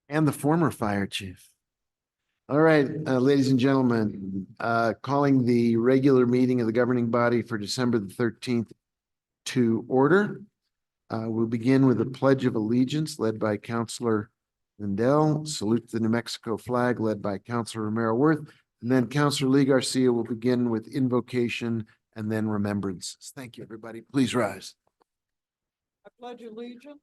And the former fire chief. All right, ladies and gentlemen, calling the regular meeting of the governing body for December the 13th to order. We'll begin with a pledge of allegiance led by Councilor Lindell, salute to the New Mexico flag led by Councilor Romero Worth, and then Councilor Lee Garcia will begin with invocation and then remembrances. Thank you, everybody. Please rise. I pledge allegiance.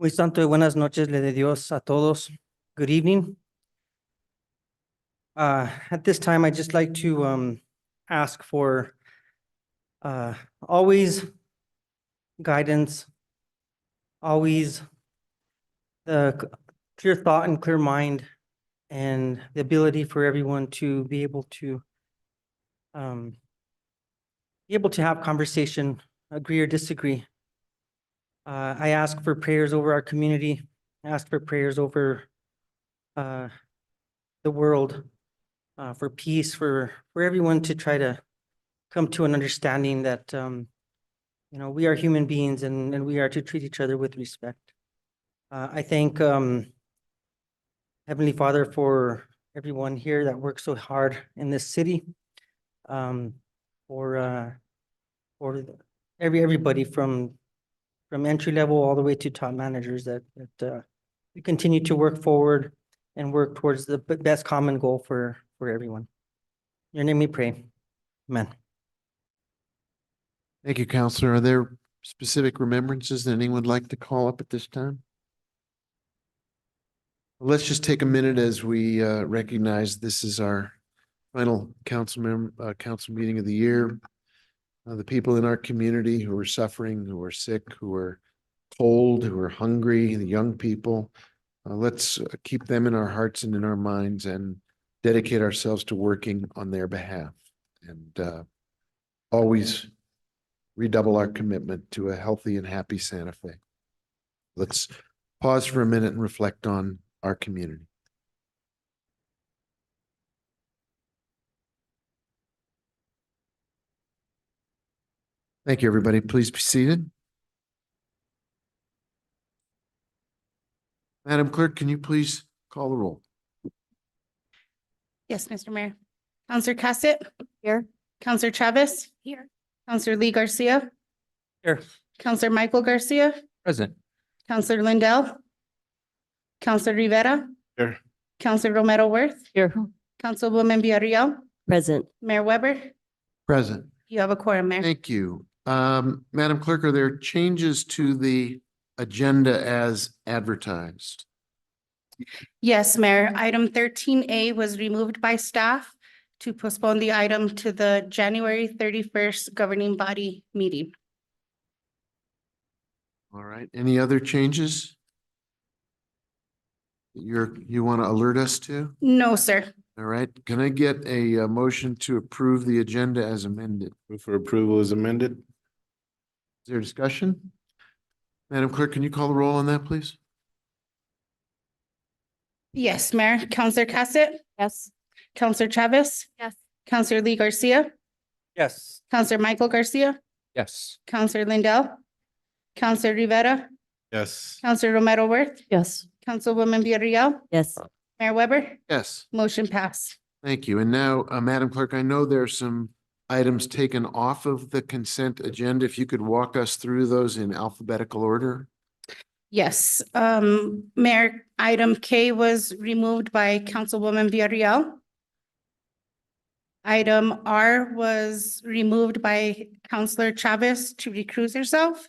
Muy santo y buenas noches le de Dios a todos. Good evening. At this time, I'd just like to ask for always guidance, always the clear thought and clear mind, and the ability for everyone to be able to have conversation, agree or disagree. I ask for prayers over our community, I ask for prayers over the world, for peace, for everyone to try to come to an understanding that, we are human beings and we are to treat each other with respect. I thank Heavenly Father for everyone here that works so hard in this city, for everybody from entry level all the way to top managers that we continue to work forward and work towards the best common goal for everyone. In your name we pray. Amen. Thank you, Counselor. Are there specific remembrances that anyone would like to call up at this time? Let's just take a minute as we recognize this is our final council meeting of the year. The people in our community who are suffering, who are sick, who are cold, who are hungry, the young people. Let's keep them in our hearts and in our minds and dedicate ourselves to working on their behalf, and always redouble our commitment to a healthy and happy Santa Fe. Let's pause for a minute and reflect on our community. Thank you, everybody. Please be seated. Madam Clerk, can you please call the roll? Yes, Mr. Mayor. Counselor Cassett? Here. Counselor Chavez? Here. Counselor Lee Garcia? Here. Counselor Michael Garcia? Present. Counselor Lindell? Counselor Rivera? Here. Counselor Romero Worth? Here. Councilwoman Villarreal? Present. Mayor Weber? Present. You have a quorum, Mayor. Thank you. Madam Clerk, are there changes to the agenda as advertised? Yes, Mayor. Item 13A was removed by staff to postpone the item to the January 31st governing body meeting. All right. Any other changes you want to alert us to? No, sir. All right. Can I get a motion to approve the agenda as amended? Move for approval as amended. Is there discussion? Madam Clerk, can you call the roll on that, please? Yes, Mayor. Counselor Cassett? Yes. Counselor Chavez? Yes. Counselor Lee Garcia? Yes. Counselor Michael Garcia? Yes. Counselor Lindell? Counselor Rivera? Yes. Counselor Romero Worth? Yes. Councilwoman Villarreal? Yes. Mayor Weber? Yes. Motion passed. Thank you. And now, Madam Clerk, I know there are some items taken off of the consent agenda. If you could walk us through those in alphabetical order. Yes, Mayor, item K was removed by Councilwoman Villarreal. Item R was removed by Counselor Chavez to recuse herself.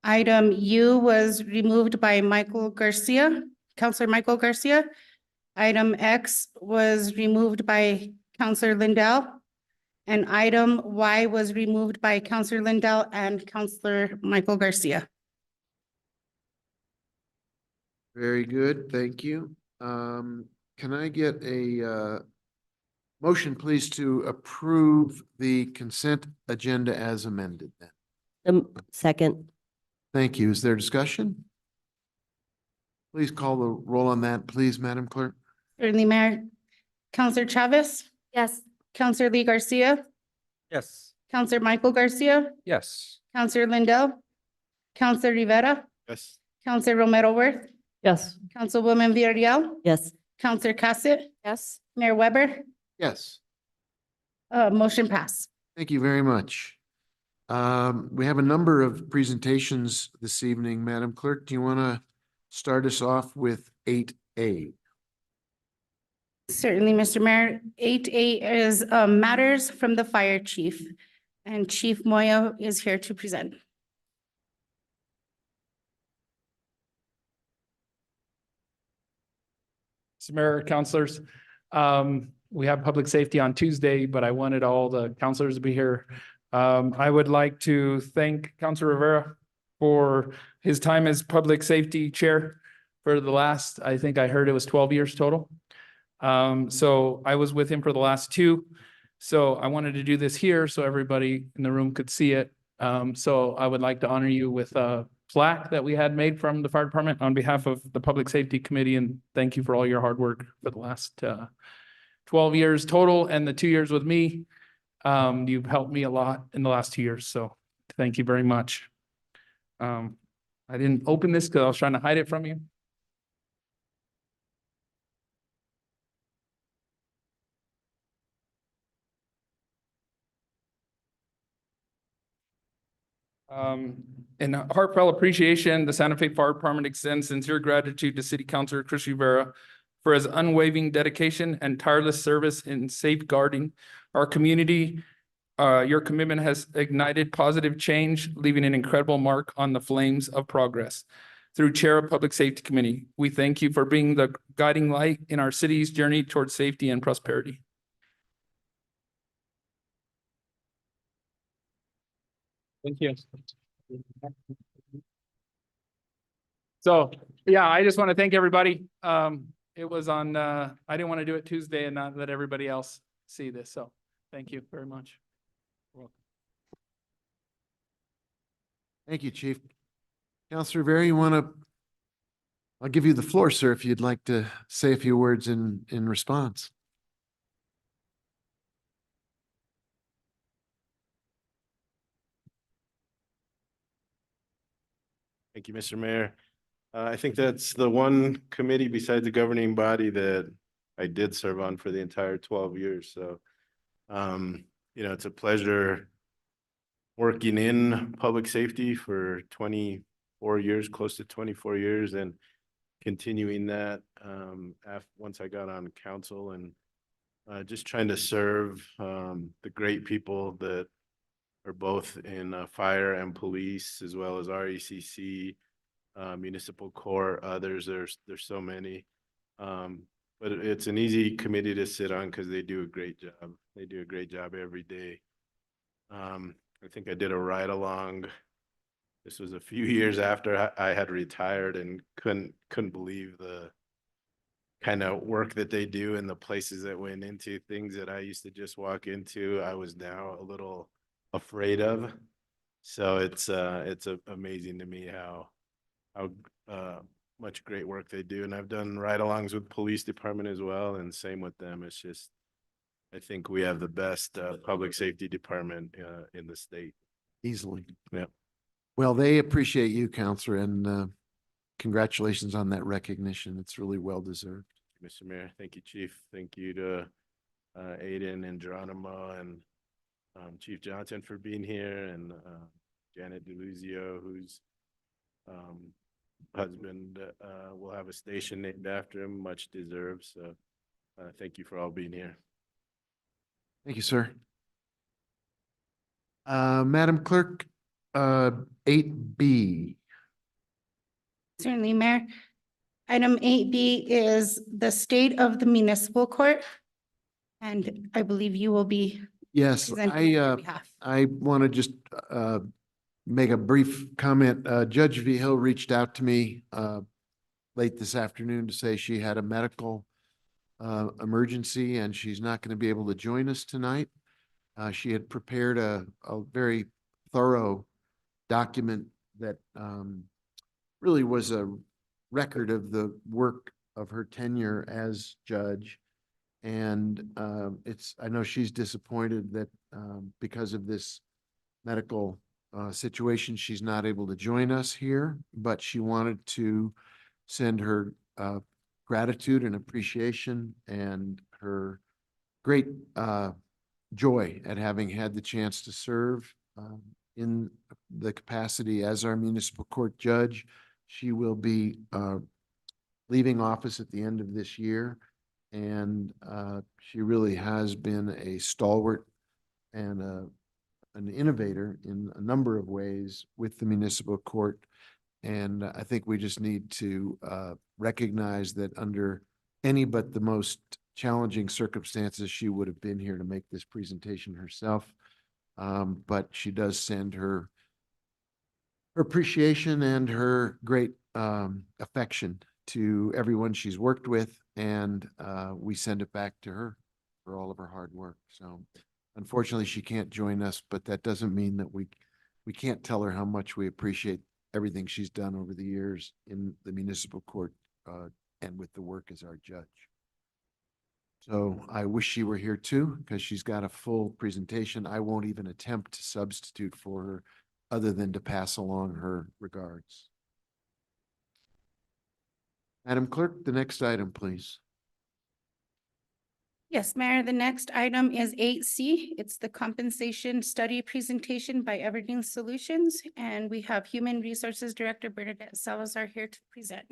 Item U was removed by Michael Garcia, Counselor Michael Garcia. Item X was removed by Counselor Lindell. And item Y was removed by Counselor Lindell and Counselor Michael Garcia. Very good. Thank you. can I get a motion, please, to approve the consent agenda as amended then? Second. Thank you. Is there discussion? Please call the roll on that, please, Madam Clerk. Certainly, Mayor. Counselor Chavez, Yes. Counselor Lee Garcia, Yes. Counselor Michael Garcia, Yes. Counselor Lindell, Counselor Rivera, Yes. Counselor Romero Worth, Yes. Councilwoman Villarreal, Yes. Counselor Cassett, Yes. Mayor Weber, Yes. motion pass. Thank you very much. We have a number of presentations this evening. Madam Clerk, do you want to start us off with 8A? Certainly, Mr. Mayor. 8A is matters from the fire chief, and Chief Moya is here to present. Mr. Mayor, councilors, we have public safety on Tuesday, but I wanted all the councilors to be here. I would like to thank Councilor Rivera for his time as public safety chair for the last, I think I heard it was 12 years total. So I was with him for the last 2. So I wanted to do this here so everybody in the room could see it. So I would like to honor you with a plaque that we had made from the fire department on behalf of the Public Safety Committee, and thank you for all your hard work for the last 12 years total and the 2 years with me. You've helped me a lot in the last 2 years, so thank you very much. I didn't open this because I was trying to hide it from you. In heartfelt appreciation, the Santa Fe Fire Department extends sincere gratitude to City Councilor Chris Rivera for his unwavering dedication and tireless service in safeguarding our community. Your commitment has ignited positive change, leaving an incredible mark on the flames of progress. Through Chair of Public Safety Committee, we thank you for being the guiding light in our city's journey towards safety and prosperity. Thank you. So, yeah, I just want to thank everybody. It was on, I didn't want to do it Tuesday and not let everybody else see this. So thank you very much. You're welcome. Thank you, Chief. Counselor Rivera, you want to, I'll give you the floor, sir, if you'd like to say a few words in response. Thank you, Mr. Mayor. I think that's the one committee besides the governing body that I did serve on for the entire 12 years. So, you know, it's a pleasure working in public safety for 24 years, close to 24 years, and continuing that once I got on council, and just trying to serve the great people that are both in fire and police, as well as RECC, municipal court, others. There's so many. But it's an easy committee to sit on because they do a great job. They do a great job every day. I think I did a ride along. This was a few years after I had retired, and couldn't believe the kind of work that they do and the places that went into. Things that I used to just walk into, I was now a little afraid of. So it's amazing to me how much great work they do. And I've done ride-alongs with police department as well, and same with them. It's just, I think we have the best public safety department in the state. Easily. Yeah. Well, they appreciate you, Counselor, and congratulations on that recognition. It's really well deserved. Mr. Mayor, thank you, Chief. Thank you to Aiden and Geronimo and Chief Johnson for being here, and Janet DeLuzio, whose husband will have a station named after him, much deserved. So thank you for all being here. Thank you, sir. Madam Clerk, 8B. Certainly, Mayor. Item 8B is the state of the municipal court. And I believe you will be Yes, presenting on their behalf. I want to just make a brief comment. Judge Vigil reached out to me late this afternoon to say she had a medical emergency and she's not going to be able to join us tonight. She had prepared a very thorough document that really was a record of the work of her tenure as judge. And I know she's disappointed that because of this medical situation, she's not able to join us here, but she wanted to send her gratitude and appreciation and her great joy at having had the chance to serve in the capacity as our municipal court judge. She will be leaving office at the end of this year, and she really has been a stalwart and an innovator in a number of ways with the municipal court. And I think we just need to recognize that under any but the most challenging circumstances, she would have been here to make this presentation herself. But she does send her appreciation and her great affection to everyone she's worked with, and we send it back to her for all of her hard work. So unfortunately, she can't join us, but that doesn't mean that we can't tell her how much we appreciate everything she's done over the years in the municipal court and with the work as our judge. So I wish she were here too, because she's got a full presentation. I won't even attempt to substitute for her other than to pass along her regards. Madam Clerk, the next item, please. Yes, Mayor, the next item is 8C. It's the compensation study presentation by Evergreen Solutions, and we have Human Resources Director Bernadette Salazar here to present.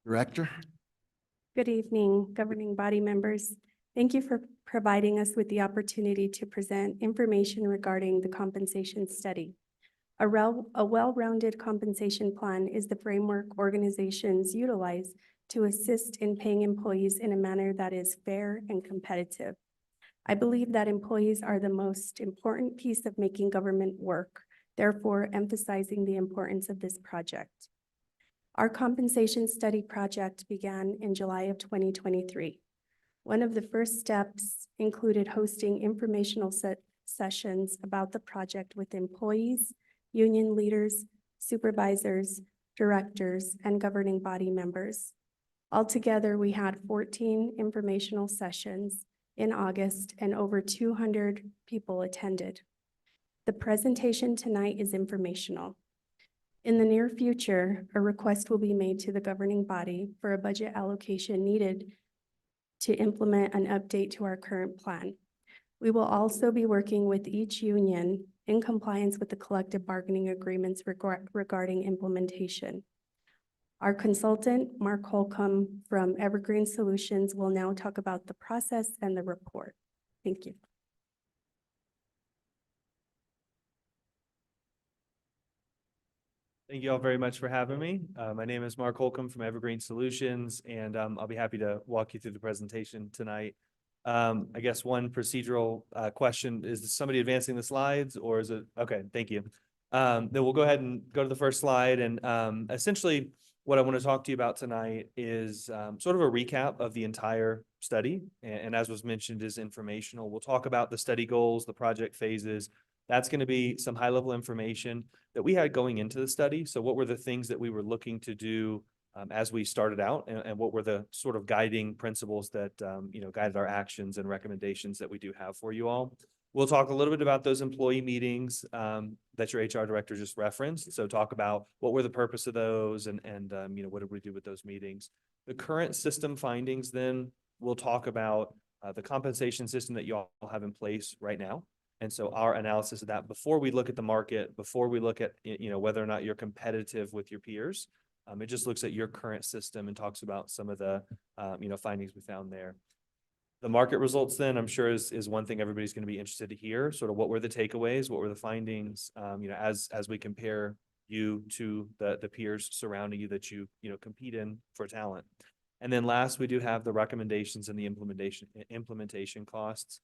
Director? Good evening, governing body members. Thank you for providing us with the opportunity to present information regarding the compensation study. A well-rounded compensation plan is the framework organizations utilize to assist in paying employees in a manner that is fair and competitive. I believe that employees are the most important piece of making government work, therefore emphasizing the importance of this project. Our compensation study project began in July of 2023. One of the first steps included hosting informational sessions about the project with employees, union leaders, supervisors, directors, and governing body members. Altogether, we had 14 informational sessions in August and over 200 people attended. The presentation tonight is informational. In the near future, a request will be made to the governing body for a budget allocation needed to implement an update to our current plan. We will also be working with each union in compliance with the collective bargaining agreements regarding implementation. Our consultant, Mark Holcomb from Evergreen Solutions, will now talk about the process and the report. Thank you. Thank you all very much for having me. My name is Mark Holcomb from Evergreen Solutions, and I'll be happy to walk you through the presentation tonight. I guess one procedural question, is somebody advancing the slides or is it? Okay, thank you. Then we'll go ahead and go to the first slide. And essentially what I want to talk to you about tonight is sort of a recap of the entire study. And as was mentioned, is informational. We'll talk about the study goals, the project phases. That's going to be some high-level information that we had going into the study. So what were the things that we were looking to do as we started out, and what were the sort of guiding principles that guided our actions and recommendations that we do have for you all. We'll talk a little bit about those employee meetings that your HR director just referenced. So talk about what were the purpose of those, and what did we do with those meetings. The current system findings, then we'll talk about the compensation system that you all have in place right now. And so our analysis of that before we look at the market, before we look at whether or not you're competitive with your peers, it just looks at your current system and talks about some of the findings we found there. The market results, then, I'm sure is one thing everybody's going to be interested to hear. Sort of what were the takeaways, what were the findings, as we compare you to the peers surrounding you that you compete in for talent. And then last, we do have the recommendations and the implementation costs.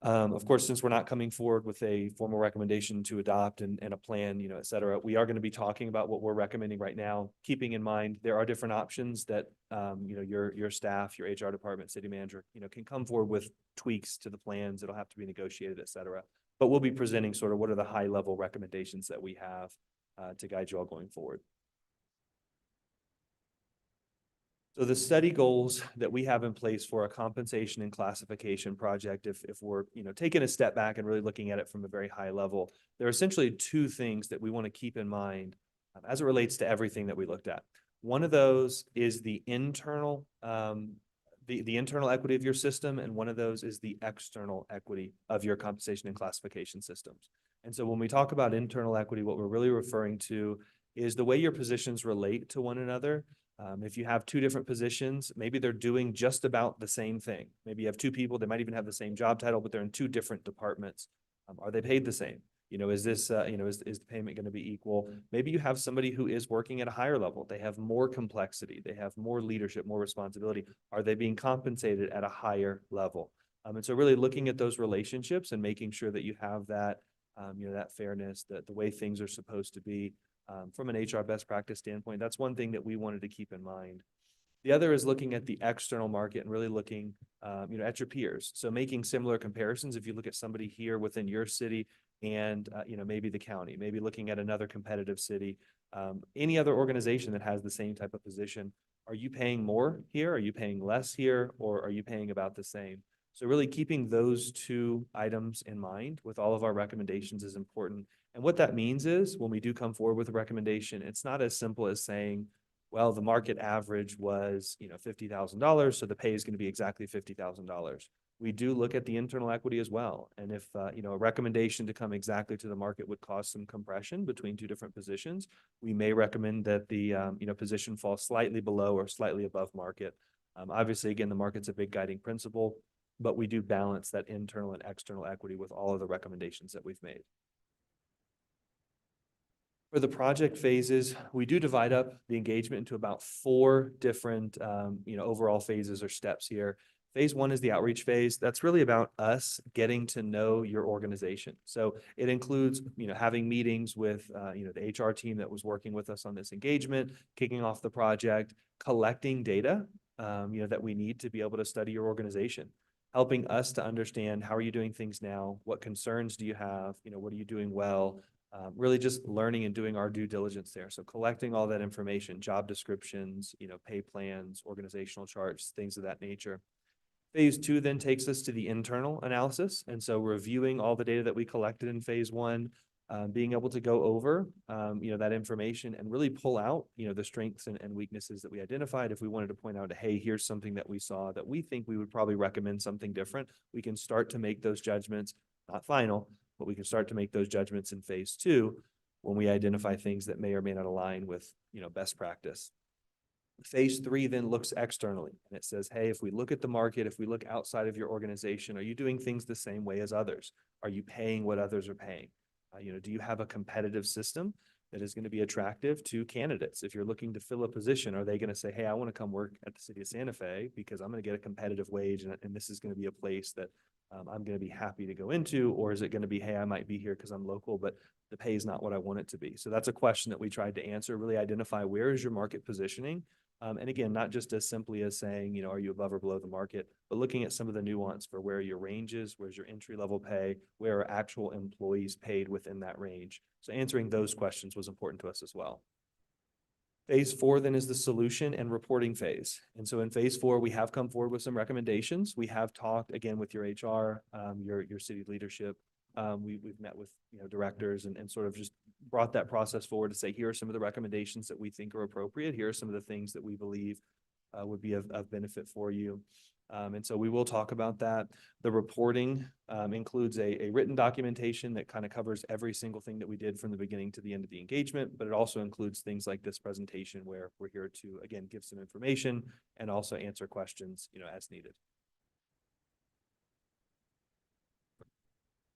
Of course, since we're not coming forward with a formal recommendation to adopt and a plan, et cetera, we are going to be talking about what we're recommending right now, keeping in mind there are different options that, your staff, your HR department, city manager, can come forward with tweaks to the plans. It'll have to be negotiated, et cetera. But we'll be presenting sort of what are the high level recommendations that we have to guide you all going forward. So the study goals that we have in place for a compensation and classification project, if we're, taking a step back and really looking at it from a very high level, there are essentially two things that we want to keep in mind as it relates to everything that we looked at. One of those is the internal, the internal equity of your system, and one of those is the external equity of your compensation and classification systems. And so when we talk about internal equity, what we're really referring to is the way your positions relate to one another. If you have two different positions, maybe they're doing just about the same thing. Maybe you have two people, they might even have the same job title, but they're in two different departments. Are they paid the same? Is this, is the payment going to be equal? Maybe you have somebody who is working at a higher level. They have more complexity. They have more leadership, more responsibility. Are they being compensated at a higher level? And so really looking at those relationships and making sure that you have that, that fairness, that the way things are supposed to be. From an HR best practice standpoint, that's one thing that we wanted to keep in mind. The other is looking at the external market and really looking, at your peers. So making similar comparisons. If you look at somebody here within your city and, maybe the county, maybe looking at another competitive city, any other organization that has the same type of position, are you paying more here? Are you paying less here? Or are you paying about the same? So really keeping those two items in mind with all of our recommendations is important. And what that means is when we do come forward with a recommendation, it's not as simple as saying, well, the market average was, $50,000, so the pay is going to be exactly $50,000. We do look at the internal equity as well. And if, a recommendation to come exactly to the market would cause some compression between two different positions, we may recommend that the, position fall slightly below or slightly above market. Obviously, again, the market's a big guiding principle, but we do balance that internal and external equity with all of the recommendations that we've made. For the project phases, we do divide up the engagement into about 4 different, overall phases or steps here. Phase 1 is the outreach phase. That's really about us getting to know your organization. So it includes, having meetings with, the HR team that was working with us on this engagement, kicking off the project, collecting data, that we need to be able to study your organization, helping us to understand how are you doing things now? What concerns do you have? What are you doing well? Really just learning and doing our due diligence there. So collecting all that information, job descriptions, pay plans, organizational charts, things of that nature. Phase 2 then takes us to the internal analysis. And so reviewing all the data that we collected in phase 1, being able to go over, that information and really pull out, the strengths and weaknesses that we identified. If we wanted to point out, hey, here's something that we saw that we think we would probably recommend something different, we can start to make those judgments, not final, but we can start to make those judgments in phase 2 when we identify things that may or may not align with, best practice. Phase 3 then looks externally and it says, hey, if we look at the market, if we look outside of your organization, are you doing things the same way as others? Are you paying what others are paying? Do you have a competitive system that is going to be attractive to candidates? If you're looking to fill a position, are they going to say, hey, I want to come work at the city of Santa Fe because I'm going to get a competitive wage and this is going to be a place that I'm going to be happy to go into? Or is it going to be, hey, I might be here because I'm local, but the pay is not what I want it to be? So that's a question that we tried to answer, really identify where is your market positioning? And again, not just as simply as saying, are you above or below the market, but looking at some of the nuance for where your range is, where's your entry level pay, where are actual employees paid within that range. So answering those questions was important to us as well. Phase 4 then is the solution and reporting phase. And so in phase 4, we have come forward with some recommendations. We have talked again with your HR, your city leadership. We've met with directors and sort of just brought that process forward to say, here are some of the recommendations that we think are appropriate. Here are some of the things that we believe would be of benefit for you. And so we will talk about that. The reporting includes a written documentation that kind of covers every single thing that we did from the beginning to the end of the engagement, but it also includes things like this presentation where we're here to, again, give some information and also answer questions, as needed.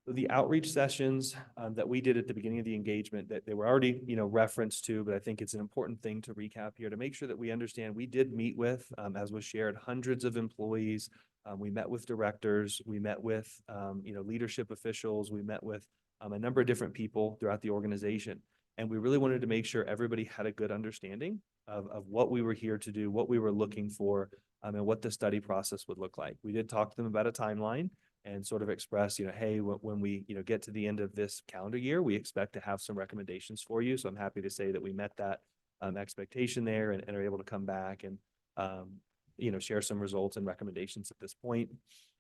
So the outreach sessions that we did at the beginning of the engagement that they were already, referenced to, but I think it's an important thing to recap here to make sure that we understand we did meet with, as was shared, hundreds of employees We met with directors, we met with, leadership officials, we met with a number of different people throughout the organization. And we really wanted to make sure everybody had a good understanding of what we were here to do, what we were looking for, and what the study process would look like. We did talk to them about a timeline and sort of express, hey, when we, get to the end of this calendar year, we expect to have some recommendations for you. So I'm happy to say that we met that expectation there and are able to come back and, share some results and recommendations at this point.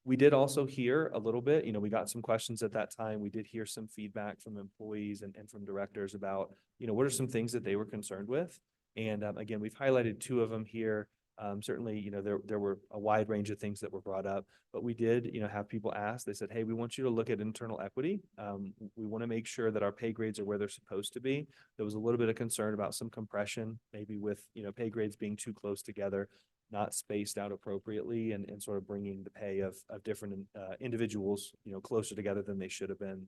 We did also hear a little bit, we got some questions at that time. We did hear some feedback from employees and from directors about, what are some things that they were concerned with. And again, we've highlighted two of them here. Certainly, there were a wide range of things that were brought up, but we did, have people ask, they said, hey, we want you to look at internal equity. We want to make sure that our pay grades are where they're supposed to be. There was a little bit of concern about some compression, maybe with, pay grades being too close together, not spaced out appropriately, and sort of bringing the pay of different individuals, closer together than they should have been.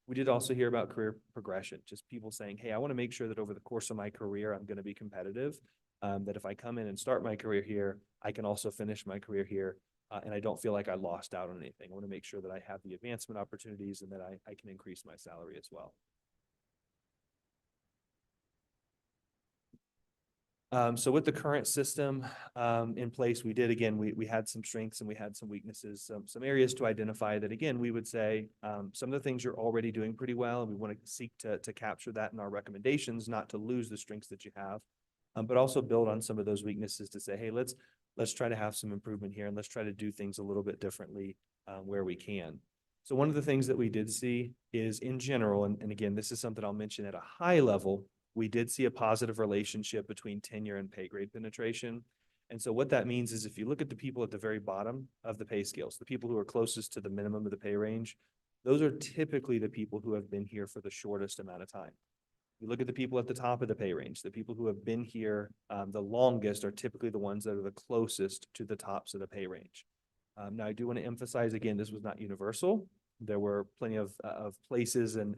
We did also hear about career progression, just people saying, hey, I want to make sure that over the course of my career, I'm going to be competitive. That if I come in and start my career here, I can also finish my career here. And I don't feel like I lost out on anything. I want to make sure that I have the advancement opportunities and that I can increase my salary as well. So with the current system in place, we did, again, we had some strengths and we had some weaknesses, some areas to identify that, again, we would say some of the things you're already doing pretty well, and we want to seek to capture that in our recommendations, not to lose the strengths that you have. But also build on some of those weaknesses to say, hey, let's try to have some improvement here, and let's try to do things a little bit differently where we can. So one of the things that we did see is, in general, and again, this is something I'll mention at a high level, we did see a positive relationship between tenure and pay grade penetration. And so what that means is, if you look at the people at the very bottom of the pay scales, the people who are closest to the minimum of the pay range, those are typically the people who have been here for the shortest amount of time. You look at the people at the top of the pay range, the people who have been here the longest are typically the ones that are the closest to the tops of the pay range. Now, I do want to emphasize, again, this was not universal. There were plenty of places and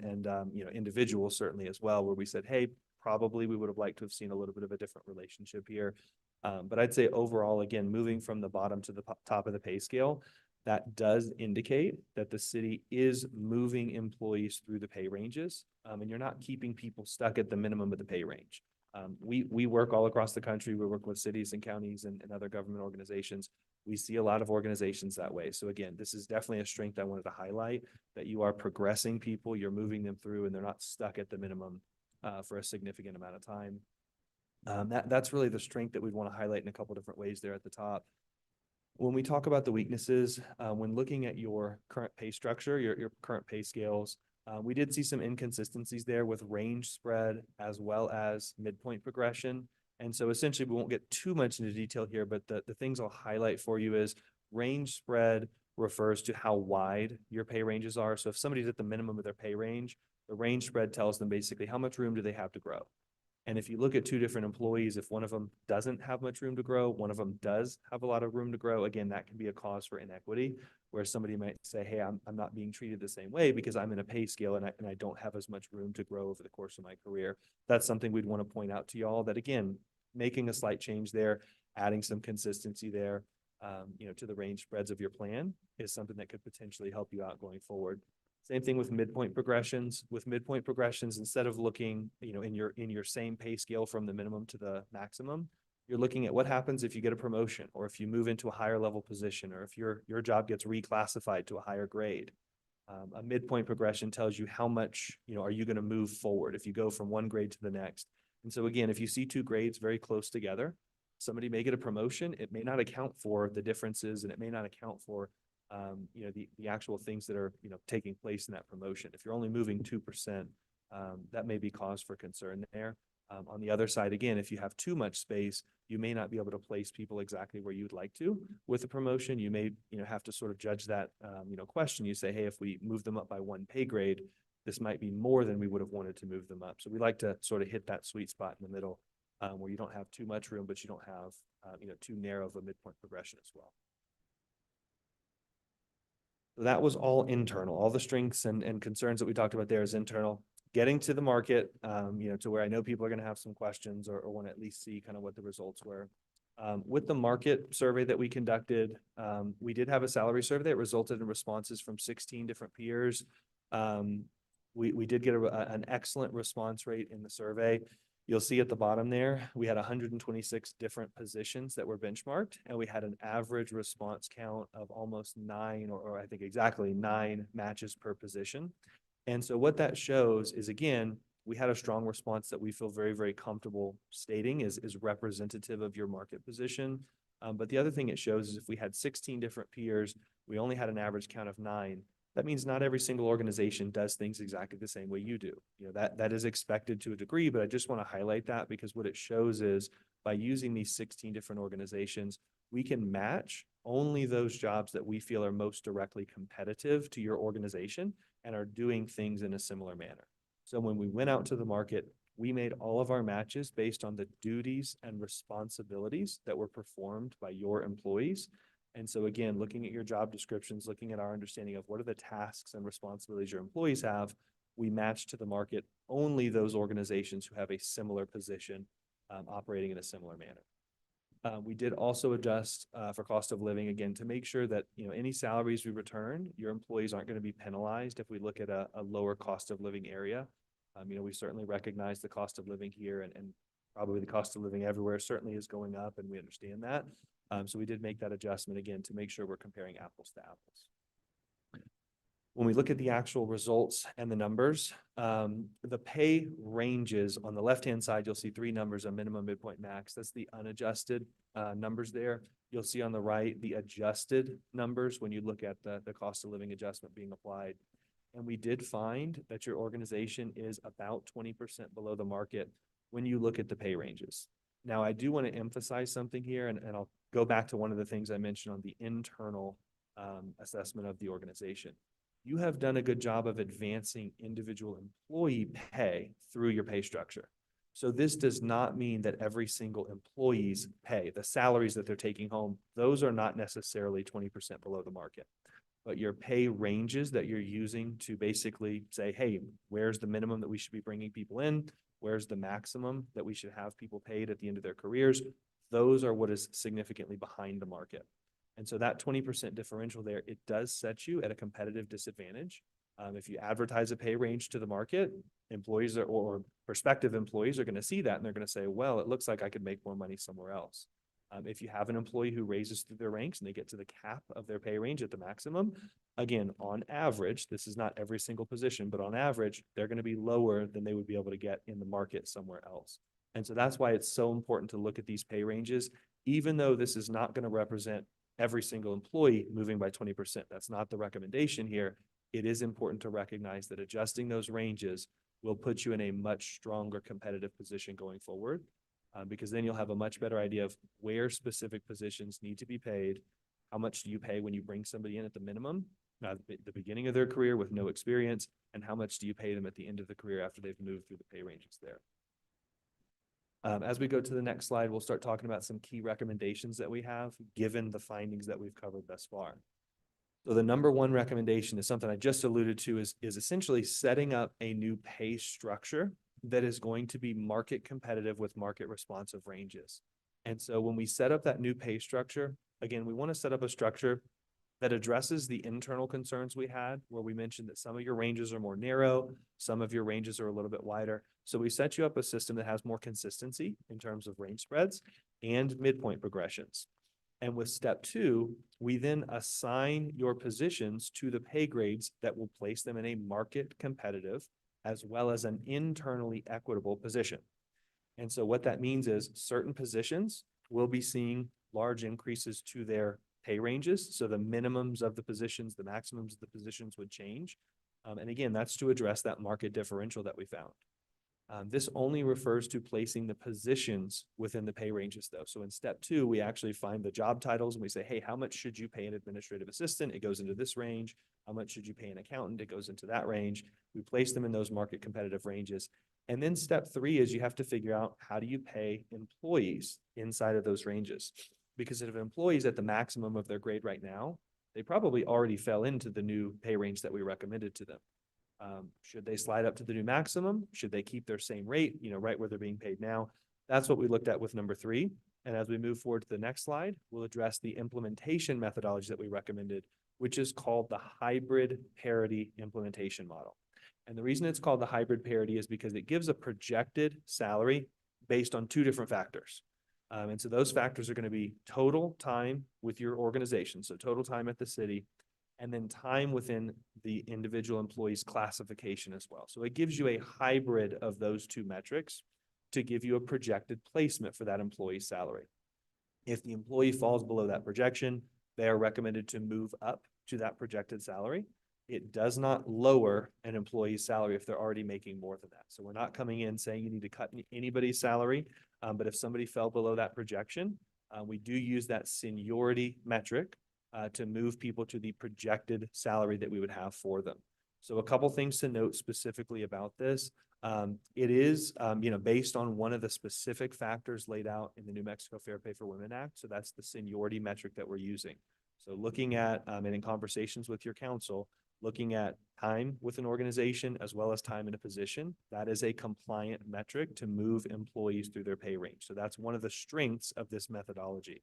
individuals certainly as well, where we said, hey, probably we would have liked to have seen a little bit of a different relationship here. But I'd say overall, again, moving from the bottom to the top of the pay scale, that does indicate that the city is moving employees through the pay ranges, and you're not keeping people stuck at the minimum of the pay range. We work all across the country. We work with cities and counties and other government organizations. We see a lot of organizations that way. So again, this is definitely a strength I wanted to highlight, that you are progressing people, you're moving them through, and they're not stuck at the minimum for a significant amount of time. That's really the strength that we'd want to highlight in a couple different ways there at the top. When we talk about the weaknesses, when looking at your current pay structure, your current pay scales, we did see some inconsistencies there with range spread as well as midpoint progression. And so essentially, we won't get too much into detail here, but the things I'll highlight for you is range spread refers to how wide your pay ranges are. So if somebody's at the minimum of their pay range, the range spread tells them basically how much room do they have to grow. And if you look at two different employees, if one of them doesn't have much room to grow, one of them does have a lot of room to grow, again, that can be a cause for inequity, where somebody might say, hey, I'm not being treated the same way because I'm in a pay scale and I don't have as much room to grow over the course of my career. That's something we'd want to point out to y'all, that again, making a slight change there, adding some consistency there, to the range spreads of your plan is something that could potentially help you out going forward. Same thing with midpoint progressions. With midpoint progressions, instead of looking, in your same pay scale from the minimum to the maximum, you're looking at what happens if you get a promotion, or if you move into a higher level position, or if your job gets reclassified to a higher grade. A midpoint progression tells you how much, are you going to move forward if you go from one grade to the next. And so again, if you see two grades very close together, somebody may get a promotion. It may not account for the differences, and it may not account for the actual things that are, taking place in that promotion. If you're only moving 2%, that may be cause for concern there. On the other side, again, if you have too much space, you may not be able to place people exactly where you'd like to with a promotion. You may, have to sort of judge that, question. You say, hey, if we move them up by one pay grade, this might be more than we would have wanted to move them up. So we like to sort of hit that sweet spot in the middle, where you don't have too much room, but you don't have, too narrow of a midpoint progression as well. That was all internal. All the strengths and concerns that we talked about there is internal. Getting to the market, to where I know people are going to have some questions or want to at least see kind of what the results were. With the market survey that we conducted, we did have a salary survey that resulted in responses from 16 different peers. We did get an excellent response rate in the survey. You'll see at the bottom there, we had 126 different positions that were benchmarked, and we had an average response count of almost 9, or I think exactly 9 matches per position. And so what that shows is, again, we had a strong response that we feel very, very comfortable stating is representative of your market position. But the other thing it shows is if we had 16 different peers, we only had an average count of 9. That means not every single organization does things exactly the same way you do. You know, that is expected to a degree, but I just want to highlight that because what it shows is by using these 16 different organizations, we can match only those jobs that we feel are most directly competitive to your organization and are doing things in a similar manner. So when we went out to the market, we made all of our matches based on the duties and responsibilities that were performed by your employees. And so again, looking at your job descriptions, looking at our understanding of what are the tasks and responsibilities your employees have, we match to the market only those organizations who have a similar position operating in a similar manner. We did also adjust for cost of living, again, to make sure that, you know, any salaries we return, your employees aren't going to be penalized if we look at a lower cost of living area. You know, we certainly recognize the cost of living here and probably the cost of living everywhere certainly is going up, and we understand that. So we did make that adjustment again to make sure we're comparing apples to apples. When we look at the actual results and the numbers, the pay ranges on the left-hand side, you'll see 3 numbers, a minimum, midpoint, max. That's the unadjusted numbers there. You'll see on the right, the adjusted numbers when you look at the cost of living adjustment being applied. And we did find that your organization is about 20% below the market when you look at the pay ranges. Now, I do want to emphasize something here, and I'll go back to one of the things I mentioned on the internal assessment of the organization. You have done a good job of advancing individual employee pay through your pay structure. So this does not mean that every single employee's pay, the salaries that they're taking home, those are not necessarily 20% below the market. But your pay ranges that you're using to basically say, hey, where's the minimum that we should be bringing people in? Where's the maximum that we should have people paid at the end of their careers? Those are what is significantly behind the market. And so that 20% differential there, it does set you at a competitive disadvantage. If you advertise a pay range to the market, employees or prospective employees are going to see that and they're going to say, well, it looks like I could make more money somewhere else. If you have an employee who raises through their ranks and they get to the cap of their pay range at the maximum, again, on average, this is not every single position, but on average, they're going to be lower than they would be able to get in the market somewhere else. And so that's why it's so important to look at these pay ranges, even though this is not going to represent every single employee moving by 20%. That's not the recommendation here. It is important to recognize that adjusting those ranges will put you in a much stronger competitive position going forward. Because then you'll have a much better idea of where specific positions need to be paid. How much do you pay when you bring somebody in at the minimum, at the beginning of their career with no experience, and how much do you pay them at the end of the career after they've moved through the pay ranges there. As we go to the next slide, we'll start talking about some key recommendations that we have given the findings that we've covered thus far. So the number one recommendation is something I just alluded to is essentially setting up a new pay structure that is going to be market competitive with market responsive ranges. And so when we set up that new pay structure, again, we want to set up a structure that addresses the internal concerns we had, where we mentioned that some of your ranges are more narrow, some of your ranges are a little bit wider. So we set you up a system that has more consistency in terms of range spreads and midpoint progressions. And with step 2, we then assign your positions to the pay grades that will place them in a market competitive as well as an internally equitable position. And so what that means is certain positions will be seeing large increases to their pay ranges. So the minimums of the positions, the maximums of the positions would change. And again, that's to address that market differential that we found. This only refers to placing the positions within the pay ranges though. So in step 2, we actually find the job titles and we say, hey, how much should you pay an administrative assistant? It goes into this range. How much should you pay an accountant? It goes into that range. We place them in those market competitive ranges. And then step 3 is you have to figure out how do you pay employees inside of those ranges? Because if an employee is at the maximum of their grade right now, they probably already fell into the new pay range that we recommended to them. Should they slide up to the new maximum? Should they keep their same rate, right where they're being paid now? That's what we looked at with number 3. And as we move forward to the next slide, we'll address the implementation methodology that we recommended, which is called the hybrid parity implementation model. And the reason it's called the hybrid parity is because it gives a projected salary based on two different factors. And so those factors are going to be total time with your organization, so total time at the city, and then time within the individual employee's classification as well. So it gives you a hybrid of those two metrics to give you a projected placement for that employee's salary. If the employee falls below that projection, they are recommended to move up to that projected salary. It does not lower an employee's salary if they're already making more than that. So we're not coming in saying you need to cut anybody's salary. But if somebody fell below that projection, we do use that seniority metric to move people to the projected salary that we would have for them. So a couple things to note specifically about this. It is, based on one of the specific factors laid out in the New Mexico Fair Pay for Women Act. So that's the seniority metric that we're using. So looking at, and in conversations with your council, looking at time with an organization as well as time in a position, that is a compliant metric to move employees through their pay range. So that's one of the strengths of this methodology.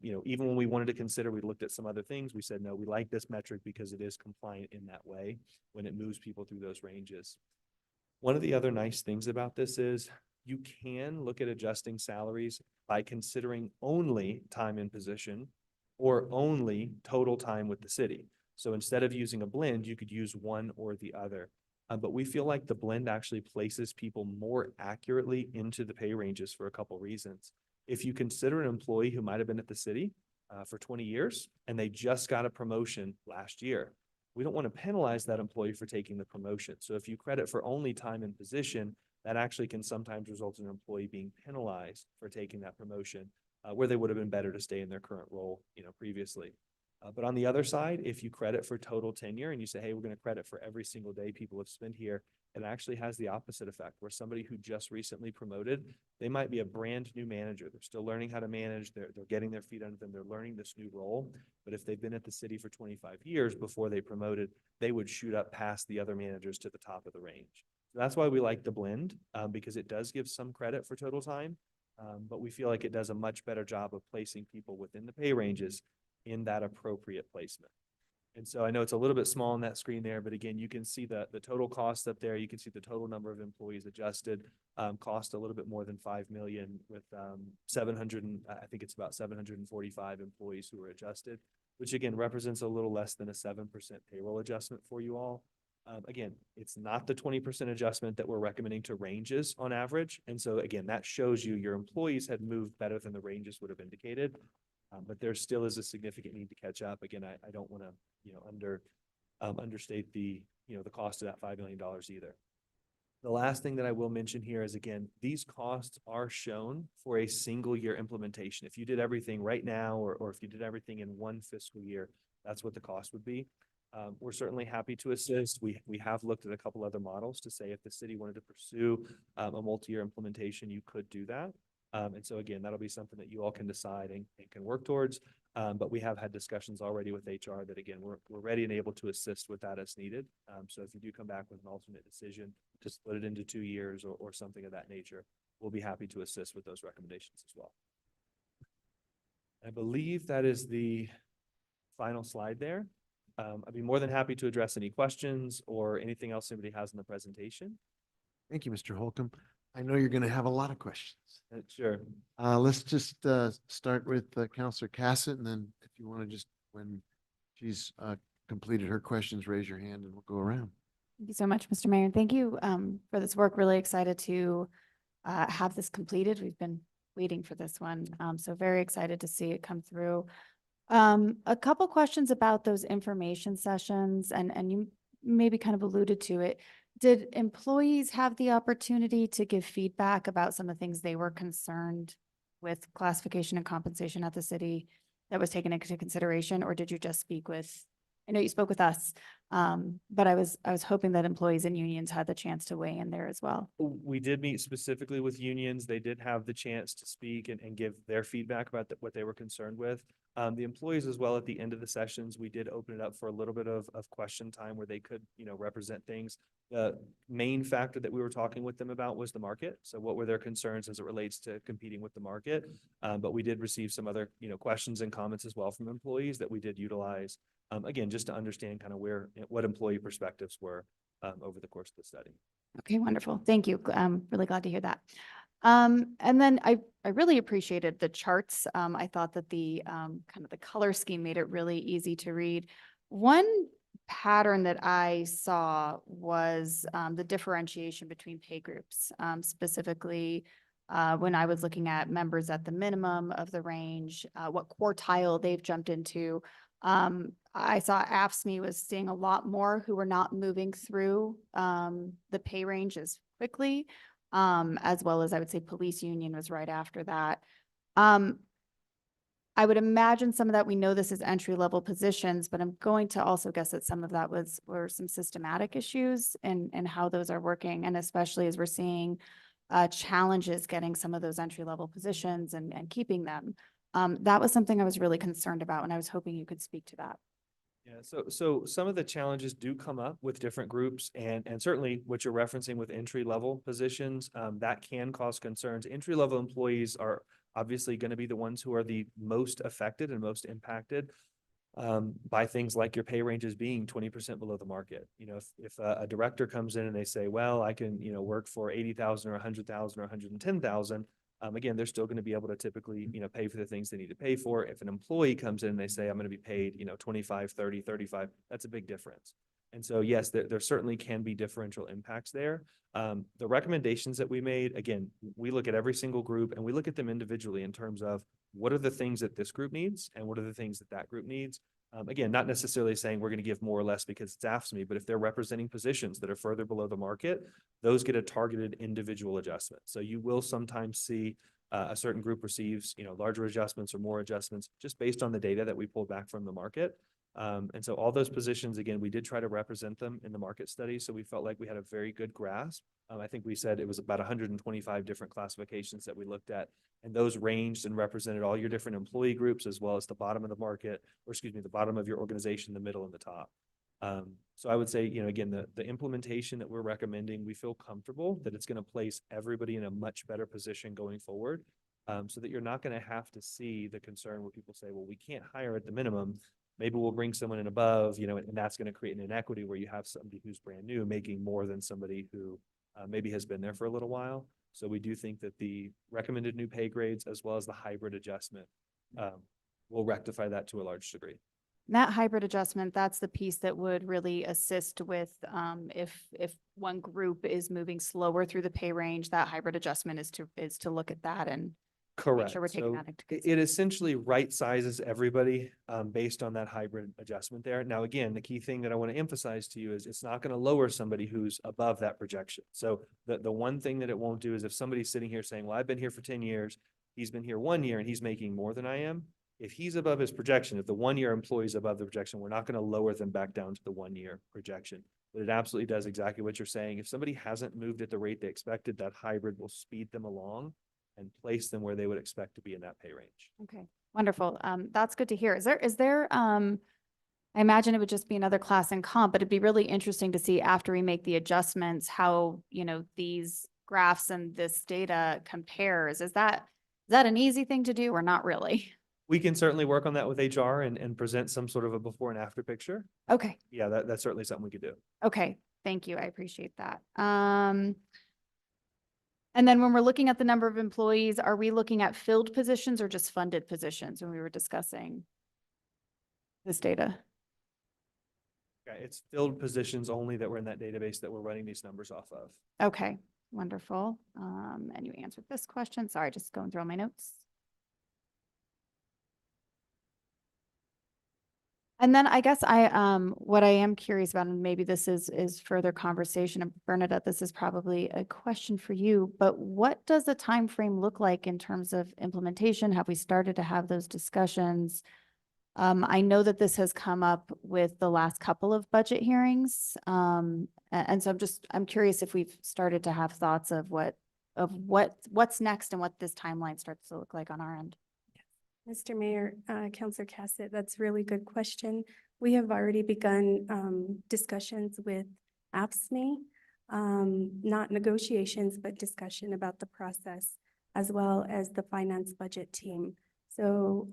Even when we wanted to consider, we looked at some other things, we said, no, we like this metric because it is compliant in that way when it moves people through those ranges. One of the other nice things about this is you can look at adjusting salaries by considering only time in position or only total time with the city. So instead of using a blend, you could use one or the other. But we feel like the blend actually places people more accurately into the pay ranges for a couple reasons. If you consider an employee who might have been at the city for 20 years and they just got a promotion last year, we don't want to penalize that employee for taking the promotion. So if you credit for only time and position, that actually can sometimes result in an employee being penalized for taking that promotion where they would have been better to stay in their current role, previously. But on the other side, if you credit for total tenure and you say, hey, we're going to credit for every single day people have spent here, it actually has the opposite effect where somebody who just recently promoted, they might be a brand new manager. They're still learning how to manage. They're getting their feet under them. They're learning this new role. But if they've been at the city for 25 years before they promoted, they would shoot up past the other managers to the top of the range. So that's why we like the blend because it does give some credit for total time. But we feel like it does a much better job of placing people within the pay ranges in that appropriate placement. And so I know it's a little bit small on that screen there, but again, you can see the total cost up there. You can see the total number of employees adjusted, cost a little bit more than 5 million with 700, I think it's about 745 employees who were adjusted, which again represents a little less than a 7% payroll adjustment for you all. Again, it's not the 20% adjustment that we're recommending to ranges on average. And so again, that shows you your employees had moved better than the ranges would have indicated. But there still is a significant need to catch up. Again, I don't want to, understate the cost of that $5 million either. The last thing that I will mention here is, again, these costs are shown for a single year implementation. If you did everything right now, or if you did everything in one fiscal year, that's what the cost would be. We're certainly happy to assist. We have looked at a couple other models to say if the city wanted to pursue a multi-year implementation, you could do that. And so again, that'll be something that you all can decide and can work towards. But we have had discussions already with HR that, again, we're ready and able to assist with that as needed. So if you do come back with an alternate decision to split it into 2 years or something of that nature, we'll be happy to assist with those recommendations as well. I believe that is the final slide there. I'd be more than happy to address any questions or anything else anybody has in the presentation. Thank you, Mr. Holcomb. I know you're going to have a lot of questions. Sure. Let's just start with Counselor Cassett, and then if you want to just, when she's completed her questions, raise your hand and we'll go around. Thank you so much, Mr. Mayor. Thank you for this work. Really excited to have this completed. We've been waiting for this one. So very excited to see it come through. A couple questions about those information sessions, and you maybe kind of alluded to it. Did employees have the opportunity to give feedback about some of the things they were concerned with classification and compensation at the city that was taken into consideration, or did you just speak with, I know you spoke with us, but I was hoping that employees and unions had the chance to weigh in there as well. We did meet specifically with unions. They did have the chance to speak and give their feedback about what they were concerned with. The employees as well, at the end of the sessions, we did open it up for a little bit of question time where they could, represent things. The main factor that we were talking with them about was the market. So what were their concerns as it relates to competing with the market? But we did receive some other, questions and comments as well from employees that we did utilize. Again, just to understand kind of what employee perspectives were over the course of the study. Okay, wonderful. Thank you. I'm really glad to hear that. And then I really appreciated the charts. I thought that the kind of the color scheme made it really easy to read. One pattern that I saw was the differentiation between pay groups, specifically when I was looking at members at the minimum of the range, what quartile they've jumped into. I saw AFSCME was seeing a lot more who were not moving through the pay range as quickly, as well as I would say police union was right after that. I would imagine some of that, we know this is entry-level positions, but I'm going to also guess that some of that were some systematic issues and how those are working. And especially as we're seeing challenges getting some of those entry-level positions and keeping them. That was something I was really concerned about, and I was hoping you could speak to that. Yeah, so some of the challenges do come up with different groups, and certainly what you're referencing with entry-level positions, that can cause concerns. Entry-level employees are obviously going to be the ones who are the most affected and most impacted by things like your pay ranges being 20% below the market. If a director comes in and they say, well, I can, work for 80,000 or 100,000 or 110,000, again, they're still going to be able to typically, pay for the things they need to pay for. If an employee comes in and they say, I'm going to be paid, 25, 30, 35, that's a big difference. And so, yes, there certainly can be differential impacts there. The recommendations that we made, again, we look at every single group and we look at them individually in terms of what are the things that this group needs and what are the things that that group needs. Again, not necessarily saying we're going to give more or less because it's AFSCME, but if they're representing positions that are further below the market, those get a targeted individual adjustment. So you will sometimes see a certain group receives, larger adjustments or more adjustments just based on the data that we pulled back from the market. And so all those positions, again, we did try to represent them in the market study. So we felt like we had a very good grasp. I think we said it was about 125 different classifications that we looked at, and those ranged and represented all your different employee groups as well as the bottom of the market, or excuse me, the bottom of your organization, the middle and the top. So I would say, again, the implementation that we're recommending, we feel comfortable that it's going to place everybody in a much better position going forward. So that you're not going to have to see the concern where people say, well, we can't hire at the minimum. Maybe we'll bring someone in above, and that's going to create an inequity where you have somebody who's brand new making more than somebody who maybe has been there for a little while. So we do think that the recommended new pay grades as well as the hybrid adjustment will rectify that to a large degree. That hybrid adjustment, that's the piece that would really assist with if one group is moving slower through the pay range, that hybrid adjustment is to look at that and Correct. make sure we're taking So that into it consideration. essentially right sizes everybody based on that hybrid adjustment there. Now, again, the key thing that I want to emphasize to you is it's not going to lower somebody who's above that projection. So the one thing that it won't do is if somebody's sitting here saying, well, I've been here for 10 years, he's been here 1 year and he's making more than I am. If he's above his projection, if the 1 year employee is above the projection, we're not going to lower them back down to the 1 year projection. But it absolutely does exactly what you're saying. If somebody hasn't moved at the rate they expected, that hybrid will speed them along and place them where they would expect to be in that pay range. Okay, wonderful. That's good to hear. Is there, I imagine it would just be another class in comp, but it'd be really interesting to see after we make the adjustments, how, these graphs and this data compares. Is that an easy thing to do or not really? We can certainly work on that with HR and present some sort of a before and after picture. Okay, Yeah, that's certainly something we could do. okay. Thank you. I appreciate that. And then when we're looking at the number of employees, are we looking at filled positions or just funded positions when we were discussing this data? Okay, it's filled positions only that were in that database that we're running these numbers off of. Okay, wonderful. And you answered this question. Sorry, just going through all my notes. And then I guess what I am curious about, and maybe this is further conversation, and Bernadette, this is probably a question for you, but what does the time frame look like in terms of implementation? Have we started to have those discussions? I know that this has come up with the last couple of budget hearings. And so I'm curious if we've started to have thoughts of what's next and what this timeline starts to look like on our end. Mr. Mayor, Councilor Cassett, that's a really good question. We have already begun discussions with AFSCME not negotiations, but discussion about the process, as well as the finance budget team. So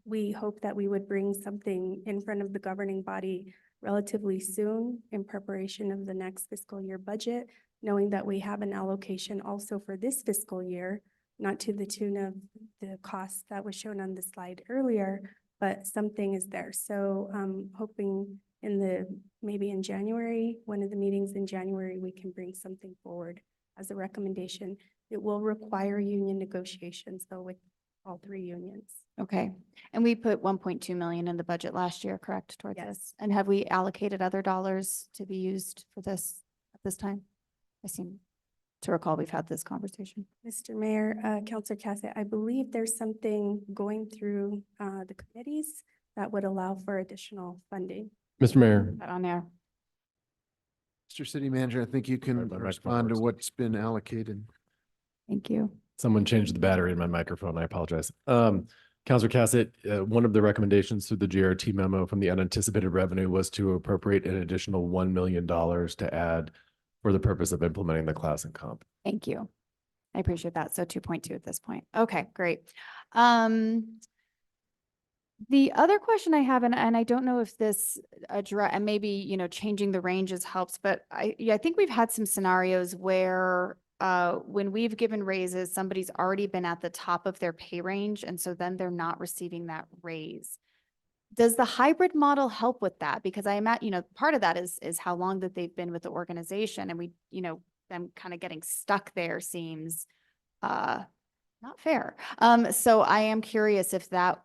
we hope that we would bring something in front of the governing body relatively soon in preparation of the next fiscal year budget, knowing that we have an allocation also for this fiscal year, not to the tune of the cost that was shown on the slide earlier, but something is there. So hoping maybe in January, one of the meetings in January, we can bring something forward as a recommendation. It will require union negotiations though with all three unions. Okay. And we put 1.2 million in the budget last year, correct, towards Yes. this? And have we allocated other dollars to be used for this at this time? I seem to recall we've had this conversation. Mr. Mayor, Councilor Cassett, I believe there's something going through the committees that would allow for additional funding. Mr. Mayor, That on there. Mr. City Manager, I think you can my microphone respond to works. what's been allocated. Thank you. someone changed the battery in my microphone. I apologize. Councilor Cassett, one of the recommendations through the GRT memo from the unanticipated revenue was to appropriate an additional $1 million to add for the purpose of implementing the class and comp. Thank you. I appreciate that. So 2.2 at this point. Okay, great. The other question I have, and I don't know if this address, and maybe, you know, changing the ranges helps, but I think we've had some scenarios where when we've given raises, somebody's already been at the top of their pay range, and so then they're not receiving that raise. Does the hybrid model help with that? Because I imagine, you know, part of that is how long that they've been with the organization, and we, you know, them kind of getting stuck there seems not fair. So I am curious if that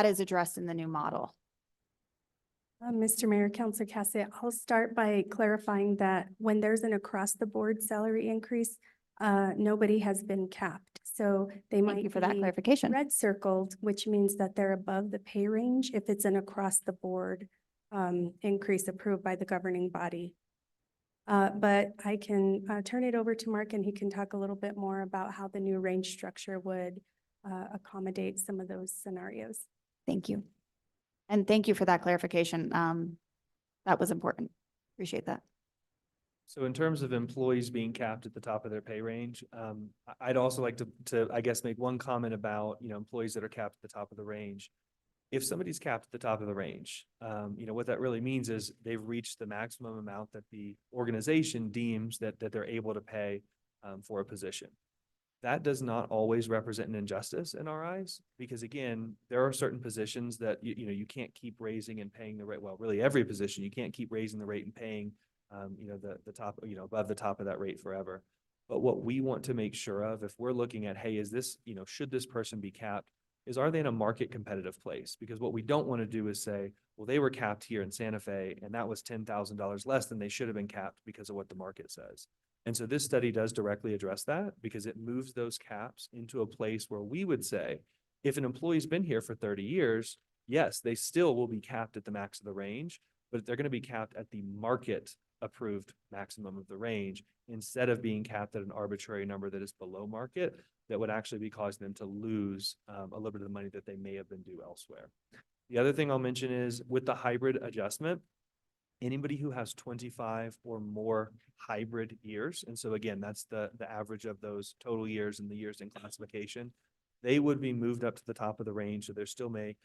is addressed in the new model. Mr. Mayor, Councilor Cassett, I'll start by clarifying that when there's an across-the-board salary increase, nobody has been capped. So they Thank might you for that be clarification. red circled, which means that they're above the pay range if it's an across-the-board increase approved by the governing body. But I can turn it over to Mark and he can talk a little bit more about how the new range structure would accommodate some of those scenarios. Thank you. And thank you for that clarification. That was important. Appreciate that. So in terms of employees being capped at the top of their pay range, I'd also like to, I guess, make one comment about, you know, employees that are capped at the top of the range. If somebody's capped at the top of the range, you know, what that really means is they've reached the maximum amount that the organization deems that they're able to pay for a position. That does not always represent an injustice in our eyes, because again, there are certain positions that, you know, you can't keep raising and paying the rate. Well, really every position, you can't keep raising the rate and paying, you know, the top, you know, above the top of that rate forever. But what we want to make sure of, if we're looking at, hey, is this, you know, should this person be capped? Are they in a market competitive place? Because what we don't want to do is say, well, they were capped here in Santa Fe and that was $10,000 less than they should have been capped because of what the market says. And so this study does directly address that, because it moves those caps into a place where we would say, if an employee's been here for 30 years, yes, they still will be capped at the max of the range, but they're going to be capped at the market approved maximum of the range, instead of being capped at an arbitrary number that is below market, that would actually be causing them to lose a little bit of the money that they may have been due elsewhere. The other thing I'll mention is with the hybrid adjustment, anybody who has 25 or more hybrid years, and so again, that's the average of those total years and the years in classification, they would be moved up to the top of the range. So there still may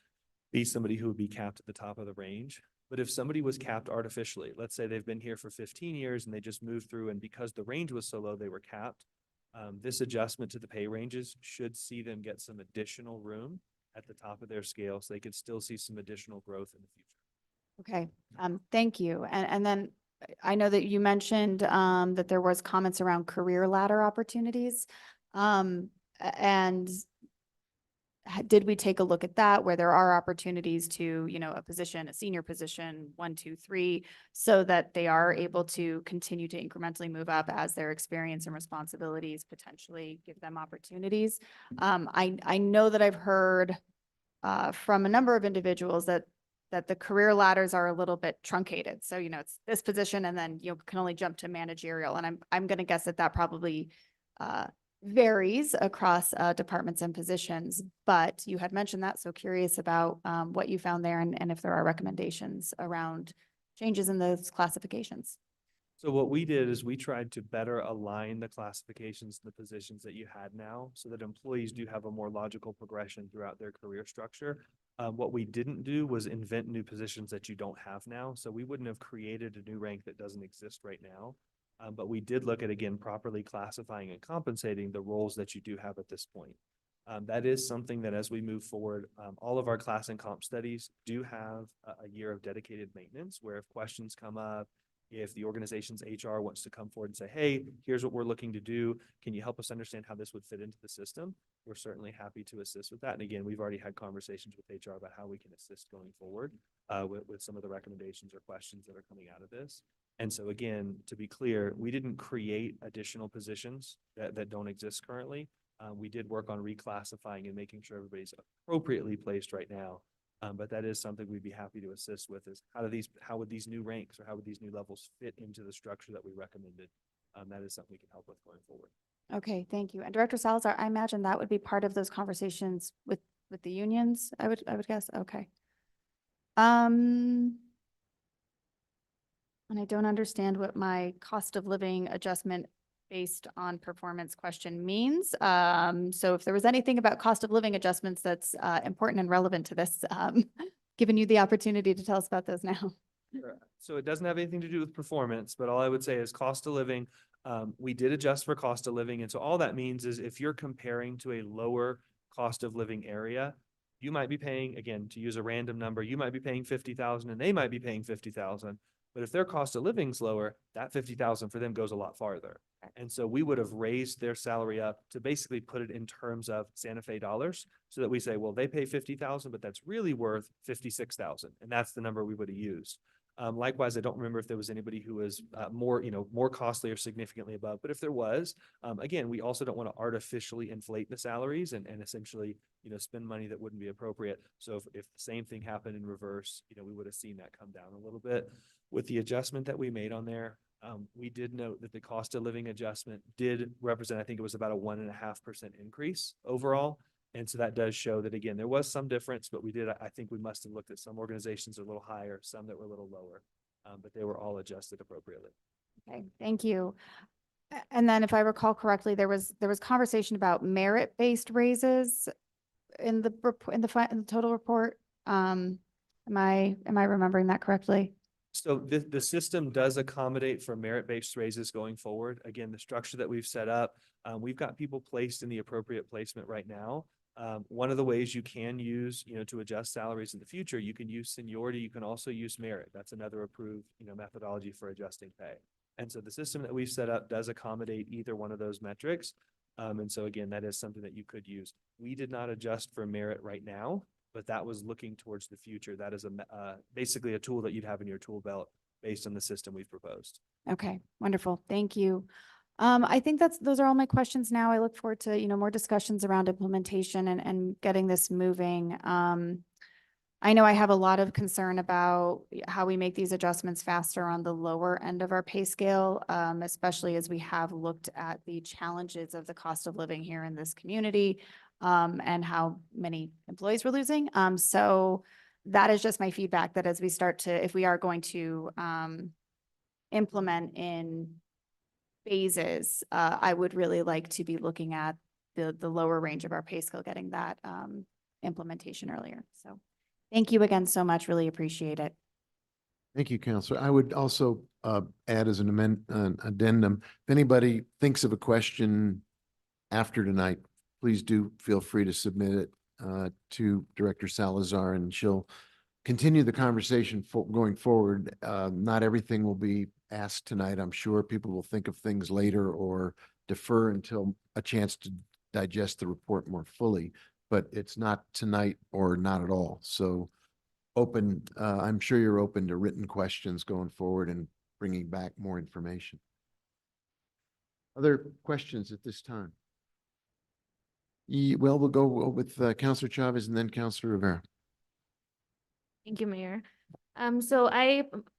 be somebody who would be capped at the top of the range. But if somebody was capped artificially, let's say they've been here for 15 years and they just moved through, and because the range was so low, they were capped, this adjustment to the pay ranges should see them get some additional room at the top of their scale, so they could still see some additional growth in the future. Okay, thank you. And then I know that you mentioned that there was comments around career ladder opportunities. And did we take a look at that, where there are opportunities to, you know, a position, a senior position, 1, 2, 3, so that they are able to continue to incrementally move up as their experience and responsibilities potentially give them opportunities? I know that I've heard from a number of individuals that the career ladders are a little bit truncated. So, you know, it's this position and then you can only jump to managerial. And I'm going to guess that probably varies across departments and positions, but you had mentioned that. So curious about what you found there, and if there are recommendations around changes in those classifications. So what we did is we tried to better align the classifications and the positions that you had now so that employees do have a more logical progression throughout their career structure. What we didn't do was invent new positions that you don't have now. So we wouldn't have created a new rank that doesn't exist right now. But we did look at, again, properly classifying and compensating the roles that you do have at this point. That is something that as we move forward, all of our class and comp studies do have a year of dedicated maintenance where if questions come up, if the organization's HR wants to come forward and say, hey, here's what we're looking to do. Can you help us understand how this would fit into the system? We're certainly happy to assist with that. And again, we've already had conversations with HR about how we can assist going forward with some of the recommendations or questions that are coming out of this. And so again, to be clear, we didn't create additional positions that don't exist currently. We did work on reclassifying and making sure everybody's appropriately placed right now. But that is something we'd be happy to assist with is how would these new ranks or how would these new levels fit into the structure that we recommended? That is something we can help with going forward. Okay, thank you. And Director Salazar, I imagine that would be part of those conversations with the unions, I would guess. Okay. And I don't understand what my cost of living adjustment based on performance question means. So if there was anything about cost of living adjustments that's important and relevant to this, giving you the opportunity to tell us about those now. Sure. So it doesn't have anything to do with performance, but all I would say is cost of living. We did adjust for cost of living. And so all that means is if you're comparing to a lower cost of living area, you might be paying, again, to use a random number, you might be paying 50,000 and they might be paying 50,000. But if their cost of living's lower, that 50,000 for them goes a lot farther. And so we would have raised their salary up to basically put it in terms of Santa Fe dollars so that we say, well, they pay 50,000, but that's really worth 56,000. And that's the number we would have used. Likewise, I don't remember if there was anybody who was more costly or significantly above, but if there was, again, we also don't want to artificially inflate the salaries and essentially, spend money that wouldn't be appropriate. So if the same thing happened in reverse, we would have seen that come down a little bit. With the adjustment that we made on there, we did note that the cost of living adjustment did represent, I think it was about a 1.5% increase overall. And so that does show that, again, there was some difference, but I think we must have looked at some organizations a little higher, some that were a little lower, but they were all adjusted appropriately. Okay, thank you. And then if I recall correctly, there was conversation about merit-based raises in the total report. Am I remembering that correctly? So the system does accommodate for merit-based raises going forward. Again, the structure that we've set up, we've got people placed in the appropriate placement right now. One of the ways you can use, to adjust salaries in the future, you can use seniority. You can also use merit. That's another approved, methodology for adjusting pay. And so the system that we've set up does accommodate either one of those metrics. And so again, that is something that you could use. We did not adjust for merit right now, but that was looking towards the future. That is basically a tool that you'd have in your tool belt based on the system we've proposed. Okay, wonderful. Thank you. I think those are all my questions now. I look forward to, more discussions around implementation and getting this moving. I know I have a lot of concern about how we make these adjustments faster on the lower end of our pay scale, especially as we have looked at the challenges of the cost of living here in this community, and how many employees we're losing. So that is just my feedback, that as we start to, if we are going to implement in phases, I would really like to be looking at the lower range of our pay scale, getting that implementation earlier. So thank you again so much. Really appreciate it. Thank you, Counselor. I would also add as an addendum, if anybody thinks of a question after tonight, please do feel free to submit it to Director Salazar, and she'll continue the conversation going forward. Not everything will be asked tonight. I'm sure people will think of things later or defer until a chance to digest the report more fully, but it's not tonight or not at all. So open, I'm sure you're open to written questions going forward and bringing back more information. Other questions at this time? Well, we'll go with Councilor Chavez and then Councilor Rivera. Thank you, Mayor. So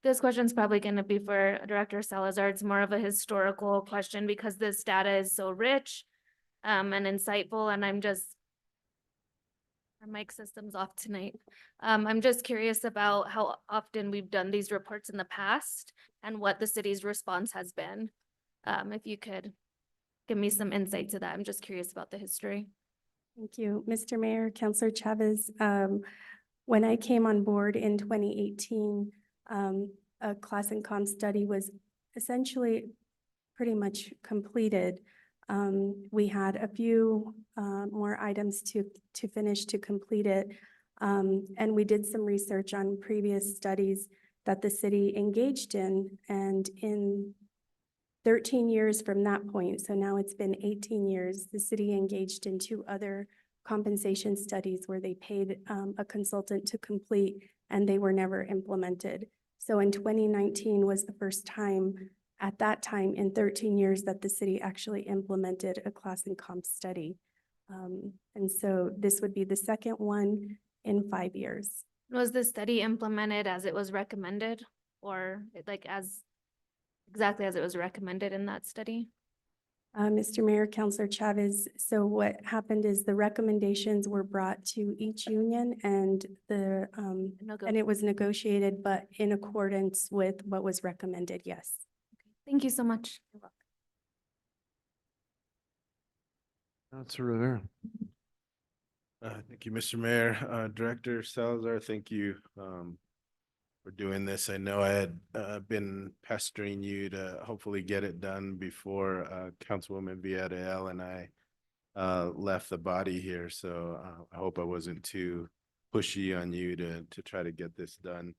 this question is probably going to be for Director Salazar. It's more of a historical question because this data is so rich and insightful, and I'm Our mic system's off tonight. I'm just curious about how often we've done these reports in the past and what the city's response has been. If you could give me some insight to that. I'm just curious about the history. Thank you, Mr. Mayor, Councilor Chavez. When I came on board in 2018, a class and comp study was essentially pretty much completed. We had a few more items to finish to complete it. And we did some research on previous studies that the city engaged in. And in 13 years from that point, so now it's been 18 years, the city engaged in 2 other compensation studies where they paid a consultant to complete, and they were never implemented. So in 2019 was the first time at that time in 13 years that the city actually implemented a class and comp study. And so this would be the second one in 5 years. Was the study implemented as it was recommended or like exactly as it was recommended in that study? Mr. Mayor, Councilor Chavez, so what happened is the recommendations were brought to each union and and it was negotiated, but in accordance with what was recommended, yes. Thank you so much. Councilor Rivera. Thank you, Mr. Mayor. Director Salazar, thank you for doing this. I know I had been pestering you to hopefully get it done before Councilwoman Villarreal and I left the body here. So I hope I wasn't too pushy on you to try to get this done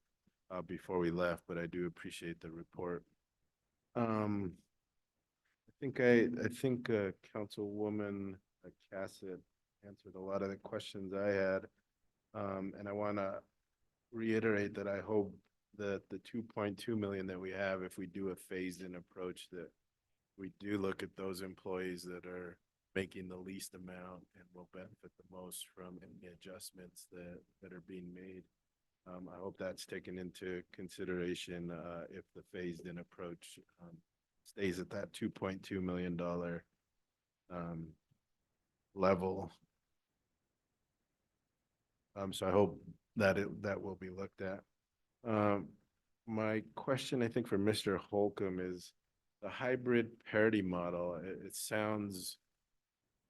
before we left, but I do appreciate the report. I think Councilwoman Cassett answered a lot of the questions I had. And I want to reiterate that I hope that the 2.2 million that we have, if we do a phased-in approach, that we do look at those employees that are making the least amount and will benefit the most from any adjustments that are being made. I hope that's taken into consideration if the phased-in approach stays at that $2.2 million level. So I hope that that will be looked at. My question, I think, for Mr. Holcomb is the hybrid parity model. It sounds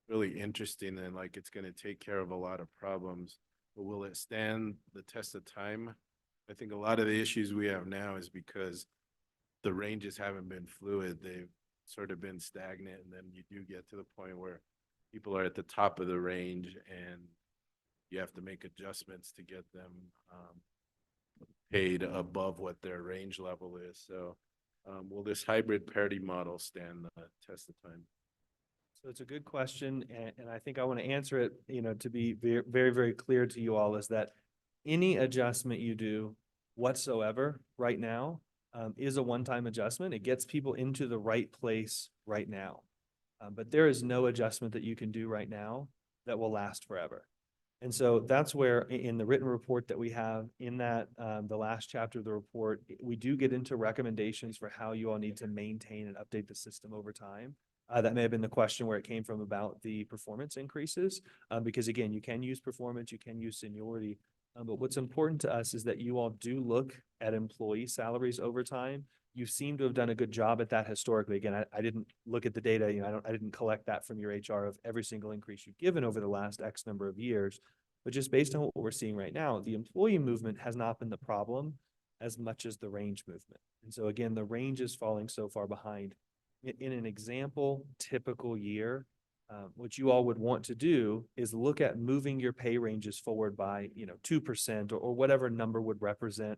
really interesting and like it's going to take care of a lot of problems, but will it stand the test of time? I think a lot of the issues we have now is because the ranges haven't been fluid. They've sort of been stagnant, and then you do get to the point where people are at the top of the range and you have to make adjustments to get them paid above what their range level is. So will this hybrid parity model stand the test of time? So it's a good question, and I think I want to answer it, to be very, very, very clear to you all, is that any adjustment you do whatsoever right now is a one-time adjustment. It gets people into the right place right now. But there is no adjustment that you can do right now that will last forever. And so that's where in the written report that we have in that the last chapter of the report, we do get into recommendations for how you all need to maintain and update the system over time. That may have been the question where it came from about the performance increases, because again, you can use performance, you can use seniority, but what's important to us is that you all do look at employee salaries over time. You seem to have done a good job at that historically. Again, I didn't look at the data, I didn't collect that from your HR of every single increase you've given over the last X number of years, but just based on what we're seeing right now, the employee movement has not been the problem as much as the range movement. And so again, the range is falling so far behind. In an example, typical year, what you all would want to do is look at moving your pay ranges forward by, 2% or whatever number would represent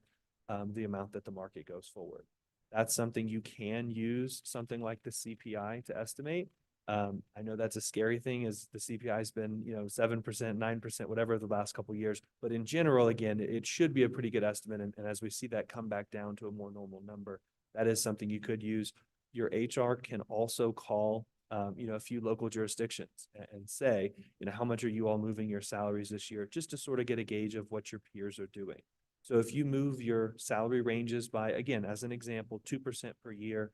the amount that the market goes forward. That's something you can use, something like the CPI to estimate. I know that's a scary thing as the CPI has been, 7%, 9%, whatever the last couple of years. But in general, again, it should be a pretty good estimate. And as we see that come back down to a more normal number, that is something you could use. Your HR can also call, a few local jurisdictions and say, how much are you all moving your salaries this year, just to sort of get a gauge of what your peers are doing. So if you move your salary ranges by, again, as an example, 2% per year,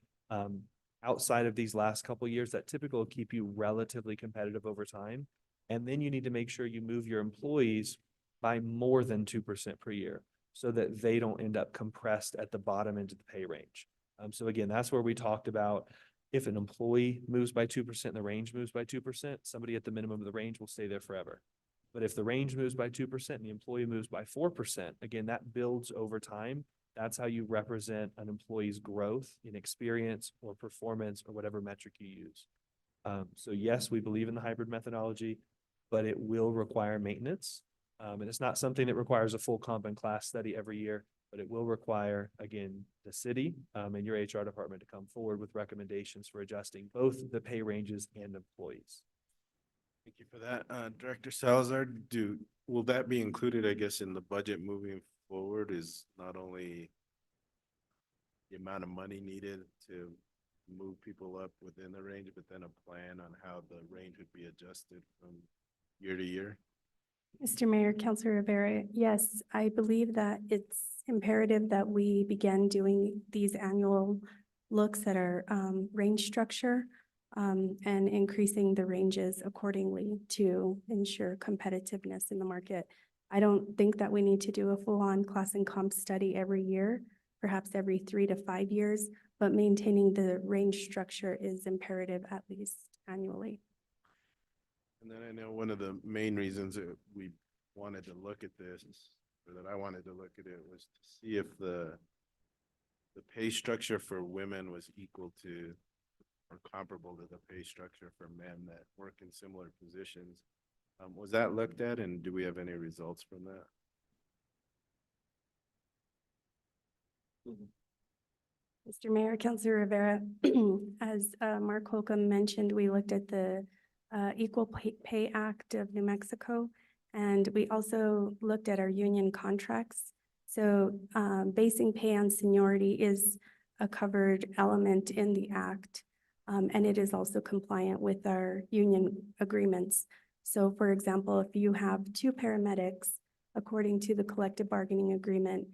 outside of these last couple of years, that typically will keep you relatively competitive over time. And then you need to make sure you move your employees by more than 2% per year so that they don't end up compressed at the bottom end of the pay range. So again, that's where we talked about if an employee moves by 2% and the range moves by 2%, somebody at the minimum of the range will stay there forever. But if the range moves by 2% and the employee moves by 4%, again, that builds over time. That's how you represent an employee's growth in experience or performance or whatever metric you use. So yes, we believe in the hybrid methodology, but it will require maintenance. And it's not something that requires a full comp and class study every year, but it will require, again, the city and your HR department to come forward with recommendations for adjusting both the pay ranges and employees. Thank you for that. Director Salazar, will that be included, I guess, in the budget moving forward? Is not only the amount of money needed to move people up within the range, but then a plan on how the range would be adjusted from year to year? Mr. Mayor, Councilor Rivera, yes, I believe that it's imperative that we begin doing these annual looks at our range structure and increasing the ranges accordingly to ensure competitiveness in the market. I don't think that we need to do a full-on class and comp study every year, perhaps every 3 to 5 years, but maintaining the range structure is imperative at least annually. And then I know one of the main reasons that we wanted to look at this, or that I wanted to look at it, was to see if the pay structure for women was equal to or comparable to the pay structure for men that work in similar positions. Was that looked at, and do we have any results from that? Mr. Mayor, Councilor Rivera, as Mark Holcomb mentioned, we looked at the Equal Pay Act of New Mexico, and we also looked at our union contracts. So basing pay on seniority is a covered element in the act, and it is also compliant with our union agreements. So for example, if you have 2 paramedics, according to the collective bargaining agreement,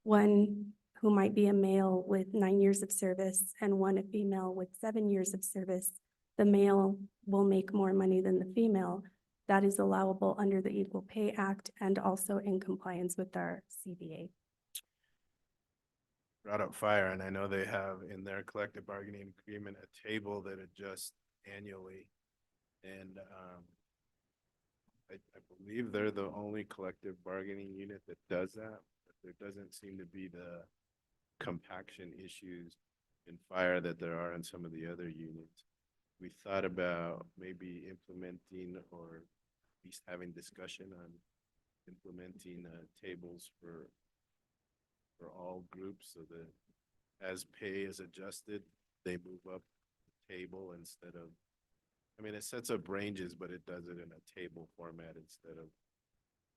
one who might be a male with 9 years of service and one a female with 7 years of service, the male will make more money than the female. That is allowable under the Equal Pay Act and also in compliance with our CBA. Brought up fire, and I know they have in their collective bargaining agreement a table that adjusts annually. And I believe they're the only collective bargaining unit that does that, but there doesn't seem to be the compaction issues in fire that there are in some of the other units. We thought about maybe implementing, or at least having discussion on implementing tables for all groups, so that as pay is adjusted, they move up the table instead of, I mean, it sets up ranges, but it does it in a table format instead of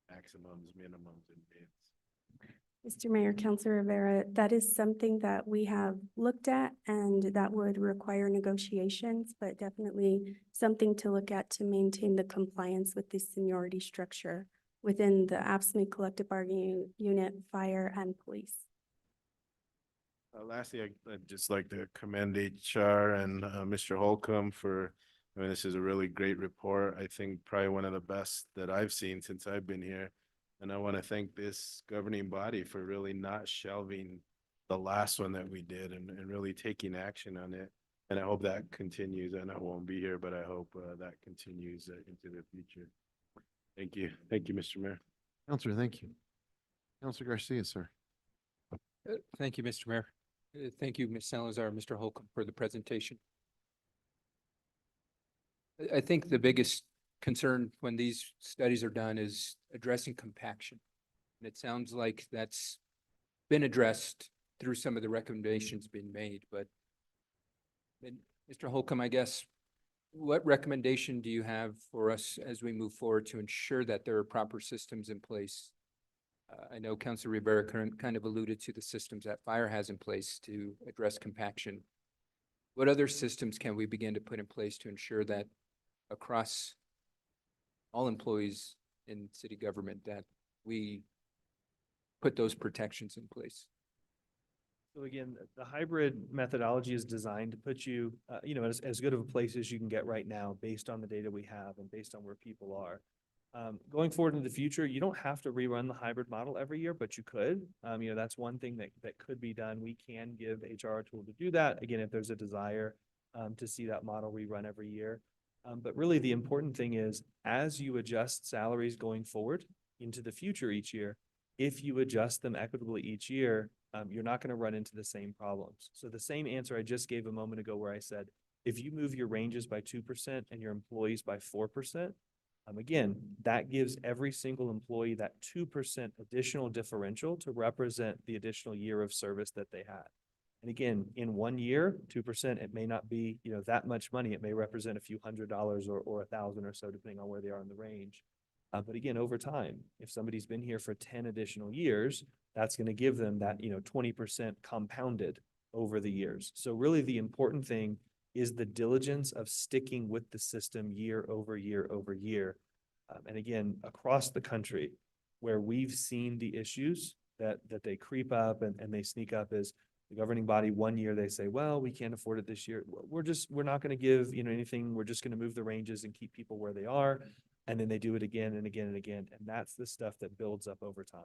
maximums, minimums, and bids. Mr. Mayor, Councilor Rivera, that is something that we have looked at and that would require negotiations, but definitely something to look at to maintain the compliance with the seniority structure within the AFSCME collective bargaining unit, fire, and police. Lastly, I'd just like to commend HR and Mr. Holcomb for, I mean, this is a really great report. I think probably one of the best that I've seen since I've been here. And I want to thank this governing body for really not shelving the last one that we did and really taking action on it. And I hope that continues. I know I won't be here, but I hope that continues into the future. Thank you. Thank you, Mr. Mayor. Counselor, thank you. Counselor Garcia, sir. Thank you, Mr. Mayor. Thank you, Ms. Salazar, Mr. Holcomb, for the presentation. I think the biggest concern when these studies are done is addressing compaction. And it sounds like that's been addressed through some of the recommendations being made, but Mr. Holcomb, I guess, what recommendation do you have for us as we move forward to ensure that there are proper systems in place? I know Councilor Rivera kind of alluded to the systems that fire has in place to address compaction. What other systems can we begin to put in place to ensure that across all employees in city government that we put those protections in place? So again, the hybrid methodology is designed to put you, as good of a place as you can get right now based on the data we have and based on where people are. Going forward in the future, you don't have to rerun the hybrid model every year, but you could. That's one thing that could be done. We can give HR a tool to do that. Again, if there's a desire to see that model rerun every year. But really the important thing is as you adjust salaries going forward into the future each year, if you adjust them equitably each year, you're not going to run into the same problems. So the same answer I just gave a moment ago where I said, if you move your ranges by 2% and your employees by 4%, again, that gives every single employee that 2% additional differential to represent the additional year of service that they had. And again, in 1 year, 2%, it may not be, that much money. It may represent a few $100s or 1,000 or so, depending on where they are in the range. But again, over time, if somebody's been here for 10 additional years, that's going to give them that, 20% compounded over the years. So really the important thing is the diligence of sticking with the system year over year over year. And again, across the country, where we've seen the issues that they creep up and they sneak up is the governing body 1 year, they say, well, we can't afford it this year. We're not going to give, anything. We're just going to move the ranges and keep people where they are. And then they do it again and again and again. And that's the stuff that builds up over time.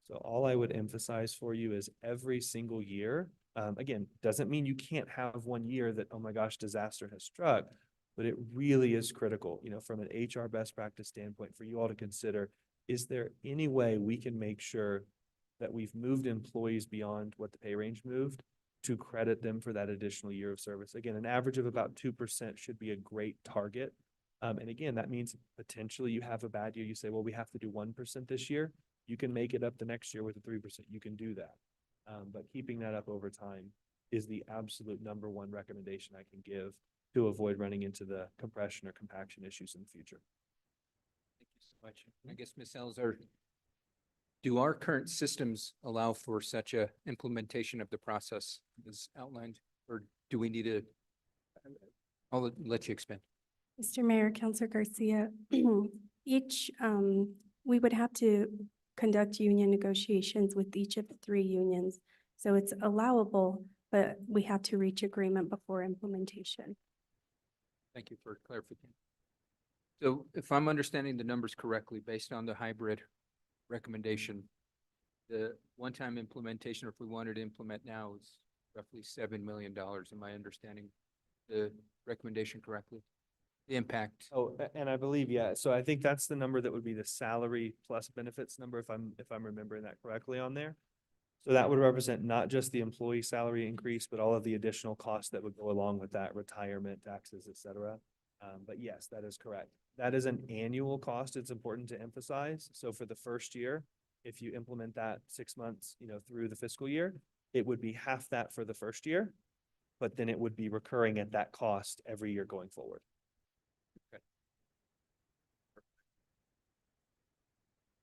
So all I would emphasize for you is every single year, again, doesn't mean you can't have 1 year that, oh my gosh, disaster has struck, but it really is critical, from an HR best practice standpoint for you all to consider, is there any way we can make sure that we've moved employees beyond what the pay range moved to credit them for that additional year of service? Again, an average of about 2% should be a great target. And again, that means potentially you have a bad year. You say, well, we have to do 1% this year. You can make it up the next year with a 3%. You can do that. But keeping that up over time is the absolute #1 recommendation I can give to avoid running into the compression or compaction issues in the future. Thank you so much. I guess, Ms. Elzer, do our current systems allow for such a implementation of the process as outlined, or do we need to? I'll let you expand. Mr. Mayor, Councilor Garcia, we would have to conduct union negotiations with each of the 3 unions. So it's allowable, but we have to reach agreement before implementation. Thank you for clarification. So if I'm understanding the numbers correctly, based on the hybrid recommendation, the one-time implementation, or if we wanted to implement now, is roughly $7 million. Am I understanding the recommendation correctly? The impact. Oh, and I believe, yeah. So I think that's the number that would be the salary plus benefits number, if I'm remembering that correctly on there. So that would represent not just the employee salary increase, but all of the additional costs that would go along with that, retirement, taxes, et cetera. But yes, that is correct. That is an annual cost. It's important to emphasize. So for the first year, if you implement that 6 months, through the fiscal year, it would be half that for the first year, but then it would be recurring at that cost every year going forward. Okay.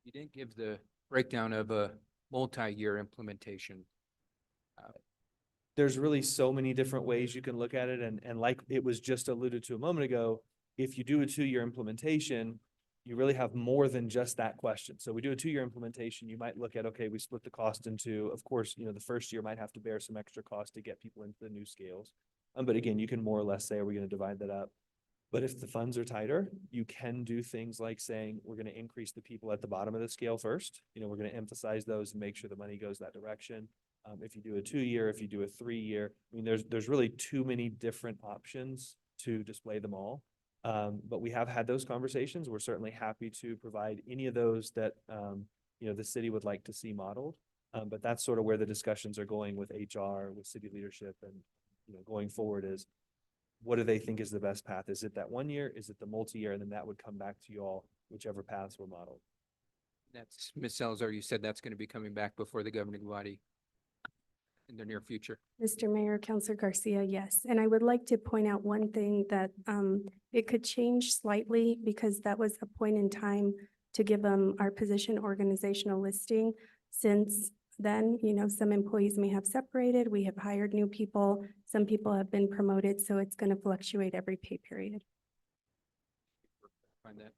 You didn't give the breakdown of a multi-year implementation. There's really so many different ways you can look at it. And like it was just alluded to a moment ago, if you do a 2-year implementation, you really have more than just that question. So we do a 2-year implementation, you might look at, okay, we split the cost into, of course, the first year might have to bear some extra cost to get people into the new scales. But again, you can more or less say, are we going to divide that up? But if the funds are tighter, you can do things like saying, we're going to increase the people at the bottom of the scale first. We're going to emphasize those and make sure the money goes that direction. If you do a 2-year, if you do a 3-year, there's really too many different options to display them all. But we have had those conversations. We're certainly happy to provide any of those that, the city would like to see modeled. But that's sort of where the discussions are going with HR, with city leadership, and, going forward is, what do they think is the best path? Is it that 1 year? Is it the multi-year? And then that would come back to you all, whichever paths were modeled. That's Ms. Salazar, you said that's going to be coming back before the governing body in the near future. Mr. Mayor, Councilor Garcia, yes. And I would like to point out one thing that it could change slightly because that was a point in time to give them our position organizational listing. Since then, some employees may have separated. We have hired new people. Some people have been promoted, so it's going to fluctuate every pay period. Find that.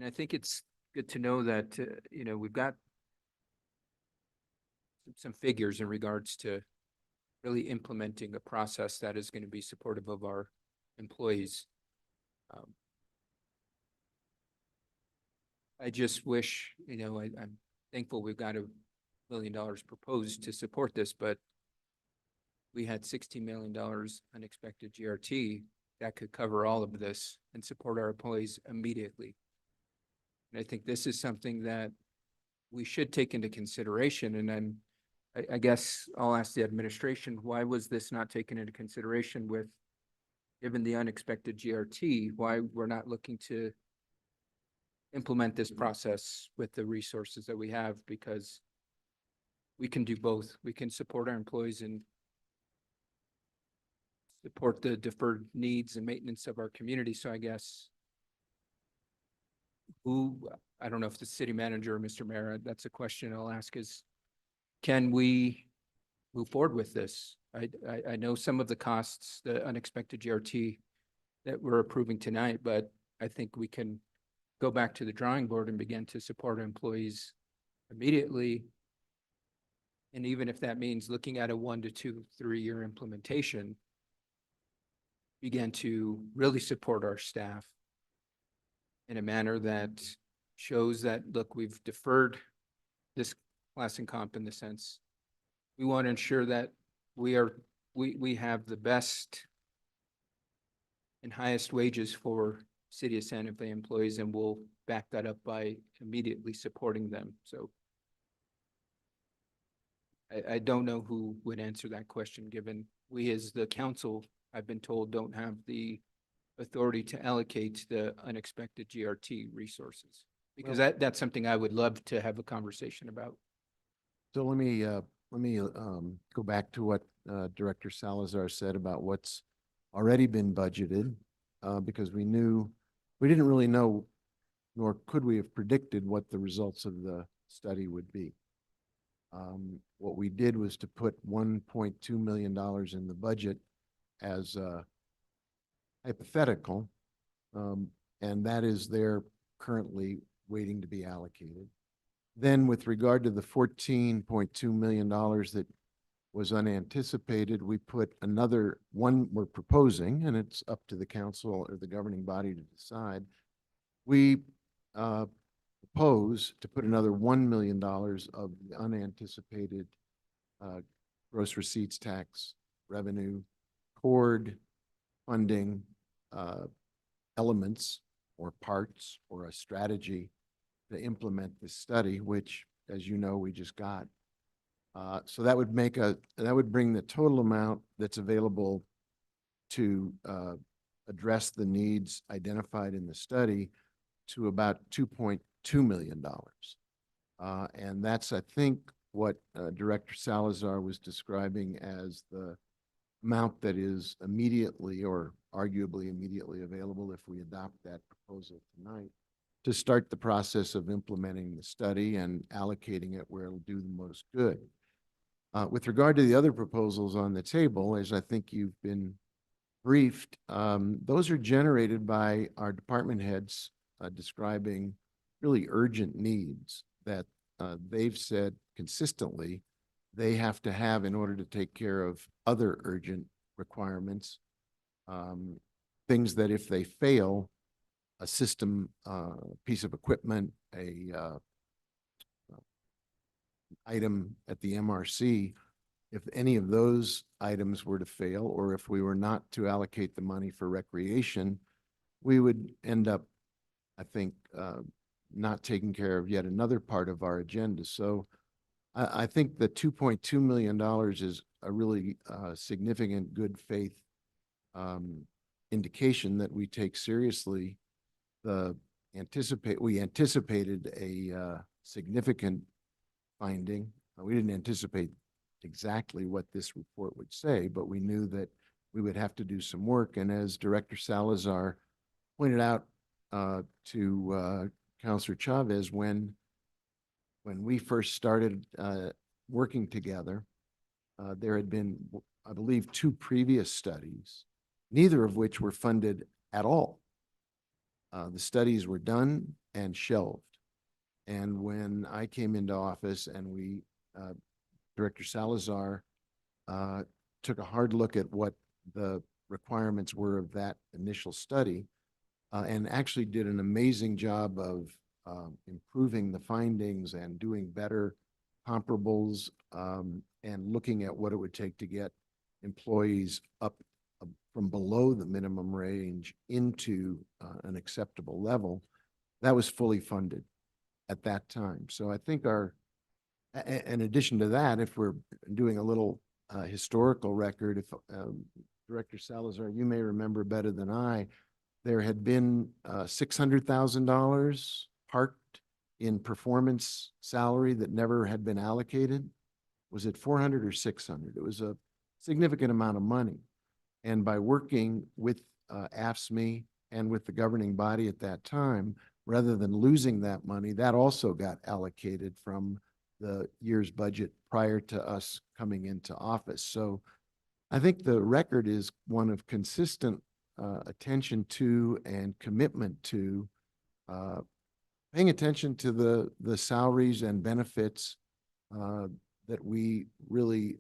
I think it's good to know that, we've got some figures in regards to really implementing a process that is going to be supportive of our employees. I just wish, I'm thankful we've got $1 million proposed to support this, but we had $16 million unexpected GRT that could cover all of this and support our employees immediately. And I think this is something that we should take into consideration. And then I guess I'll ask the administration, why was this not taken into consideration with, given the unexpected GRT, why we're not looking to implement this process with the resources that we have? Because we can do both. We can support our employees and support the deferred needs and maintenance of our community. So I guess I don't know if the city manager or Mr. Mayor, that's a question I'll ask, is can we move forward with this? I know some of the costs, the unexpected GRT that we're approving tonight, but I think we can go back to the drawing board and begin to support our employees immediately. And even if that means looking at a 1 to 2, 3-year implementation, begin to really support our staff in a manner that shows that, look, we've deferred this class and comp in the sense we want to ensure that we have the best and highest wages for City of Santa Fe employees, and we'll back that up by immediately supporting them. So I don't know who would answer that question, given we as the council, I've been told, don't have the authority to allocate the unexpected GRT resources. Because that's something I would love to have a conversation about. So let me go back to what Director Salazar said about what's already been budgeted, because we didn't really know, nor could we have predicted what the results of the study would be. What we did was to put $1.2 million in the budget as a hypothetical, and that is there currently waiting to be allocated. Then with regard to the $14.2 million that was unanticipated, we put another one we're proposing, and it's up to the council or the governing body to decide. We propose to put another $1 million of the unanticipated gross receipts tax revenue toward funding elements or parts or a strategy to implement this study, which, as you know, we just got. So that would bring the total amount that's available to address the needs identified in the study to about $2.2 million. And that's, I think, what Director Salazar was describing as the amount that is immediately or arguably immediately available if we adopt that proposal tonight to start the process of implementing the study and allocating it where it'll do the most good. With regard to the other proposals on the table, as I think you've been briefed, those are generated by our department heads describing really urgent needs that they've said consistently they have to have in order to take care of other urgent requirements, things that if they fail, a system, piece of equipment, item at the MRC, if any of those items were to fail, or if we were not to allocate the money for recreation, we would end up, I think, not taking care of yet another part of our agenda. So I think the $2.2 million is a really significant good faith indication that we take seriously we anticipated a significant finding. We didn't anticipate exactly what this report would say, but we knew that we would have to do some work. And as Director Salazar pointed out to Councilor Chavez, when we first started working together, there had been, I believe, 2 previous studies, neither of which were funded at all. The studies were done and shelved. And when I came into office and we Director Salazar took a hard look at what the requirements were of that initial study and actually did an amazing job of improving the findings and doing better comparables and looking at what it would take to get employees up from below the minimum range into an acceptable level. That was fully funded at that time. So I think in addition to that, if we're doing a little historical record, if Director Salazar, you may remember better than I, there had been $600,000 parked in performance salary that never had been allocated. Was it 400 or 600? It was a significant amount of money. And by working with AFSCME and with the governing body at that time, rather than losing that money, that also got allocated from the year's budget prior to us coming into office. So I think the record is one of consistent attention to and commitment to paying attention to the salaries and benefits that we really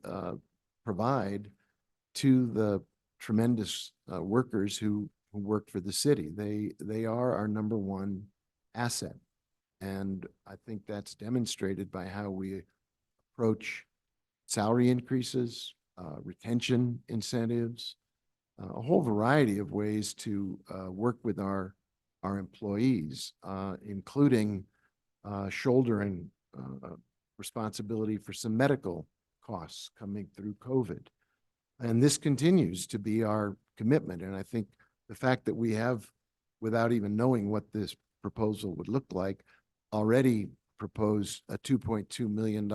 provide to the tremendous workers who work for the city. They are our number one asset. And I think that's demonstrated by how we approach salary increases, retention incentives, a whole variety of ways to work with our employees, including shouldering responsibility for some medical costs coming through COVID. And this continues to be our commitment. And I think the fact that we have, without even knowing what this proposal would look like, already proposed a $2.2 million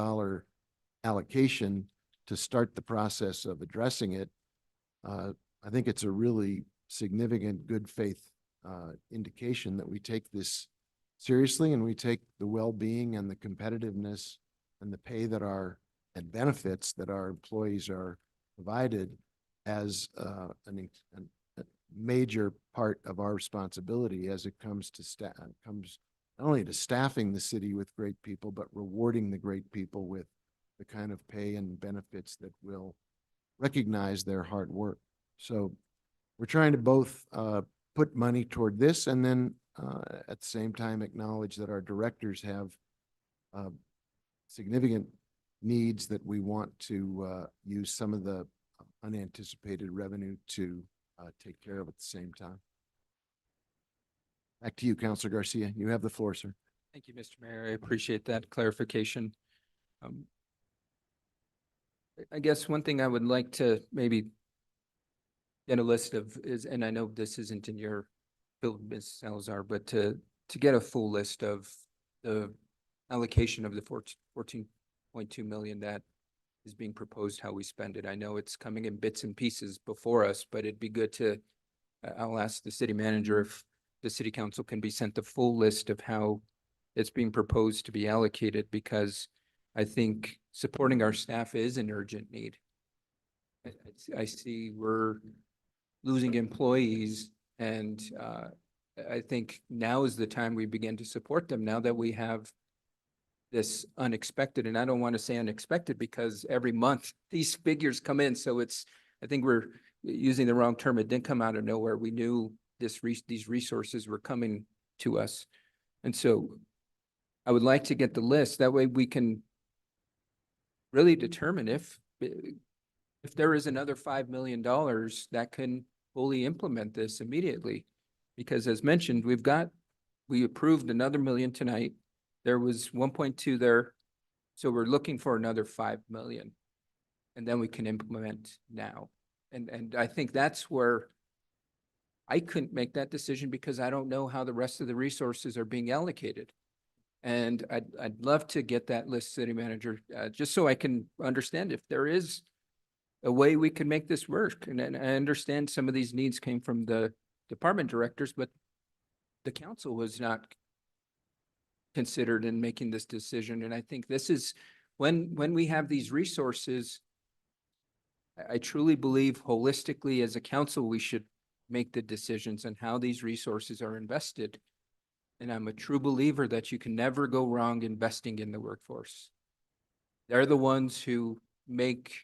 allocation to start the process of addressing it, I think it's a really significant good faith indication that we take this seriously and we take the well-being and the competitiveness and the pay that and benefits that our employees are provided as a major part of our responsibility as it comes to comes not only to staffing the city with great people, but rewarding the great people with the kind of pay and benefits that will recognize their hard work. So we're trying to both put money toward this and then at the same time acknowledge that our directors have significant needs that we want to use some of the unanticipated revenue to take care of at the same time. Back to you, Councilor Garcia. You have the floor, sir. Thank you, Mr. Mayor. I appreciate that clarification. I guess one thing I would like to maybe get a list of is, and I know this isn't in your bill, Ms. Salazar, but to get a full list of the allocation of the 14.2 million that is being proposed, how we spend it. I know it's coming in bits and pieces before us, but it'd be good to, I'll ask the city manager if the city council can be sent the full list of how it's being proposed to be allocated, because I think supporting our staff is an urgent need. I see we're losing employees, and I think now is the time we begin to support them, now that we have this unexpected, and I don't want to say unexpected because every month these figures come in. So I think we're using the wrong term. It didn't come out of nowhere. We knew these resources were coming to us. And so I would like to get the list. That way we can really determine if there is another $5 million that can fully implement this immediately. Because as mentioned, we approved another million tonight. There was 1.2 there. So we're looking for another 5 million. And then we can implement now. And I think that's where I couldn't make that decision because I don't know how the rest of the resources are being allocated. And I'd love to get that list, city manager, just so I can understand if there is a way we can make this work. And I understand some of these needs came from the department directors, but the council was not considered in making this decision. And I think this is when we have these resources, I truly believe holistically as a council, we should make the decisions on how these resources are invested. And I'm a true believer that you can never go wrong investing in the workforce. They're the ones who make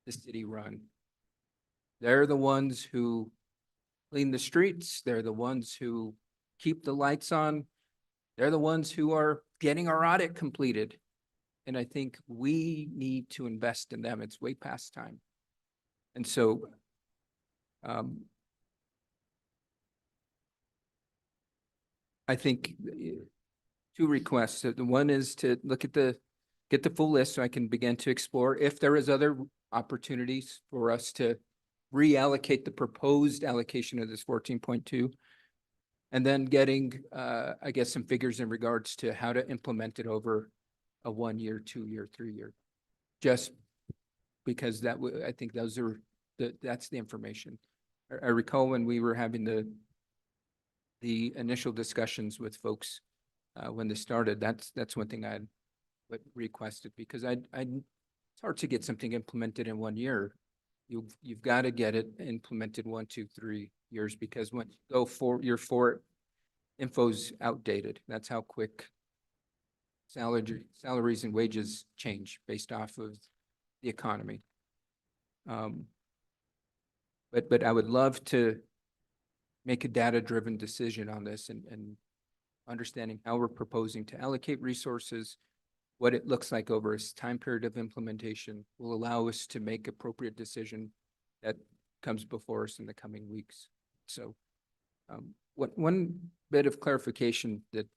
the city run. They're the ones who clean the streets. They're the ones who keep the lights on. They're the ones who are getting our audit completed. And I think we need to invest in them. It's way past time. And so, I think two requests. The one is to look at get the full list so I can begin to explore if there is other opportunities for us to reallocate the proposed allocation of this 14.2. And then getting, I guess, some figures in regards to how to implement it over a 1 year, 2 year, 3 year. Just because that I think those are that's the information. I recall when we were having the initial discussions with folks when this started, that's one thing I'd requested, because it's hard to get something implemented in 1 year. You've got to get it implemented 1, 2, 3 years, because when you go for year 4, info's outdated. That's how quick salaries and wages change based off of the economy. But I would love to make a data-driven decision on this and understanding how we're proposing to allocate resources, what it looks like over a time period of implementation will allow us to make appropriate decision that comes before us in the coming weeks. So one bit of clarification that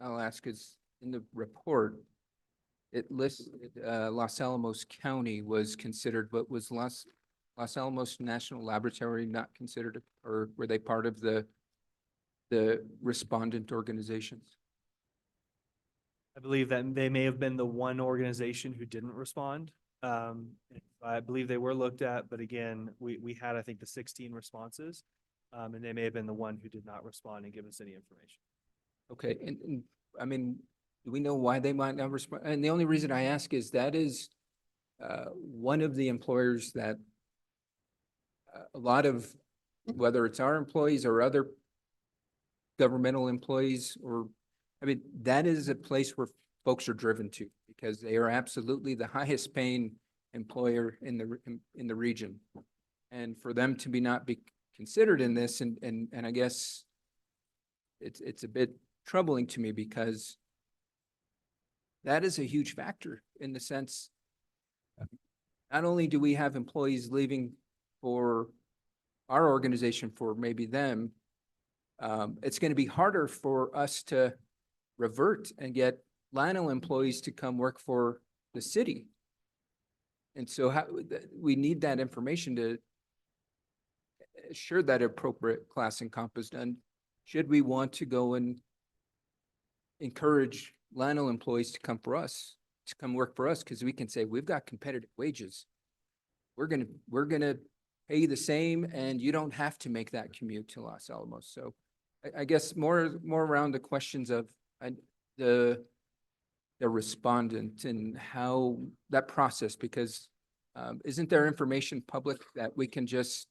I'll ask is, in the report, it lists Los Alamos County was considered, but was Los Alamos National Laboratory not considered, or were they part of the respondent organizations? I believe that they may have been the one organization who didn't respond. I believe they were looked at, but again, we had, I think, the 16 responses, and they may have been the one who did not respond and give us any information. Okay, and I mean, do we know why they might not respond? And the only reason I ask is that is one of the employers that a lot of, whether it's our employees or other governmental employees, or, I mean, that is a place where folks are driven to, because they are absolutely the highest paying employer in the region. And for them to not be considered in this, and I guess it's a bit troubling to me, because that is a huge factor in the sense, not only do we have employees leaving for our organization for maybe them, it's going to be harder for us to revert and get Lionel employees to come work for the city. And so we need that information to ensure that appropriate class and comp is done. Should we want to go and encourage Lionel employees to come work for us, because we can say we've got competitive wages. We're gonna pay you the same, and you don't have to make that commute to Los Alamos. So I guess more around the questions of the respondent and how that process, because isn't there information public that we can just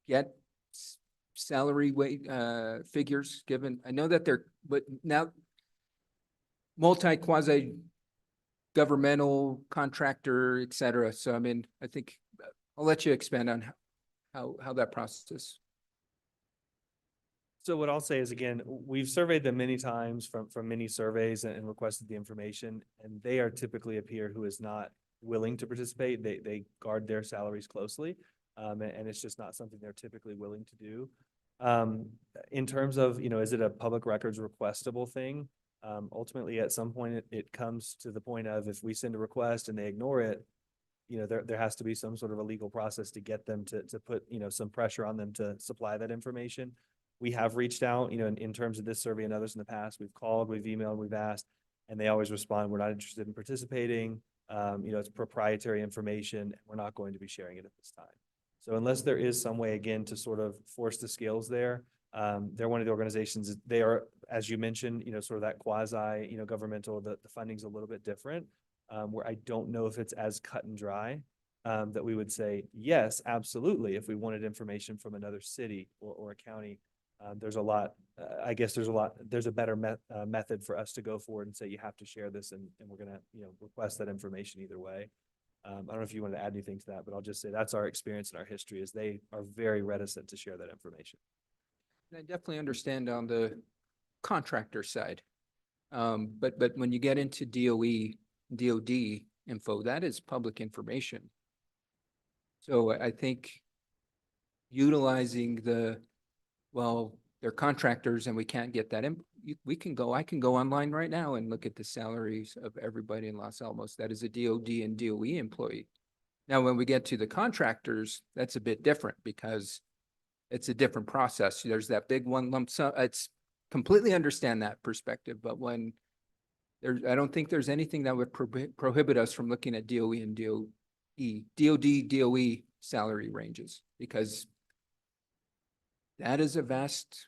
get salary figures given? I know that but now quasi governmental contractor, et cetera. So, I mean, I think I'll let you expand on how that process. So what I'll say is, again, we've surveyed them many times from many surveys and requested the information, and they are typically a peer who is not willing to participate. They guard their salaries closely, and it's just not something they're typically willing to do. In terms of, is it a public records requestable thing? Ultimately, at some point, it comes to the point of, if we send a request and they ignore it, there has to be some sort of a legal process to get them to put, some pressure on them to supply that information. We have reached out, in terms of this survey and others in the past. We've called, we've emailed, we've asked, and they always respond, we're not interested in participating. It's proprietary information. We're not going to be sharing it at this time. So unless there is some way, again, to sort of force the scales there, they're one of the organizations, they are, as you mentioned, sort of that quasi, governmental, the funding's a little bit different, where I don't know if it's as cut and dry, that we would say, yes, absolutely. If we wanted information from another city or a county, there's a lot, I guess there's a better method for us to go forward and say you have to share this and we're gonna, request that information either way. I don't know if you want to add anything to that, but I'll just say that's our experience and our history is they are very reticent to share that information. I definitely understand on the contractor side. But when you get into DOD info, that is public information. So I think utilizing they're contractors and we can't get that in, I can go online right now and look at the salaries of everybody in Los Alamos. That is a DOD and DOE employee. Now, when we get to the contractors, that's a bit different because it's a different process. There's that big one lump sum. It's completely understand that perspective, but when I don't think there's anything that would prohibit us from looking at DOE and DOD salary ranges, because that is a vast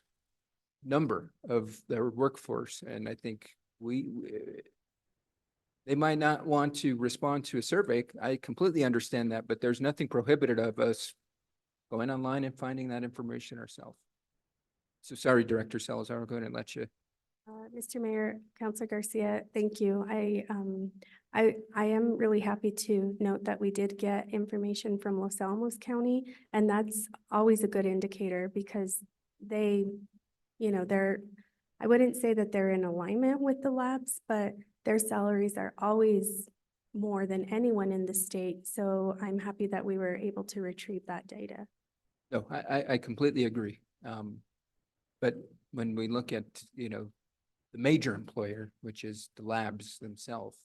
number of their workforce. And I think they might not want to respond to a survey. I completely understand that, but there's nothing prohibited of us going online and finding that information ourselves. So sorry, Director Salazar, I'll go ahead and let you. Mr. Mayor, Councilor Garcia, thank you. I am really happy to note that we did get information from Los Alamos County, and that's always a good indicator because they, I wouldn't say that they're in alignment with the labs, but their salaries are always more than anyone in the state. So I'm happy that we were able to retrieve that data. No, I completely agree. But when we look at, the major employer, which is the labs themselves,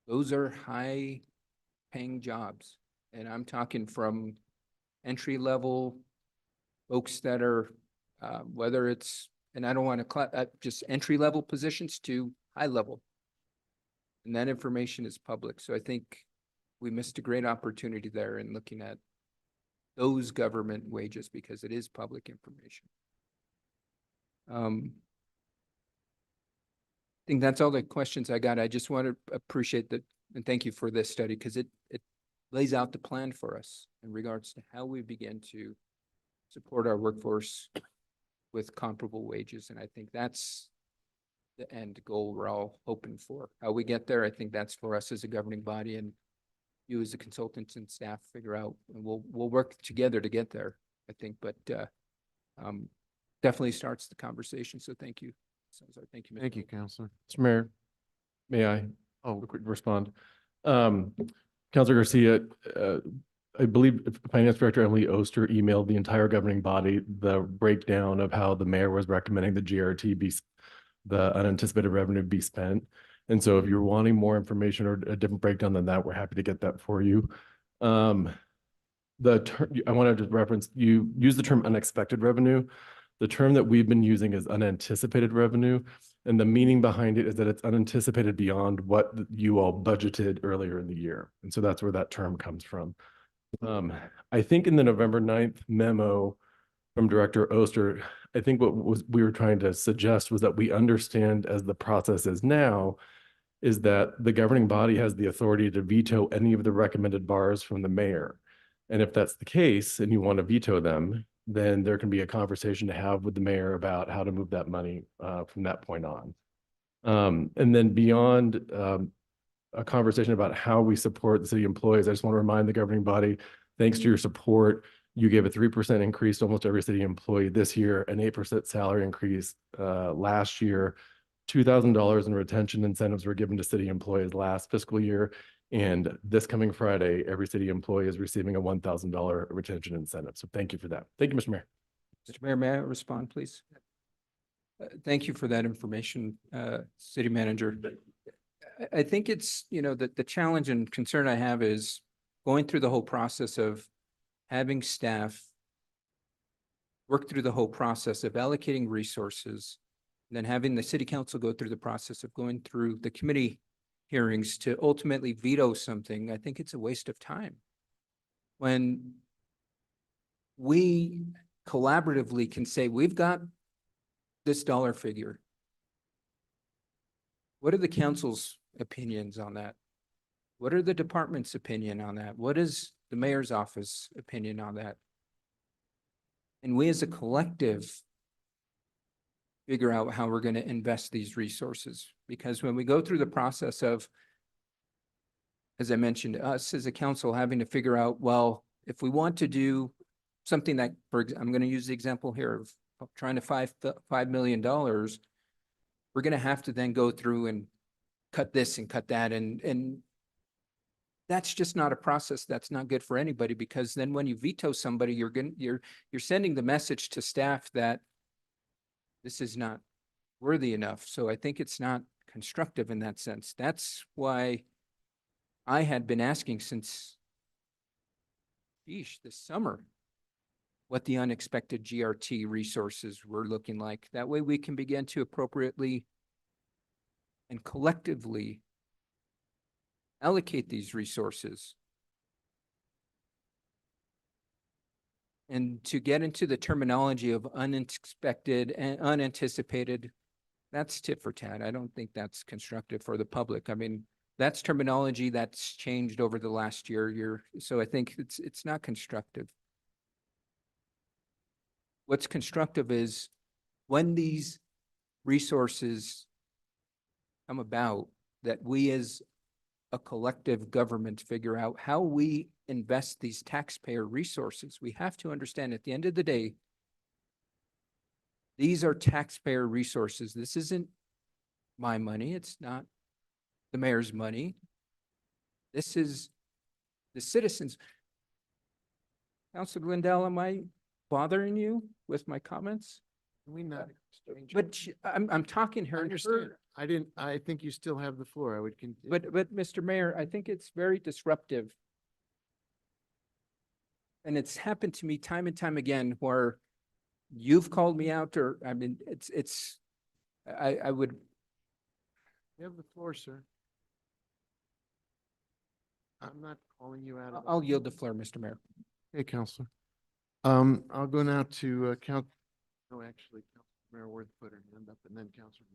those are high paying jobs. And I'm talking from entry level folks that are, whether it's, and I don't want to just entry level positions to high level. And that information is public. So I think we missed a great opportunity there in looking at those government wages because it is public information. I think that's all the questions I got. I just want to appreciate that and thank you for this study because it lays out the plan for us in regards to how we begin to support our workforce with comparable wages. And I think that's the end goal we're all hoping for. How we get there, I think that's for us as a governing body and you as the consultants and staff figure out, and we'll work together to get there, I think, but definitely starts the conversation. So thank you. Thank you. Thank you, Counselor. Mr. Mayor, may I Oh, respond? Councilor Garcia, I believe Finance Director Emily Oster emailed the entire governing body the breakdown of how the mayor was recommending the GRT the unanticipated revenue be spent. And so if you're wanting more information or a different breakdown than that, we're happy to get that for you. I want to just reference, you use the term unexpected revenue. The term that we've been using is unanticipated revenue. And the meaning behind it is that it's unanticipated beyond what you all budgeted earlier in the year. And so that's where that term comes from. I think in the November 9th memo from Director Oster, I think what we were trying to suggest was that we understand as the process is now, is that the governing body has the authority to veto any of the recommended bars from the mayor. And if that's the case and you want to veto them, then there can be a conversation to have with the mayor about how to move that money from that point on. And then beyond a conversation about how we support the city employees, I just want to remind the governing body, thanks to your support, you gave a 3% increase to almost every city employee this year, an 8% salary increase last year, $2,000 in retention incentives were given to city employees last fiscal year. And this coming Friday, every city employee is receiving a $1,000 retention incentive. So thank you for that. Thank you, Mr. Mayor. Mr. Mayor, may I respond, please? Thank you for that information, City Manager. I think it's, the challenge and concern I have is going through the whole process of having staff work through the whole process of allocating resources, and then having the city council go through the process of going through the committee hearings to ultimately veto something. I think it's a waste of time. When we collaboratively can say, we've got this dollar figure. What are the council's opinions on that? What are the department's opinion on that? What is the mayor's office opinion on that? and we as a collective figure out how we're going to invest these resources. Because when we go through the process of, as I mentioned, us as a council having to figure out, well, if we want to do something that, I'm going to use the example here of trying to $5 million, we're going to have to then go through and cut this and cut that. And that's just not a process that's not good for anybody, because then when you veto somebody, you're sending the message to staff that this is not worthy enough. So I think it's not constructive in that sense. That's why I had been asking since, this summer, what the unexpected GRT resources were looking like. That way we can begin to appropriately and collectively allocate these resources. And to get into the terminology of unexpected and unanticipated, that's tit for tat. I don't think that's constructive for the public. I mean, that's terminology that's changed over the last year. So I think it's not constructive. What's constructive is when these resources come about, that we as a collective government figure out how we invest these taxpayer resources. We have to understand at the end of the day, these are taxpayer resources. This isn't my money. It's not the mayor's money. This is the citizens. Councilor Lindell, am I bothering you with my comments? We not. But I'm talking her. Understand. I think you still have the floor. I would continue. But Mr. Mayor, I think it's very disruptive. And it's happened to me time and time again where you've called me out, or, I mean, I would. You have the floor, sir. I'm not calling you out. I'll yield the floor, Mr. Mayor. Hey, Counselor. I'll go now to Councilor Mayor Worth put her hand up, and then Counselor.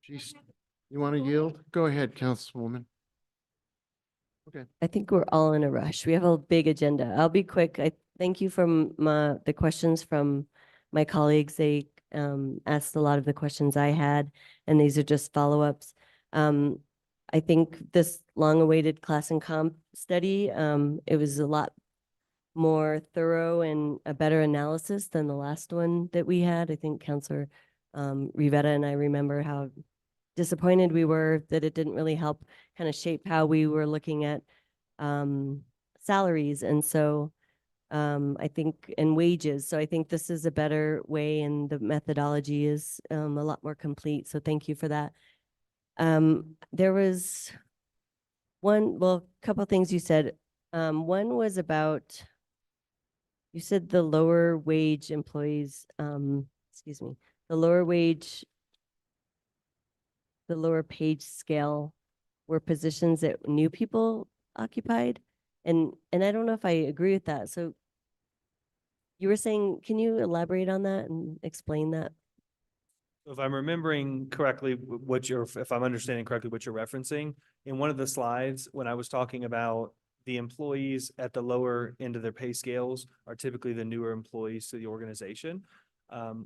Jeez, you want to yield? Go ahead, Councilwoman. Okay. I think we're all in a rush. We have a big agenda. I'll be quick. I thank you from the questions from my colleagues. They asked a lot of the questions I had, and these are just follow-ups. I think this long-awaited class and comp study, it was a lot more thorough and a better analysis than the last one that we had. I think Councilor Rivera and I remember how disappointed we were that it didn't really help kind of shape how we were looking at salaries. And so I think, and wages. So I think this is a better way, and the methodology is a lot more complete. So thank you for that. There was a couple of things you said. One was about, you said the lower wage employees, excuse me, the lower page scale were positions that new people occupied. And I don't know if I agree with that. So you were saying, can you elaborate on that and explain that? If I'm remembering correctly, if I'm understanding correctly what you're referencing, in one of the slides, when I was talking about the employees at the lower end of their pay scales are typically the newer employees to the organization.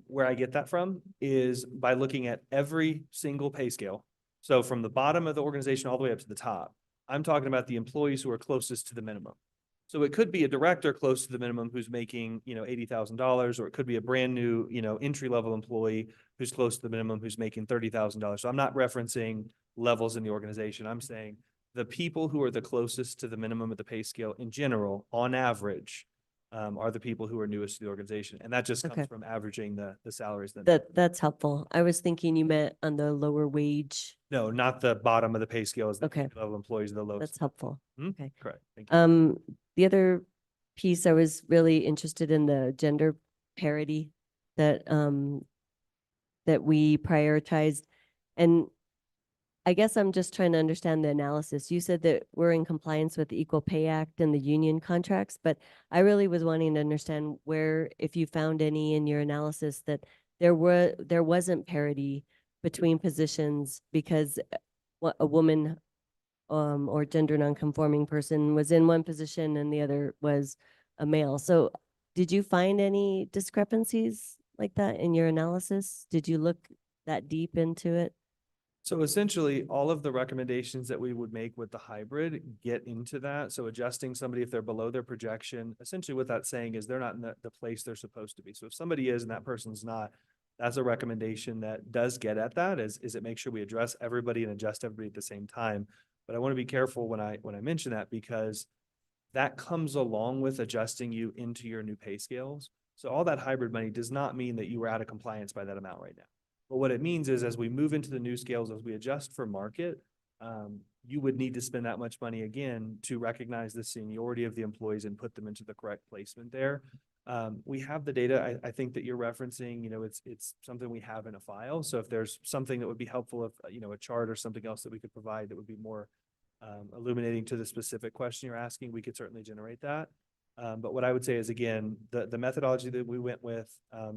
Where I get that from is by looking at every single pay scale. So from the bottom of the organization all the way up to the top, I'm talking about the employees who are closest to the minimum. So it could be a director close to the minimum who's making, $80,000, or it could be a brand new, entry-level employee who's close to the minimum who's making $30,000. So I'm not referencing levels in the organization. I'm saying the people who are the closest to the minimum of the pay scale in general, on average, are the people who are newest to the organization. And that just comes from averaging the salaries. That's helpful. I was thinking you meant on the lower wage. No, not the bottom of the pay scale, is the Okay. level employees, the lowest. That's helpful. Hmm? Okay. Correct. Thank you. The other piece, I was really interested in the gender parity that that we prioritized. And I guess I'm just trying to understand the analysis. You said that we're in compliance with the Equal Pay Act and the union contracts, but I really was wanting to understand where, if you found any in your analysis, that there wasn't parity between positions because a woman or gender nonconforming person was in one position and the other was a male. So did you find any discrepancies like that in your analysis? Did you look that deep into it? So essentially, all of the recommendations that we would make with the hybrid get into that. So adjusting somebody if they're below their projection, essentially what that's saying is they're not in the place they're supposed to be. So if somebody is and that person's not, that's a recommendation that does get at that, is it make sure we address everybody and adjust everybody at the same time. But I want to be careful when I mention that, because that comes along with adjusting you into your new pay scales. So all that hybrid money does not mean that you are out of compliance by that amount right now. But what it means is, as we move into the new scales, as we adjust for market, you would need to spend that much money again to recognize the seniority of the employees and put them into the correct placement there. We have the data I think that you're referencing, it's something we have in a file. So if there's something that would be helpful, if, a chart or something else that we could provide that would be more illuminating to the specific question you're asking, we could certainly generate that. But what I would say is, again, the methodology that we went with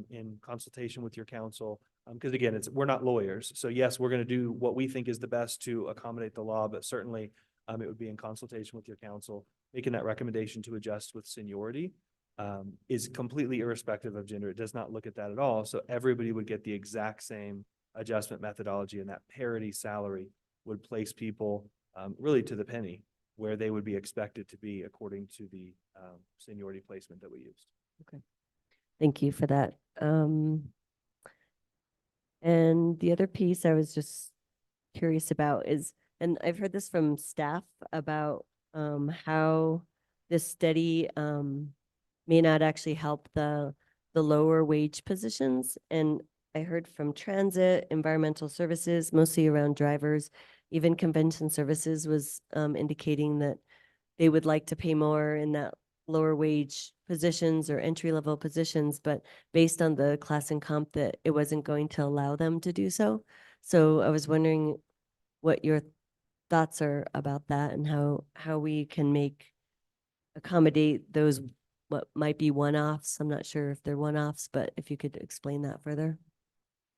in consultation with your council, because again, we're not lawyers. So yes, we're going to do what we think is the best to accommodate the law, but certainly it would be in consultation with your council. Making that recommendation to adjust with seniority is completely irrespective of gender. It does not look at that at all. So everybody would get the exact same adjustment methodology, and that parity salary would place people really to the penny where they would be expected to be according to the seniority placement that we used. Okay. Thank you for that. And the other piece I was just curious about is, and I've heard this from staff about how this study may not actually help the lower wage positions. And I heard from transit, environmental services, mostly around drivers, even convention services was indicating that they would like to pay more in that lower wage positions or entry level positions, but based on the class and comp that it wasn't going to allow them to do so. So I was wondering what your thoughts are about that and how we can accommodate those what might be one-offs. I'm not sure if they're one-offs, but if you could explain that further.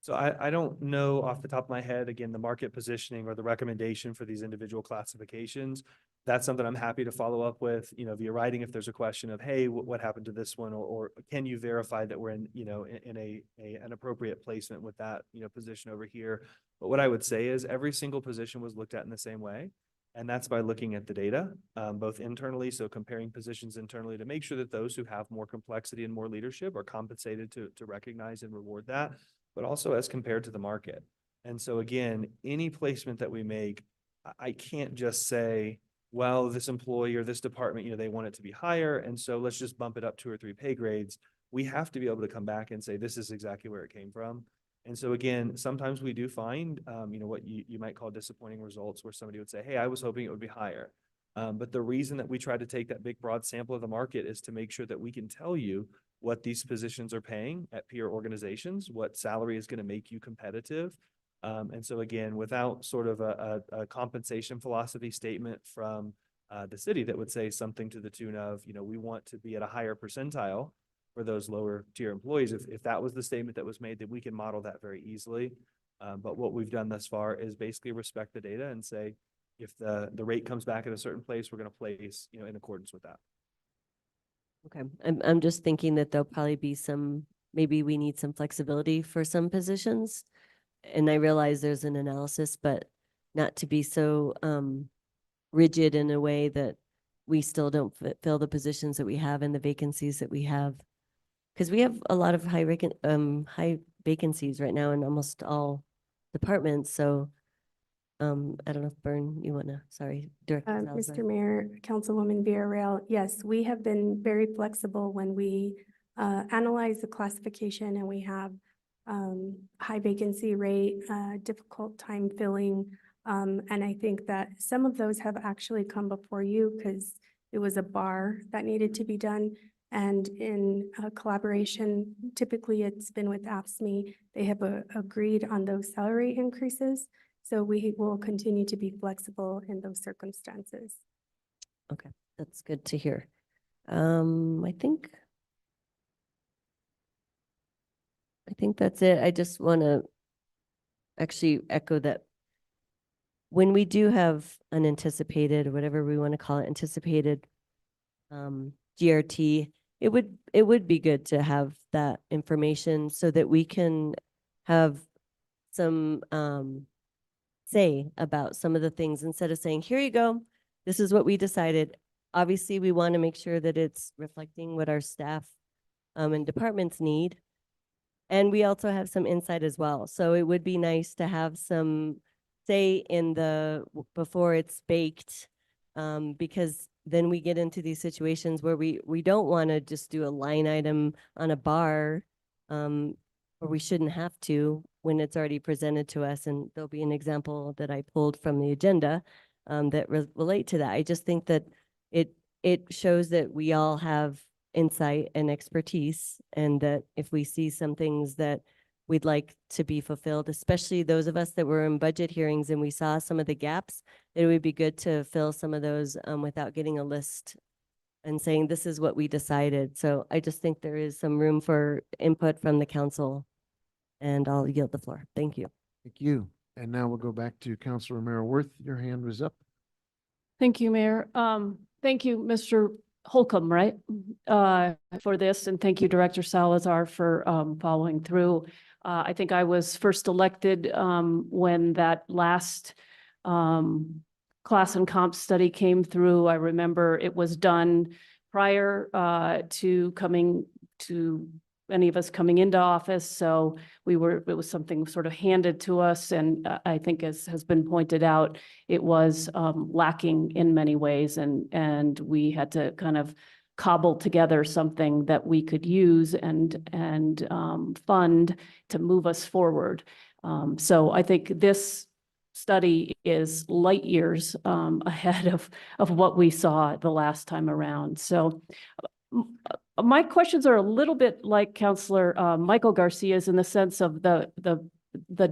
So I don't know off the top of my head, again, the market positioning or the recommendation for these individual classifications. That's something I'm happy to follow up with, via writing if there's a question of, hey, what happened to this one? Or can you verify that we're in, in an appropriate placement with that, position over here? But what I would say is every single position was looked at in the same way. And that's by looking at the data, both internally, so comparing positions internally to make sure that those who have more complexity and more leadership are compensated to recognize and reward that, but also as compared to the market. And so again, any placement that we make, I can't just say, well, this employee or this department, they want it to be higher, and so let's just bump it up 2 or 3 pay grades. We have to be able to come back and say, this is exactly where it came from. And so again, sometimes we do find, what you might call disappointing results, where somebody would say, hey, I was hoping it would be higher. But the reason that we try to take that big, broad sample of the market is to make sure that we can tell you what these positions are paying at peer organizations, what salary is going to make you competitive. And so again, without sort of a compensation philosophy statement from the city that would say something to the tune of, we want to be at a higher percentile for those lower tier employees. If that was the statement that was made, then we can model that very easily. But what we've done thus far is basically respect the data and say, if the rate comes back at a certain place, we're going to place, in accordance with that. Okay, I'm just thinking that there'll probably be maybe we need some flexibility for some positions. And I realize there's an analysis, but not to be so rigid in a way that we still don't fill the positions that we have and the vacancies that we have. Because we have a lot of high vacancies right now in almost all departments. So I don't know if Bern, you want to, sorry, Director Salazar. Mr. Mayor, Councilwoman Villarreal, yes, we have been very flexible when we analyze the classification and we have high vacancy rate, difficult time filling. And I think that some of those have actually come before you because it was a bar that needed to be done. And in collaboration, typically it's been with AFSCME, they have agreed on those salary increases. So we will continue to be flexible in those circumstances. Okay, that's good to hear. I think that's it. I just want to actually echo that when we do have unanticipated, or whatever we want to call it, anticipated GRT, it would be good to have that information so that we can have some say about some of the things instead of saying, here you go, this is what we decided. Obviously, we want to make sure that it's reflecting what our staff and departments need. And we also have some insight as well. So it would be nice to have some say in before it's baked, because then we get into these situations where we don't want to just do a line item on a bar, or we shouldn't have to when it's already presented to us. And there'll be an example that I pulled from the agenda that relate to that. I just think that it shows that we all have insight and expertise, and that if we see some things that we'd like to be fulfilled, especially those of us that were in budget hearings and we saw some of the gaps, it would be good to fill some of those without getting a list and saying, this is what we decided. So I just think there is some room for input from the council, and I'll yield the floor. Thank you. Thank you. And now we'll go back to Councilor Romero Worth. Your hand was up. Thank you, Mayor. Thank you, Mr. Holcomb, right? For this, and thank you, Director Salazar, for following through. I think I was first elected when that last class and comp study came through. I remember it was done prior to coming to any of us coming into office. So it was something sort of handed to us. And I think, as has been pointed out, it was lacking in many ways. And we had to kind of cobble together something that we could use and fund to move us forward. So I think this study is light years ahead of what we saw the last time around. So my questions are a little bit like Councilor Michael Garcia's, in the sense of the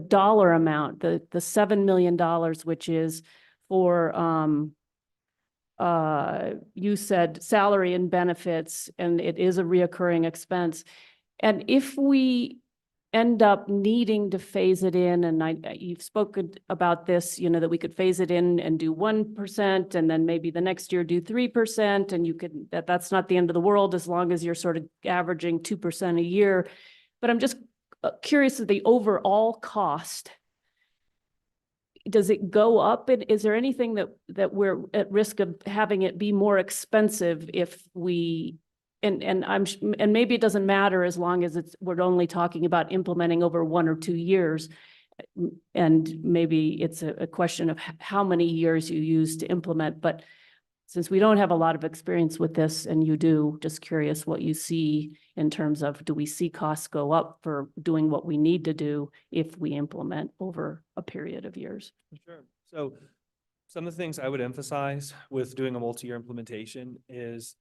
dollar amount, the $7 million, which is for you said salary and benefits, and it is a reoccurring expense. And if we end up needing to phase it in, and you've spoken about this, that we could phase it in and do 1%, and then maybe the next year do 3%, and you could, that's not the end of the world as long as you're sort of averaging 2% a year. But I'm just curious of the overall cost. Does it go up? And is there anything that we're at risk of having it be more expensive if we, and maybe it doesn't matter as long as we're only talking about implementing over 1 or 2 years. And maybe it's a question of how many years you use to implement. But since we don't have a lot of experience with this, and you do, just curious what you see in terms of, do we see costs go up for doing what we need to do if we implement over a period of years? Sure. So some of the things I would emphasize with doing a multi-year implementation is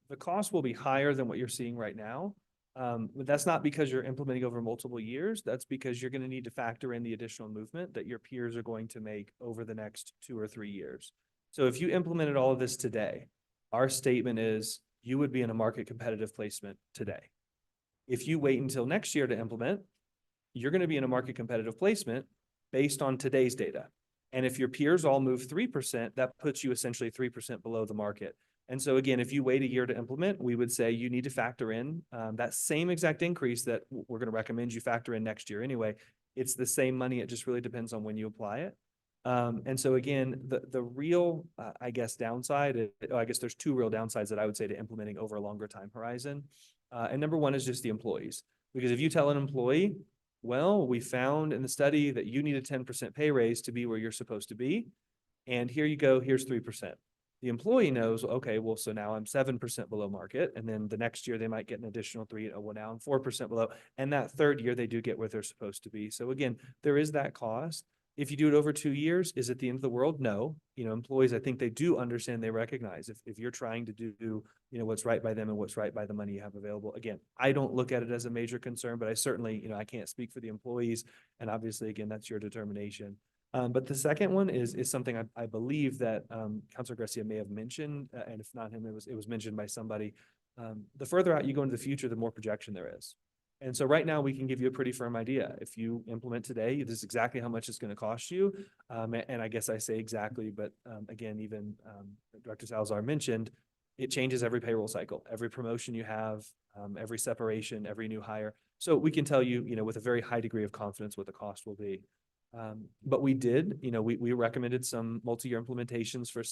the cost will be higher than what you're seeing right now. But that's not because you're implementing over multiple years. That's because you're going to need to factor in the additional movement that your peers are going to make over the next 2 or 3 years. So if you implemented all of this today, our statement is you would be in a market competitive placement today. If you wait until next year to implement, you're going to be in a market competitive placement based on today's data. And if your peers all move 3%, that puts you essentially 3% below the market. And so again, if you wait a year to implement, we would say you need to factor in that same exact increase that we're going to recommend you factor in next year anyway. It's the same money. It just really depends on when you apply it. And so again, the real, I guess, downside, I guess there's 2 real downsides that I would say to implementing over a longer time horizon. And number one is just the employees. Because if you tell an employee, well, we found in the study that you need a 10% pay raise to be where you're supposed to be, and here you go, here's 3%. The employee knows, okay, well, so now I'm 7% below market, and then the next year they might get an additional 3. Oh, well, now I'm 4% below, and that third year they do get where they're supposed to be. So again, there is that cost. If you do it over 2 years, is it the end of the world? No. Employees, I think they do understand, they recognize if you're trying to do, what's right by them and what's right by the money you have available. Again, I don't look at it as a major concern, but I certainly, I can't speak for the employees. And obviously, again, that's your determination. But the second one is something I believe that Councilor Garcia may have mentioned, and if not him, it was mentioned by somebody. The further out you go into the future, the more projection there is. And so right now we can give you a pretty firm idea. If you implement today, this is exactly how much it's going to cost you. And I guess I say exactly, but again, even Director Salazar mentioned, it changes every payroll cycle, every promotion you have, every separation, every new hire. So we can tell you, with a very high degree of confidence what the cost will be. But we did, we recommended some multi-year implementations for,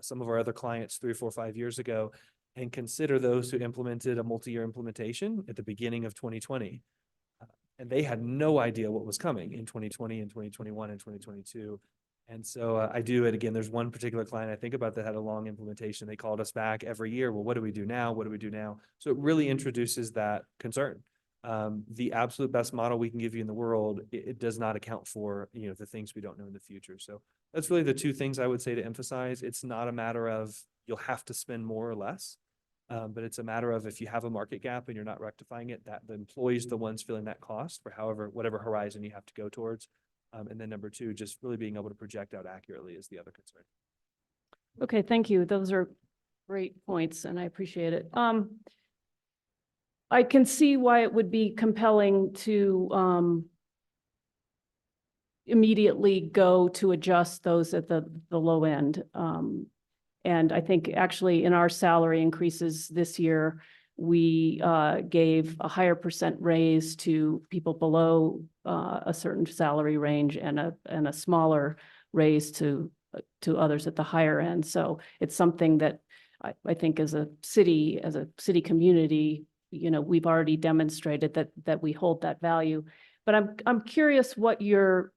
some of our other clients 3, 4, 5 years ago, and consider those who implemented a multi-year implementation at the beginning of 2020. And they had no idea what was coming in 2020 and 2021 and 2022. And so I do it again. There's one particular client I think about that had a long implementation. They called us back every year. Well, what do we do now? What do we do now? So it really introduces that concern. The absolute best model we can give you in the world, it does not account for, the things we don't know in the future. So that's really the two things I would say to emphasize. It's not a matter of you'll have to spend more or less, but it's a matter of if you have a market gap and you're not rectifying it, that the employee's the ones feeling that cost for whatever horizon you have to go towards. And then number two, just really being able to project out accurately is the other concern. Okay, thank you. Those are great points and I appreciate it. I can see why it would be compelling to immediately go to adjust those at the low end. And I think actually in our salary increases this year, we gave a higher percent raise to people below a certain salary range and a smaller raise to others at the higher end. So it's something that I think as a city community, we've already demonstrated that we hold that value. But I'm curious what you're,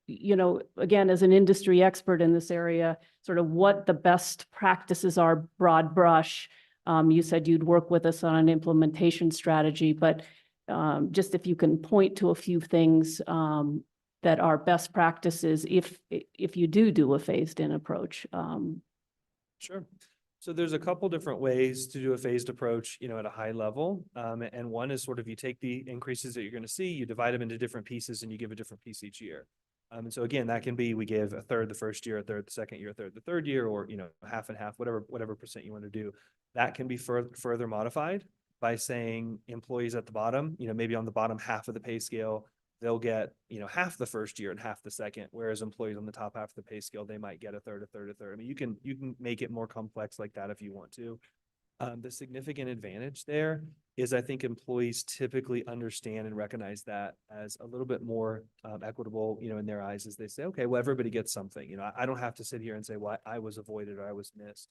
again, as an industry expert in this area, sort of what the best practices are, broad brush. You said you'd work with us on an implementation strategy, but just if you can point to a few things that are best practices if you do a phased-in approach. Sure. So there's a couple different ways to do a phased approach, at a high level. And one is sort of you take the increases that you're going to see, you divide them into different pieces and you give a different piece each year. And so again, that can be, we give a third the first year, a third the second year, a third the third year, or, half and half, whatever percent you want to do. That can be further modified by saying employees at the bottom, maybe on the bottom half of the pay scale, they'll get, half the first year and half the second, whereas employees on the top half of the pay scale, they might get a third, a third, a third. I mean, you can make it more complex like that if you want to. The significant advantage there is I think employees typically understand and recognize that as a little bit more equitable, in their eyes, as they say, okay, well, everybody gets something. I don't have to sit here and say, well, I was avoided or I was missed.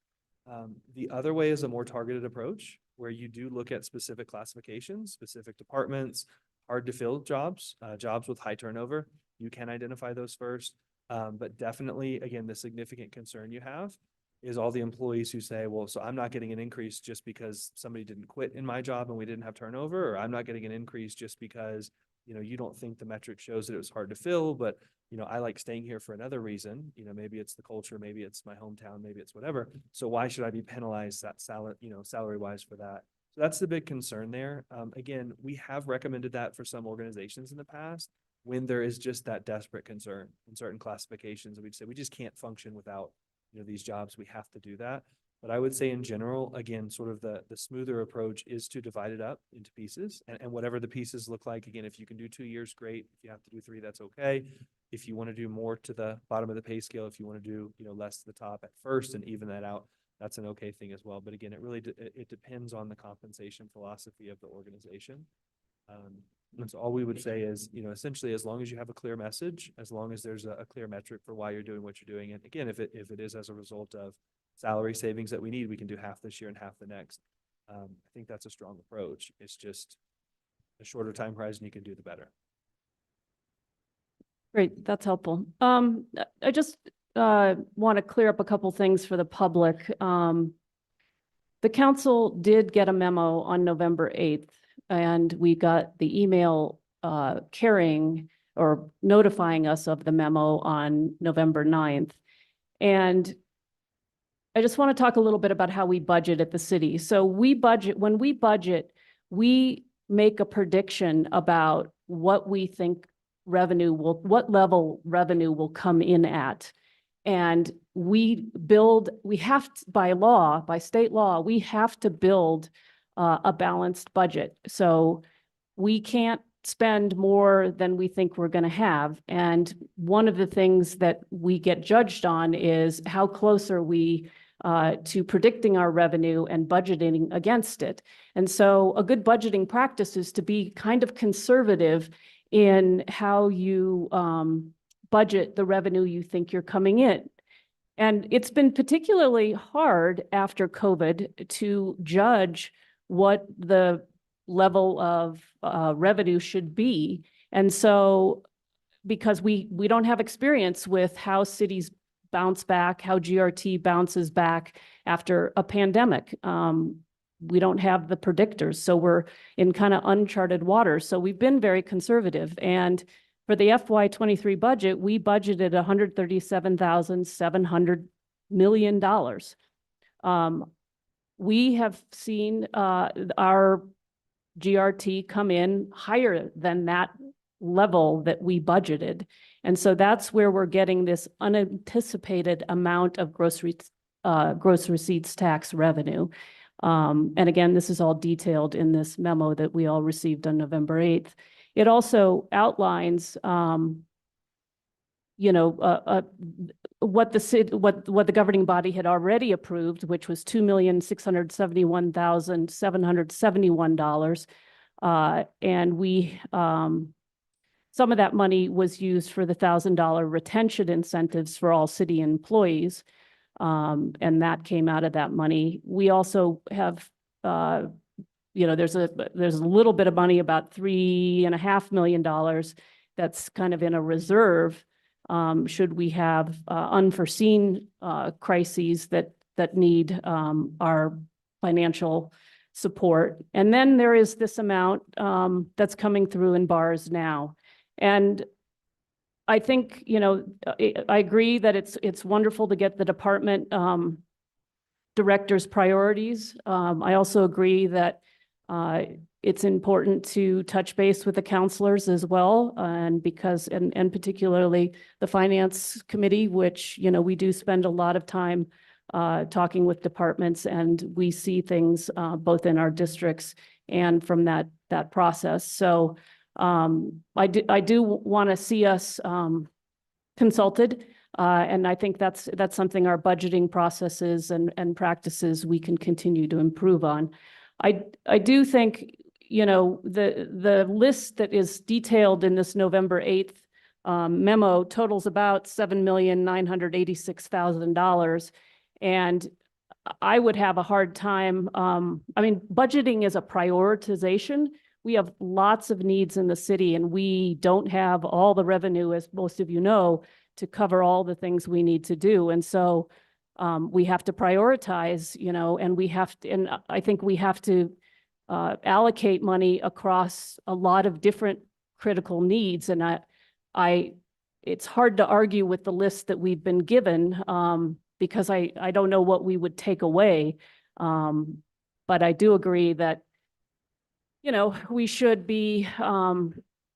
The other way is a more targeted approach where you do look at specific classifications, specific departments, hard to fill jobs, jobs with high turnover. You can identify those first. But definitely, again, the significant concern you have is all the employees who say, well, so I'm not getting an increase just because somebody didn't quit in my job and we didn't have turnover, or I'm not getting an increase just because, you don't think the metric shows that it was hard to fill, but, I like staying here for another reason. Maybe it's the culture, maybe it's my hometown, maybe it's whatever. So why should I be penalized that salary wise for that? So that's the big concern there. Again, we have recommended that for some organizations in the past when there is just that desperate concern in certain classifications. We'd say we just can't function without, these jobs. We have to do that. But I would say in general, again, sort of the smoother approach is to divide it up into pieces and whatever the pieces look like. Again, if you can do 2 years, great. If you have to do 3, that's okay. If you want to do more to the bottom of the pay scale, if you want to do, less to the top at first and even that out, that's an okay thing as well. But again, it really, it depends on the compensation philosophy of the organization. And so all we would say is, essentially, as long as you have a clear message, as long as there's a clear metric for why you're doing what you're doing. And again, if it is as a result of salary savings that we need, we can do half this year and half the next. I think that's a strong approach. It's just the shorter time horizon you can do, the better. Great, that's helpful. I just want to clear up a couple things for the public. The council did get a memo on November 8th, and we got the email carrying or notifying us of the memo on November 9th. And I just want to talk a little bit about how we budget at the city. So when we budget, we make a prediction about what we think what level revenue will come in at. And we have to, by state law, we have to build a balanced budget. So we can't spend more than we think we're going to have. And one of the things that we get judged on is how close are we to predicting our revenue and budgeting against it. And so a good budgeting practice is to be kind of conservative in how you budget the revenue you think you're coming in. And it's been particularly hard after COVID to judge what the level of revenue should be. And so because we don't have experience with how cities bounce back, how GRT bounces back after a pandemic. We don't have the predictors, so we're in kind of uncharted waters. So we've been very conservative. And for the FY23 budget, we budgeted $137,700 million. We have seen our GRT come in higher than that level that we budgeted. And so that's where we're getting this unanticipated amount of gross receipts tax revenue. And again, this is all detailed in this memo that we all received on November 8th. It also outlines, what the governing body had already approved, which was $2,671,771. And we, some of that money was used for the $1,000 retention incentives for all city employees. And that came out of that money. We also have, there's a little bit of money, about $3.5 million that's kind of in a reserve. Should we have unforeseen crises that need our financial support. And then there is this amount that's coming through in bars now. And I think, I agree that it's wonderful to get the department director's priorities. I also agree that it's important to touch base with the counselors as well, and particularly the finance committee, which, we do spend a lot of time talking with departments, and we see things both in our districts and from that process. So I do want to see us consulted, and I think that's something our budgeting processes and practices we can continue to improve on. I do think, the list that is detailed in this November 8th memo totals about $7,986,000. And I would have a hard time, budgeting is a prioritization. We have lots of needs in the city, and we don't have all the revenue, as most of you know, to cover all the things we need to do. And so we have to prioritize, and I think we have to allocate money across a lot of different critical needs. And it's hard to argue with the list that we've been given because I don't know what we would take away. But I do agree that, we should be,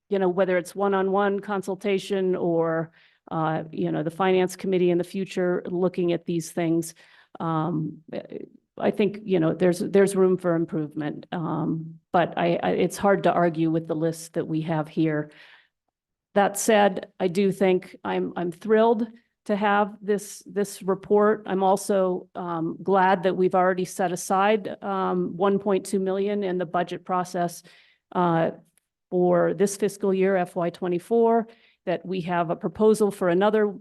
whether it's one-on-one consultation or, the finance committee in the future looking at these things. I think, there's room for improvement. But it's hard to argue with the list that we have here. That said, I do think I'm thrilled to have this report. I'm also glad that we've already set aside $1.2 million in the budget process for this fiscal year, FY24, that we have a proposal for another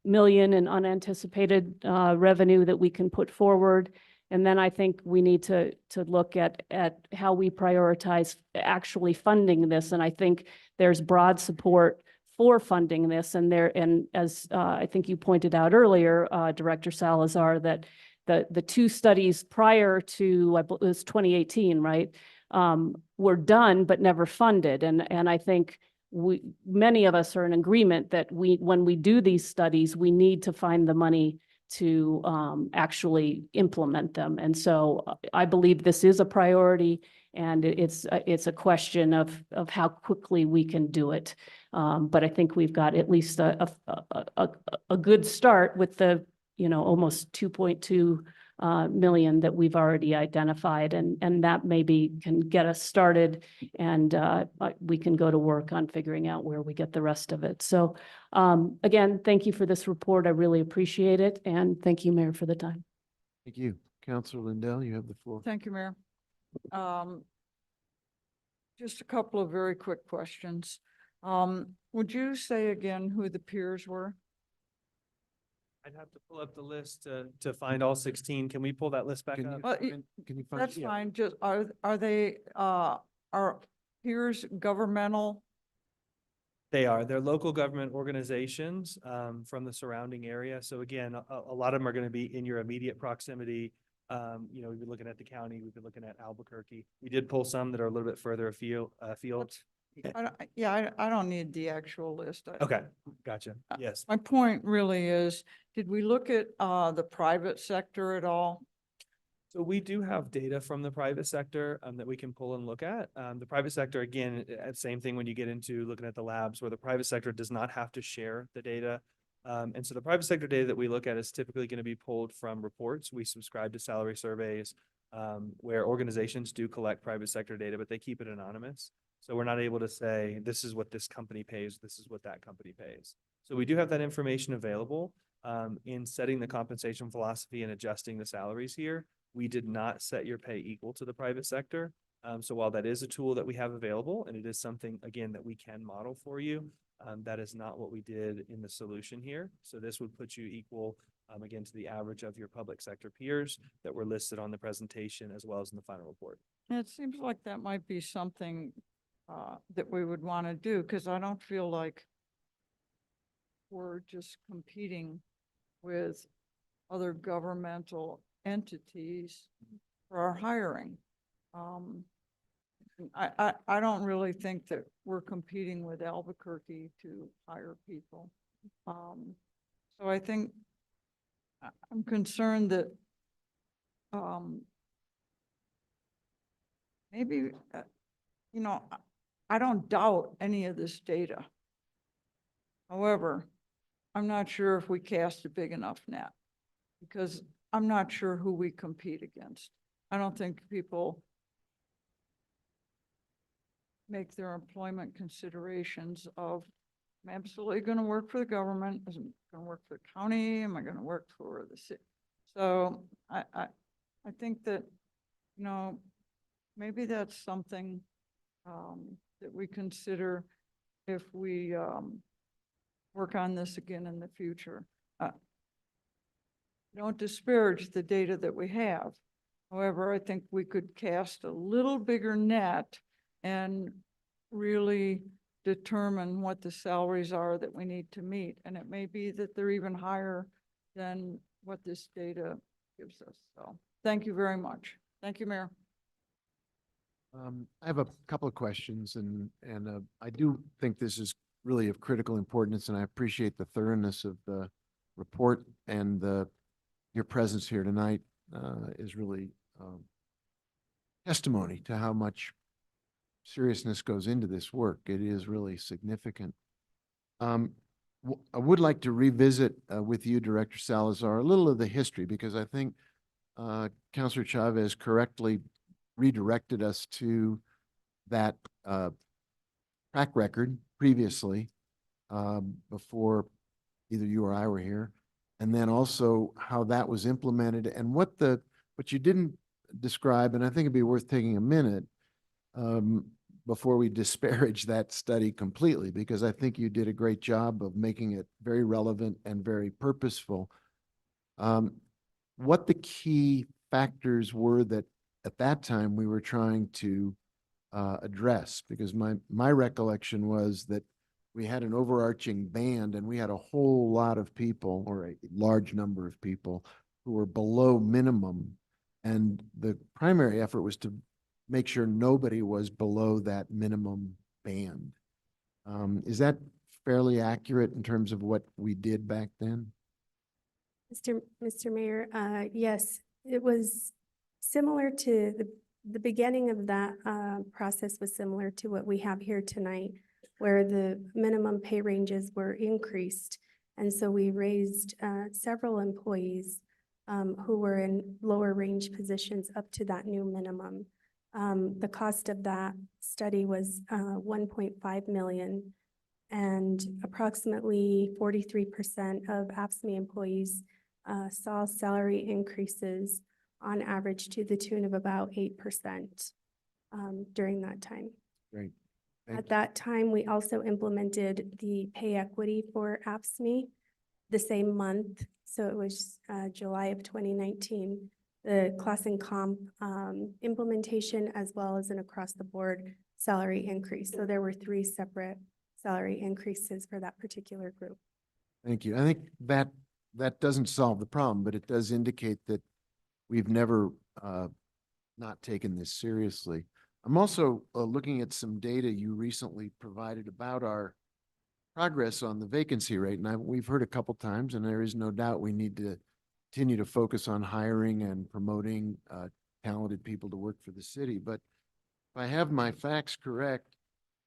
million in unanticipated revenue that we can put forward. And then I think we need to look at how we prioritize actually funding this. And I think there's broad support for funding this. And as I think you pointed out earlier, Director Salazar, that the two studies prior to, it was 2018, right, were done but never funded. And I think many of us are in agreement that when we do these studies, we need to find the money to actually implement them. And so I believe this is a priority, and it's a question of how quickly we can do it. But I think we've got at least a good start with the almost $2.2 million that we've already identified, and that maybe can get us started, and we can go to work on figuring out where we get the rest of it. So again, thank you for this report. I really appreciate it, and thank you, Mayor, for the time. Thank you. Councilor Lindell, you have the floor. Thank you, Mayor. Just a couple of very quick questions. Would you say again who the peers were? I'd have to pull up the list to find all 16. Can we pull that list back Can up? you, Well, can you find? That's yeah. fine. Just, are they, are peers governmental? They are. They're local government organizations from the surrounding area. So again, a lot of them are going to be in your immediate proximity. We've been looking at the county, we've been looking at Albuquerque. We did pull some that are a little bit further afield. I don't need the actual list. Okay, gotcha. Yes. My point really is, did we look at the private sector at all? So we do have data from the private sector that we can pull and look at. The private sector, again, same thing when you get into looking at the labs, where the private sector does not have to share the data. And so the private sector data that we look at is typically going to be pulled from reports. We subscribe to salary surveys where organizations do collect private sector data, but they keep it anonymous. So we're not able to say, this is what this company pays, this is what that company pays. So we do have that information available in setting the compensation philosophy and adjusting the salaries here. We did not set your pay equal to the private sector. So while that is a tool that we have available, and it is something, again, that we can model for you, that is not what we did in the solution here. So this would put you equal, again, to the average of your public sector peers that were listed on the presentation as well as in the final report. And it seems like that might be something that we would want to do, because I don't feel like we're just competing with other governmental entities for our hiring. I don't really think that we're competing with Albuquerque to hire people. So I think I'm concerned that maybe, I don't doubt any of this data. However, I'm not sure if we cast a big enough net, because I'm not sure who we compete against. I don't think people make their employment considerations of, I'm absolutely going to work for the government, am I going to work for the county, am I going to work for the city? So I think that, maybe that's something that we consider if we work on this again in the future. Don't disparage the data that we have. However, I think we could cast a little bigger net and really determine what the salaries are that we need to meet. And it may be that they're even higher than what this data gives us. So thank you very much. Thank you, Mayor. I have a couple of questions, and I do think this is really of critical importance, and I appreciate the thoroughness of the report, and your presence here tonight is really testimony to how much seriousness goes into this work. It is really significant. I would like to revisit with you, Director Salazar, a little of the history, because I think Councilor Chavez correctly redirected us to that track record previously before either you or I were here, and then also how that was implemented, and what you didn't describe, and I think it'd be worth taking a minute before we disparage that study completely, because I think you did a great job of making it very relevant and very purposeful. What the key factors were that at that time we were trying to address, because my recollection was that we had an overarching band, and we had a whole lot of people, or a large number of people, who were below minimum, and the primary effort was to make sure nobody was below that minimum band. Is that fairly accurate in terms of what we did back then? Mr. Mayor, yes, it was similar to the beginning of that process was similar to what we have here tonight, where the minimum pay ranges were increased. And so we raised several employees who were in lower range positions up to that new minimum. The cost of that study was 1.5 million, and approximately 43% of AFSCME employees saw salary increases on average to the tune of about 8% during that time. Great. At that time, we also implemented the pay equity for AFSCME the same month. So it was July of 2019, the class and comp implementation, as well as an across-the-board salary increase. So there were 3 separate salary increases for that particular group. Thank you. I think that doesn't solve the problem, but it does indicate that we've never not taken this seriously. I'm also looking at some data you recently provided about our progress on the vacancy rate. And we've heard a couple times, and there is no doubt we need to continue to focus on hiring and promoting talented people to work for the city. But if I have my facts correct,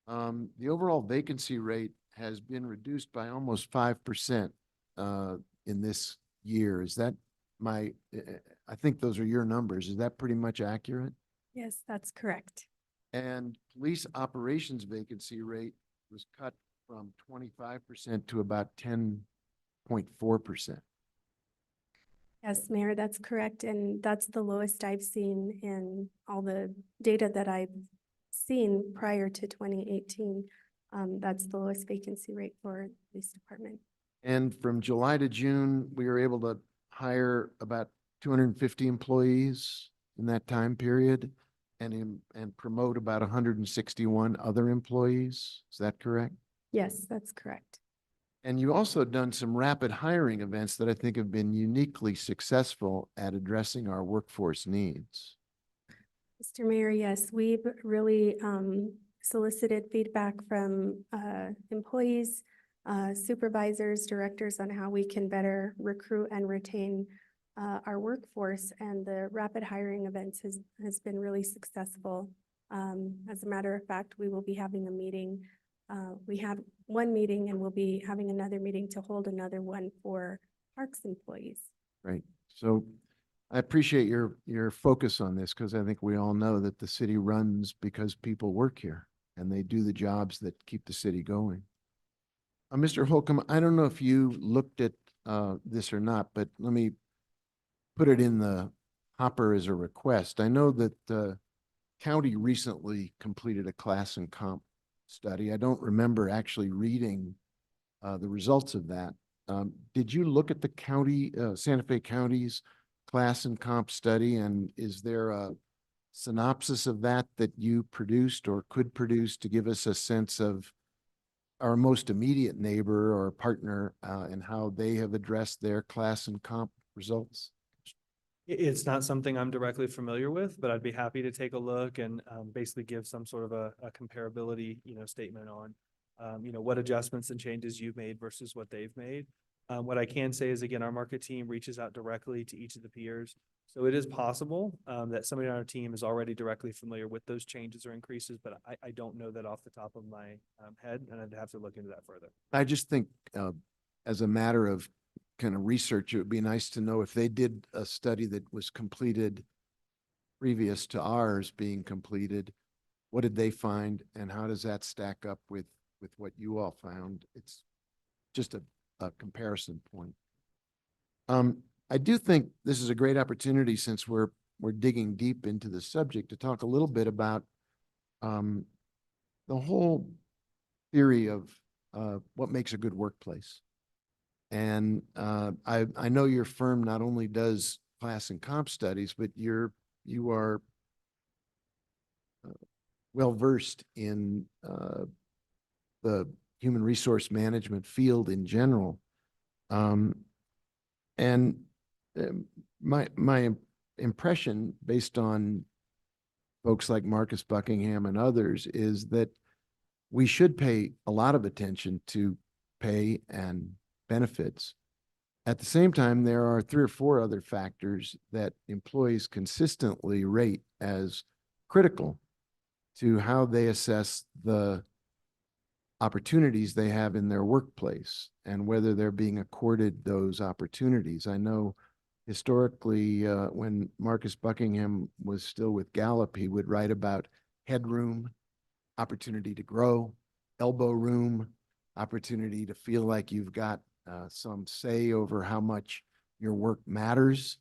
the overall vacancy rate has been reduced by almost 5% in this year. Is that I think those are your numbers. Is that pretty much accurate? Yes, that's correct. And police operations vacancy rate was cut from 25% to about 10.4%. Yes, Mayor, that's correct. And that's the lowest I've seen in all the data that I've seen prior to 2018. That's the lowest vacancy rate for the police department. And from July to June, we were able to hire about 250 employees in that time period and promote about 161 other employees. Is that correct? Yes, that's correct. And you also done some rapid hiring events that I think have been uniquely successful at addressing our workforce needs. Mr. Mayor, yes, we've really solicited feedback from employees, supervisors, directors on how we can better recruit and retain our workforce, and the rapid hiring events has been really successful. As a matter of fact, we will be having a meeting. We have one meeting and we'll be having another meeting to hold another one for Parks employees. Right. So I appreciate your focus on this, because I think we all know that the city runs because people work here and they do the jobs that keep the city going. Mr. Holcomb, I don't know if you looked at this or not, but let me put it in the hopper as a request. I know that the county recently completed a class and comp study. I don't remember actually reading the results of that. Did you look at the county, Santa Fe County's class and comp study, and is there a synopsis of that you produced or could produce to give us a sense of our most immediate neighbor or partner and how they have addressed their class and comp results? It's not something I'm directly familiar with, but I'd be happy to take a look and basically give some sort of a comparability, statement on, what adjustments and changes you've made versus what they've made. What I can say is, again, our market team reaches out directly to each of the peers. So it is possible that somebody on our team is already directly familiar with those changes or increases, but I don't know that off the top of my head, and I'd have to look into that further. I just think as a matter of kind of research, it would be nice to know if they did a study that was completed previous to ours being completed, what did they find and how does that stack up with what you all found? It's just a comparison point. I do think this is a great opportunity, since we're digging deep into the subject, to talk a little bit about the whole theory of what makes a good workplace. And I know your firm not only does class and comp studies, but you are well versed in the human resource management field in general. And my impression, based on folks like Marcus Buckingham and others, is that we should pay a lot of attention to pay and benefits. At the same time, there are 3 or 4 other factors that employees consistently rate as critical to how they assess the opportunities they have in their workplace and whether they're being accorded those opportunities. I know historically, when Marcus Buckingham was still with Gallup, he would write about headroom, opportunity to grow, elbow room, opportunity to feel like you've got some say over how much your work matters.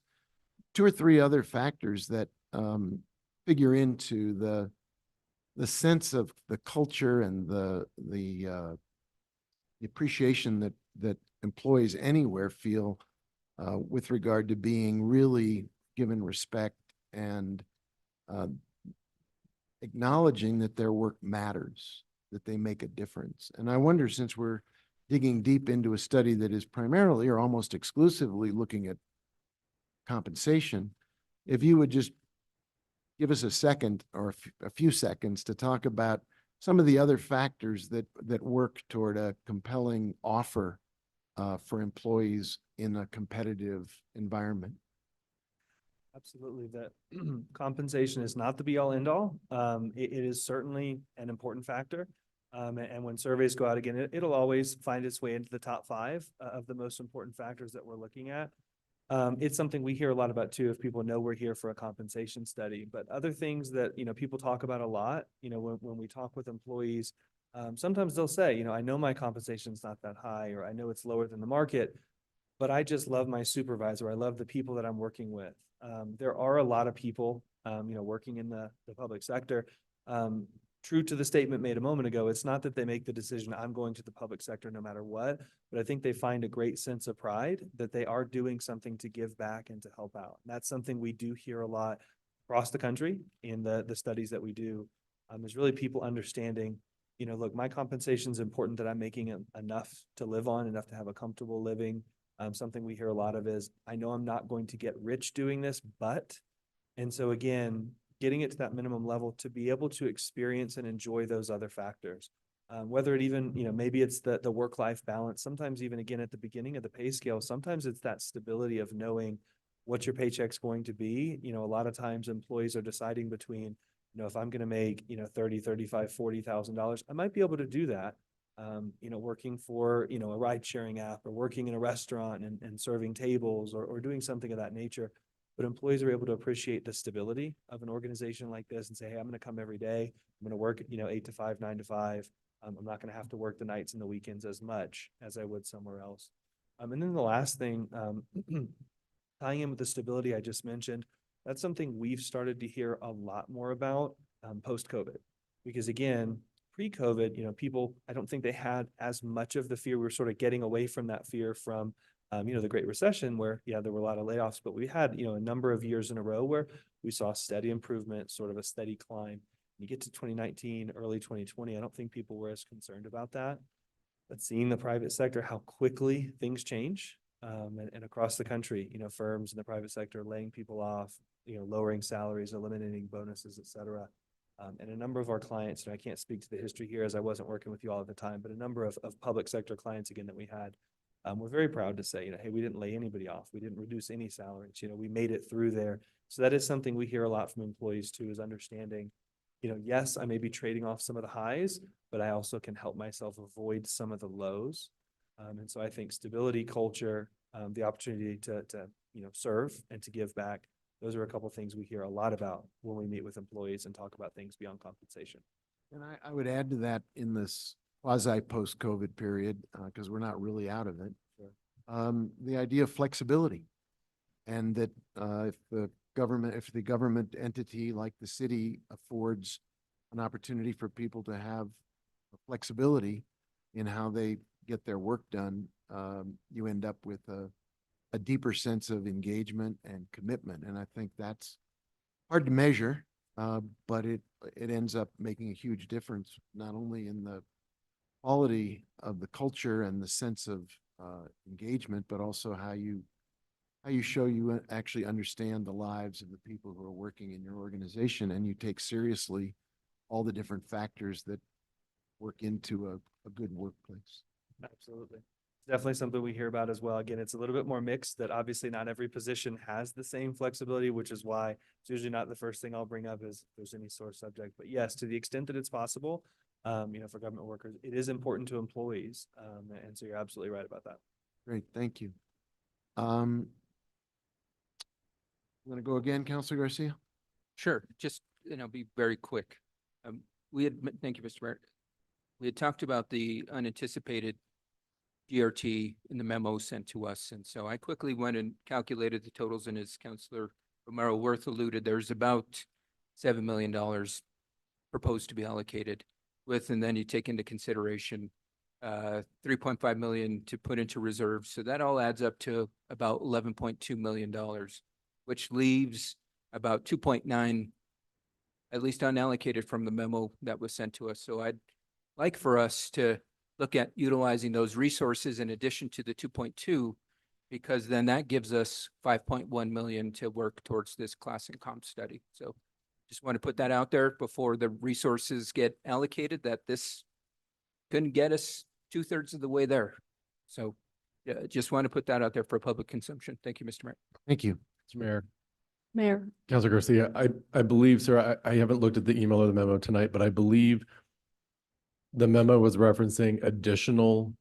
Two or three other factors that figure into the sense of the culture and the appreciation that employees anywhere feel with regard to being really given respect and acknowledging that their work matters, that they make a difference. And I wonder, since we're digging deep into a study that is primarily or almost exclusively looking at compensation, if you would just give us a second or a few seconds to talk about some of the other factors that work toward a compelling offer for employees in a competitive environment. Absolutely. That compensation is not the be all end all. It is certainly an important factor. And when surveys go out again, it'll always find its way into the top 5 of the most important factors that we're looking at. It's something we hear a lot about too, if people know we're here for a compensation study, but other things that, people talk about a lot, when we talk with employees, sometimes they'll say, I know my compensation's not that high, or I know it's lower than the market, but I just love my supervisor. I love the people that I'm working with. There are a lot of people, working in the public sector. True to the statement made a moment ago, it's not that they make the decision, I'm going to the public sector no matter what, but I think they find a great sense of pride that they are doing something to give back and to help out. And that's something we do hear a lot across the country in the studies that we do. Is really people understanding, look, my compensation is important, that I'm making enough to live on, enough to have a comfortable living. Something we hear a lot of is, I know I'm not going to get rich doing this, but, and so again, getting it to that minimum level to be able to experience and enjoy those other factors. Whether it even, maybe it's the work-life balance, sometimes even again at the beginning of the pay scale, sometimes it's that stability of knowing what your paycheck's going to be. A lot of times employees are deciding between, if I'm going to make, $30,000, $35,000, $40,000, I might be able to do that. Working for, a ride sharing app, or working in a restaurant and serving tables, or doing something of that nature. But employees are able to appreciate the stability of an organization like this and say, hey, I'm going to come every day. I'm going to work, 8 to 5, 9 to 5. I'm not going to have to work the nights and the weekends as much as I would somewhere else. And then the last thing, tying in with the stability I just mentioned, that's something we've started to hear a lot more about post-COVID. Because again, pre-COVID, people, I don't think they had as much of the fear. We were sort of getting away from that fear from the Great Recession, where, there were a lot of layoffs, but we had, a number of years in a row where we saw steady improvement, sort of a steady climb. You get to 2019, early 2020, I don't think people were as concerned about that. But seeing the private sector, how quickly things change, and across the country, firms in the private sector laying people off, lowering salaries, eliminating bonuses, et cetera. And a number of our clients, I can't speak to the history here as I wasn't working with you all at the time, but a number of public sector clients, again, that we had, we're very proud to say, hey, we didn't lay anybody off. We didn't reduce any salaries. We made it through there. So that is something we hear a lot from employees too, is understanding, yes, I may be trading off some of the highs, but I also can help myself avoid some of the lows. And so I think stability, culture, the opportunity to serve and to give back, those are a couple of things we hear a lot about when we meet with employees and talk about things beyond compensation. And I would add to that, in this quasi post-COVID period, because we're not really out of it, the idea of flexibility, and that if the government entity like the city affords an opportunity for people to have flexibility in how they get their work done, you end up with a deeper sense of engagement and commitment. And I think that's hard to measure, but it ends up making a huge difference, not only in the quality of the culture and the sense of engagement, but also how you show you actually understand the lives of the people who are working in your organization, and you take seriously all the different factors that work into a good workplace. Absolutely. Definitely something we hear about as well. Again, it's a little bit more mixed, that obviously not every position has the same flexibility, which is why it's usually not the first thing I'll bring up is if there's any sort of subject. But yes, to the extent that it's possible, for government workers, it is important to employees. And so you're absolutely right about that. Great, thank you. You want to go again, Counselor Garcia? Sure, just, be very quick. Thank you, Mr. Mayor. We had talked about the unanticipated GRT in the memo sent to us, and so I quickly went and calculated the totals, and as Councilor Romero Worth alluded, there's about $7 million proposed to be allocated with, and then you take into consideration 3.5 million to put into reserves. So that all adds up to about $11.2 million, which leaves about 2.9, at least unallocated from the memo that was sent to us. So I'd like for us to look at utilizing those resources in addition to the 2.2, because then that gives us 5.1 million to work towards this class and comp study. So just want to put that out there before the resources get allocated, that this couldn't get us 2/3 of the way there. So yeah, just want to put that out there for public consumption. Thank you, Mr. Mayor. Thank you. Mr. Mayor. Mayor. Counselor Garcia, I believe, sir, I haven't looked at the email or the memo tonight, but I believe the memo was referencing additional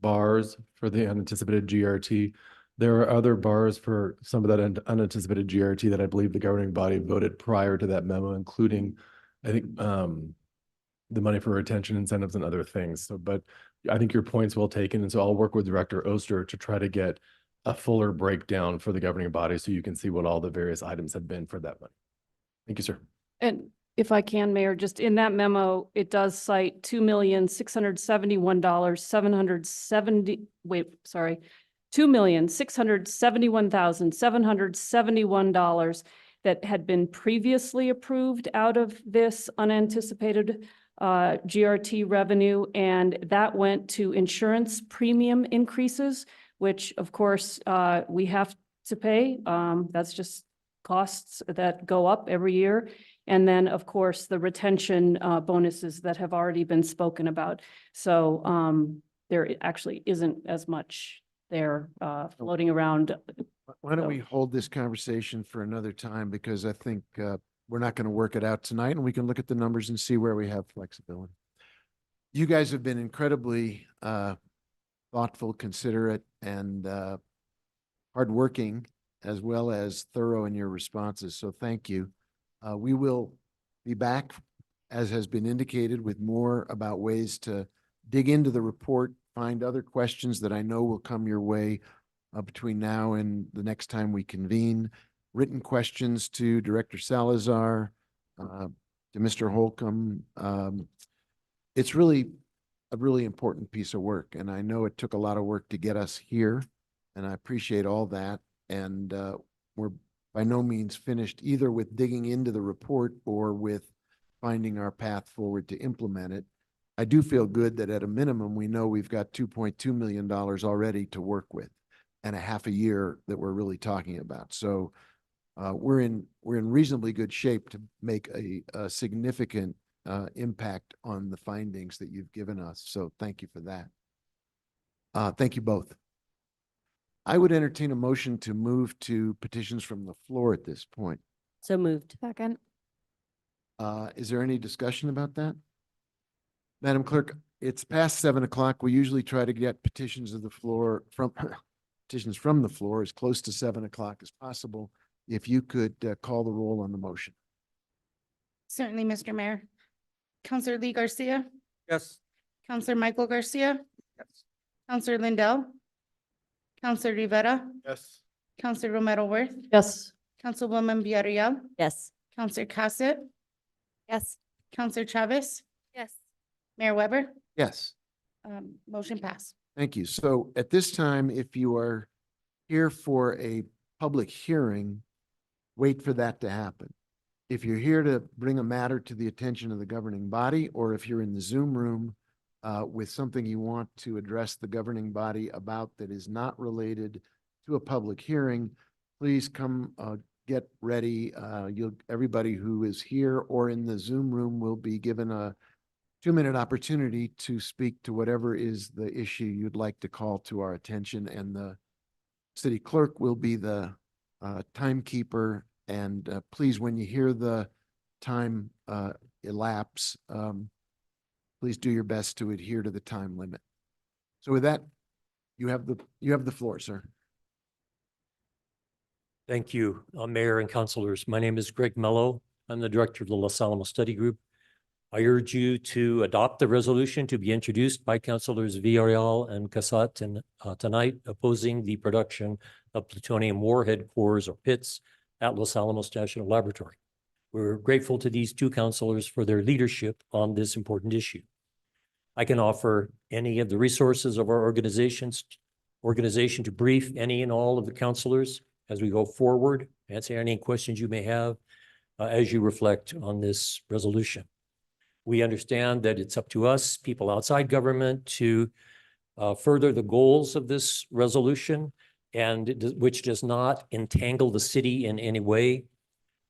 bars for the unanticipated GRT. There are other bars for some of that unanticipated GRT that I believe the governing body voted prior to that memo, including, I think, the money for retention incentives and other things. So, but I think your point's well taken. And so I'll work with Director Oster to try to get a fuller breakdown for the governing body so you can see what all the various items have been for that money. Thank you, sir. And if I can, Mayor, just in that memo, it does cite $2,671,771 that had been previously approved out of this unanticipated GRT revenue, and that went to insurance premium increases, which of course we have to pay. That's just costs that go up every year. And then, of course, the retention bonuses that have already been spoken about. So there actually isn't as much there floating around. Why don't we hold this conversation for another time? Because I think we're not going to work it out tonight, and we can look at the numbers and see where we have flexibility. You guys have been incredibly thoughtful, considerate, and hardworking, as well as thorough in your responses. So thank you. We will be back, as has been indicated, with more about ways to dig into the report, find other questions that I know will come your way between now and the next time we convene. Written questions to Director Salazar, to Mr. Holcomb. It's really a really important piece of work, and I know it took a lot of work to get us here, and I appreciate all that. And we're by no means finished either with digging into the report or with finding our path forward to implement it. I do feel good that at a minimum, we know we've got $2.2 million already to work with, and a half a year that we're really talking about. So we're in reasonably good shape to make a significant impact on the findings that you've given us. So thank you for that. Thank you both. I would entertain a motion to move to petitions from the floor at this point. So moved. Second. Is there any discussion about that? Madam Clerk, it's past 7 o'clock. We usually try to get petitions of the floor petitions from the floor as close to 7 o'clock as possible. If you could call the roll on the motion. Certainly, Mr. Mayor. Counselor Lee Garcia, Yes. Counselor Michael Garcia, Yes. Counselor Lindell, Counselor Rivera, Yes. Counselor Romero Worth, Yes. Councilwoman Villarreal, Yes. Counselor Cassett, Yes. Counselor Chavez, Yes. Mayor Weber, Yes. motion passed. Thank you. So at this time, if you are here for a public hearing, wait for that to happen. If you're here to bring a matter to the attention of the governing body, or if you're in the Zoom room with something you want to address the governing body about that is not related to a public hearing, please come get ready. Everybody who is here or in the Zoom room will be given a 2-minute opportunity to speak to whatever is the issue you'd like to call to our attention, and the city clerk will be the timekeeper. And please, when you hear the time elapse, please do your best to adhere to the time limit. So with that, you have the floor, sir. Thank you, Mayor and councilors. My name is Greg Mello. I'm the director of the Los Alamos Study Group. I urge you to adopt the resolution to be introduced by councilors Villarreal and Cassatt tonight, opposing the production of plutonium warhead cores or pits at Los Alamos National Laboratory. We're grateful to these two councilors for their leadership on this important issue. I can offer any of the resources of our organization to brief any and all of the councilors as we go forward, answer any questions you may have as you reflect on this resolution. We understand that it's up to us, people outside government, to further the goals of this resolution, and which does not entangle the city in any way,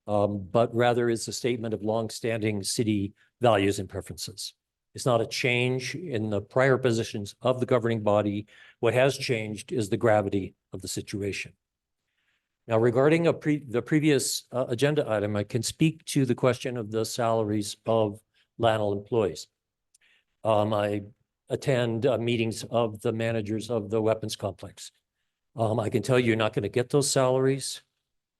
but rather is a statement of longstanding city values and preferences. It's not a change in the prior positions of the governing body. What has changed is the gravity of the situation. Now, regarding the previous agenda item, I can speak to the question of the salaries of LANL employees. I attend meetings of the managers of the weapons complex. I can tell you, you're not going to get those salaries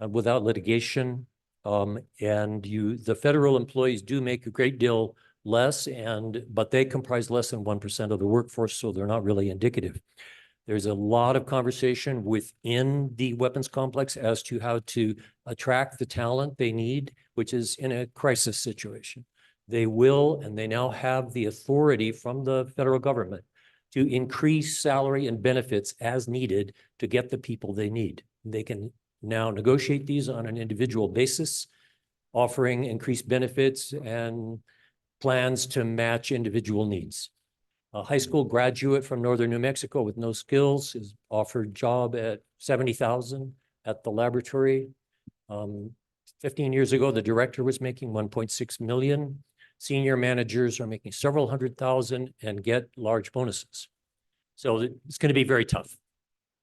without litigation. The federal employees do make a great deal less, but they comprise less than 1% of the workforce, so they're not really indicative. There's a lot of conversation within the weapons complex as to how to attract the talent they need, which is in a crisis situation. They will, and they now have the authority from the federal government to increase salary and benefits as needed to get the people they need. They can now negotiate these on an individual basis, offering increased benefits and plans to match individual needs. A high school graduate from northern New Mexico with no skills is offered job at $70,000 at the laboratory. 15 years ago, the director was making 1.6 million. Senior managers are making several hundred thousand and get large bonuses. So it's going to be very tough.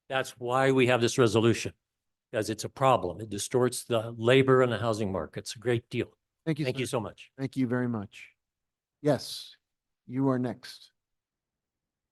That's why we have this resolution, because it's a problem. It distorts the labor and the housing market. It's a great deal. Thank you. Thank you sir. so much. Thank you very much. Yes, you are next.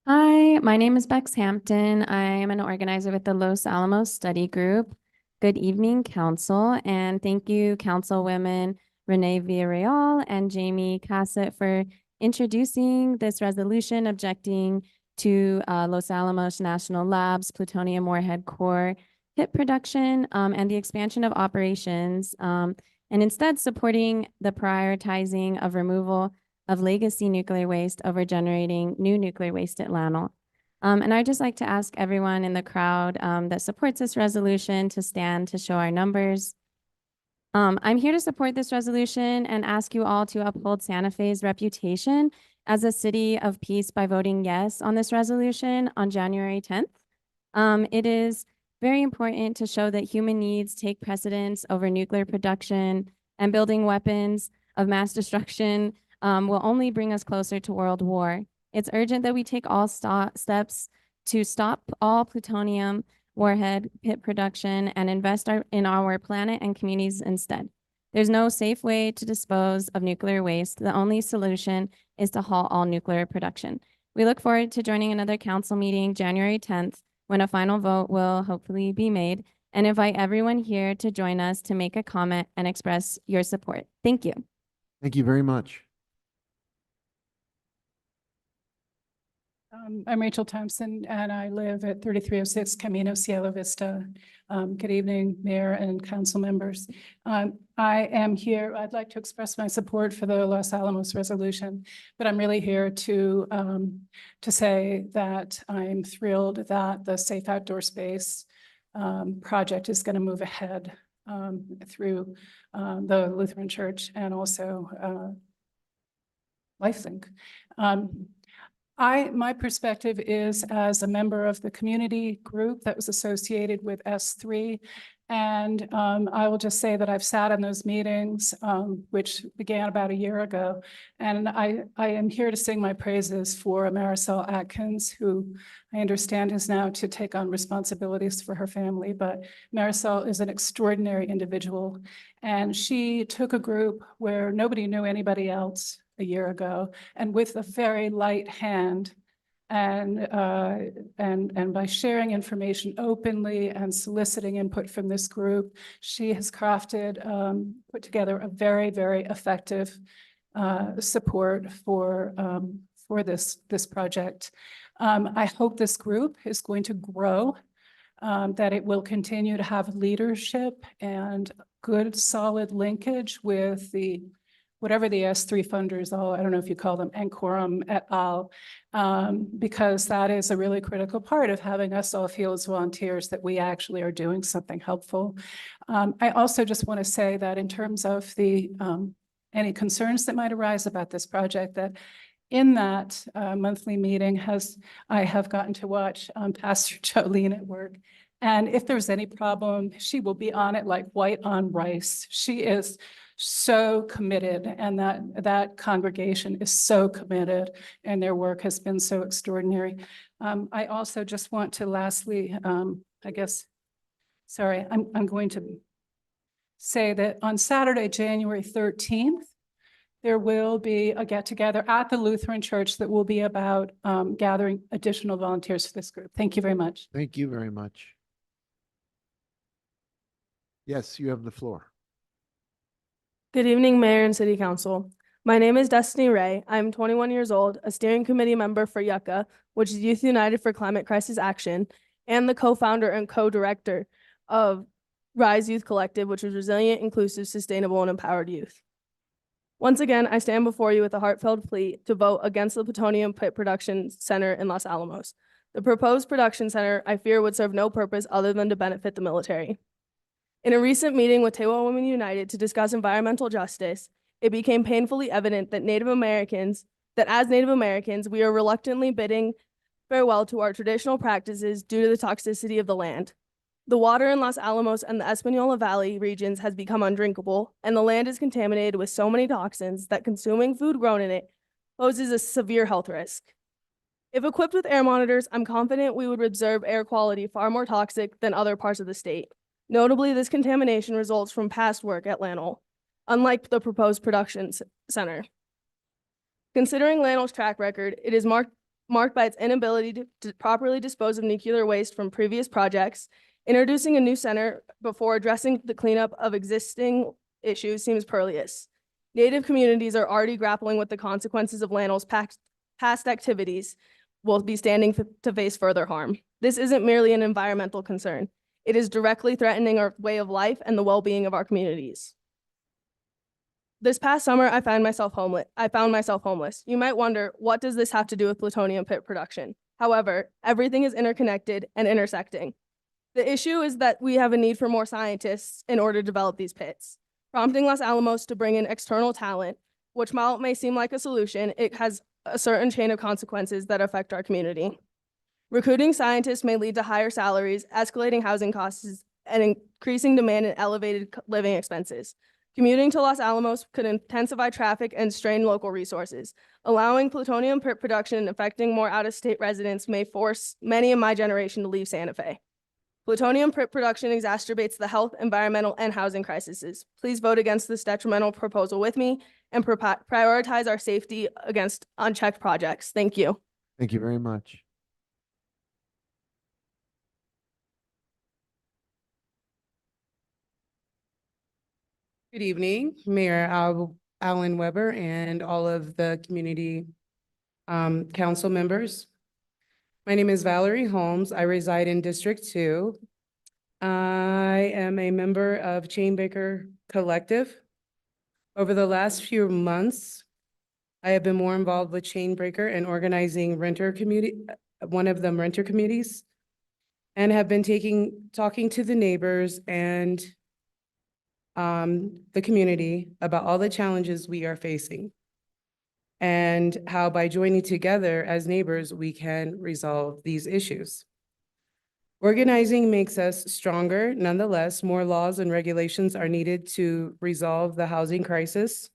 Hi, my name is Bex Hampton. I am an organizer with the Los Alamos Study Group. Good evening, Council, and thank you, Councilwomen Renee Villarreal and Jamie Cassett, for introducing this resolution objecting to Los Alamos National Labs plutonium warhead core pit production and the expansion of operations, and instead supporting the prioritizing of removal of legacy nuclear waste over generating new nuclear waste at LANL. And I'd just like to ask everyone in the crowd that supports this resolution to stand to show our numbers. I'm here to support this resolution and ask you all to uphold Santa Fe's reputation as a city of peace by voting yes on this resolution on January 10th. It is very important to show that human needs take precedence over nuclear production, and building weapons of mass destruction will only bring us closer to world war. It's urgent that we take all steps to stop all plutonium warhead pit production and invest in our planet and communities instead. There's no safe way to dispose of nuclear waste. The only solution is to halt all nuclear production. We look forward to joining another council meeting January 10th, when a final vote will hopefully be made, and invite everyone here to join us to make a comment and express your support. Thank you. Thank you very much. I'm Rachel Thompson, and I live at 3306 Camino Cielo Vista. Good evening, Mayor and council members. I am here, I'd like to express my support for the Los Alamos resolution, but I'm really here to say that I'm thrilled that the Safe Outdoor Space project is going to move ahead through the Lutheran Church and also LifeLink. My perspective is as a member of the community group that was associated with S3. And I will just say that I've sat in those meetings, which began about a year ago. And I am here to sing my praises for Marisol Atkins, who I understand is now to take on responsibilities for her family. But Marisol is an extraordinary individual. And she took a group where nobody knew anybody else a year ago, and with a very light hand, And by sharing information openly and soliciting input from this group, she has crafted, put together a very, very effective support for this project. I hope this group is going to grow, that it will continue to have leadership and good, solid linkage with the whatever the S3 funders, I don't know if you call them Ancorum et al., because that is a really critical part of having us all feel as volunteers that we actually are doing something helpful. I also just want to say that in terms of the any concerns that might arise about this project, that in that monthly meeting I have gotten to watch Pastor Jolene at work. And if there's any problem, she will be on it like white on rice. She is so committed, and that congregation is so committed, and their work has been so extraordinary. I also just want to lastly, I'm going to say that on Saturday, January 13th, there will be a get-together at the Lutheran Church that will be about gathering additional volunteers for this group. Thank you very much. Thank you very much. Yes, you have the floor. Good evening, Mayor and City Council. My name is Destiny Ray. I'm 21 years old, a steering committee member for Yucca, which is Youth United for Climate Crisis Action, and the co-founder and co-director of Rise Youth Collective, which is Resilient, Inclusive, Sustainable, and Empowered Youth. Once again, I stand before you with a heartfelt plea to vote against the Plutonium Pit Production Center in Los Alamos. The proposed production center, I fear, would serve no purpose other than to benefit the military. In a recent meeting with Tewa Women United to discuss environmental justice, it became painfully evident that as Native Americans, we are reluctantly bidding farewell to our traditional practices due to the toxicity of the land. The water in Los Alamos and the Espanola Valley regions has become undrinkable, and the land is contaminated with so many toxins that consuming food grown in it poses a severe health risk. If equipped with air monitors, I'm confident we would observe air quality far more toxic than other parts of the state. Notably, this contamination results from past work at Lanol, unlike the proposed production center. Considering Lanol's track record, it is marked by its inability to properly dispose of nuclear waste from previous projects. Introducing a new center before addressing the cleanup of existing issues seems perilous. Native communities are already grappling with the consequences of Lanol's past activities, will be standing to face further harm. This isn't merely an environmental concern. It is directly threatening our way of life and the well-being of our communities. This past summer, I found myself homeless. You might wonder, what does this have to do with plutonium pit production? However, everything is interconnected and intersecting. The issue is that we have a need for more scientists in order to develop these pits, prompting Los Alamos to bring in external talent, which while it may seem like a solution, it has a certain chain of consequences that affect our community. Recruiting scientists may lead to higher salaries, escalating housing costs, and increasing demand and elevated living expenses. Commuting to Los Alamos could intensify traffic and strain local resources. Allowing plutonium production and affecting more out-of-state residents may force many in my generation to leave Santa Fe. Plutonium production exacerbates the health, environmental, and housing crises. Please vote against this detrimental proposal with me and prioritize our safety against unchecked projects. Thank you. Thank you very much. Good evening, Mayor Alan Weber and all of the community council members. My name is Valerie Holmes. I reside in District 2. I am a member of Chainbreaker Collective. Over the last few months, I have been more involved with Chainbreaker and organizing one of the renter communities, and have been talking to the neighbors and the community about all the challenges we are facing and how by joining together as neighbors, we can resolve these issues. Organizing makes us stronger. Nonetheless, more laws and regulations are needed to resolve the housing crisis,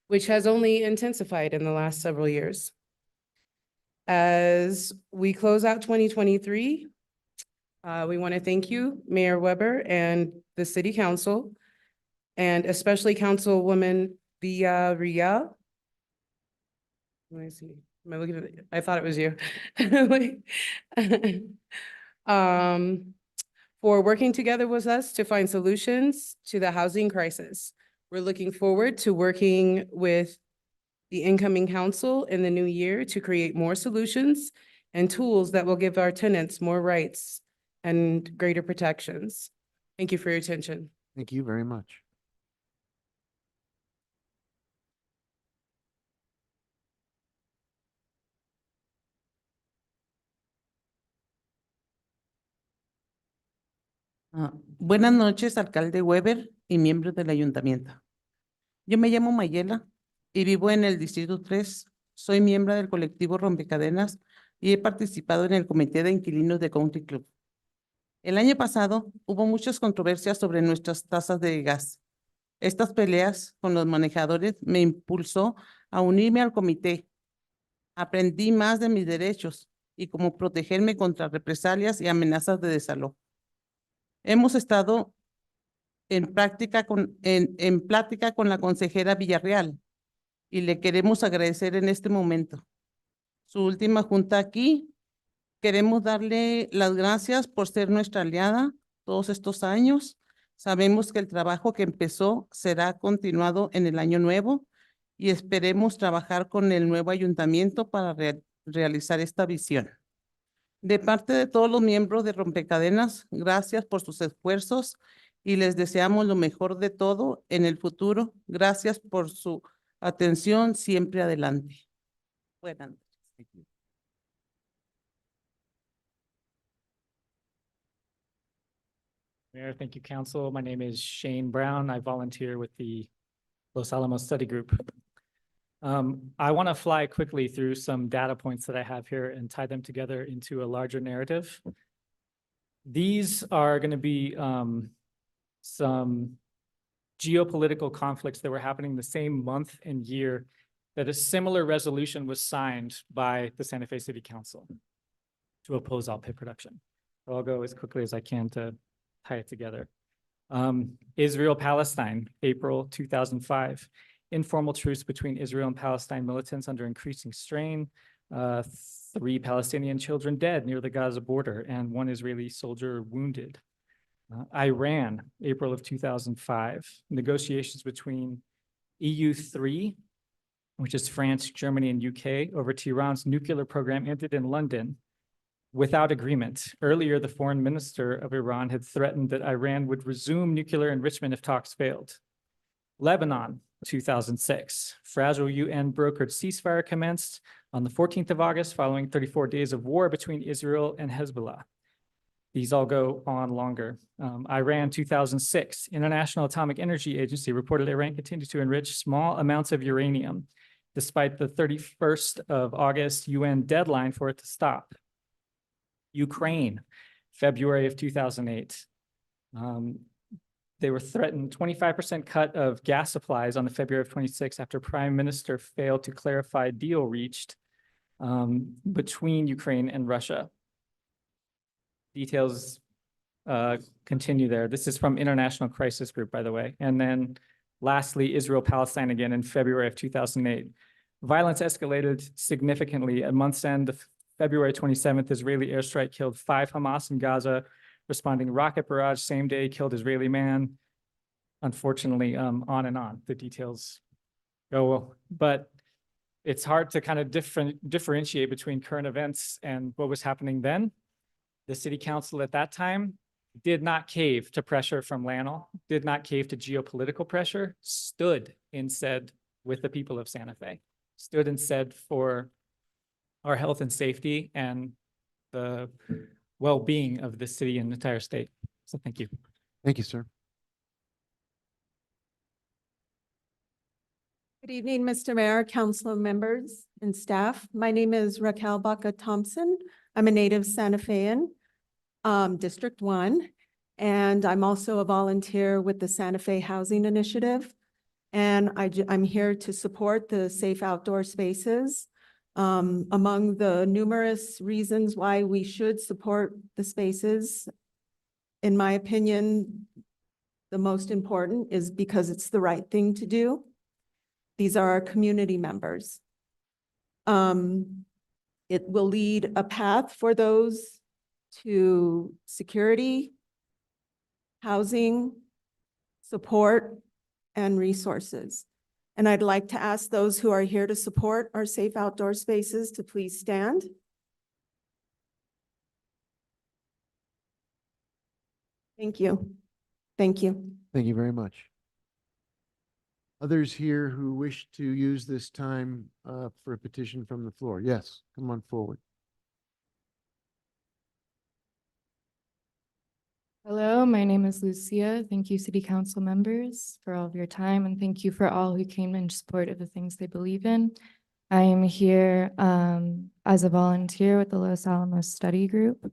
which has only intensified in the last several years. As we close out 2023, we want to thank you, Mayor Weber, and the City Council, and especially Councilwoman Villarreal. Let me see. Am I looking at it? I thought it was you. For working together with us to find solutions to the housing crisis. We're looking forward to working with the incoming council in the new year to create more solutions and tools that will give our tenants more rights and greater protections. Thank you for your attention. Thank you very much. Buenas noches, alcalde Weber y miembros del ayuntamiento. Yo me llamo Mayela y vivo en el Distrito 3. Soy miembro del colectivo Rompecadenas y he participado en el comité de inquilinos de Country Club. El año pasado hubo muchas controversias sobre nuestras tasas de gas. Estas peleas con los manejadores me impulsó a unirme al comité. Aprendí más de mis derechos y cómo protegerme contra represalias y amenazas de desalojo. Hemos estado en plática con la consejera Villarreal y le queremos agradecer en este momento. Su última junta aquí, queremos darle las gracias por ser nuestra aliada todos estos años. Sabemos que el trabajo que empezó será continuado en el año nuevo y esperemos trabajar con el nuevo ayuntamiento para realizar esta visión. De parte de todos los miembros de Rompecadenas, gracias por sus esfuerzos y les deseamos lo mejor de todo en el futuro. Gracias por su atención, siempre adelante. Buenas noches. Mayor, thank you, council. My name is Shane Brown. I volunteer with the Los Alamos Study Group. I want to fly quickly through some data points that I have here and tie them together into a larger narrative. These are going to be some geopolitical conflicts that were happening the same month and year that a similar resolution was signed by the Santa Fe City Council to oppose all pit production. So I'll go as quickly as I can to tie it together. Israel-Palestine, April 2005. Informal truce between Israel and Palestine militants under increasing strain. 3 Palestinian children dead near the Gaza border and 1 Israeli soldier wounded. Iran, April of 2005. Negotiations between EU3, which is France, Germany, and UK, over Tehran's nuclear program ended in London without agreement. Earlier, the foreign minister of Iran had threatened that Iran would resume nuclear enrichment if talks failed. Lebanon, 2006. Fragile UN brokered ceasefire commenced on the 14th of August following 34 days of war between Israel and Hezbollah. These all go on longer. Iran, 2006. International Atomic Energy Agency reported Iran continued to enrich small amounts of uranium despite the 31st of August UN deadline for it to stop. Ukraine, February of 2008. They were threatened 25% cut of gas supplies on the February of 26 after Prime Minister failed to clarify deal reached between Ukraine and Russia. Details continue there. This is from International Crisis Group, by the way. And then lastly, Israel-Palestine again in February of 2008. Violence escalated significantly. At month's end, the February 27th Israeli airstrike killed 5 Hamas in Gaza. Responding rocket barrage same day killed Israeli man. Unfortunately, on and on. The details go, but it's hard to kind of differentiate between current events and what was happening then. The city council at that time did not cave to pressure from Lanel, did not cave to geopolitical pressure, stood and said with the people of Santa Fe, stood and said for our health and safety and the well-being of the city and the entire state. So thank you. Thank you, sir. Good evening, Mr. Mayor, council members, and staff. My name is Raquel Baca Thompson. I'm a native Santa Fean, District 1, and I'm also a volunteer with the Santa Fe Housing Initiative. And I'm here to support the safe outdoor spaces. Among the numerous reasons why we should support the spaces, in my opinion, the most important is because it's the right thing to do. These are our community members. It will lead a path for those to security, housing, support, and resources. And I'd like to ask those who are here to support our safe outdoor spaces to please stand. Thank you. Thank you. Thank you very much. Others here who wish to use this time for a petition from the floor? Yes, come on forward. Hello, my name is Lucia. Thank you, City Council members, for all of your time, and thank you for all who came in support of the things they believe in. I am here as a volunteer with the Los Alamos Study Group,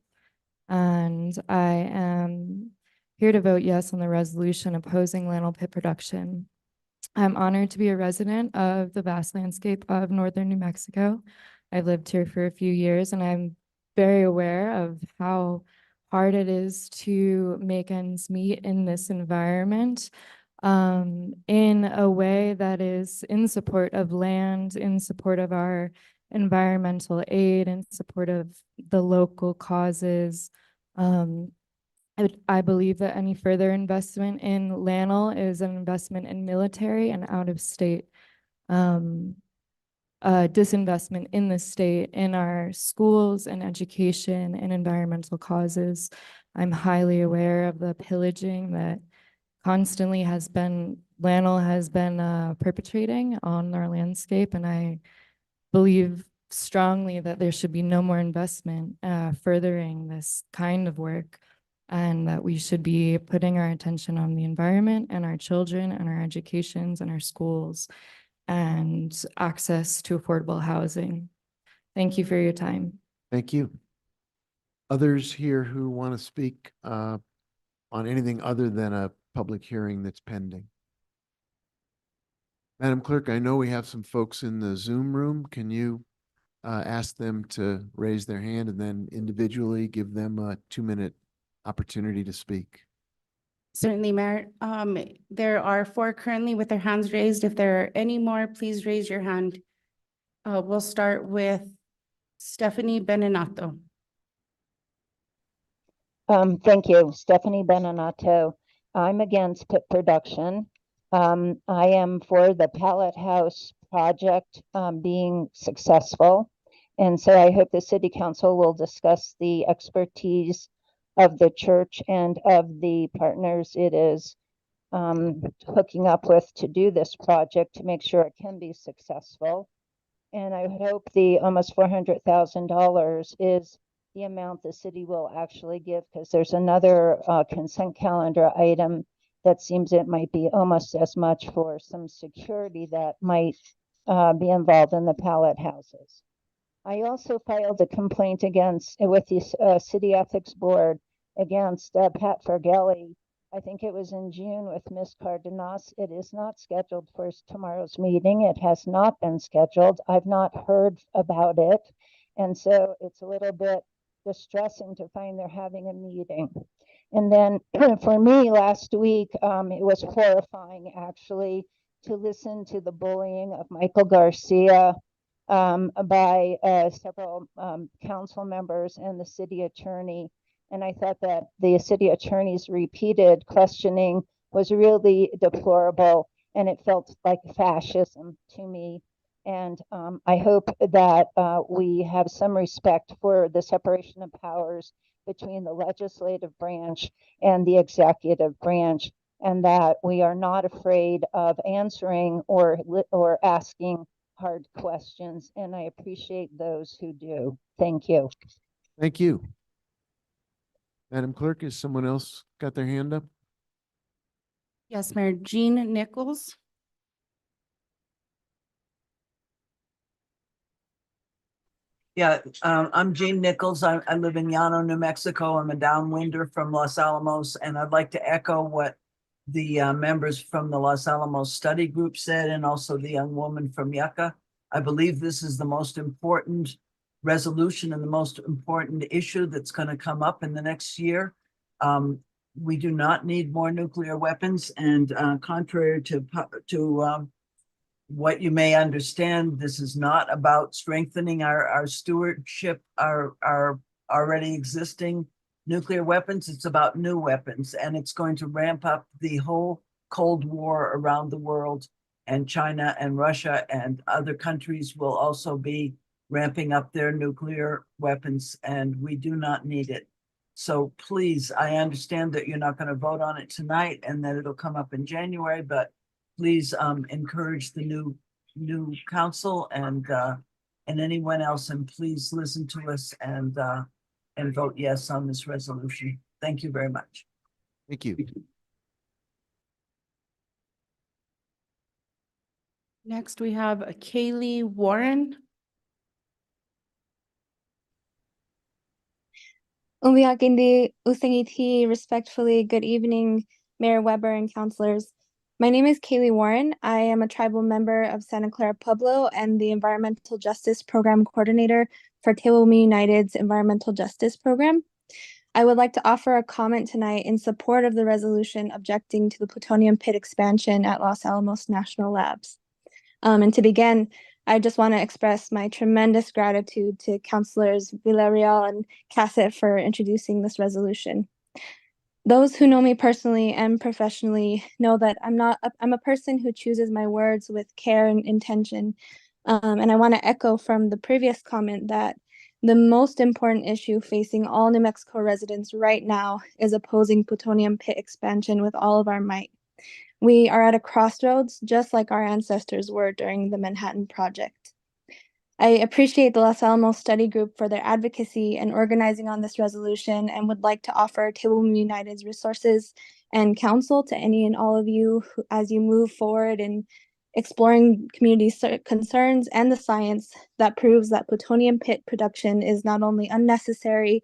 and I am here to vote yes on the resolution opposing landfill pit production. I'm honored to be a resident of the vast landscape of northern New Mexico. I've lived here for a few years, and I'm very aware of how hard it is to make ends meet in this environment, in a way that is in support of land, in support of our environmental aid, in support of the local causes. I believe that any further investment in Lanel is an investment in military and out-of-state disinvestment in the state, in our schools and education and environmental causes. I'm highly aware of the pillaging that constantly Lanel has been perpetrating on our landscape, and I believe strongly that there should be no more investment furthering this kind of work, and that we should be putting our attention on the environment and our children and our educations and our schools and access to affordable housing. Thank you for your time. Thank you. Others here who want to speak on anything other than a public hearing that's pending? Madam Clerk, I know we have some folks in the Zoom room. Can you ask them to raise their hand and then individually give them a 2-minute opportunity to speak? Certainly, Mayor. There are 4 currently with their hands raised. If there are any more, please raise your hand. We'll start with Stephanie Beninato. Thank you, Stephanie Beninato. I'm against pit production. I am for the pallet house project being successful. And so I hope the City Council will discuss the expertise of the church and of the partners it is hooking up with to do this project to make sure it can be successful. And I hope the almost $400,000 is the amount the city will actually give, because there's another consent calendar item that seems it might be almost as much for some security that might be involved in the pallet houses. I also filed a complaint with the City Ethics Board against Pat Fergelli. I think it was in June with Ms. Cardenas. It is not scheduled for tomorrow's meeting. It has not been scheduled. I've not heard about it. And so it's a little bit distressing to find they're having a meeting. And then for me last week, it was horrifying actually to listen to the bullying of Michael Garcia by several council members and the city attorney. And I thought that the city attorney's repeated questioning was really deplorable, and it felt like fascism to me. And I hope that we have some respect for the separation of powers between the legislative branch and the executive branch, and that we are not afraid of answering or asking hard questions. And I appreciate those who do. Thank you. Thank you. Madam Clerk, has someone else got their hand up? Yes, Mayor. Jean Nichols. Yeah, I'm Jean Nichols. I live in Llano, New Mexico. I'm a downwinder from Los Alamos, and I'd like to echo what the members from the Los Alamos Study Group said, and also the young woman from Yucca. I believe this is the most important resolution and the most important issue that's going to come up in the next year. We do not need more nuclear weapons, and contrary to what you may understand, this is not about strengthening our stewardship, our already existing nuclear weapons. It's about new weapons, and it's going to ramp up the whole Cold War around the world. And China and Russia and other countries will also be ramping up their nuclear weapons, and we do not need it. So please, I understand that you're not going to vote on it tonight and that it'll come up in January, but please encourage the new council and anyone else, and please listen to us and vote yes on this resolution. Thank you very much. Thank you. Next, we have Kaylee Warren. Umiakindi Usangiti, respectfully, good evening, Mayor Weber and councilors. My name is Kaylee Warren. I am a tribal member of Santa Clara Pueblo and the Environmental Justice Program Coordinator for Tehuelmi United's Environmental Justice Program. I would like to offer a comment tonight in support of the resolution objecting to the plutonium pit expansion at Los Alamos National Labs. And to begin, I just want to express my tremendous gratitude to Councilors Villarreal and Cassett for introducing this resolution. Those who know me personally and professionally know that I'm a person who chooses my words with care and intention. And I want to echo from the previous comment that the most important issue facing all New Mexico residents right now is opposing plutonium pit expansion with all of our might. We are at a crossroads, just like our ancestors were during the Manhattan Project. I appreciate the Los Alamos Study Group for their advocacy and organizing on this resolution, and would like to offer Tehuelmi United's resources and counsel to any and all of you as you move forward in exploring community concerns and the science that proves that plutonium pit production is not only unnecessary,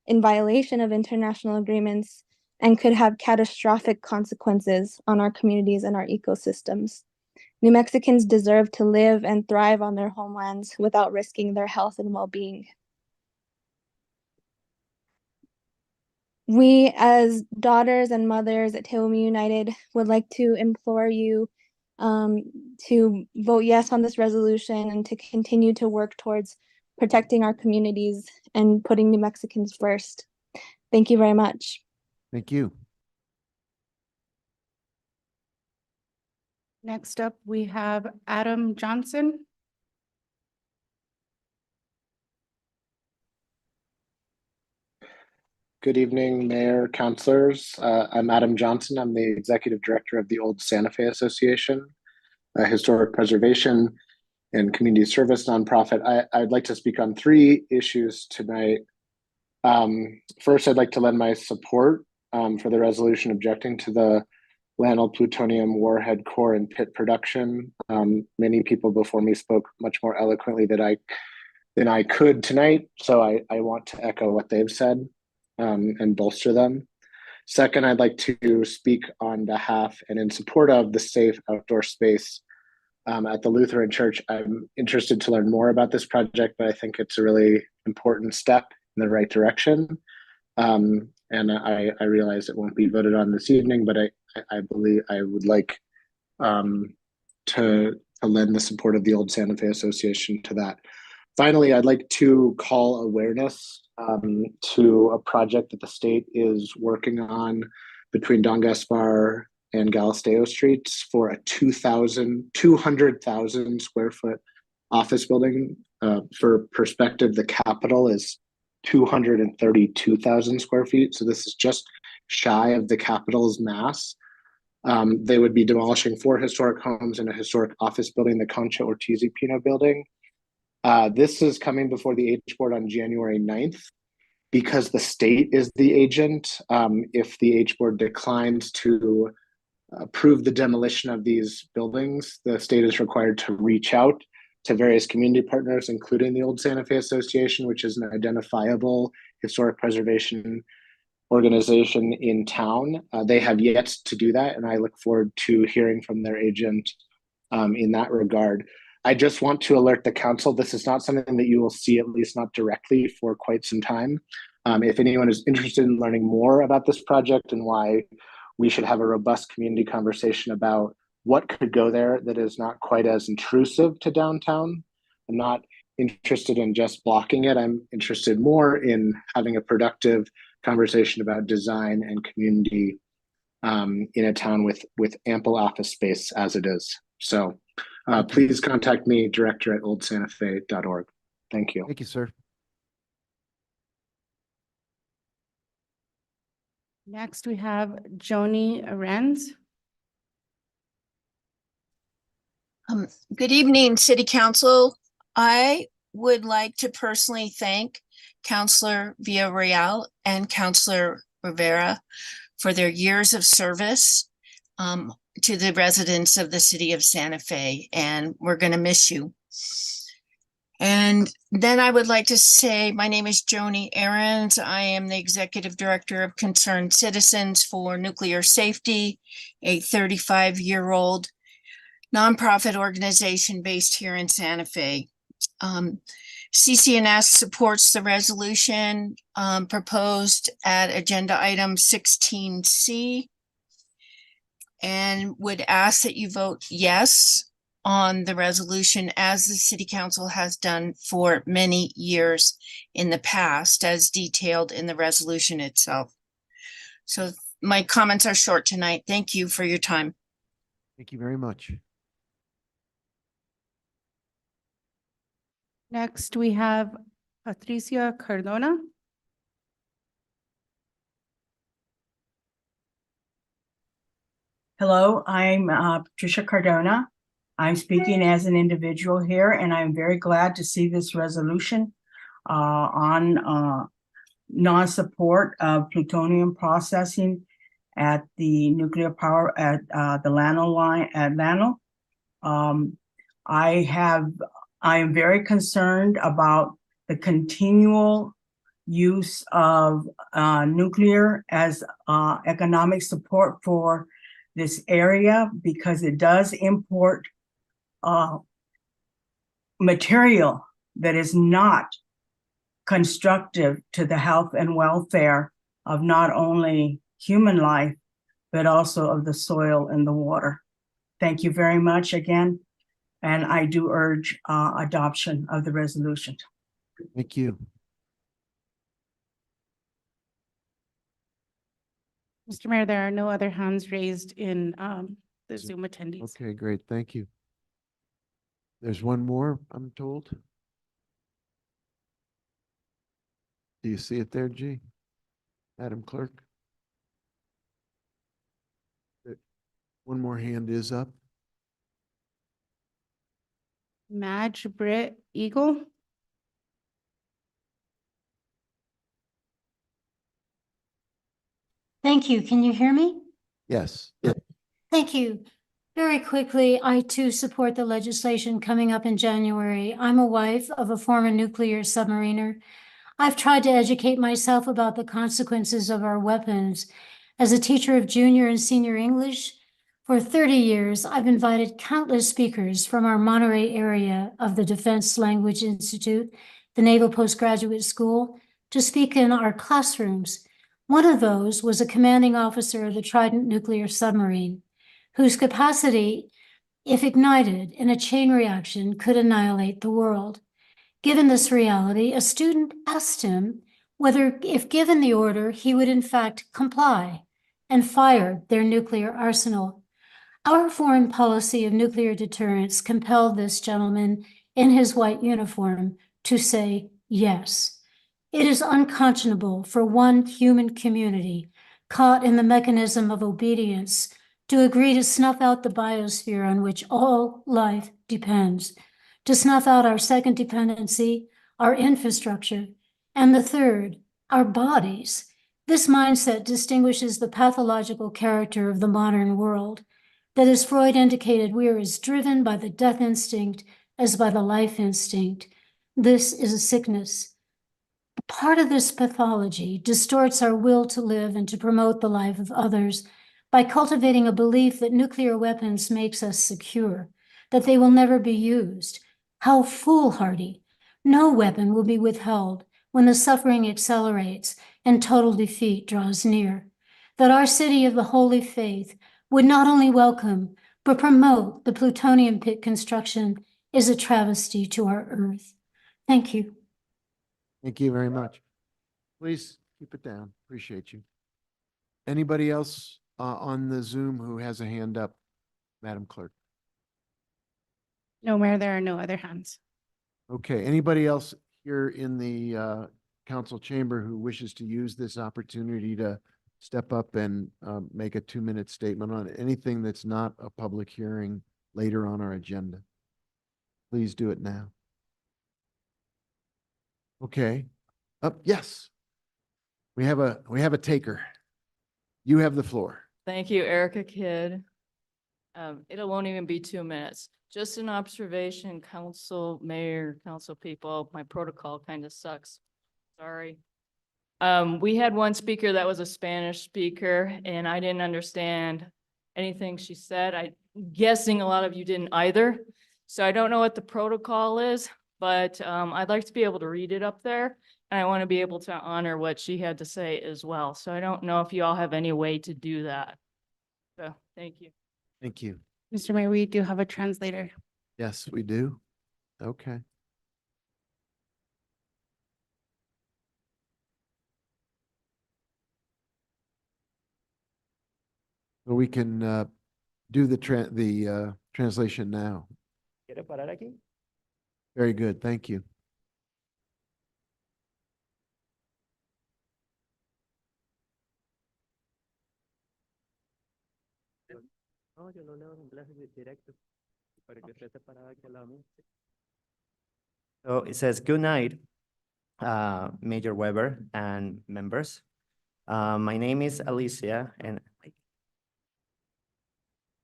in violation of international agreements, and could have catastrophic consequences on our communities and our ecosystems. New Mexicans deserve to live and thrive on their homelands without risking their health and well-being. We, as daughters and mothers at Tehuelmi United, would like to implore you to vote yes on this resolution and to continue to work towards protecting our communities and putting New Mexicans first. Thank you very much. Thank you. Next up, we have Adam Johnson. Good evening, Mayor, councilors. I'm Adam Johnson. I'm the Executive Director of the Old Santa Fe Association, a historic preservation and community service nonprofit. I'd like to speak on 3 issues tonight. First, I'd like to lend my support for the resolution objecting to the Lanol plutonium warhead core and pit production. Many people before me spoke much more eloquently than I could tonight, so I want to echo what they've said and bolster them. Second, I'd like to speak on behalf and in support of the safe outdoor space at the Lutheran Church. I'm interested to learn more about this project, but I think it's a really important step in the right direction. And I realize it won't be voted on this evening, but I believe I would like to lend the support of the Old Santa Fe Association to that. Finally, I'd like to call awareness to a project that the state is working on between Don Gaspar and Galisteo Streets for a 200,000 square foot office building. For perspective, the Capitol is 232,000 square feet. So this is just shy of the Capitol's mass. They would be demolishing 4 historic homes and a historic office building, the Concha Ortiz y Pino building. This is coming before the H board on January 9th. Because the state is the agent, if the H board declines to approve the demolition of these buildings, the state is required to reach out to various community partners, including the Old Santa Fe Association, which is an identifiable historic preservation organization in town. They have yet to do that, and I look forward to hearing from their agent in that regard. I just want to alert the council, this is not something that you will see, at least not directly, for quite some time. If anyone is interested in learning more about this project and why we should have a robust community conversation about what could go there that is not quite as intrusive to downtown. I'm not interested in just blocking it. I'm interested more in having a productive conversation about design and community in a town with ample office space as it is. So please contact me, director@oldsantafe.org. Thank you. Thank you, sir. Next, we have Joni Arenz. Good evening, City Council. I would like to personally thank Councilor Villarreal and Councilor Rivera for their years of service to the residents of the city of Santa Fe, and we're going to miss you. And then I would like to say, my name is Joni Ahrens. I am the Executive Director of Concerned Citizens for Nuclear Safety, a 35-year-old nonprofit organization based here in Santa Fe. CCNS supports the resolution proposed at agenda item 16C and would ask that you vote yes on the resolution, as the City Council has done for many years in the past, as detailed in the resolution itself. So my comments are short tonight. Thank you for your time. Thank you very much. Next, we have Patricia Cardona. Hello, I'm Patricia Cardona. I'm speaking as an individual here, and I'm very glad to see this resolution on non-support of plutonium processing at the nuclear power at the Llano line at Llano. I am very concerned about the continual use of nuclear as economic support for this area, because it does import material that is not constructive to the health and welfare of not only human life, but also of the soil and the water. Thank you very much again. And I do urge adoption of the resolution. Thank you. Mr. Mayor, there are no other hands raised in the Zoom attendees. Okay, great. Thank you. There's one more, I'm told. Do you see it there, G? Madam Clerk? One more hand is up. Madge Britt Eagle. Thank you. Can you hear me? Yes. Thank you. Very quickly, I too support the legislation coming up in January. I'm a wife of a former nuclear submariner. I've tried to educate myself about the consequences of our weapons. As a teacher of junior and senior English, for 30 years, I've invited countless speakers from our Monterey area of the Defense Language Institute, the Naval Postgraduate School, to speak in our classrooms. One of those was a commanding officer of the Trident nuclear submarine, whose capacity, if ignited in a chain reaction, could annihilate the world. Given this reality, a student asked him whether, if given the order, he would in fact comply, and fired their nuclear arsenal. Our foreign policy of nuclear deterrence compelled this gentleman in his white uniform to say yes. It is unconscionable for one human community caught in the mechanism of obedience to agree to snuff out the biosphere on which all life depends, to snuff out our second dependency, our infrastructure, and the third, our bodies. This mindset distinguishes the pathological character of the modern world. That, as Freud indicated, we are as driven by the death instinct as by the life instinct. This is a sickness. Part of this pathology distorts our will to live and to promote the life of others by cultivating a belief that nuclear weapons makes us secure, that they will never be used. How foolhardy! No weapon will be withheld when the suffering accelerates and total defeat draws near. That our city of the Holy Faith would not only welcome, but promote the plutonium pit construction is a travesty to our earth. Thank you. Thank you very much. Please keep it down. Appreciate you. Anybody else on the Zoom who has a hand up, Madam Clerk? No, Mayor, there are no other hands. Okay, anybody else here in the council chamber who wishes to use this opportunity to step up and make a 2-minute statement on anything that's not a public hearing later on our agenda? Please do it now. Okay. Yes. We have a taker. You have the floor. Thank you, Erica Kidd. It won't even be 2 minutes. Just an observation, council, mayor, council people, my protocol kind of sucks. Sorry. We had one speaker that was a Spanish speaker and I didn't understand anything she said. I'm guessing a lot of you didn't either. So I don't know what the protocol is, but I'd like to be able to read it up there. And I want to be able to honor what she had to say as well. So I don't know if you all have any way to do that. So thank you. Thank you. Mr. Mayor, we do have a translator. Yes, we do. Okay. Well, we can do the translation now. Very good. Thank you. So it says, good night, Major Weber and members. My name is Alicia and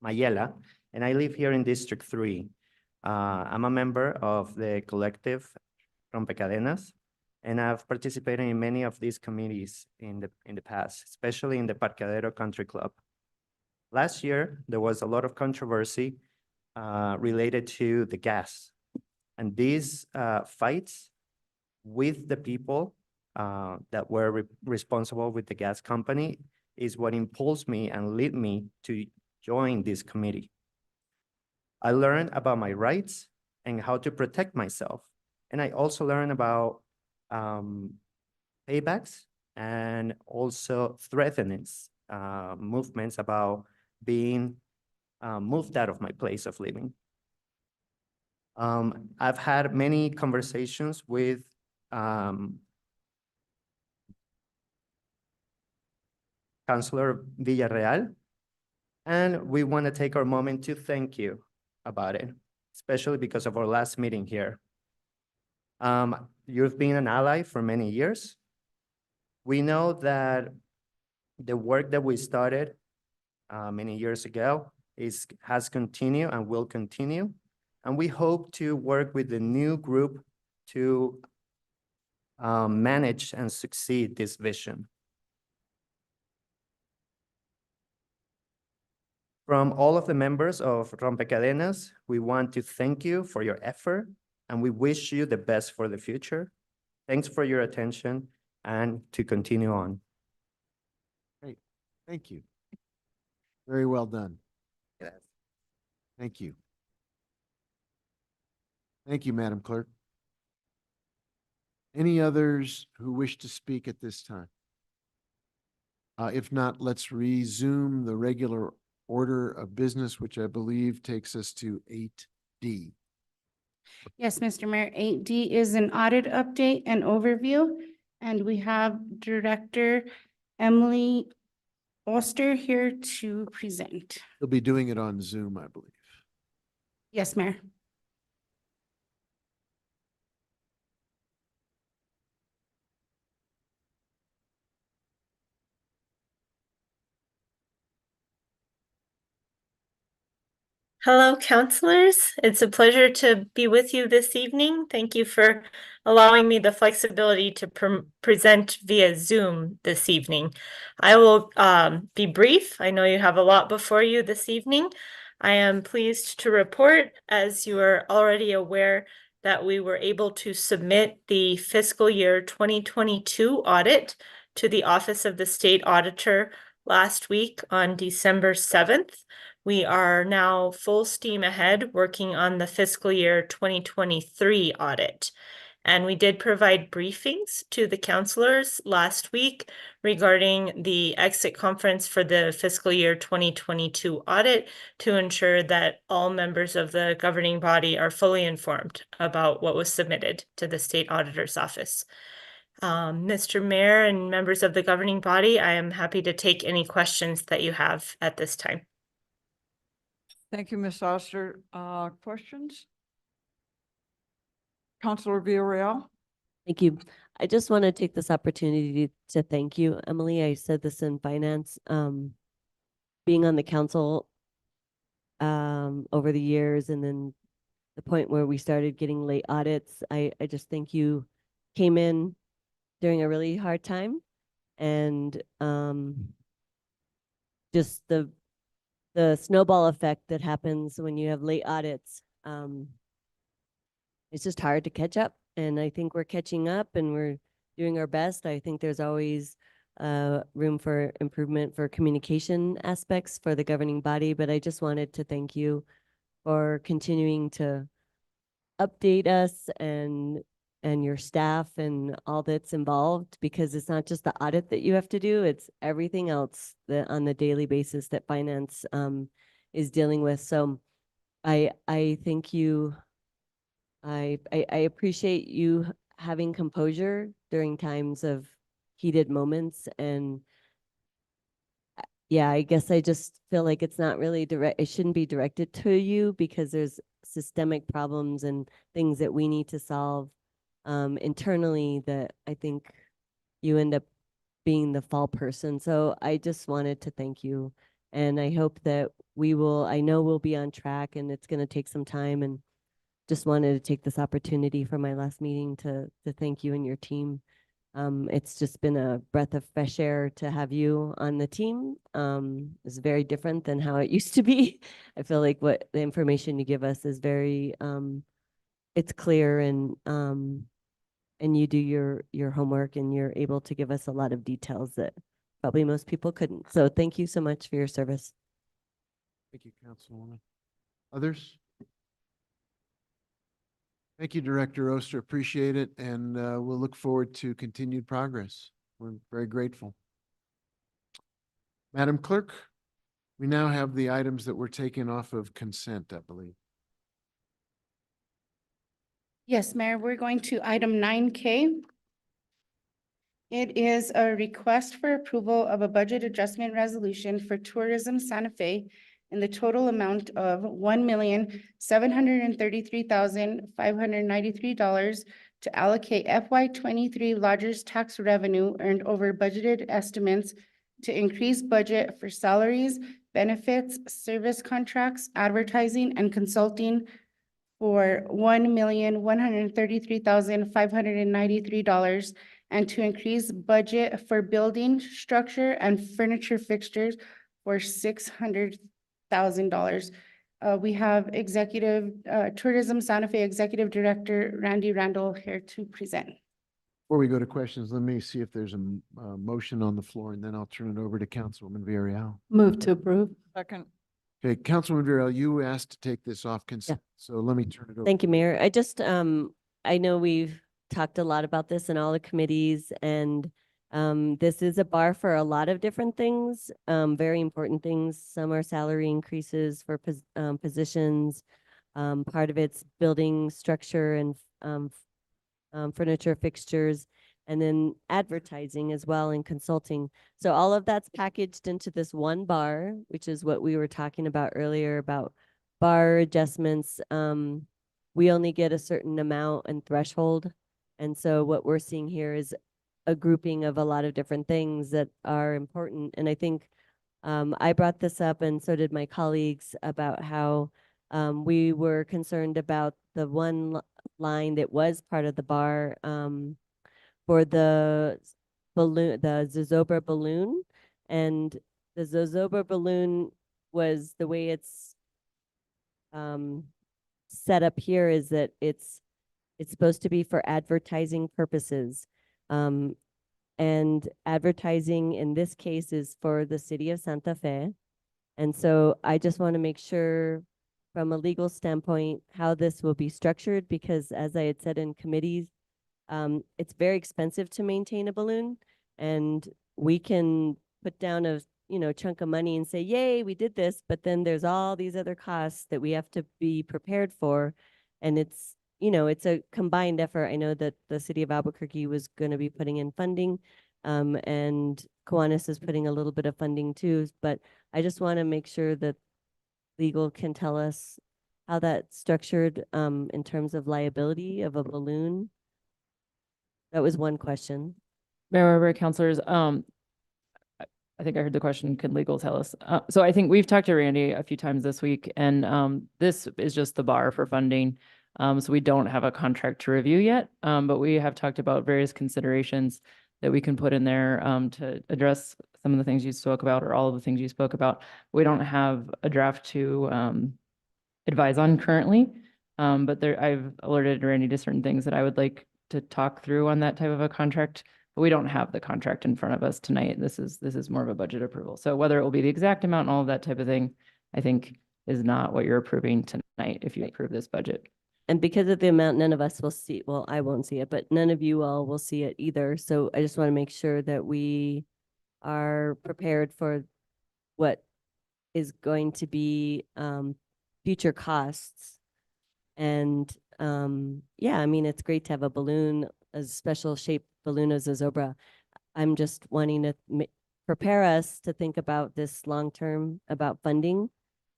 Mayela, and I live here in District 3. I'm a member of the collective Rompecadenas, and I've participated in many of these committees in the past, especially in the Parqueadero Country Club. Last year, there was a lot of controversy related to the gas. And these fights with the people that were responsible with the gas company is what impulsed me and led me to join this committee. I learned about my rights and how to protect myself. And I also learned about paybacks and also threatenings, movements about being moved out of my place of living. I've had many conversations with Councilor Villarreal, and we want to take our moment to thank you about it, especially because of our last meeting here. You've been an ally for many years. We know that the work that we started many years ago has continued and will continue. And we hope to work with the new group to manage and succeed this vision. From all of the members of Rompecadenas, we want to thank you for your effort and we wish you the best for the future. Thanks for your attention and to continue on. Great. Thank you. Very well done. Yes. Thank you. Thank you, Madam Clerk. Any others who wish to speak at this time? If not, let's resume the regular order of business, which I believe takes us to 8D. Yes, Mr. Mayor, 8D is an audit update and overview. And we have Director Emily Oster here to present. We'll be doing it on Zoom, I believe. Yes, Mayor. Hello, counselors. It's a pleasure to be with you this evening. Thank you for allowing me the flexibility to present via Zoom this evening. I will be brief. I know you have a lot before you this evening. I am pleased to report, as you are already aware, that we were able to submit the fiscal year 2022 audit to the Office of the State Auditor last week on December 7th. We are now full steam ahead working on the fiscal year 2023 audit. And we did provide briefings to the counselors last week regarding the exit conference for the fiscal year 2022 audit to ensure that all members of the governing body are fully informed about what was submitted to the state auditor's office. Mr. Mayor and members of the governing body, I am happy to take any questions that you have at this time. Thank you, Ms. Oster. Questions? Councilor Villarreal? Thank you. I just want to take this opportunity to thank you, Emily. I said this in finance. Being on the council over the years, and then the point where we started getting late audits, I just think you came in during a really hard time, and just the snowball effect that happens when you have late audits. It's just hard to catch up, and I think we're catching up and we're doing our best. I think there's always room for improvement for communication aspects for the governing body, but I just wanted to thank you for continuing to update us and your staff and all that's involved, because it's not just the audit that you have to do, it's everything else that on the daily basis that finance is dealing with. So I thank you. I appreciate you having composure during times of heated moments, and yeah, I guess I just feel like it's not really it shouldn't be directed to you, because there's systemic problems and things that we need to solve internally that I think you end up being the fall person. So I just wanted to thank you, and I hope that I know we'll be on track, and it's going to take some time, and just wanted to take this opportunity for my last meeting to thank you and your team. It's just been a breath of fresh air to have you on the team. It's very different than how it used to be. I feel like what the information you give us is very, it's clear, and you do your homework, and you're able to give us a lot of details that probably most people couldn't. So thank you so much for your service. Thank you, Councilwoman. Others? Thank you, Director Oster. Appreciate it. And we'll look forward to continued progress. We're very grateful. Madam Clerk, we now have the items that were taken off of consent, I believe. Yes, Mayor, we're going to item 9K. It is a request for approval of a budget adjustment resolution for Tourism Santa Fe in the total amount of $1,733,593 to allocate FY 23 lodgers tax revenue earned over budgeted estimates to increase budget for salaries, benefits, service contracts, advertising, and consulting for $1,133,593, and to increase budget for building, structure, and furniture fixtures for $600,000. We have Tourism Santa Fe Executive Director Randy Randall here to present. Before we go to questions, let me see if there's a motion on the floor, and then I'll turn it over to Councilwoman Villarreal. Move to approve. Second. Okay, Councilwoman Villarreal, you asked to take this off consent, so let me turn it over. Thank you, Mayor. I just, I know we've talked a lot about this in all the committees, and this is a bar for a lot of different things, very important things. Some are salary increases for positions. Part of it's building structure and furniture fixtures, and then advertising as well, and consulting. So all of that's packaged into this one bar, which is what we were talking about earlier about bar adjustments. We only get a certain amount and threshold. And so what we're seeing here is a grouping of a lot of different things that are important. And I think I brought this up, and so did my colleagues, about how we were concerned about the one line that was part of the bar for the balloon, the zozobra balloon. And the zozobra balloon was, the way it's set up here is that it's supposed to be for advertising purposes. And advertising in this case is for the city of Santa Fe. And so I just want to make sure from a legal standpoint, how this will be structured, because as I had said in committees, it's very expensive to maintain a balloon, and we can put down a chunk of money and say, yay, we did this, but then there's all these other costs that we have to be prepared for. And it's a combined effort. I know that the city of Albuquerque was going to be putting in funding, and Kiwanis is putting a little bit of funding too, but I just want to make sure that legal can tell us how that's structured in terms of liability of a balloon. That was one question. Mayor, councilors, I think I heard the question, can legal tell us? So I think we've talked to Randy a few times this week, and this is just the bar for funding. So we don't have a contract to review yet, but we have talked about various considerations that we can put in there to address some of the things you spoke about, or all of the things you spoke about. We don't have a draft to advise on currently, but I've alerted Randy to certain things that I would like to talk through on that type of a contract. But we don't have the contract in front of us tonight. This is more of a budget approval. So whether it will be the exact amount and all of that type of thing, I think is not what you're approving tonight if you approve this budget. And because of the amount, none of us will see, well, I won't see it, but none of you all will see it either. So I just want to make sure that we are prepared for what is going to be future costs. And yeah, I mean, it's great to have a balloon, a special shaped balloon as a Zobra. I'm just wanting to prepare us to think about this long-term, about funding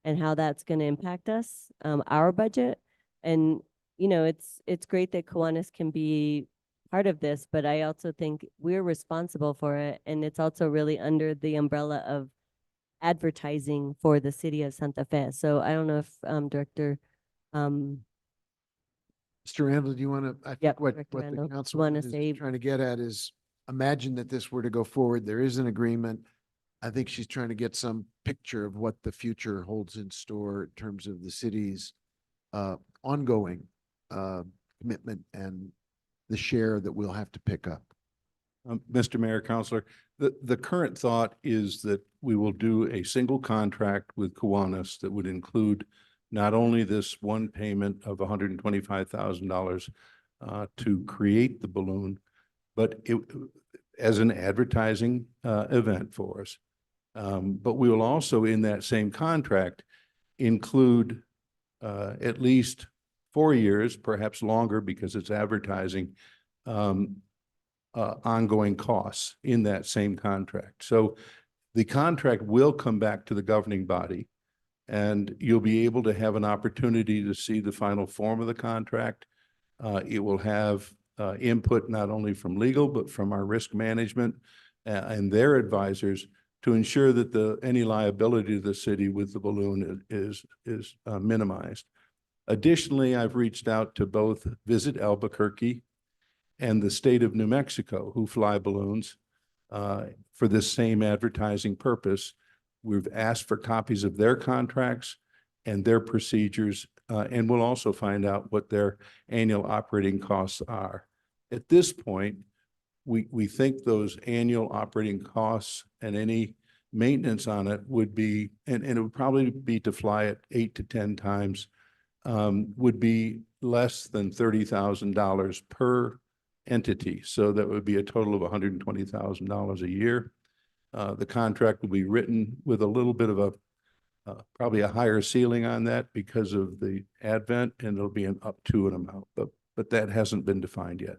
and how that's going to impact us, our budget. And, it's great that Kiwanis can be part of this, but I also think we're responsible for it. And it's also really under the umbrella of advertising for the city of Santa Fe. So I don't know if Director Mr. Randall, do you want to, I think what Director the Randall, council wanna is say- trying to get at is, imagine that this were to go forward, there is an agreement. I think she's trying to get some picture of what the future holds in store in terms of the city's ongoing commitment and the share that we'll have to pick up. Mr. Mayor, Councilor, the current thought is that we will do a single contract with Kiwanis that would include not only this one payment of $125,000 to create the balloon, but as an advertising event for us. But we will also, in that same contract, include at least 4 years, perhaps longer because it's advertising, ongoing costs in that same contract. So the contract will come back to the governing body, and you'll be able to have an opportunity to see the final form of the contract. It will have input not only from legal, but from our risk management and their advisors to ensure that any liability to the city with the balloon is minimized. Additionally, I've reached out to both Visit Albuquerque and the state of New Mexico, who fly balloons for this same advertising purpose. We've asked for copies of their contracts and their procedures, and we'll also find out what their annual operating costs are. At this point, we think those annual operating costs and any maintenance on it would be, and it would probably be to fly it 8 to 10 times, would be less than $30,000 per entity. So that would be a total of $120,000 a year. The contract will be written with a little bit of probably a higher ceiling on that because of the advent, and it'll be an up to an amount, but that hasn't been defined yet.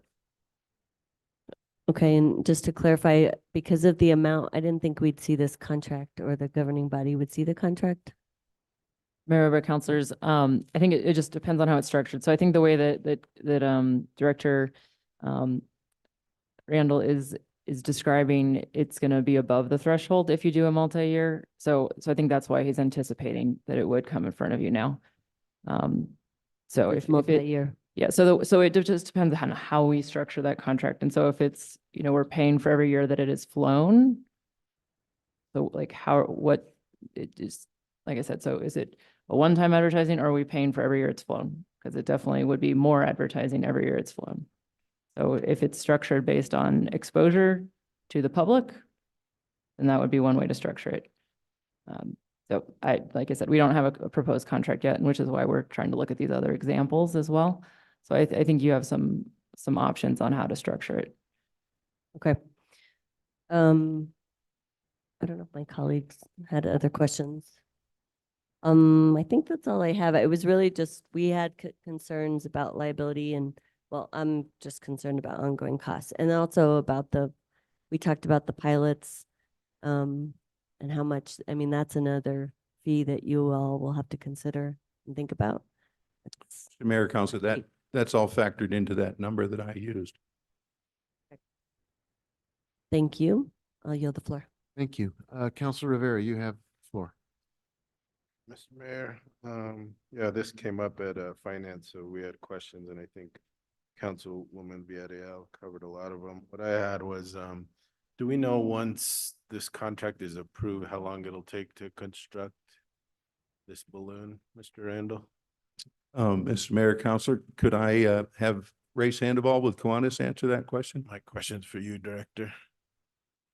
Okay, and just to clarify, because of the amount, I didn't think we'd see this contract, or the governing body would see the contract. Mayor, councilors, I think it just depends on how it's structured. So I think the way that Director Randall is describing, it's going to be above the threshold if you do a multi-year. So I think that's why he's anticipating that it would come in front of you now. So It's if multi-year. yeah, so it just depends on how we structure that contract. And so if it's, we're paying for every year that it is flown. So like what it is, like I said, so is it a one-time advertising, or are we paying for every year it's flown? Because it definitely would be more advertising every year it's flown. So if it's structured based on exposure to the public, then that would be one way to structure it. So like I said, we don't have a proposed contract yet, and which is why we're trying to look at these other examples as well. So I think you have some options on how to structure it. Okay. I don't know if my colleagues had other questions. I think that's all I have. It was really just, we had concerns about liability and, well, I'm just concerned about ongoing costs and also about we talked about the pilots, and how much, I mean, that's another fee that you all will have to consider and think about. Mayor, Council, that's all factored into that number that I used. Thank you. I'll yield the floor. Thank you. Councilor Rivera, you have the floor. Mr. Mayor, yeah, this came up at finance, so we had questions, and I think Councilwoman Villarreal covered a lot of them. What I had was, do we know once this contract is approved, how long it'll take to construct this balloon, Mr. Randall? Mr. Mayor, Councilor, could I have Ray Sandoval with Kiwanis answer that question? My question's for you, Director.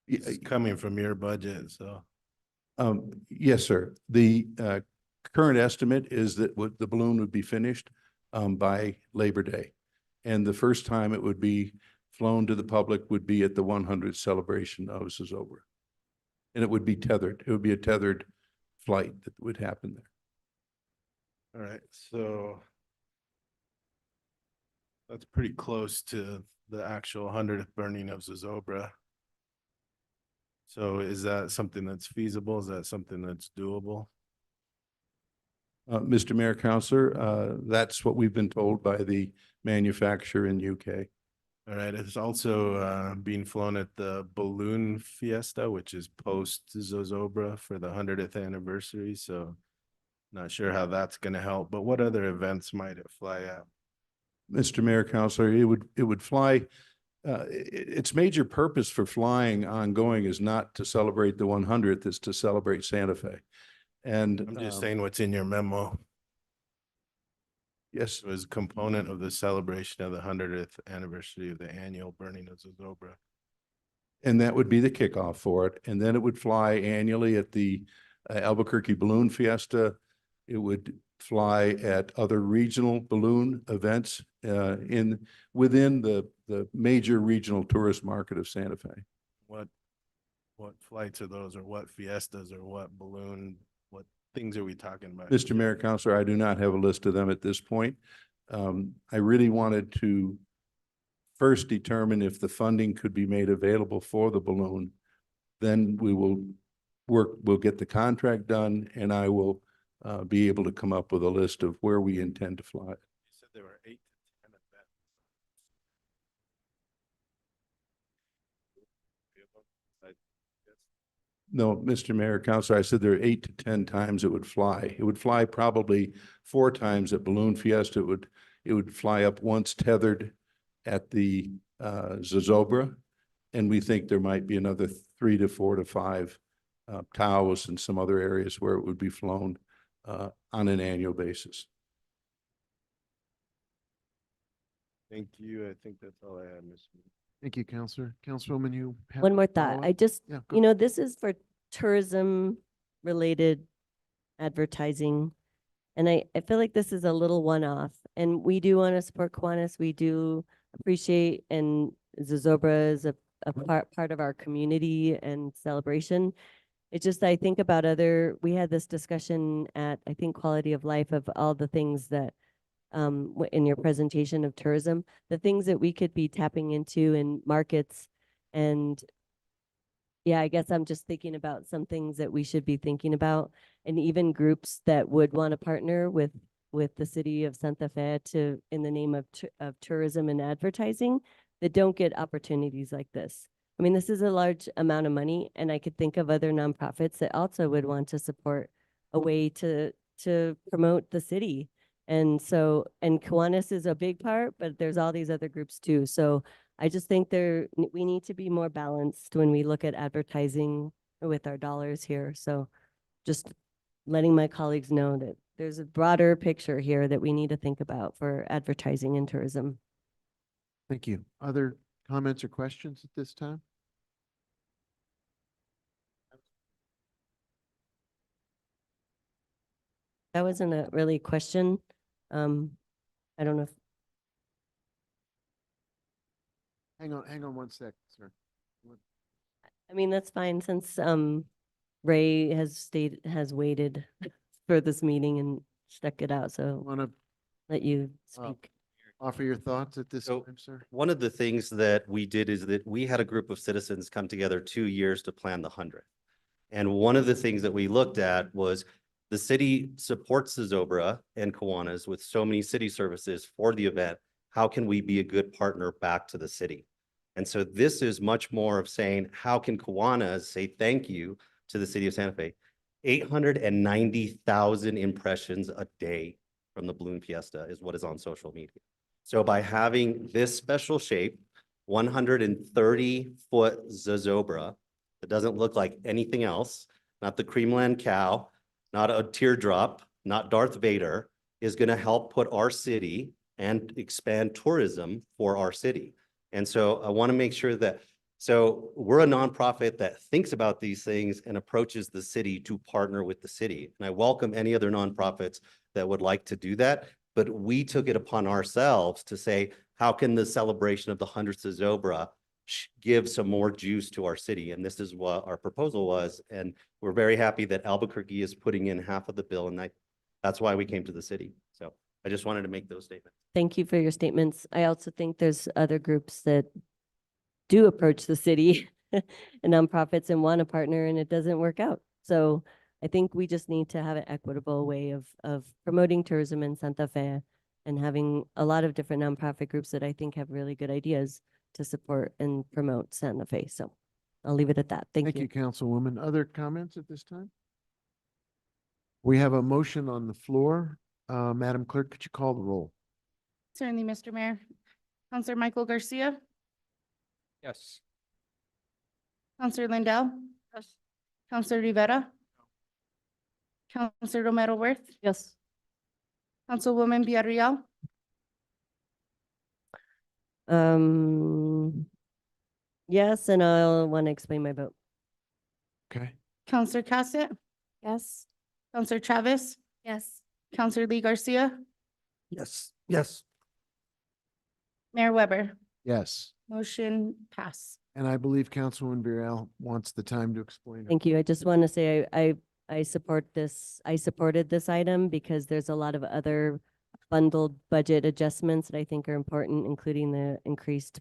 It's coming from your budget, so. Yes, sir. The current estimate is that the balloon would be finished by Labor Day. And the first time it would be flown to the public would be at the 100th celebration of Zozobra. And it would be tethered. It would be a tethered flight that would happen there. All right, so that's pretty close to the actual 100th burning of Zozobra. So is that something that's feasible? Is that something that's doable? Mr. Mayor, Councilor, that's what we've been told by the manufacturer in UK. All right, it's also being flown at the Balloon Fiesta, which is post Zozobra for the 100th anniversary. So not sure how that's going to help, but what other events might it fly at? Mr. Mayor, Councilor, it would fly. Its major purpose for flying ongoing is not to celebrate the 100th, it's to celebrate Santa Fe. And I'm just saying what's in your memo. Yes. It was a component of the celebration of the 100th anniversary of the annual burning of Zozobra. And that would be the kickoff for it. And then it would fly annually at the Albuquerque Balloon Fiesta. It would fly at other regional balloon events within the major regional tourist market of Santa Fe. What flights are those, or what fiestas, or what balloon, what things are we talking about? Mr. Mayor, Councilor, I do not have a list of them at this point. I really wanted to first determine if the funding could be made available for the balloon. Then we'll get the contract done, and I will be able to come up with a list of where we intend to fly. You said there were 8 to 10 events. No, Mr. Mayor, Councilor, I said there are 8 to 10 times it would fly. It would fly probably 4 times at Balloon Fiesta. It would fly up once tethered at the Zozobra. And we think there might be another 3 to 4 to 5 Taos and some other areas where it would be flown on an annual basis. Thank you. I think that's all I had, Mr. Mayor. Thank you, Councilor. Councilwoman, you have One more a thought. follow-up? I just, Yeah, go. you know, this is for tourism related advertising. And I feel like this is a little one-off, and we do want to support Kiwanis. We do appreciate, and Zozobra is a part of our community and celebration. It's just, I think about we had this discussion at, I think, Quality of Life, of all the things that in your presentation of tourism, the things that we could be tapping into in markets. And yeah, I guess I'm just thinking about some things that we should be thinking about, and even groups that would want to partner with the city of Santa Fe in the name of tourism and advertising, that don't get opportunities like this. I mean, this is a large amount of money, and I could think of other nonprofits that also would want to support a way to promote the city. And so, and Kiwanis is a big part, but there's all these other groups too. So I just think we need to be more balanced when we look at advertising with our dollars here. So just letting my colleagues know that there's a broader picture here that we need to think about for advertising and tourism. Thank you. Other comments or questions at this time? That wasn't a really question. I don't know if, Hang on one sec, sir. I mean, that's fine since, Ray has waited for this meeting and stuck it out, so Want to let you speak. offer your thoughts at this So- time, sir? One of the things that we did is that we had a group of citizens come together 2 years to plan the 100th. And one of the things that we looked at was the city supports the Zobra and Kiwanis with so many city services for the event. How can we be a good partner back to the city? And so this is much more of saying, how can Kiwanis say thank you to the city of Santa Fe? 890,000 impressions a day from the balloon fiesta is what is on social media. So by having this special shape, 130-foot zozobra that doesn't look like anything else, not the Creamland cow, not a teardrop, not Darth Vader, is going to help put our city and expand tourism for our city. And so I want to make sure that, so we're a nonprofit that thinks about these things and approaches the city to partner with the city. And I welcome any other nonprofits that would like to do that. But we took it upon ourselves to say, how can the celebration of the 100th of Zobra give some more juice to our city? And this is what our proposal was. And we're very happy that Albuquerque is putting in half of the bill. And that's why we came to the city. So I just wanted to make those statements. Thank you for your statements. I also think there's other groups that do approach the city and nonprofits and want to partner and it doesn't work out. So I think we just need to have an equitable way of promoting tourism in Santa Fe and having a lot of different nonprofit groups that I think have really good ideas to support and promote Santa Fe. So I'll leave it at that. Thank you. Thank you, Councilwoman. Other comments at this time? We have a motion on the floor. Madam Clerk, could you call the roll? Certainly, Mr. Mayor. Counselor Michael Garcia, Yes. Counselor Lindell, Yes. Counselor Rivera, Counselor Romero Worth, Yes. Councilwoman Villarreal, Yes, and I'll want to explain my vote. Okay. Counselor Cassett, Yes. Counselor Chavez, Yes. Counselor Lee Garcia, Yes. Yes. Mayor Weber. Yes. Motion pass. And I believe Councilwoman Viral wants the time to explain. her. Thank you. I just want to say I support this. I supported this item because there's a lot of other bundled budget adjustments that I think are important, including the increased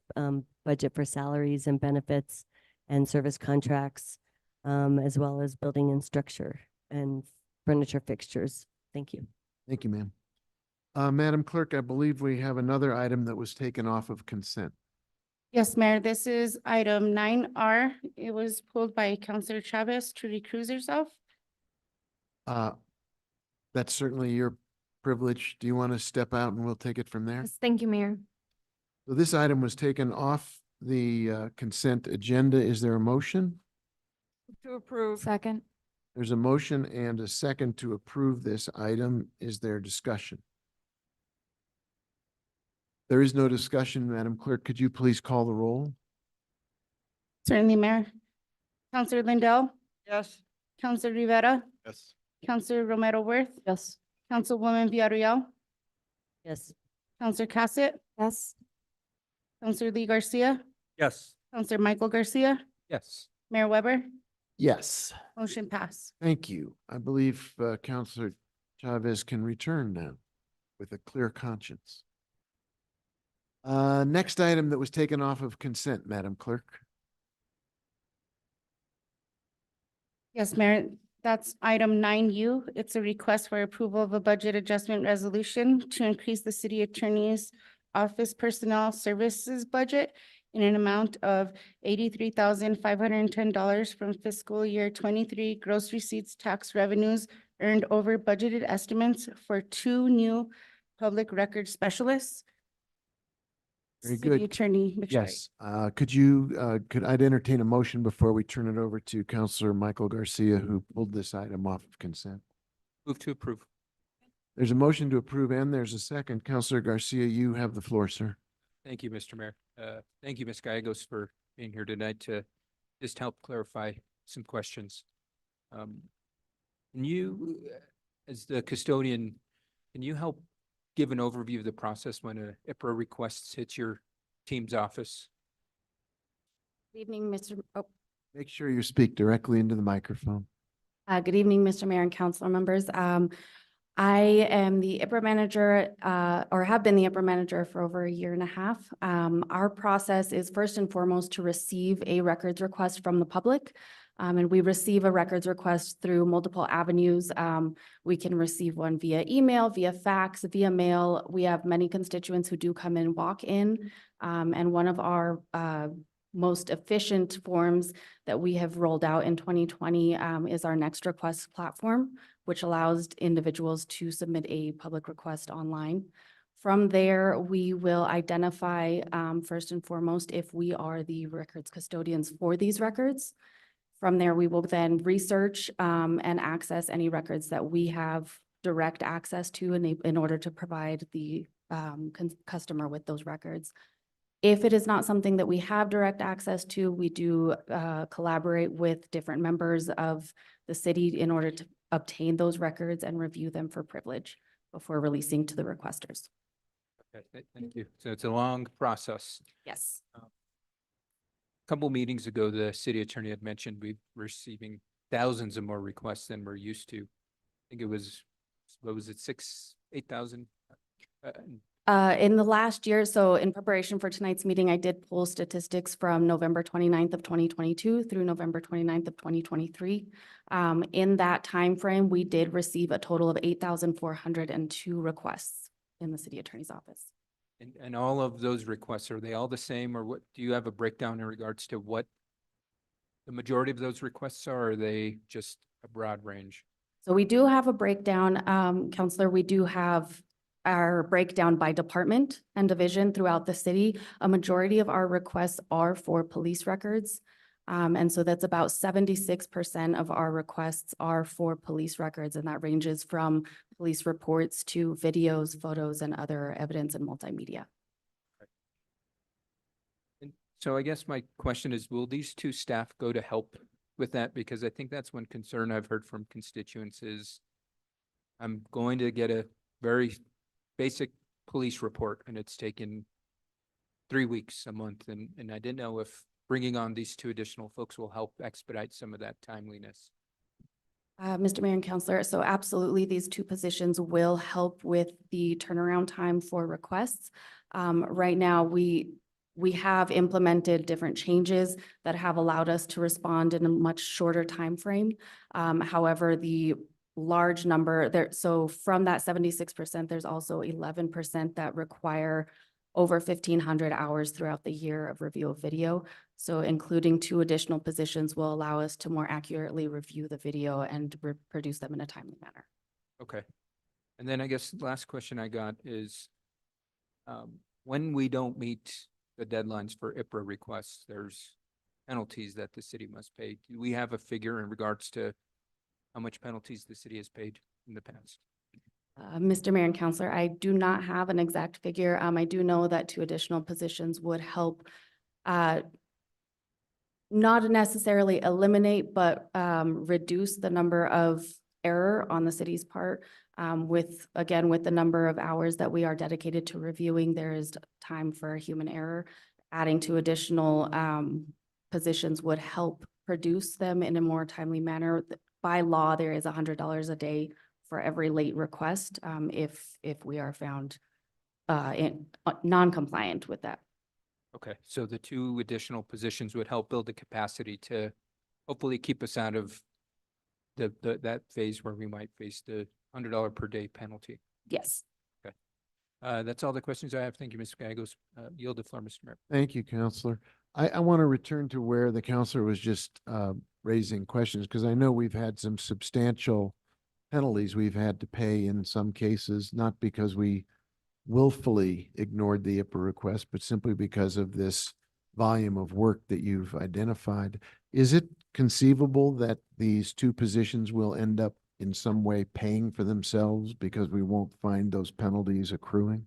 budget for salaries and benefits and service contracts, as well as building and structure and furniture fixtures. Thank you. Thank you, ma'am. Madam Clerk, I believe we have another item that was taken off of consent. Yes, Mayor, this is item 9R. It was pulled by Counselor Chavez to recuse herself. That's certainly your privilege. Do you want to step out and we'll take it from there? Yes, thank you, Mayor. So this item was taken off the consent agenda. Is there a motion? To approve. Second. There's a motion and a second to approve this item. Is there discussion? There is no discussion, Madam Clerk. Could you please call the roll? Certainly, Mayor. Counselor Lindell, Yes. Counselor Rivera, Yes. Counselor Romero Worth, Yes. Councilwoman Villarreal, Yes. Counselor Cassett, Yes. Counselor Lee Garcia, Yes. Counselor Michael Garcia, Yes. Mayor Weber. Yes. Motion pass. Thank you. I believe Counselor Chavez can return now with a clear conscience. Next item that was taken off of consent, Madam Clerk. Yes, Mayor, that's item 9U. It's a request for approval of a budget adjustment resolution to increase the city attorney's office personnel services budget in an amount of $83,510 from fiscal year 23 gross receipts tax revenues earned over budgeted estimates for 2 new public record specialists. Very City good. Attorney McShay. Yes. Could I'd entertain a motion before we turn it over to Counselor Michael Garcia, who pulled this item off of consent? Move to approve. There's a motion to approve and there's a second. Counselor Garcia, you have the floor, sir. Thank you, Mr. Mayor. Thank you, Ms. Gallegos, for being here tonight to just help clarify some questions. Can you, as the custodian, can you help give an overview of the process when a IPRA request hits your team's office? Good evening, Make sure you speak directly into the microphone. Good evening, Mr. Mayor and council members. I am the IPRA manager, or have been the IPRA manager for over a year and a half. Our process is first and foremost to receive a records request from the public. And we receive a records request through multiple avenues. We can receive one via email, via fax, via mail. We have many constituents who do come and walk in. And one of our most efficient forms that we have rolled out in 2020 is our Next Request platform, which allows individuals to submit a public request online. From there, we will identify first and foremost if we are the records custodians for these records. From there, we will then research and access any records that we have direct access to in order to provide the customer with those records. If it is not something that we have direct access to, we do collaborate with different members of the city in order to obtain those records and review them for privilege before releasing to the requesters. Okay, thank you. So it's a long process. Yes. Couple meetings ago, the city attorney had mentioned we're receiving thousands of more requests than we're used to. I think it was, what was it, 8,000? In the last year, so in preparation for tonight's meeting, I did pull statistics from November 29th of 2022 through November 29th of 2023. In that time frame, we did receive a total of 8,402 requests in the city attorney's office. And all of those requests, are they all the same, or what, do you have a breakdown in regards to what the majority of those requests are, or are they just a broad range? So we do have a breakdown, Counselor. We do have our breakdown by department and division throughout the city. A majority of our requests are for police records. And so that's about 76% of our requests are for police records, and that ranges from police reports to videos, photos, and other evidence and multimedia. And so I guess my question is, will these two staff go to help with that? Because I think that's one concern I've heard from constituents is I'm going to get a very basic police report and it's taken 3 weeks, a month, and I didn't know if bringing on these two additional folks will help expedite some of that timeliness. Mr. Mayor and Counselor, so absolutely, these two positions will help with the turnaround time for requests. Right now, we have implemented different changes that have allowed us to respond in a much shorter time frame. However, the large number there, so from that 76%, there's also 11% that require over 1,500 hours throughout the year of review of video. So including two additional positions will allow us to more accurately review the video and produce them in a timely manner. Okay. And then I guess the last question I got is when we don't meet the deadlines for IPRA requests, there's penalties that the city must pay. Do we have a figure in regards to how much penalties the city has paid in the past? Mr. Mayor and Counselor, I do not have an exact figure. I do know that two additional positions would help not necessarily eliminate, but reduce the number of error on the city's part. With the number of hours that we are dedicated to reviewing, there is time for human error. Adding two additional positions would help produce them in a more timely manner. By law, there is $100 a day for every late request if we are found non-compliant with that. Okay, so the two additional positions would help build the capacity to hopefully keep us out of that phase where we might face the $100 per day penalty. Yes. Okay. That's all the questions I have. Thank you, Ms. Gallegos. Yield the floor, Mr. Mayor. Thank you, Counselor. I want to return to where the counselor was just raising questions, because I know we've had some substantial penalties we've had to pay in some cases, not because we willfully ignored the IPRA request, but simply because of this volume of work that you've identified. Is it conceivable that these two positions will end up in some way paying for themselves because we won't find those penalties accruing?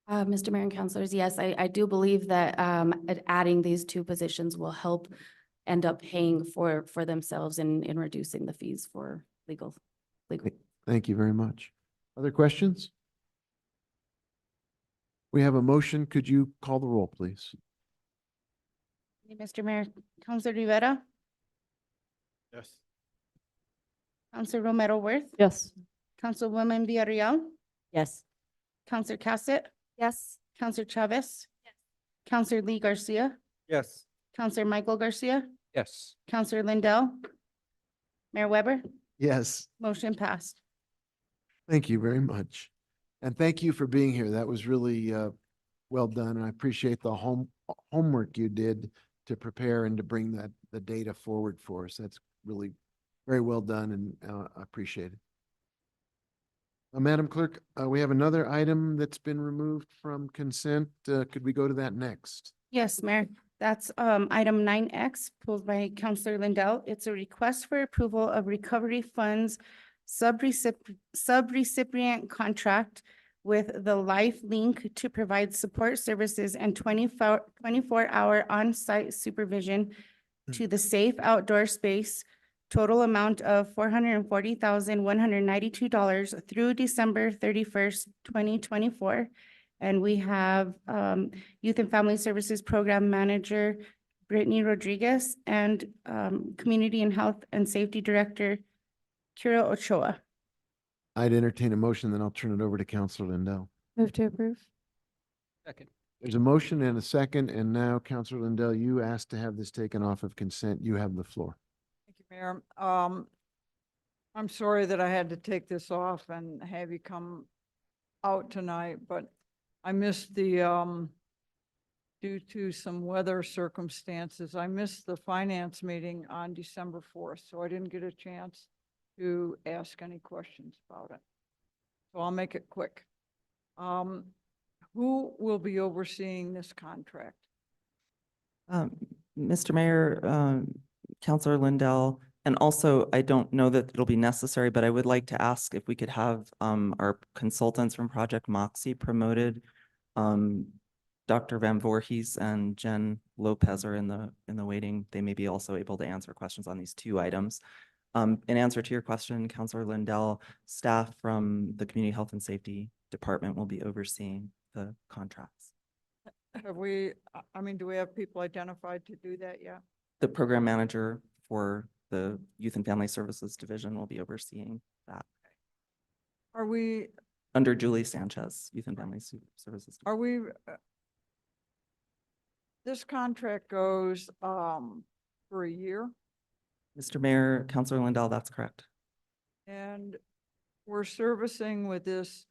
Mr. Mayor and Councilors, yes, I do believe that adding these two positions will help end up paying for themselves in reducing the fees for legal. Thank you very much. Other questions? We have a motion. Could you call the roll, please? Mr. Mayor, Counselor Rivera, Yes. Counselor Romero Worth, Yes. Councilwoman Villarreal, Yes. Counselor Cassett, Yes. Counselor Chavez, Counselor Lee Garcia, Yes. Counselor Michael Garcia, Yes. Counselor Lindell, Mayor Weber, Yes. motion passed. Thank you very much. And thank you for being here. That was really well done. And I appreciate the homework you did to prepare and to bring the data forward for us. That's really very well done, and I appreciate it. Madam Clerk, we have another item that's been removed from consent. Could we go to that next? Yes, Mayor. That's item 9X pulled by Counselor Lindell. It's a request for approval of recovery funds subrecipient contract with the LifeLink to provide support services and 24-hour on-site supervision to the safe outdoor space. Total amount of $440,192 through December 31st, 2024. And we have Youth and Family Services Program Manager Brittany Rodriguez and Community and Health and Safety Director Kira Ochoa. I'd entertain a motion, then I'll turn it over to Counselor Lindell. Move to approve. Second. There's a motion and a second, and now Counselor Lindell, you asked to have this taken off of consent. You have the floor. Thank you, Mayor. I'm sorry that I had to take this off and have you come out tonight, but I missed the, due to some weather circumstances, I missed the finance meeting on December 4th, so I didn't get a chance to ask any questions about it. So I'll make it quick. Who will be overseeing this contract? Mr. Mayor, Counselor Lindell, and also I don't know that it'll be necessary, but I would like to ask if we could have our consultants from Project Moxie promoted. Dr. Van Voorhees and Jen Lopez are in the waiting. They may be also able to answer questions on these two items. In answer to your question, Counselor Lindell, staff from the Community Health and Safety Department will be overseeing the contracts. Have we, I mean, do we have people identified to do that yet? The program manager for the Youth and Family Services Division will be overseeing that. Are we, Under Julie Sanchez, Youth and Family Services. are we, this contract goes for a year, Mr. Mayor, Counselor Lindell, that's correct. and we're servicing with this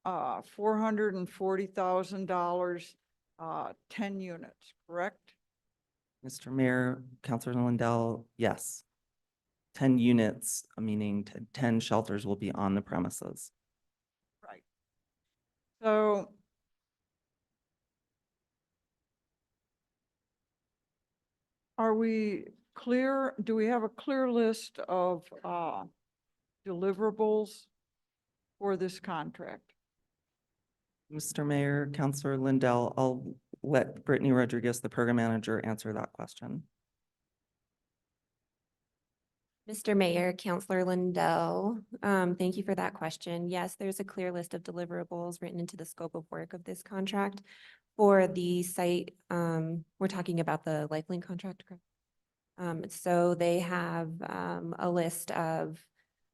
$440,000, 10 units, correct? Mr. Mayor, Counselor Lindell, yes. 10 units, meaning 10 shelters will be on the premises. Right. So are we clear, do we have a clear list of deliverables for this contract? Mr. Mayor, Counselor Lindell, I'll let Brittany Rodriguez, the program manager, answer that question. Mr. Mayor, Counselor Lindell, thank you for that question. Yes, there's a clear list of deliverables written into the scope of work of this contract. For the site, we're talking about the LifeLink contract, correct? So they have a list of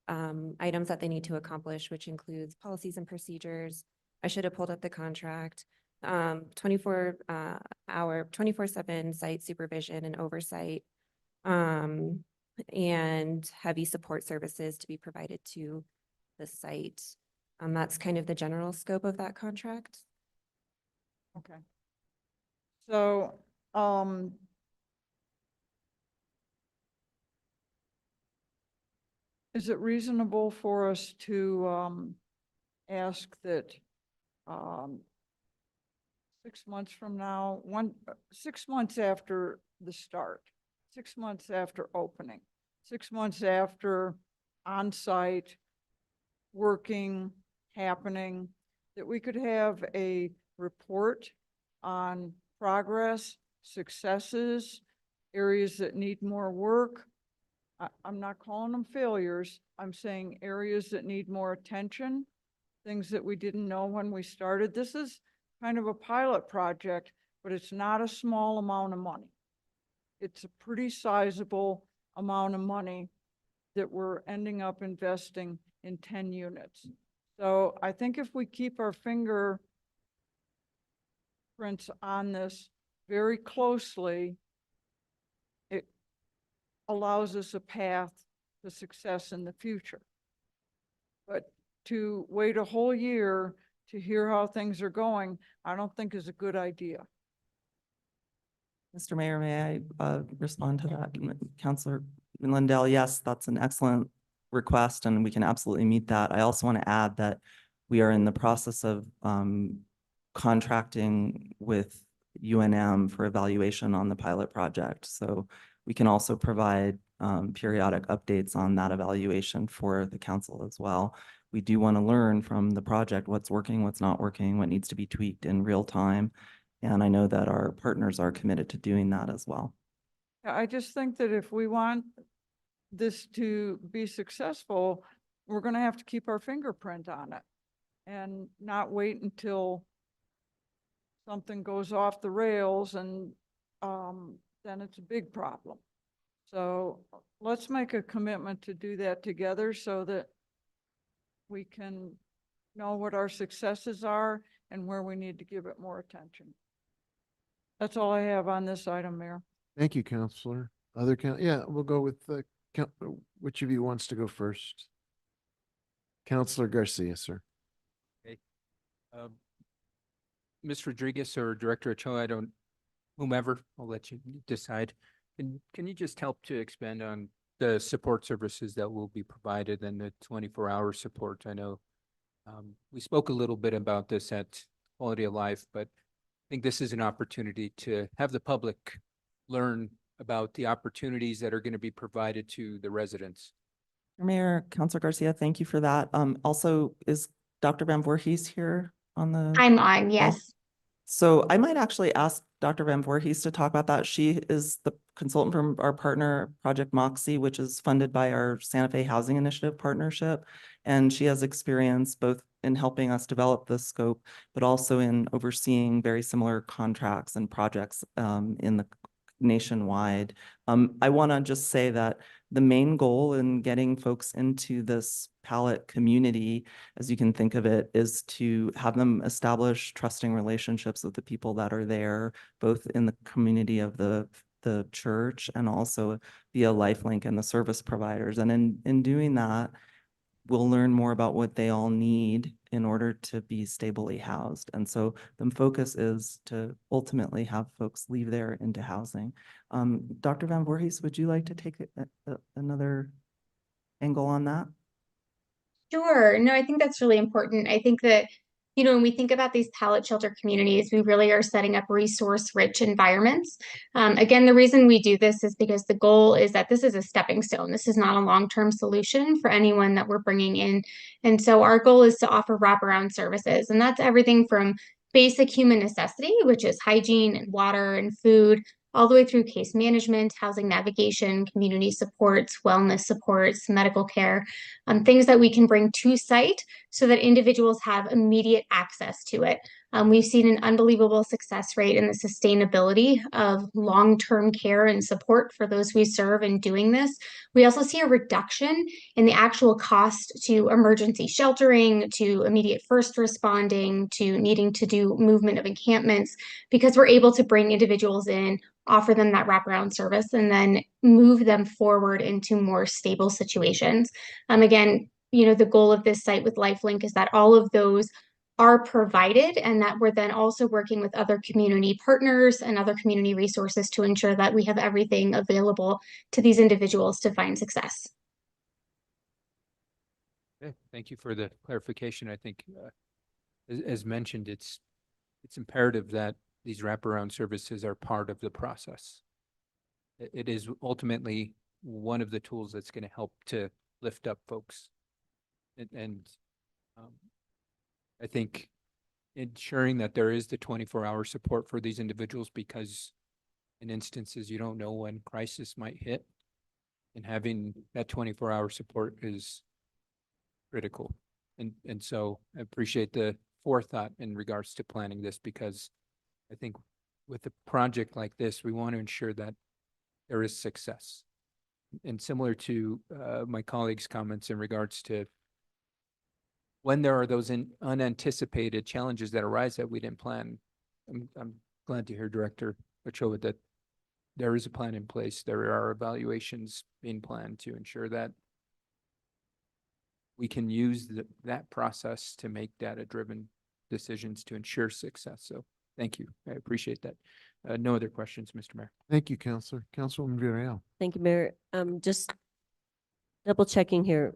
items that they need to accomplish, which includes policies and procedures. I should have pulled up the contract. 24/7 site supervision and oversight, and heavy support services to be provided to the site. That's kind of the general scope of that contract. Okay. So, is it reasonable for us to ask that 6 months from now, 6 months after the start, 6 months after opening, 6 months after on-site working, happening, that we could have a report on progress, successes, areas that need more work, I'm not calling them failures. I'm saying areas that need more attention, things that we didn't know when we started. This is kind of a pilot project, but it's not a small amount of money. It's a pretty sizable amount of money that we're ending up investing in 10 units. So I think if we keep our fingerprints on this very closely, it allows us a path to success in the future. But to wait a whole year to hear how things are going, I don't think is a good idea. Mr. Mayor, may I respond to that? Councilor Lindell, yes, that's an excellent request and we can absolutely meet that. I also want to add that we are in the process of contracting with UNM for evaluation on the pilot project. So we can also provide periodic updates on that evaluation for the council as well. We do want to learn from the project what's working, what's not working, what needs to be tweaked in real time. And I know that our partners are committed to doing that as well. I just think that if we want this to be successful, we're going to have to keep our fingerprint on it and not wait until something goes off the rails and then it's a big problem. So let's make a commitment to do that together so that we can know what our successes are and where we need to give it more attention. That's all I have on this item, Mayor. Thank you, Counselor. Yeah, we'll go with which of you wants to go first? Counselor Garcia, sir. Okay. Ms. Rodriguez or Director Ochoa, whomever, I'll let you decide. Can you just help to expand on the support services that will be provided and the 24-hour support? I know we spoke a little bit about this at Quality of Life, but I think this is an opportunity to have the public learn about the opportunities that are going to be provided to the residents. Mayor, Councilor Garcia, thank you for that. Also, is Dr. Van Voorhees here on the? I'm on, yes. So I might actually ask Dr. Van Voorhees to talk about that. She is the consultant from our partner Project Moxie, which is funded by our Santa Fe Housing Initiative partnership. And she has experience both in helping us develop the scope, but also in overseeing very similar contracts and projects in the nationwide. I want to just say that the main goal in getting folks into this pallet community, as you can think of it, is to have them establish trusting relationships with the people that are there, both in the community of the church and also via LifeLink and the service providers. And in doing that, we'll learn more about what they all need in order to be stably housed. And so the focus is to ultimately have folks leave there into housing. Dr. Van Voorhees, would you like to take another angle on that? Sure. No, I think that's really important. I think that, you know, when we think about these pallet shelter communities, we really are setting up resource-rich environments. Again, the reason we do this is because the goal is that this is a stepping stone. This is not a long-term solution for anyone that we're bringing in. And so our goal is to offer wraparound services, and that's everything from basic human necessity, which is hygiene and water and food, all the way through case management, housing navigation, community supports, wellness supports, medical care, things that we can bring to site so that individuals have immediate access to it. We've seen an unbelievable success rate in the sustainability of long-term care and support for those we serve in doing this. We also see a reduction in the actual cost to emergency sheltering, to immediate first responding, to needing to do movement of encampments, because we're able to bring individuals in, offer them that wraparound service, and then move them forward into more stable situations. Again, you know, the goal of this site with LifeLink is that all of those are provided and that we're then also working with other community partners and other community resources to ensure that we have everything available to these individuals to find success. Okay, thank you for the clarification. I think, as mentioned, it's imperative that these wraparound services are part of the process. It is ultimately one of the tools that's going to help to lift up folks. And I think ensuring that there is the 24-hour support for these individuals, because in instances you don't know when crisis might hit. And having that 24-hour support is critical. And so I appreciate the forethought in regards to planning this, because I think with a project like this, we want to ensure that there is success. And similar to my colleagues' comments in regards to when there are those unanticipated challenges that arise that we didn't plan, I'm glad to hear Director Ochoa that there is a plan in place. There are evaluations being planned to ensure that we can use that process to make data-driven decisions to ensure success. So thank you. I appreciate that. No other questions, Mr. Mayor. Thank you, Counselor. Councilwoman Villarreal. Thank you, Mayor. Just double checking here.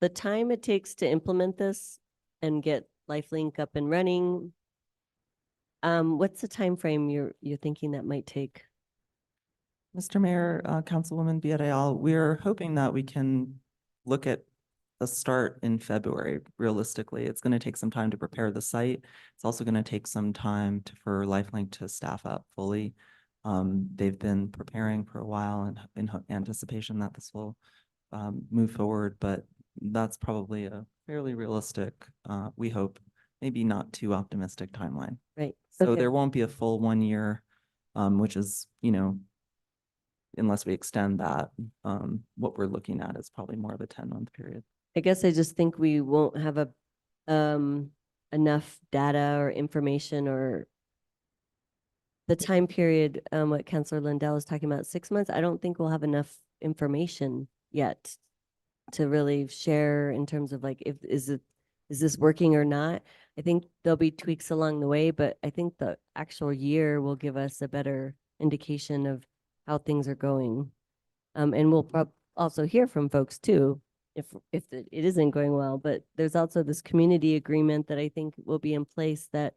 The time it takes to implement this and get LifeLink up and running, what's the time frame you're thinking that might take? Mr. Mayor, Councilwoman Villarreal, we're hoping that we can look at a start in February. Realistically, it's going to take some time to prepare the site. It's also going to take some time for LifeLink to staff up fully. They've been preparing for a while and in anticipation that this will move forward, but that's probably a fairly realistic, we hope, maybe not too optimistic timeline. Right. So Okay. there won't be a full 1 year, which is, unless we extend that, what we're looking at is probably more of a 10-month period. I guess I just think we won't have enough data or information, or the time period, what Councilor Lindell is talking about, 6 months. I don't think we'll have enough information yet to really share in terms of like, is this working or not? I think there'll be tweaks along the way, but I think the actual year will give us a better indication of how things are going. And we'll also hear from folks too, if it isn't going well, but there's also this community agreement that I think will be in place that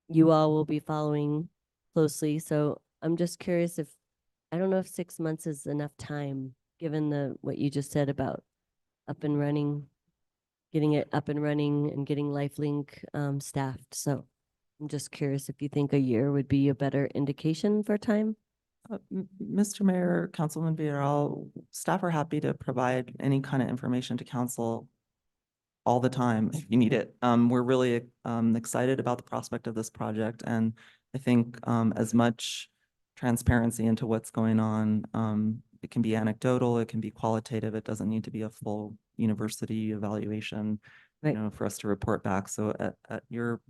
you all will be following closely. So I'm just curious if, I don't know if 6 months is enough time, given what you just said about up and running, getting it up and running and getting LifeLink staffed. So I'm just curious if you think a year would be a better indication for time. Mr. Mayor, Councilman Villarreal, staff are happy to provide any kind of information to council all the time if you need it. We're really excited about the prospect of this project, and I think as much transparency into what's going on, it can be anecdotal, it can be qualitative, it doesn't need to be a full university evaluation, right, for us to report back. So at your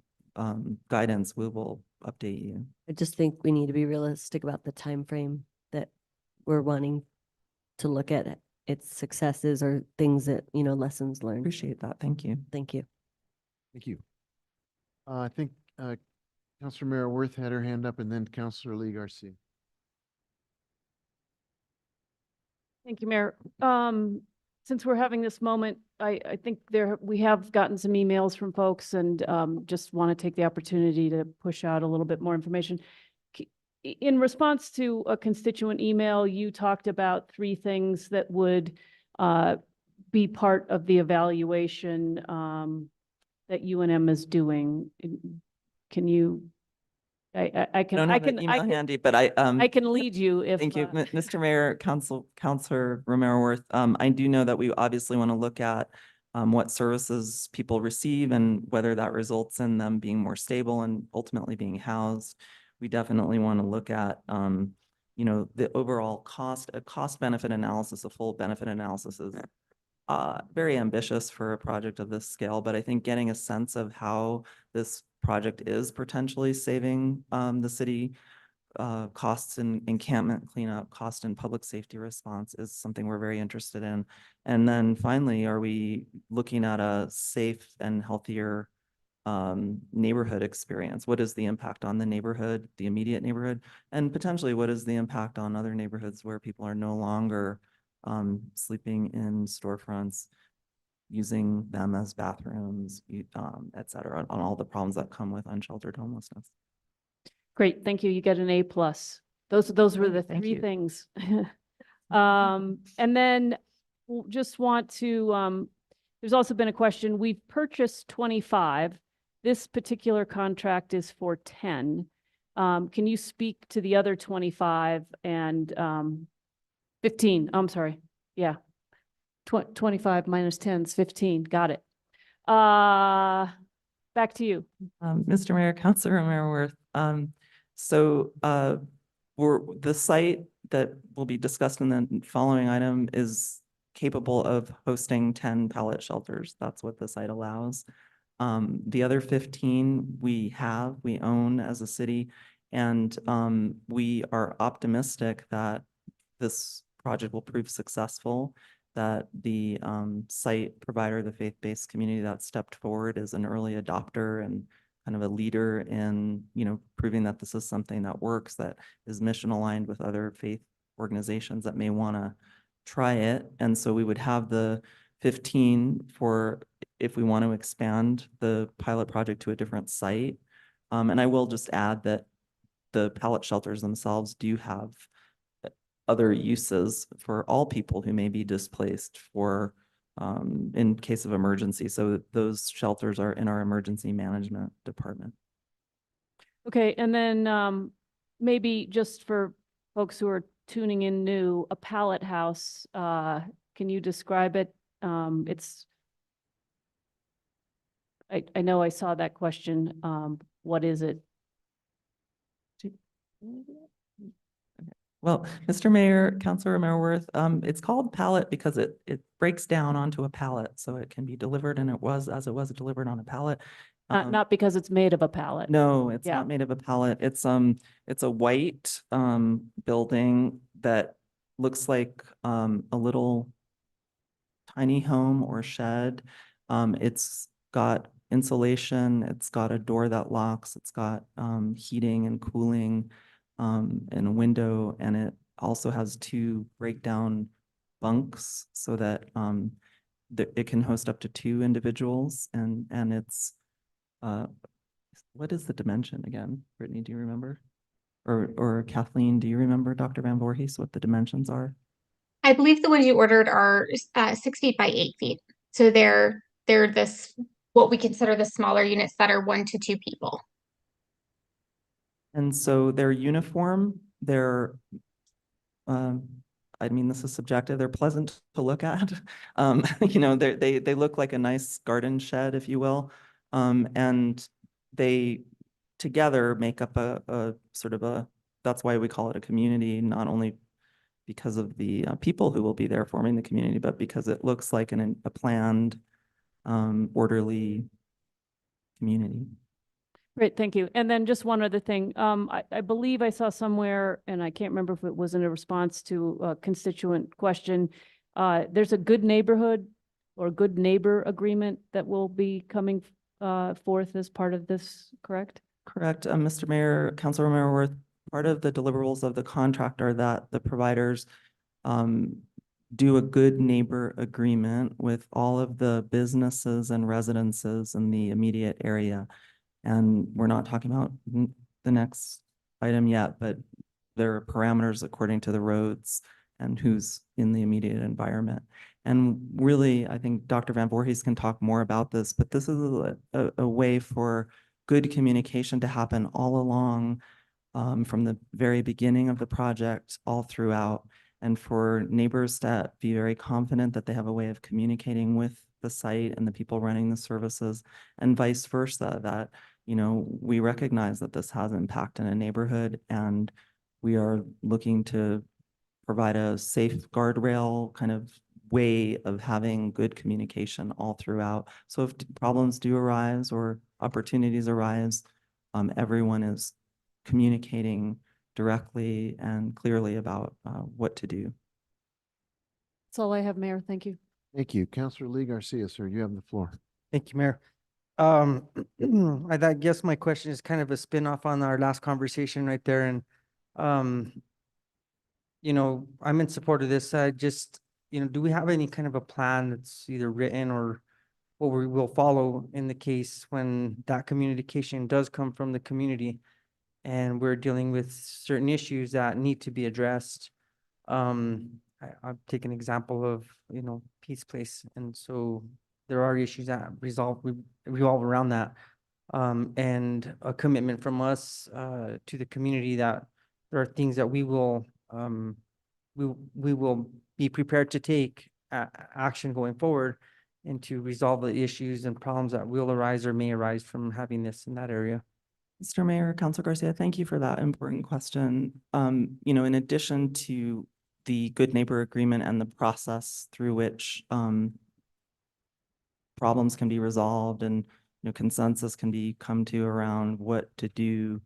guidance, we will update you. I just think we need to be realistic about the time frame that we're wanting to look at its successes or things that, lessons learned. Appreciate that. Thank you. Thank you. Thank you. I think Councilor Mara Worth had her hand up, and then Councilor Lee Garcia. Thank you, Mayor. Since we're having this moment, I think we have gotten some emails from folks, and just want to take the opportunity to push out a little bit more information. In response to a constituent email, you talked about 3 things that would be part of the evaluation that UNM is doing. Can you? I can handy, but I can lead you if. Thank you, Mr. Mayor, Councilor Romero Worth. I do know that we obviously want to look at what services people receive and whether that results in them being more stable and ultimately being housed. We definitely want to look at, the overall a cost benefit analysis, a full benefit analysis is very ambitious for a project of this scale, but I think getting a sense of how this project is potentially saving the city costs in encampment cleanup, cost in public safety response is something we're very interested in. And then finally, are we looking at a safe and healthier neighborhood experience? What is the impact on the neighborhood, the immediate neighborhood, and potentially what is the impact on other neighborhoods where people are no longer sleeping in storefronts, using them as bathrooms, et cetera, on all the problems that come with unsheltered homelessness. Great, thank you. You get an A+. Those were the Thank 3 you. things. And then just want to, there's also been a question. We've purchased 25. This particular contract is for 10. Can you speak to the other 25 and 15, I'm sorry. Yeah. 25 minus 10 is 15. Got it. Back to you. Mr. Mayor, Councilor Merworth, so, the site that will be discussed in the following item is capable of hosting 10 pallet shelters. That's what the site allows. The other 15 we own as a city, and, we are optimistic that this project will prove successful, that the site provider, the faith-based community that stepped forward is an early adopter and kind of a leader in, proving that this is something that works, that is mission aligned with other faith organizations that may want to try it. And so we would have the 15 for if we want to expand the pilot project to a different site. And I will just add that the pallet shelters themselves do have other uses for all people who may be displaced for in case of emergency. So those shelters are in our emergency management department. Okay, and then maybe just for folks who are tuning in new, a pallet house, can you describe it? It's I know I saw that question. What is it? Well, Mr. Mayor, Councilor Merworth, it's called pallet because it breaks down onto a pallet, so it can be delivered, and it was delivered on a pallet. Not because it's made of a pallet. No, it's Yeah. not made of a pallet. It's a white building that looks like a little tiny home or shed. It's got insulation, it's got a door that locks, it's got heating and cooling, and a window, and it also has 2 breakdown bunks so that it can host up to 2 individuals, and it's what is the dimension again? Brittany, do you remember? Or Kathleen, do you remember, Dr. Van Voorhees, what the dimensions are? I believe the ones you ordered are 6 feet by 8 feet. So they're this what we consider the smaller units that are 1 to 2 people. And so they're uniform, they're, I mean, this is subjective, they're pleasant to look at. They look like a nice garden shed, if you will. And they together make up a sort of that's why we call it a community, not only because of the people who will be there forming the community, but because it looks like a planned, orderly community. Great, thank you. And then just one other thing. I believe I saw somewhere, and I can't remember if it was in a response to a constituent question. There's a good neighborhood or good neighbor agreement that will be coming forth as part of this, correct? Correct. Mr. Mayor, Councilor Merworth, part of the deliverables of the contract are that the providers do a good neighbor agreement with all of the businesses and residences in the immediate area. And we're not talking about the next item yet, but there are parameters according to the roads and who's in the immediate environment. And really, I think Dr. Van Voorhees can talk more about this, but this is a way for good communication to happen all along, from the very beginning of the project all throughout, and for neighbors to be very confident that they have a way of communicating with the site and the people running the services, and vice versa, that, we recognize that this has impact in a neighborhood, and we are looking to provide a safe guardrail kind of way of having good communication all throughout. So if problems do arise or opportunities arise, everyone is communicating directly and clearly about what to do. That's all I have, Mayor. Thank you. Thank you. Councilor Lee Garcia, sir, you have the floor. Thank you, Mayor. I guess my question is kind of a spin-off on our last conversation right there. And, I'm in support of this. Do we have any kind of a plan that's either written or what we will follow in the case when that communication does come from the community and we're dealing with certain issues that need to be addressed? I'll take an example of, Peace Place. And so there are issues that revolve around that. And a commitment from us to the community that there are things that we will we will be prepared to take action going forward and to resolve the issues and problems that will arise or may arise from having this in that area. Mr. Mayor, Council Garcia, thank you for that important question. You know, in addition to the Good Neighbor Agreement and the process through which problems can be resolved and, you know, consensus can be come to around what to do,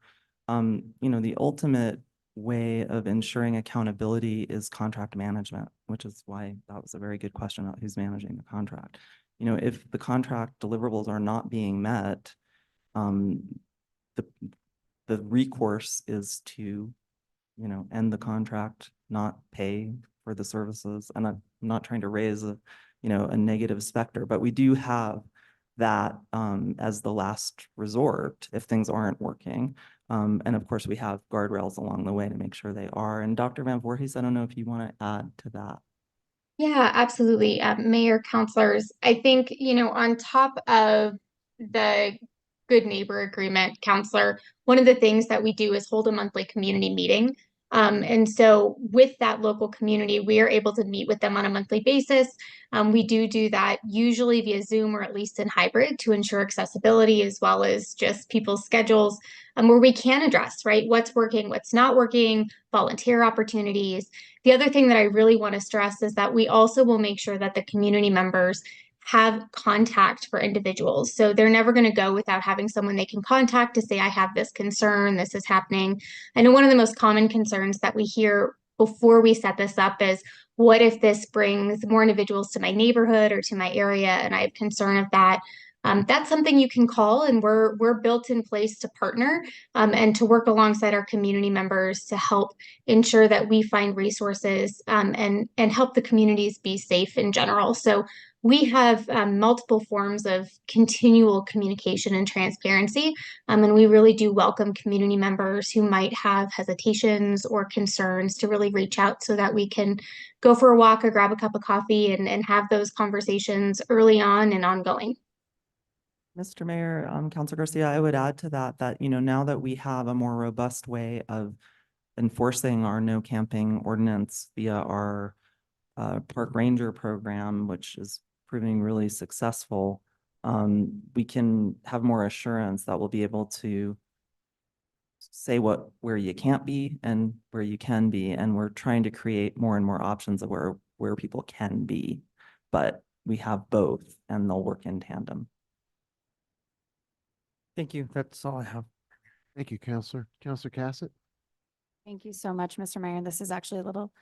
you know, the ultimate way of ensuring accountability is contract management, which is why that was a very good question about who's managing the contract. You know, if the contract deliverables are not being met, the recourse is to, you know, end the contract, not pay for the services. And I'm not trying to raise a, you know, a negative specter, but we do have that as the last resort if things aren't working. And of course, we have guardrails along the way to make sure they are. And Dr. Van Voorhees, I don't know if you want to add to that. Yeah, absolutely. Mayor, councilors, I think, on top of the Good Neighbor Agreement, counselor, one of the things that we do is hold a monthly community meeting. And so with that local community, we are able to meet with them on a monthly basis. We do that usually via Zoom or at least in hybrid to ensure accessibility as well as just people's schedules, where we can address, right, what's working, what's not working, volunteer opportunities. The other thing that I really want to stress is that we also will make sure that the community members have contact for individuals. So they're never going to go without having someone they can contact to say, I have this concern, this is happening. I know one of the most common concerns that we hear before we set this up is, what if this brings more individuals to my neighborhood or to my area and I have concern of that? That's something you can call, and we're built in place to partner and to work alongside our community members to help ensure that we find resources and help the communities be safe in general. So we have multiple forms of continual communication and transparency, and we really do welcome community members who might have hesitations or concerns to really reach out so that we can go for a walk or grab a cup of coffee and have those conversations early on and ongoing. Mr. Mayor, Councilor Garcia, I would add to that, you know, now that we have a more robust way of enforcing our no camping ordinance via our park ranger program, which is proving really successful, we can have more assurance that we'll be able to say where you can't be and where you can be. And we're trying to create more and more options of where people can be, but we have both and they'll work in tandem. Thank you. That's all I have. Thank you, Counselor. Counselor Cassett? Thank you so much, Mr. Mayor. This is actually a little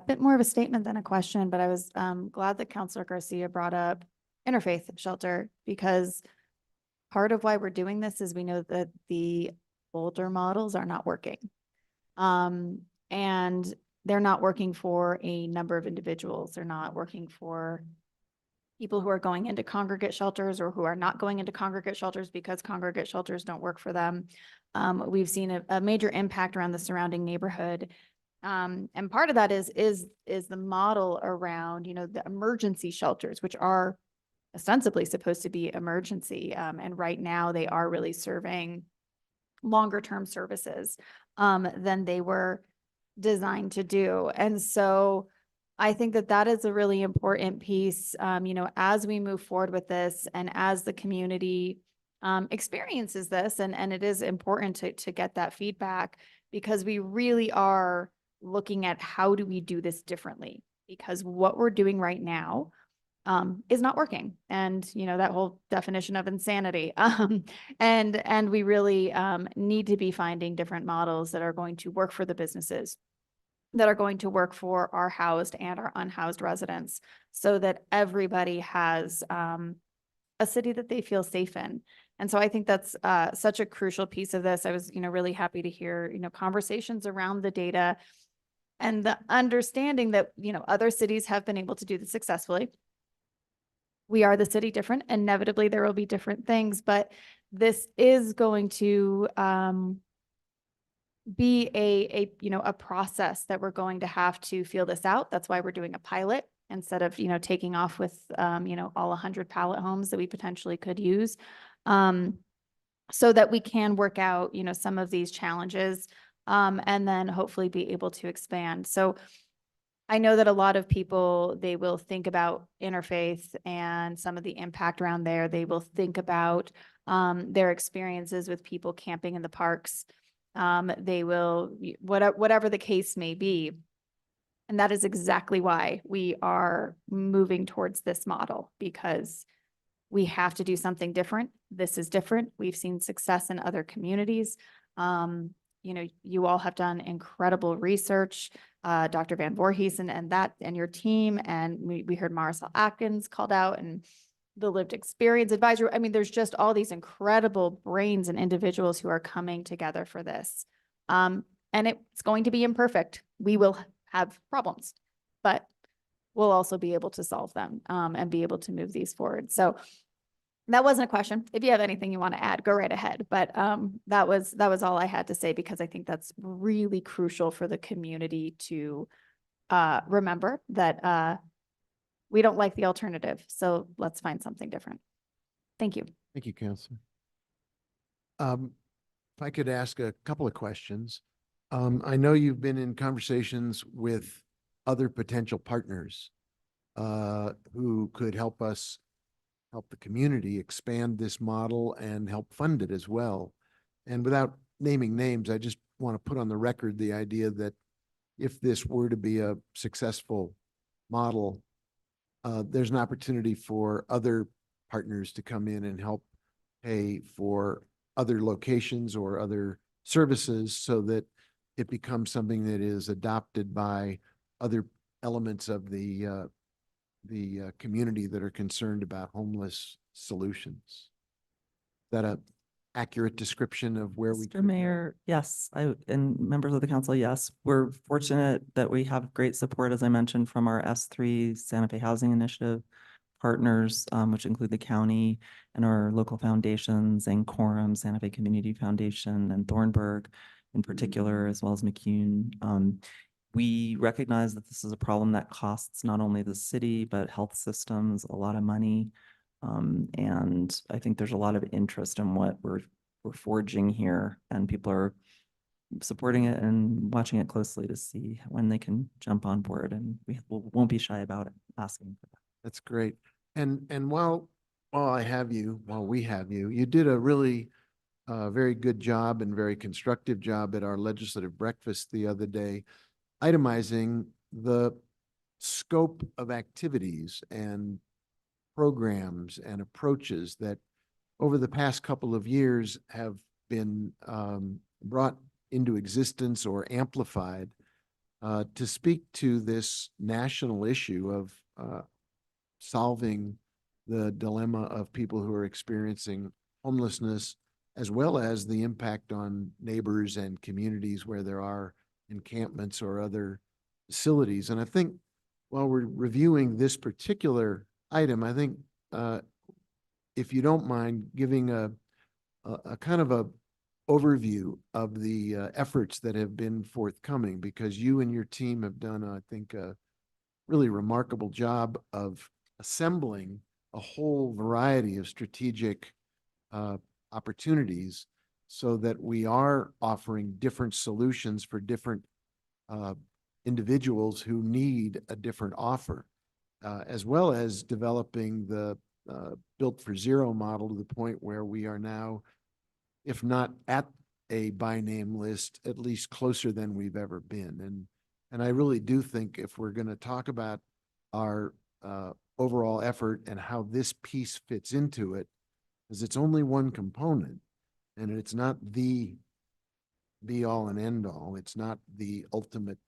bit more of a statement than a question, but I was glad that Councilor Garcia brought up interfaith shelter, because part of why we're doing this is we know that the older models are not working. And they're not working for a number of individuals. They're not working for people who are going into congregate shelters or who are not going into congregate shelters because congregate shelters don't work for them. We've seen a major impact around the surrounding neighborhood. And part of that is the model around, the emergency shelters, which are ostensibly supposed to be emergency. And right now they are really serving longer term services than they were designed to do. And so I think that is a really important piece, as we move forward with this and as the community experiences this, and it is important to get that feedback, because we really are looking at how do we do this differently, because what we're doing right now is not working. And, that whole definition of insanity. And we really need to be finding different models that are going to work for the businesses, that are going to work for our housed and our unhoused residents, so that everybody has a city that they feel safe in. And so I think that's such a crucial piece of this. I was, really happy to hear, conversations around the data and the understanding that, other cities have been able to do this successfully. We are the city different. Inevitably, there will be different things, but this is going to be a process that we're going to have to feel this out. That's why we're doing a pilot instead of, taking off with, all 100 pallet homes that we potentially could use, so that we can work out, some of these challenges, and then hopefully be able to expand. So I know that a lot of people, they will think about interfaith and some of the impact around there. They will think about their experiences with people camping in the parks. They will, whatever the case may be. And that is exactly why we are moving towards this model, because we have to do something different. This is different. We've seen success in other communities. You know, you all have done incredible research, Dr. Van Voorhees and your team. And we heard Marisol Atkins called out, and the lived experience advisory. I mean, there's just all these incredible brains and individuals who are coming together for this. And it's going to be imperfect. We will have problems, but we'll also be able to solve them and be able to move these forward. So that wasn't a question. If you have anything you want to add, go right ahead. But that was all I had to say, because I think that's really crucial for the community to remember that we don't like the alternative. So let's find something different. Thank you. Thank you, Counselor. If I could ask a couple of questions. I know you've been in conversations with other potential partners who could help the community expand this model and help fund it as well. And without naming names, I just want to put on the record the idea that if this were to be a successful model, there's an opportunity for other partners to come in and help pay for other locations or other services, so that it becomes something that is adopted by other elements of the community that are concerned about homeless solutions. Is that a accurate description of where we? Mr. Mayor, yes, and members of the council, yes. We're fortunate that we have great support, as I mentioned, from our S3 Santa Fe Housing Initiative partners, which include the county and our local foundations and Quorum, Santa Fe Community Foundation, and Thornburg in particular, as well as McCune. We recognize that this is a problem that costs not only the city, but health systems a lot of money. And I think there's a lot of interest in what we're forging here, and people are supporting it and watching it closely to see when they can jump on board, and we won't be shy about it, asking for that. That's great. And while we have you, you did a really very good job and very constructive job at our legislative breakfast the other day, itemizing the scope of activities and programs and approaches that over the past couple of years have been brought into existence or amplified to speak to this national issue of solving the dilemma of people who are experiencing homelessness, as well as the impact on neighbors and communities where there are encampments or other facilities. And I think while we're reviewing this particular item, I think if you don't mind giving a kind of a overview of the efforts that have been forthcoming, because you and your team have done, I think, a really remarkable job of assembling a whole variety of strategic opportunities, so that we are offering different solutions for different individuals who need a different offer, as well as developing the Built for Zero model to the point where we are now, if not at a by name list, at least closer than we've ever been. And I really do think if we're going to talk about our overall effort and how this piece fits into it, because it's only one component and it's not the be all and end all. It's not the ultimate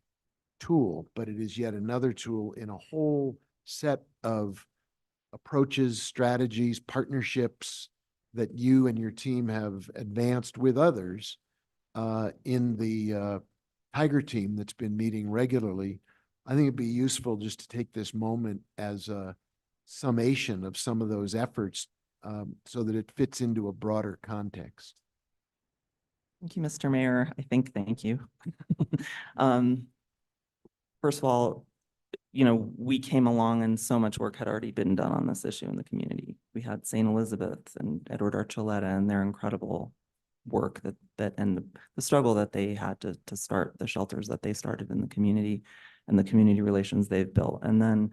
tool, but it is yet another tool in a whole set of approaches, strategies, partnerships that you and your team have advanced with others in the Tiger team that's been meeting regularly. I think it'd be useful just to take this moment as a summation of some of those efforts so that it fits into a broader context. Thank you, Mr. Mayor. Thank you. First of all, we came along and so much work had already been done on this issue in the community. We had St. Elizabeth and Edward Archuleta and their incredible work and the struggle that they had to start the shelters that they started in the community. and the community relations they've built. And then,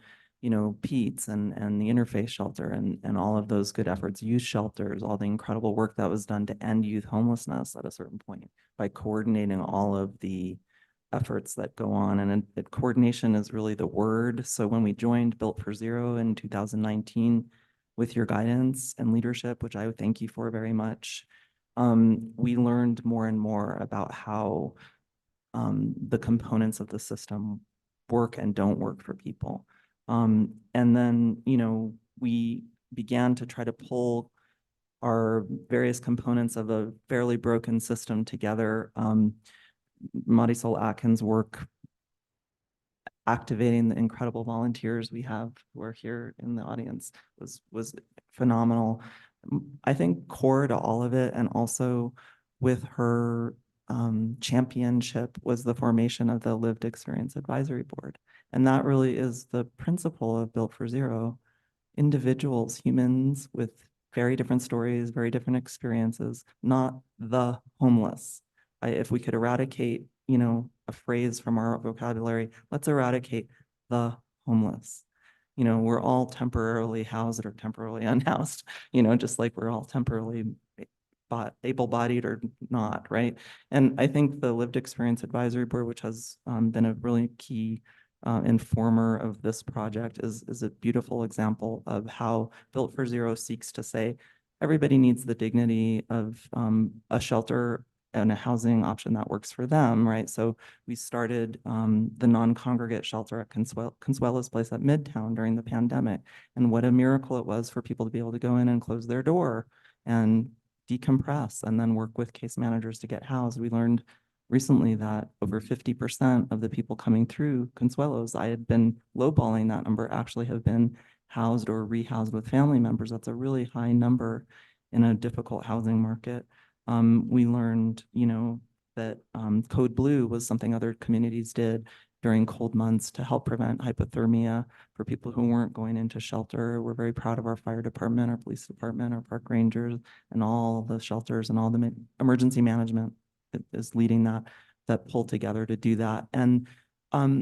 Pete's and the interfaith shelter and all of those good efforts, youth shelters, all the incredible work that was done to end youth homelessness at a certain point by coordinating all of the efforts that go on. And coordination is really the word. So when we joined Built for Zero in 2019, with your guidance and leadership, which I thank you for very much, we learned more and more about how the components of the system work and don't work for people. And then, we began to try to pull our various components of a fairly broken system together. Marisol Atkins' work activating the incredible volunteers we have who are here in the audience was phenomenal. I think core to all of it, and also with her championship, was the formation of the Lived Experience Advisory Board. And that really is the principle of Built for Zero. Individuals, humans with very different stories, very different experiences, not the homeless. If we could eradicate, a phrase from our vocabulary, let's eradicate the homeless. We're all temporarily housed or temporarily unhoused, just like we're all temporarily able-bodied or not, right? And I think the Lived Experience Advisory Board, which has been a really key informer of this project, is a beautiful example of how Built for Zero seeks to say everybody needs the dignity of a shelter and a housing option that works for them, right? So we started the non-congregate shelter at Consuela's place at Midtown during the pandemic. And what a miracle it was for people to be able to go in and close their door and decompress and then work with case managers to get housed. We learned recently that over 50% of the people coming through Consuelo's, I had been lowballing that number, actually have been housed or rehoused with family members. That's a really high number in a difficult housing market. We learned, that Code Blue was something other communities did during cold months to help prevent hypothermia for people who weren't going into shelter. We're very proud of our fire department, our police department, our park rangers, and all the shelters and all the emergency management is leading that pull together to do that. And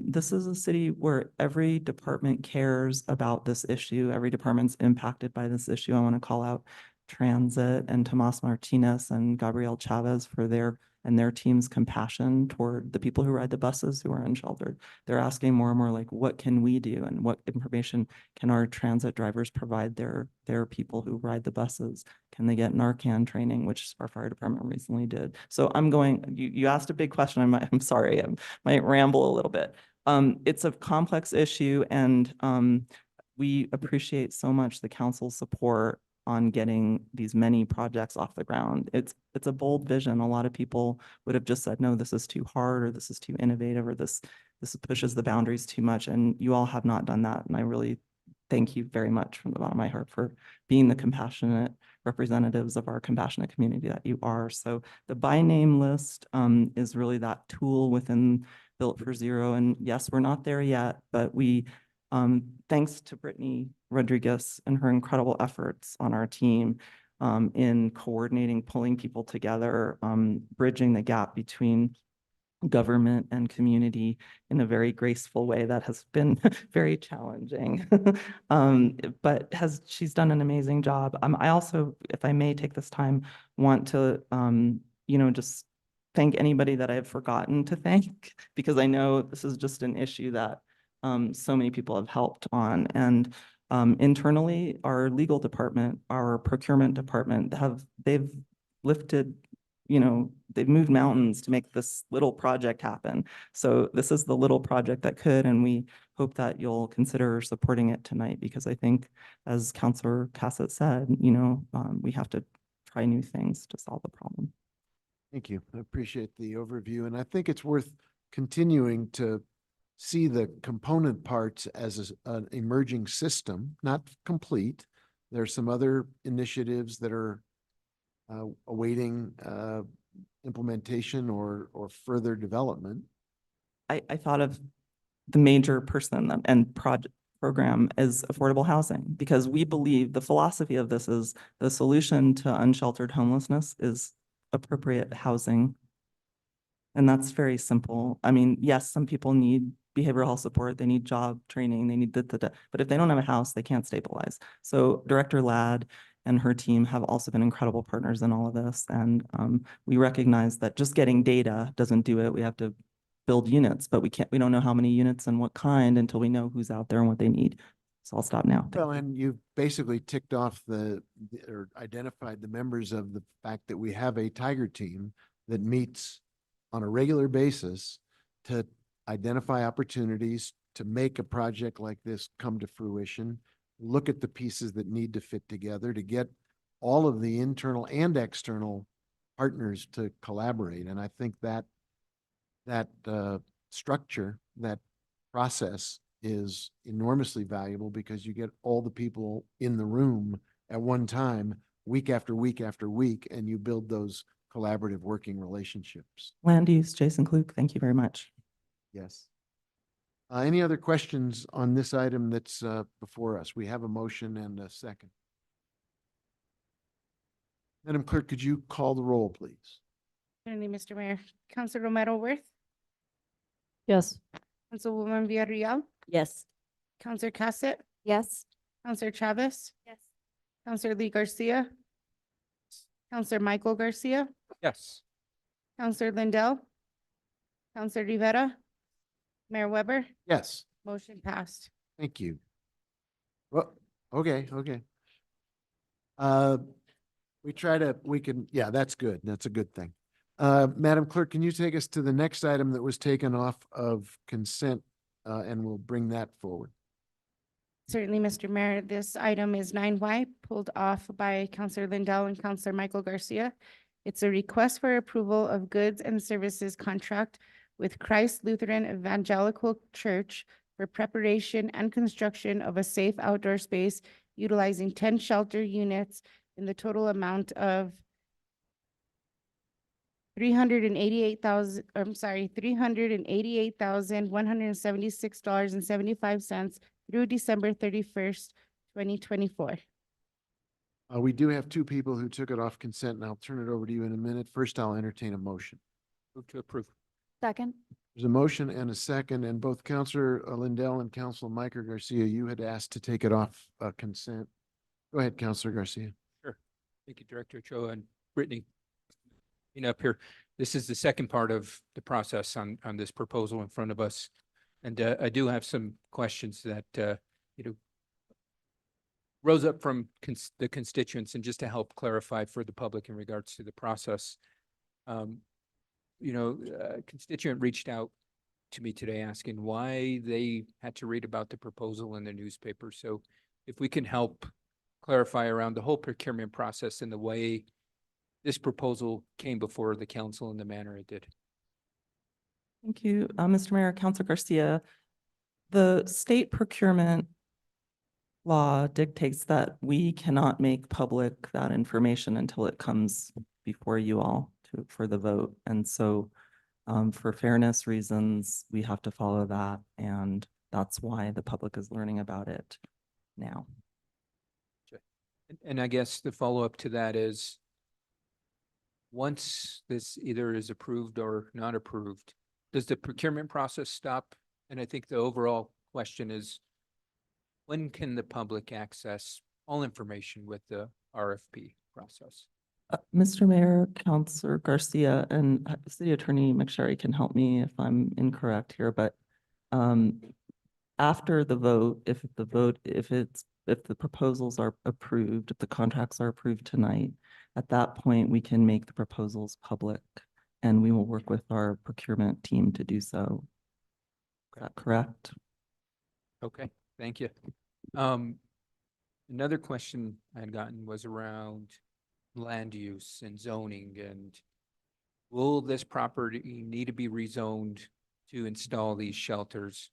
this is a city where every department cares about this issue. Every department's impacted by this issue. I want to call out Transit and Tomas Martinez and Gabriel Chavez for their team's compassion toward the people who ride the buses who are unsheltered. They're asking more and more, like, what can we do, and what information can our transit drivers provide their people who ride the buses? Can they get Narcan training, which our fire department recently did? So you asked a big question. I'm sorry, I might ramble a little bit. It's a complex issue, and we appreciate so much the council's support on getting these many projects off the ground. It's a bold vision. A lot of people would have just said, no, this is too hard, or this is too innovative, or this pushes the boundaries too much. And you all have not done that. And I really thank you very much from the bottom of my heart for being the compassionate representatives of our compassionate community that you are. So the by name list is really that tool within Built for Zero. And yes, we're not there yet, but thanks to Brittany Rodriguez and her incredible efforts on our team in coordinating, pulling people together, bridging the gap between government and community in a very graceful way that has been very challenging. But she's done an amazing job. I also, if I may take this time, want to just thank anybody that I've forgotten to thank, because I know this is just an issue that so many people have helped on. And internally, our legal department, our procurement department, they've lifted, they've moved mountains to make this little project happen. So this is the little project that could, and we hope that you'll consider supporting it tonight, because I think, as Councilor Cassett said, we have to try new things to solve the problem. Thank you. I appreciate the overview. And I think it's worth continuing to see the component parts as an emerging system, not complete. There are some other initiatives that are awaiting implementation or further development. I thought of the major person and program as affordable housing, because we believe the philosophy of this is the solution to unsheltered homelessness is appropriate housing. And that's very simple. I mean, yes, some people need behavioral health support, they need job training, they need but if they don't have a house, they can't stabilize. So Director Ladd and her team have also been incredible partners in all of this. And we recognize that just getting data doesn't do it. We have to build units, but we don't know how many units and what kind until we know who's out there and what they need. So I'll stop now. Well, and you've basically ticked off or identified the members of the fact that we have a Tiger team that meets on a regular basis to identify opportunities to make a project like this come to fruition, look at the pieces that need to fit together to get all of the internal and external partners to collaborate. And I think that structure, that process is enormously valuable because you get all the people in the room at one time, week after week after week, and you build those collaborative working relationships. Land use, Jason Klug, thank you very much. Yes. Any other questions on this item that's before us? We have a motion and a second. Madam Clerk, could you call the roll, please? Certainly, Mr. Mayor. Counselor Romero Worth, Yes. Councilwoman Villarreal, Yes. Counselor Cassett, Yes. Counselor Chavez, Yes. Counselor Lee Garcia, Counselor Michael Garcia, Yes. Counselor Lindell, Counselor Rivera, Mayor Weber, Yes. motion passed. Thank you. Well, okay. Yeah, that's good. That's a good thing. Madam Clerk, can you take us to the next item that was taken off of consent, and we'll bring that forward. Certainly, Mr. Mayor, this item is 9Y, pulled off by Counselor Lindell and Counselor Michael Garcia. It's a request for approval of goods and services contract with Christ Lutheran Evangelical Church for preparation and construction of a safe outdoor space utilizing 10 shelter units in the total amount of $388,176.75 through December 31st, 2024. We do have two people who took it off consent, and I'll turn it over to you in a minute. First, I'll entertain a motion. Move to approve. Second. There's a motion and a second, and both Counselor Lindell and Counselor Micah Garcia, you had asked to take it off consent. Go ahead, Counselor Garcia. Sure. Thank you, Director Cho and Brittany. Up here, this is the second part of the process on this proposal in front of us. And I do have some questions that, rose up from the constituents, and just to help clarify for the public in regards to the process. A constituent reached out to me today asking why they had to read about the proposal in the newspaper. So if we can help clarify around the whole procurement process and the way this proposal came before the council in the manner it did. Thank you, Mr. Mayor, Counselor Garcia. The state procurement law dictates that we cannot make public that information until it comes before you all for the vote. And so for fairness reasons, we have to follow that. And that's why the public is learning about it now. And I guess the follow-up to that is, once this either is approved or not approved, does the procurement process stop? And I think the overall question is, when can the public access all information with the RFP process? Mr. Mayor, Counselor Garcia, and City Attorney McSherry can help me if I'm incorrect here, but after the vote, if the proposals are approved, if the contracts are approved tonight, at that point, we can make the proposals public, and we will work with our procurement team to do so. Is that correct? Okay, thank you. Another question I had gotten was around land use and zoning, and will this property need to be rezoned to install these shelters?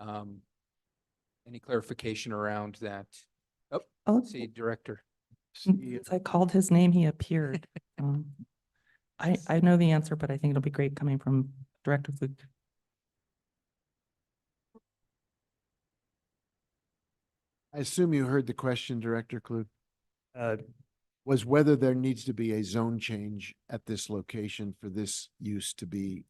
Any clarification around that? Oh, see, Director. Since I called his name, he appeared. I know the answer, but I think it'll be great coming from Director Flug. I assume you heard the question, Director Klug. Was whether there needs to be a zone change at this location for this use to be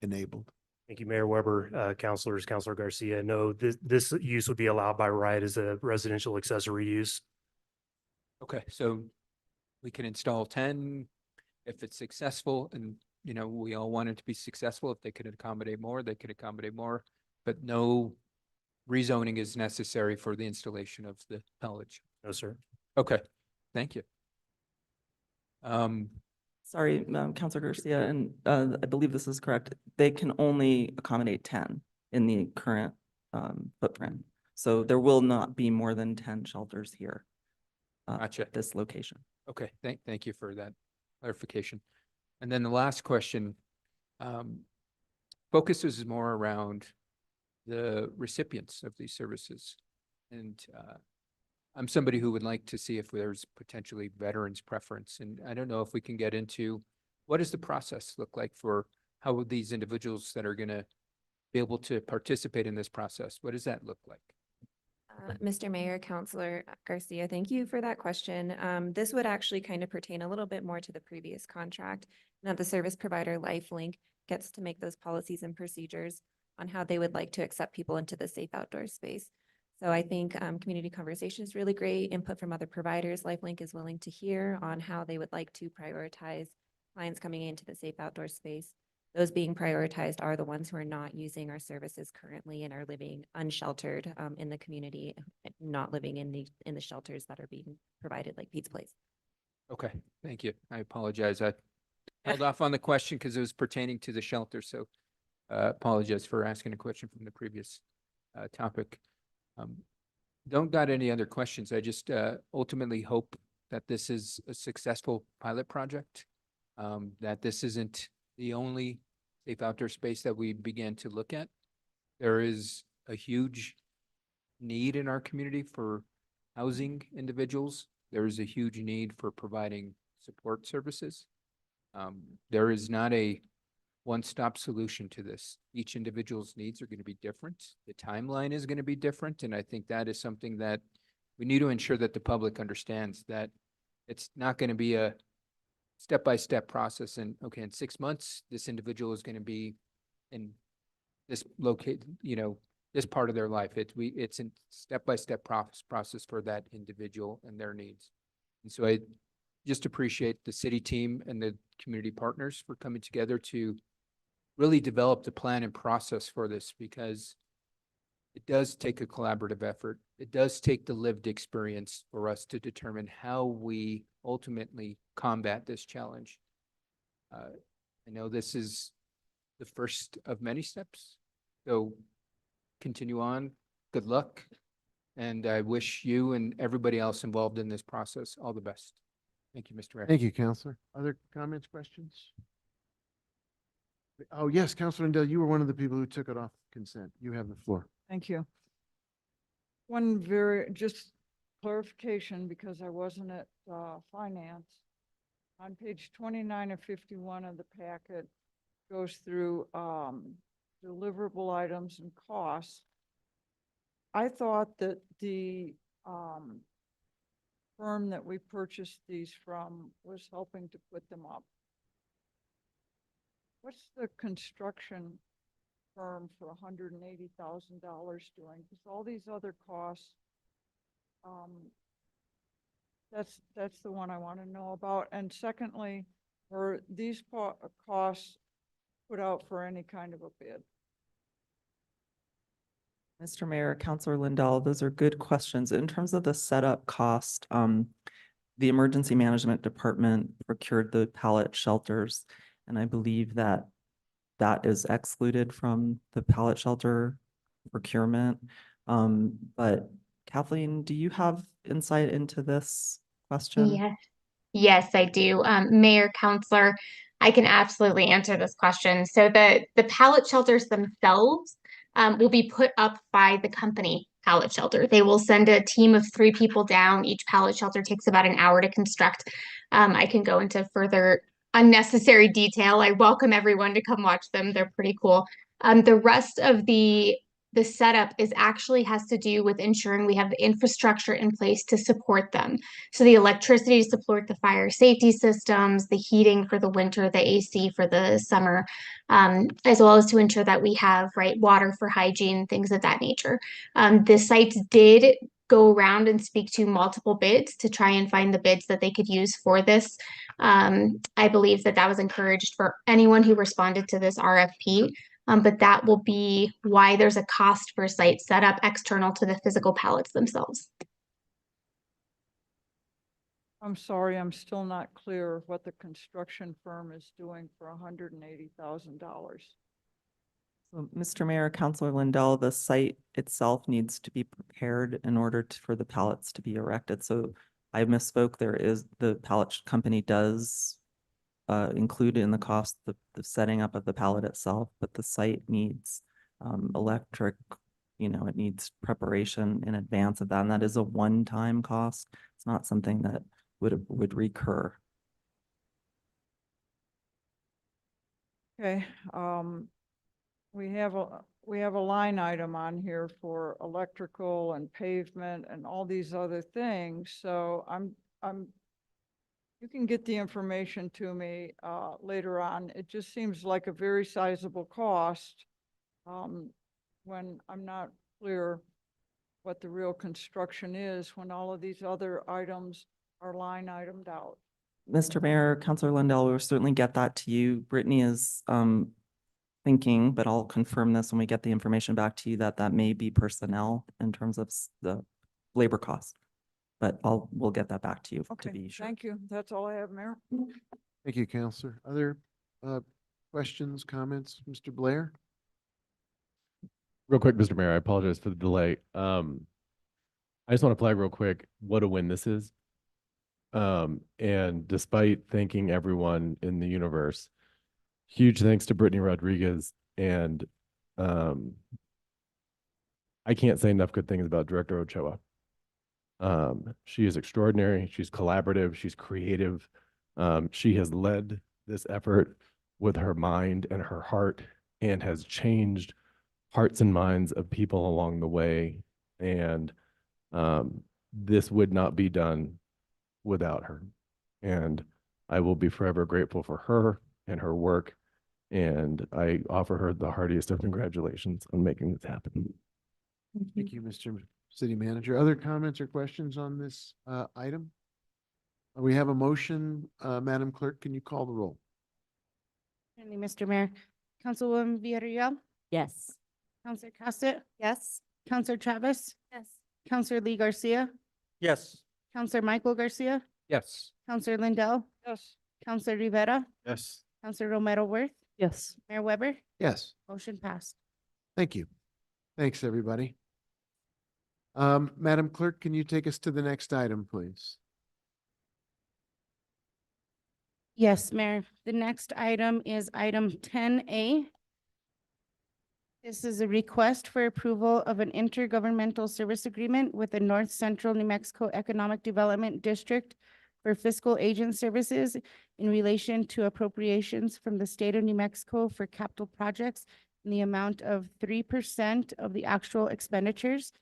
enabled. Thank you, Mayor Weber, councilors, Councilor Garcia. No, this use would be allowed by right as a residential accessory use. Okay, so we can install 10 if it's successful, and we all want it to be successful. If they could accommodate more, they could accommodate more, but no rezoning is necessary for the installation of the college. No, sir. Okay, thank you. Sorry, Councilor Garcia, and I believe this is correct. They can only accommodate 10 in the current footprint. So there will not be more than 10 shelters here Gotcha. at this location. Okay, thank you for that clarification. And then the last question focuses more around the recipients of these services. And I'm somebody who would like to see if there's potentially veterans preference. And I don't know if we can get into what does the process look like for how these individuals that are going to be able to participate in this process, what does that look like? Mr. Mayor, Councilor Garcia, thank you for that question. This would actually kind of pertain a little bit more to the previous contract. Now, the service provider LifeLink gets to make those policies and procedures on how they would like to accept people into the safe outdoor space. So I think community conversation is really great. Input from other providers. LifeLink is willing to hear on how they would like to prioritize clients coming into the safe outdoor space. Those being prioritized are the ones who are not using our services currently and are living unsheltered in the community, not living in the shelters that are being provided, like Pete's Place. Okay, thank you. I apologize. I held off on the question because it was pertaining to the shelter. So apologize for asking a question from the previous topic. Don't got any other questions. I just ultimately hope that this is a successful pilot project, that this isn't the only safe outdoor space that we began to look at. There is a huge need in our community for housing individuals. There is a huge need for providing support services. There is not a one-stop solution to this. Each individual's needs are going to be different. The timeline is going to be different. And I think that is something that we need to ensure that the public understands, that it's not going to be a step-by-step process. And okay, in 6 months, this individual is going to be in this this part of their life. It's a step-by-step process for that individual and their needs. And so I just appreciate the city team and the community partners for coming together to really develop the plan and process for this, because it does take a collaborative effort. It does take the lived experience for us to determine how we ultimately combat this challenge. I know this is the first of many steps, so continue on. Good luck. And I wish you and everybody else involved in this process all the best. Thank you, Mr. Mayor. Thank you, Counselor. Other comments, questions? Oh, yes, Counselor Lindell, you were one of the people who took it off consent. You have the floor. Thank you. Just clarification, because I wasn't at finance. On page 29 of 51 of the packet goes through deliverable items and costs. I thought that the firm that we purchased these from was helping to put them up. What's the construction firm for $180,000 doing? Because all these other costs, that's the one I want to know about. And secondly, were these costs put out for any kind of a bid? Mr. Mayor, Councilor Lindell, those are good questions. In terms of the setup cost, the Emergency Management Department procured the pallet shelters, and I believe that that is excluded from the pallet shelter procurement. But Kathleen, do you have insight into this question? Yes, I do. Mayor, Counselor, I can absolutely answer this question. So the pallet shelters themselves will be put up by the company pallet shelter. They will send a team of 3 people down. Each pallet shelter takes about an hour to construct. I can go into further unnecessary detail. I welcome everyone to come watch them. They're pretty cool. The rest of the the setup is actually has to do with ensuring we have the infrastructure in place to support them. So the electricity to support the fire safety systems, the heating for the winter, the AC for the summer, as well as to ensure that we have water for hygiene, things of that nature. The sites did go around and speak to multiple bids to try and find the bids that they could use for this. I believe that was encouraged for anyone who responded to this RFP. But that will be why there's a cost for site setup external to the physical pallets themselves. I'm sorry, I'm still not clear what the construction firm is doing for $180,000. So, Mr. Mayor, Councilor Lindell, the site itself needs to be prepared in order for the pallets to be erected. So I misspoke. The pallet company does include in the cost the setting up of the pallet itself, but the site needs electric, it needs preparation in advance of that. And that is a one-time cost. It's not something that would recur. Okay, we have a line item on here for electrical and pavement and all these other things. So you can get the information to me later on. It just seems like a very sizable cost when I'm not clear what the real construction is, when all of these other items are line itemed out. Mr. Mayor, Councilor Lindell, we'll certainly get that to you. Brittany is thinking, but I'll confirm this when we get the information back to you, that may be personnel in terms of the labor cost. But we'll get that back to you to be sure. Thank you. That's all I have, Mayor. Thank you, Counselor. Other questions, comments? Mr. Blair? Real quick, Mr. Mayor, I apologize for the delay. I just want to flag real quick what a win this is. And despite thanking everyone in the universe, huge thanks to Brittany Rodriguez. And I can't say enough good things about Director Ochoa. She is extraordinary. She's collaborative. She's creative. She has led this effort with her mind and her heart and has changed hearts and minds of people along the way. And this would not be done without her. And I will be forever grateful for her and her work. And I offer her the heartiest of congratulations on making this happen. Thank you, Mr. City Manager. Other comments or questions on this item? We have a motion. Madam Clerk, can you call the roll? Certainly, Mr. Mayor. Councilwoman Villarreal, Yes. Councilor Costa, Yes. Councilor Travis, Yes. Councilor Lee Garcia, Yes. Councilor Michael Garcia, Yes. Councilor Lindell, Yes. Councilor Rivera, Yes. Councilor Romero Worth, Yes. Mayor Weber, Yes. motion passed. Thank you. Thanks, everybody. Madam Clerk, can you take us to the next item, please? Yes, Mayor. The next item is item 10A. This is a request for approval of an intergovernmental service agreement with the North Central New Mexico Economic Development District for fiscal agent services in relation to appropriations from the state of New Mexico for capital projects in the amount of 3% of the actual expenditures.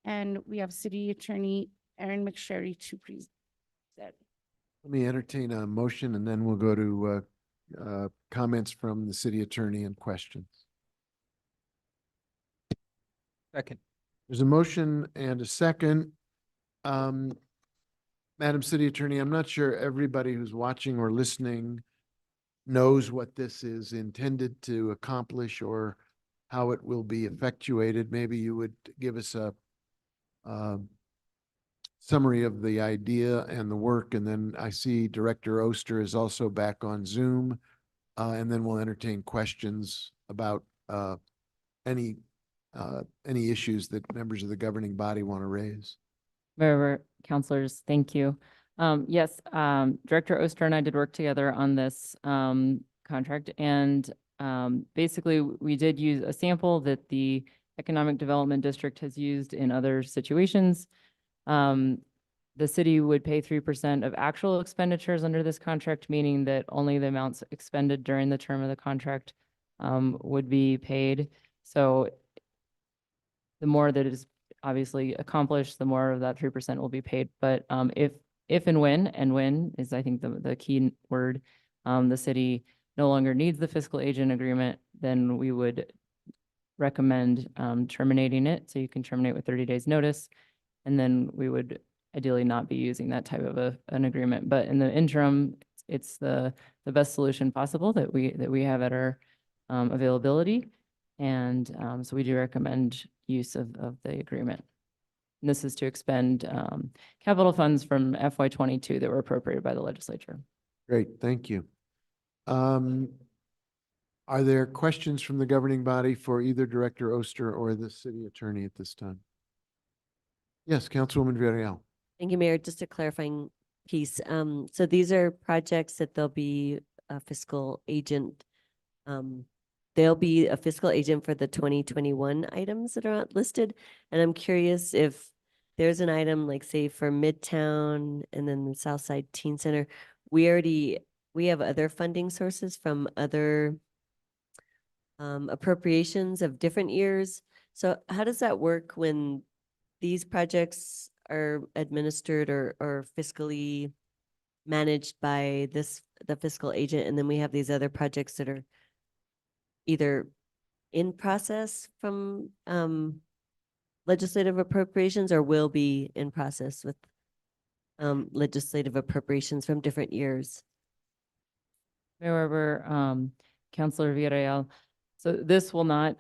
And we have City Attorney Aaron McSherry to present. Let me entertain a motion and then we'll go to comments from the city attorney and questions. Second. There's a motion and a second. Madam City Attorney, I'm not sure everybody who's watching or listening knows what this is intended to accomplish or how it will be effectuated. Maybe you would give us a summary of the idea and the work, and then I see Director Oster is also back on Zoom, and then we'll entertain questions about any issues that members of the governing body want to raise. Mayor, councilors, thank you. Yes, Director Oster and I did work together on this contract, and basically we did use a sample that the Economic Development District has used in other situations. The city would pay 3% of actual expenditures under this contract, meaning that only the amounts expended during the term of the contract would be paid. So the more that is obviously accomplished, the more of that 3% will be paid. But if and when is I think the key word, the city no longer needs the fiscal agent agreement, then we would recommend terminating it. So you can terminate with 30 days notice. And then we would ideally not be using that type of an agreement. But in the interim, it's the best solution possible that we have at our availability. And so we do recommend use of the agreement. And this is to expend capital funds from FY22 that were appropriated by the legislature. Great, thank you. Are there questions from the governing body for either Director Oster or the city attorney at this time? Yes, Councilwoman Villarreal. Thank you, Mayor. Just a clarifying piece. So these are projects that there'll be a fiscal agent. There'll be a fiscal agent for the 2021 items that are not listed. And I'm curious if there's an item like say for Midtown and then the Southside Teen Center, we have other funding sources from other appropriations of different years. So how does that work when these projects are administered or fiscally managed by the fiscal agent, and then we have these other projects that are either in process from legislative appropriations or will be in process with legislative appropriations from different years? However, Councilor Villarreal, so this will not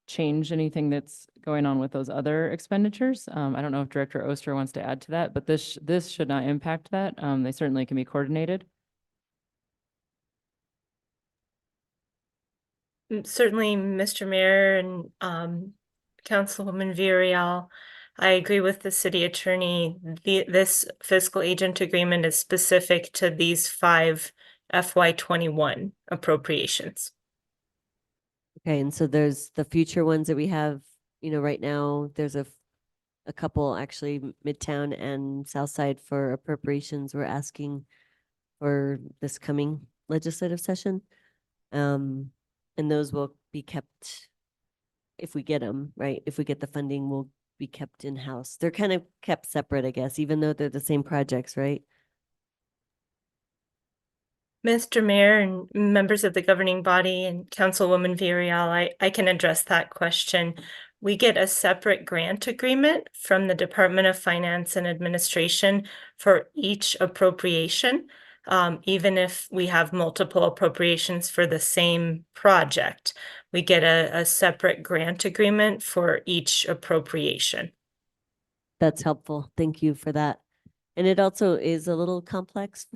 change anything that's going on with those other expenditures. I don't know if Director Oster wants to add to that, but this should not impact that. They certainly can be coordinated. Certainly, Mr. Mayor and Councilwoman Villarreal, I agree with the city attorney. This fiscal agent agreement is specific to these 5 FY21 appropriations. Okay, and so there's the future ones that we have, right now, there's a couple actually, Midtown and Southside for appropriations we're asking for this coming legislative session. And those will be kept, if we get them, right? If we get the funding, will be kept in-house. They're kind of kept separate, I guess, even though they're the same projects, right? Mr. Mayor and members of the governing body and Councilwoman Villarreal, I can address that question. We get a separate grant agreement from the Department of Finance and Administration for each appropriation, even if we have multiple appropriations for the same project. We get a separate grant agreement for each appropriation. That's helpful. Thank you for that. And it also is a little complex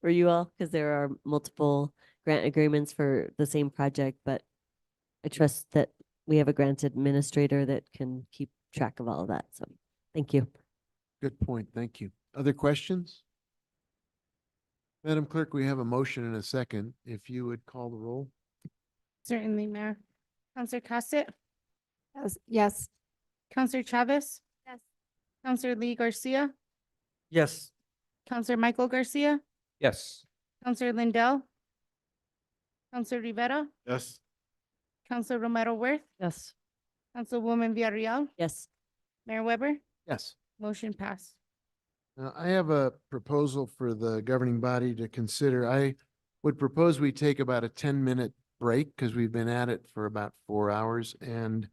for you all because there are multiple grant agreements for the same project, but I trust that we have a grant administrator that can keep track of all of that. So thank you. Good point. Thank you. Other questions? Madam Clerk, we have a motion and a second. If you would call the roll. Certainly, Mayor. Counselor Cossett? Yes. Counselor Chavez? Yes. Counselor Lee Garcia? Yes. Counselor Michael Garcia? Yes. Counselor Lindell? Counselor Rivera? Yes. Counselor Romero Worth? Yes. Councilwoman Villarreal? Yes. Mayor Weber? Yes. Motion passed. Now, I have a proposal for the governing body to consider. I would propose we take about a 10-minute break because we've been at it for about 4 hours, and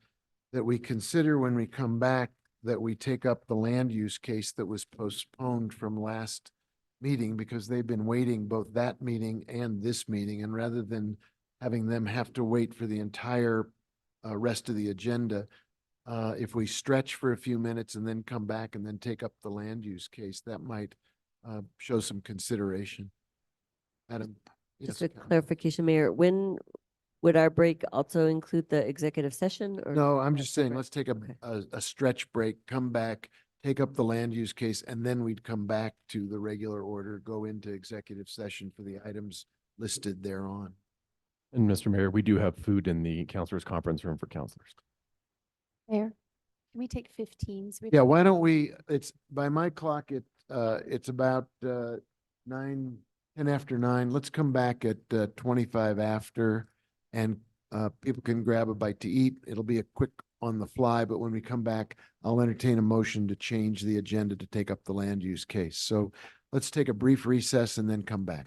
that we consider when we come back that we take up the land use case that was postponed from last meeting because they've been waiting both that meeting and this meeting. And rather than having them have to wait for the entire rest of the agenda, if we stretch for a few minutes and then come back and then take up the land use case, that might show some consideration. Madam. Just Yes, a clarification, Mayor, when would our break also include the executive session or? No, I'm just saying, let's take a stretch break, come back, take up the land use case, and then we'd come back to the regular order, go into executive session for the items listed thereon. And Mr. Mayor, we do have food in the counselors10 room for counselors. Mayor, can we take 15? So we Yeah, don't why get- don't we, it's by my clock, it's about 10 after 9. Let's come back at 25 after, and people can grab a bite to eat. It'll be a quick on the fly, but when we come back, I'll entertain a motion to change the agenda to take up the land use case. So let's take a brief recess and then come back.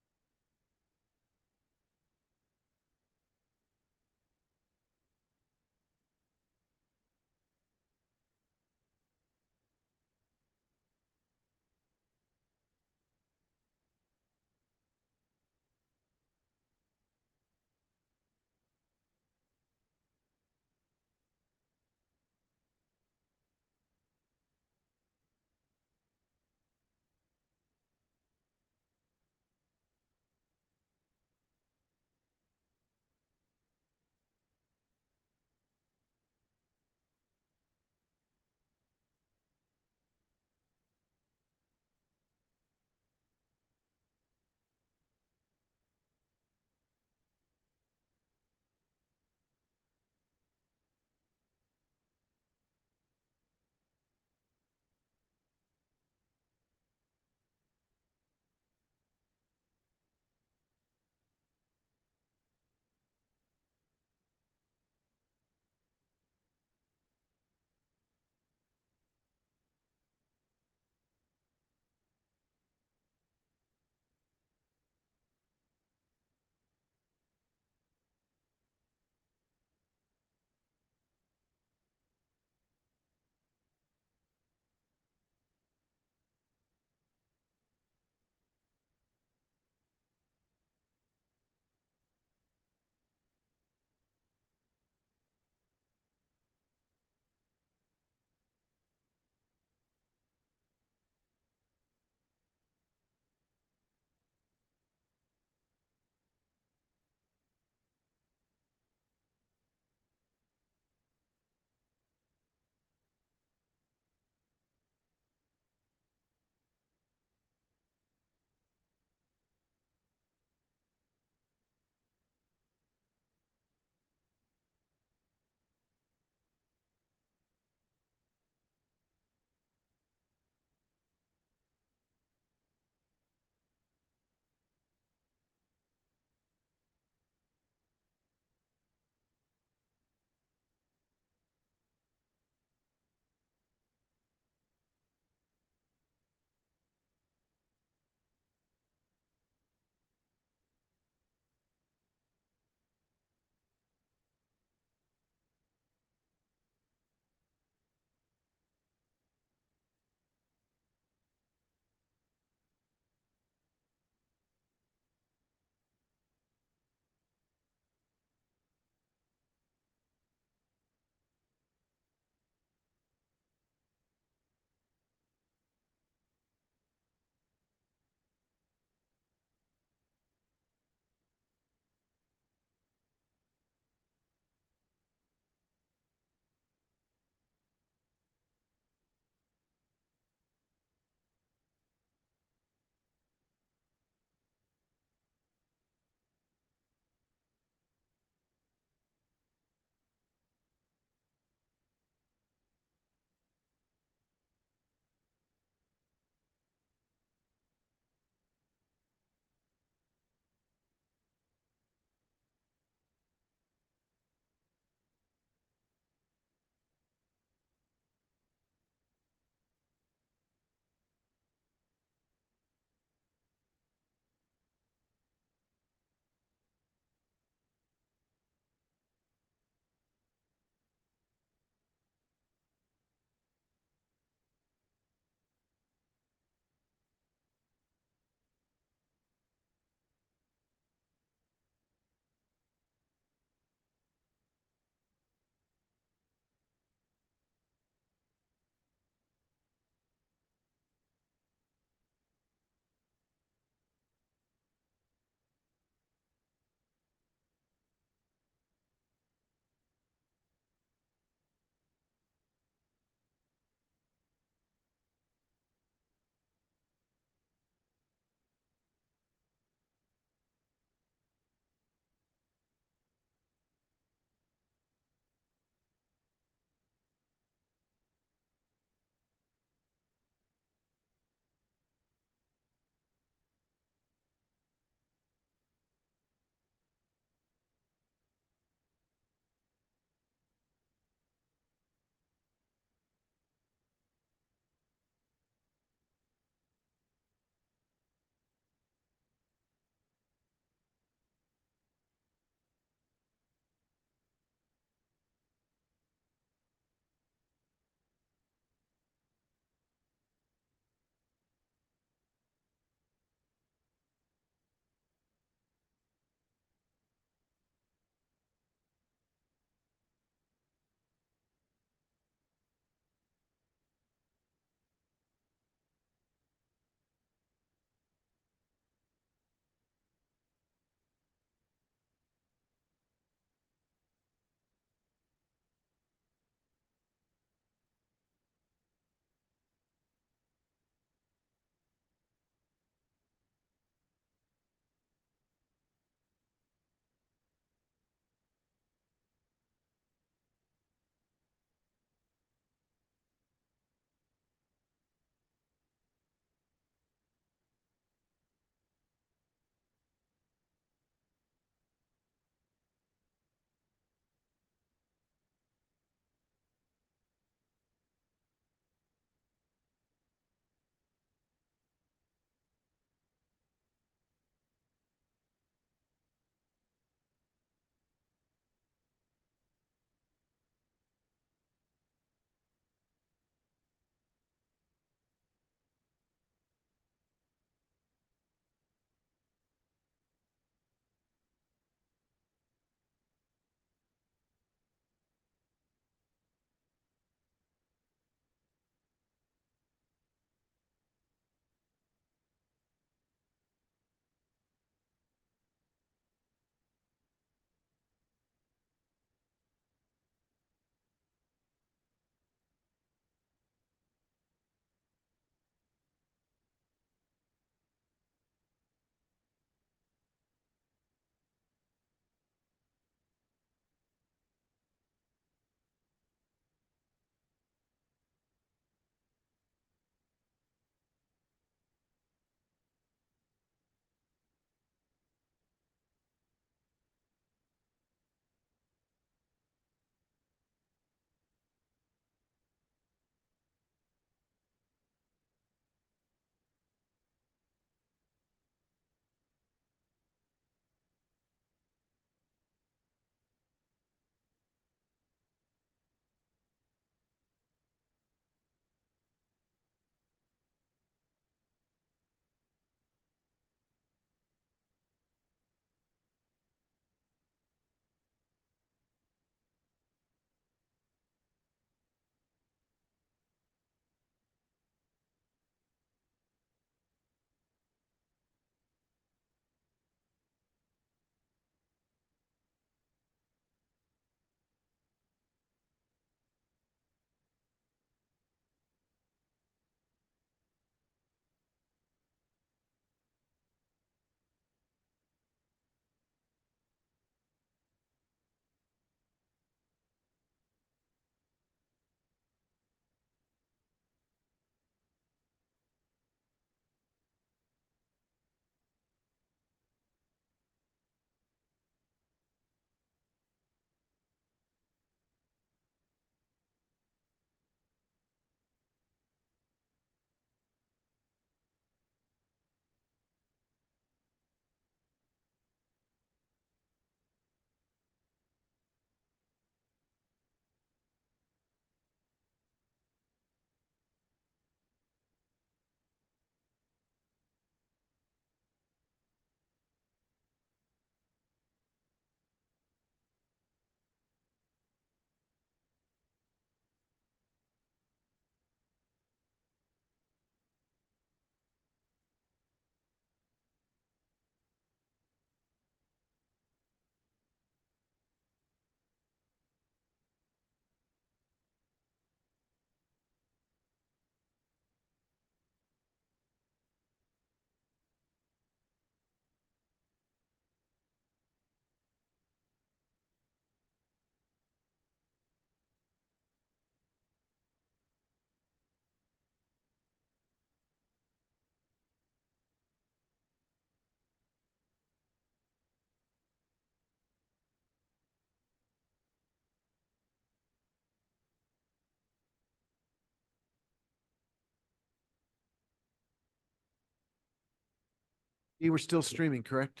We're still streaming, correct?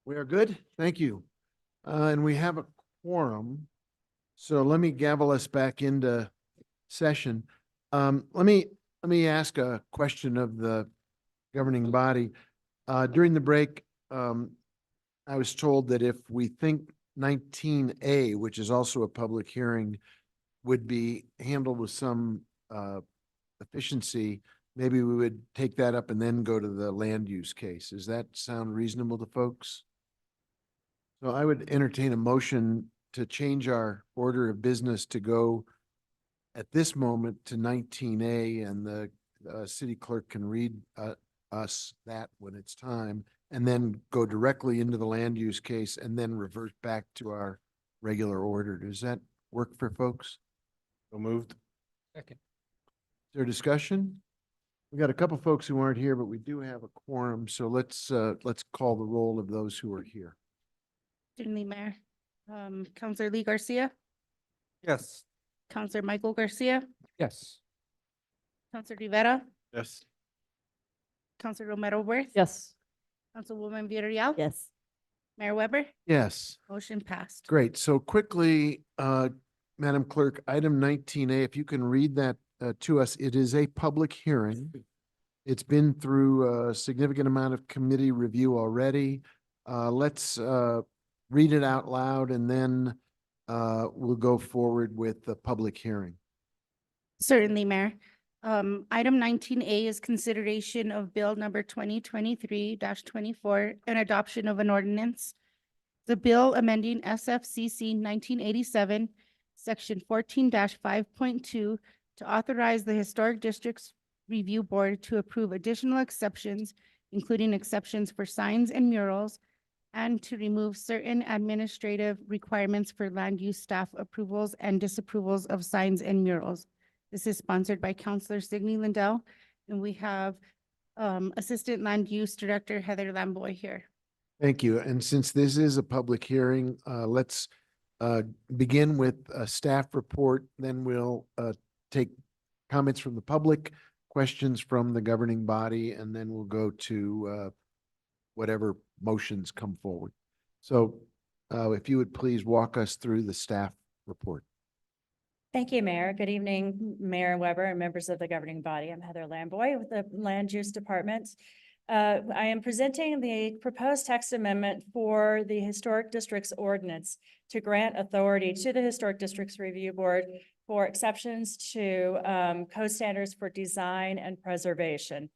We are good? Thank you. And we have a quorum. So let me gavel us back into session. Let me ask a question of the governing body. During the break, I was told that if we think 19A, which is also a public hearing, would be handled with some efficiency, maybe we would take that up and then go to the land use case. Does that sound reasonable to folks? So I would entertain a motion to change our order of business to go at this moment to 19A, and the city clerk can read us that when it's time, and then go directly into the land use case and then revert back to our regular order. Does that work for folks? So moved. Second. Is there discussion? We got a couple folks who aren't here, but we do have a quorum, so let's call the roll of those who are here. Certainly, Mayor. Counselor Lee Garcia, Yes. Counselor Michael Garcia, Yes. Counselor Rivera, Yes. Counselor Romero Worth. Yes. Councilwoman Villarreal. Yes. Mayor Weber. Yes. Motion passed. Great. So quickly, Madam Clerk, item 19A, if you can read that to us, it is a public hearing. It's been through a significant amount of committee review already. Let's read it out loud, and then we'll go forward with the public hearing. Certainly, Mayor. Item 19A is consideration of bill number 2023-24 and adoption of an ordinance. The bill amending SFCC 1987, section 14-5.2 to authorize the Historic Districts Review Board to approve additional exceptions, including exceptions for signs and murals, and to remove certain administrative requirements for land use staff approvals and disapprovals of signs and murals. This is sponsored by Councilor Sidney Lindell, and we have Assistant Land Use Director Heather Lamboy here. Thank you. And since this is a public hearing, let's begin with a staff report. Then we'll take comments from the public, questions from the governing body, and then we'll go to whatever motions come forward. So if you would please walk us through the staff report. Thank you, Mayor. Good evening, Mayor Weber and members of the governing body. I'm Heather Lamboy with the Land Use Department. I am presenting the proposed text amendment for the Historic Districts Ordinance to grant authority to the Historic Districts Review Board for exceptions to code standards for design and preservation.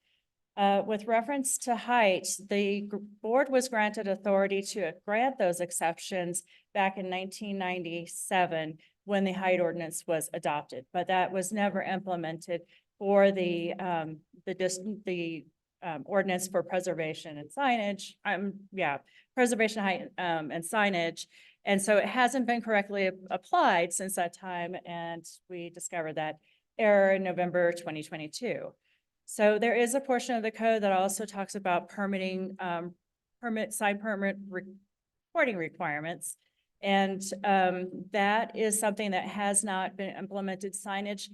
With reference to height, the board was granted authority to grant those exceptions back in 1997 when the height ordinance was adopted, but that was never implemented for the ordinance for preservation and signage. Preservation, height, and signage. And so it hasn't been correctly applied since that time, and we discovered that error in November 2022. So there is a portion of the code that also talks about permitting, side permit reporting requirements. And that is something that has not been implemented. Signage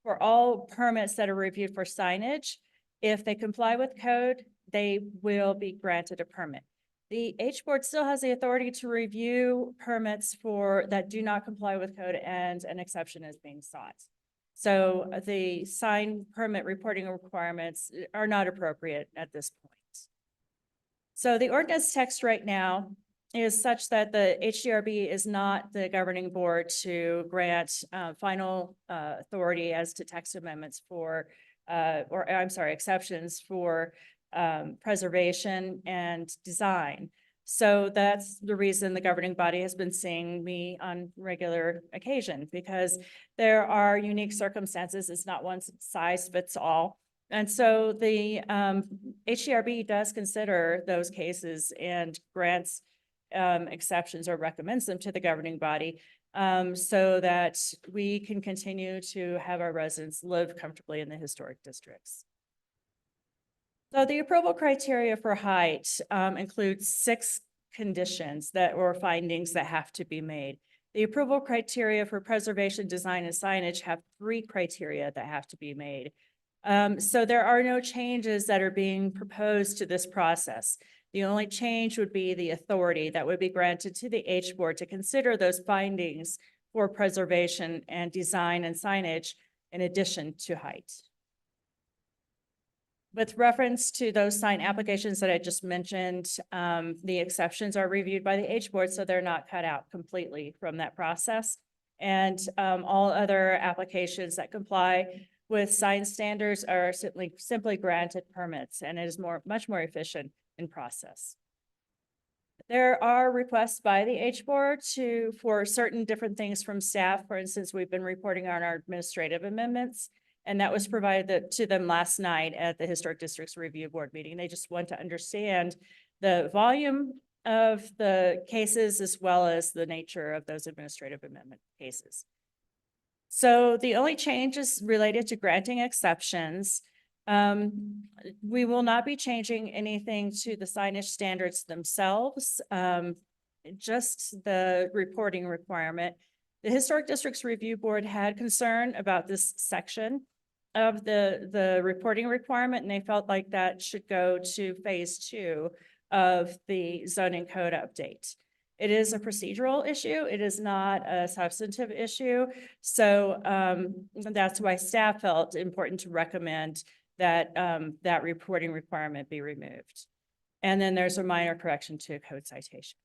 for all permits that are reviewed for signage, if they comply with code, they will be granted a permit. The H board still has the authority to review permits that do not comply with code, and an exception is being sought. So the sign permit reporting requirements are not appropriate at this point. So the ordinance text right now is such that the HDRB is not the governing board to grant final authority as to text amendments exceptions for preservation and design. So that's the reason the governing body has been seeing me on regular occasion, because there are unique circumstances. It's not one size fits all. And so the HDRB does consider those cases and grants exceptions or recommends them to the governing body so that we can continue to have our residents live comfortably in the historic districts. So the approval criteria for height includes 6 conditions or findings that have to be made. The approval criteria for preservation, design, and signage have 3 criteria that have to be made. So there are no changes that are being proposed to this process. The only change would be the authority that would be granted to the H board to consider those findings for preservation and design and signage in addition to height. With reference to those sign applications that I just mentioned, the exceptions are reviewed by the H board, so they're not cut out completely from that process. And all other applications that comply with sign standards are simply granted permits, and it is much more efficient in process. There are requests by the H board for certain different things from staff. For instance, we've been reporting on our administrative amendments, and that was provided to them last night at the Historic Districts Review Board meeting. They just want to understand the volume of the cases as well as the nature of those administrative amendment cases. So the only change is related to granting exceptions. We will not be changing anything to the signage standards themselves, just the reporting requirement. The Historic Districts Review Board had concern about this section of the reporting requirement, and they felt like that should go to phase 2 of the zoning code update. It is a procedural issue. It is not a substantive issue. So that's why staff felt important to recommend that that reporting requirement be removed. And then there's a minor correction to a code citation.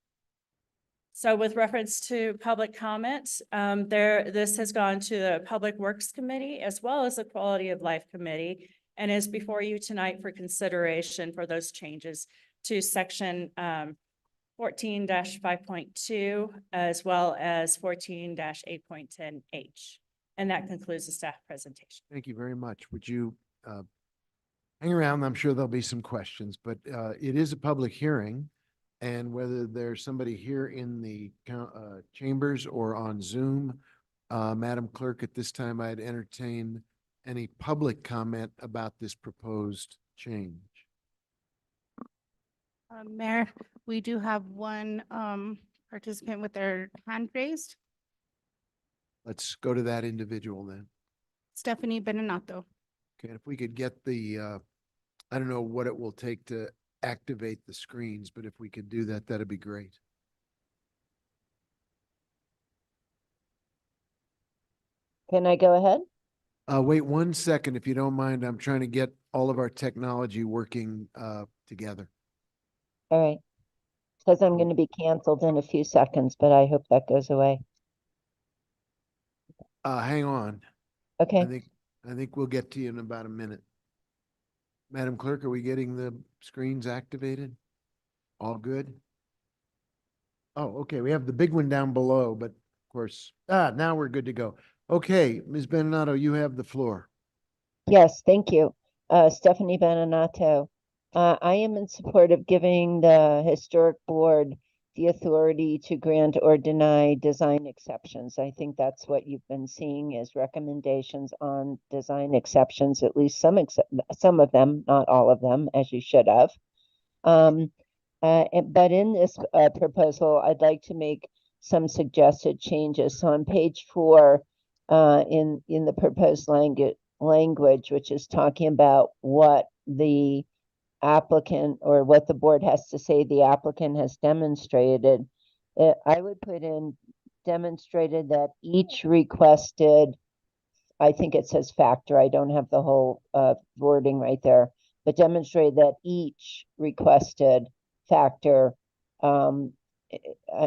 So with reference to public comments, this has gone to the Public Works Committee as well as the Quality of Life Committee, and is before you tonight for consideration for those changes to section 14-5.2 as well as 14-8.10H. And that concludes the staff presentation. Thank you very much. Would you hang around? I'm sure there'll be some questions, but it is a public hearing. And whether there's somebody here in the chambers or on Zoom, Madam Clerk, at this time, I'd entertain any public comment about this proposed change. Mayor, we do have one participant with their hand raised. Let's go to that individual then. Stephanie Benenato. Okay, and if we could get the, I don't know what it will take to activate the screens, but if we could do that, that'd be great. Can I go ahead? Wait 1 second, if you don't mind. I'm trying to get all of our technology working together. All right. Says I'm going to be canceled in a few seconds, but I hope that goes away. Hang on. Okay. I think we'll get to you in about a minute. Madam Clerk, are we getting the screens activated? All good? Oh, okay. We have the big one down below, but of course, now we're good to go. Okay, Ms. Benenato, you have the floor. Yes, thank you. Stephanie Benenato. I am in support of giving the Historic Board the authority to grant or deny design exceptions. I think that's what you've been seeing is recommendations on design exceptions, at least some of them, not all of them, as you should have. But in this proposal, I'd like to make some suggested changes. So on page 4, in the proposed language, which is talking about what the applicant or what the board has to say the applicant has demonstrated, I would put in demonstrated that each requested, I think it says factor, I don't have the whole wording right there, but demonstrated that each requested factor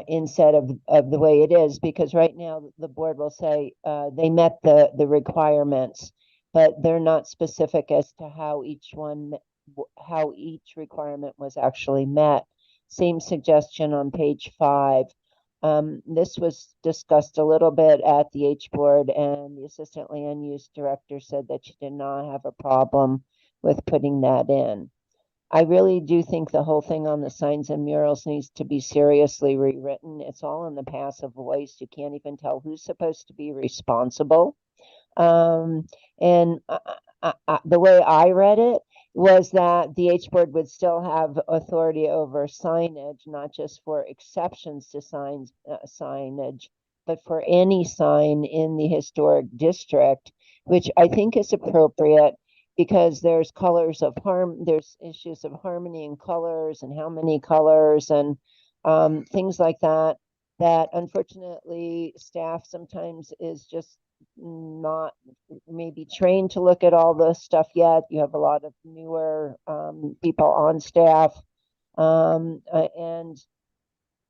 instead of the way it is, because right now the board will say they met the requirements, but they're not specific as to how each requirement was actually met. Same suggestion on page 5. This was discussed a little bit at the H board, and the assistant land use director said that she did not have a problem with putting that in. I really do think the whole thing on the signs and murals needs to be seriously rewritten. It's all in the passive voice. You can't even tell who's supposed to be responsible. And the way I read it was that the H board would still have authority over signage, not just for exceptions to signage, but for any sign in the historic district, which I think is appropriate. because there's colors of there's issues of harmony and colors and how many colors and things like that, that unfortunately staff sometimes is just not maybe trained to look at all the stuff yet. You have a lot of newer people on staff. And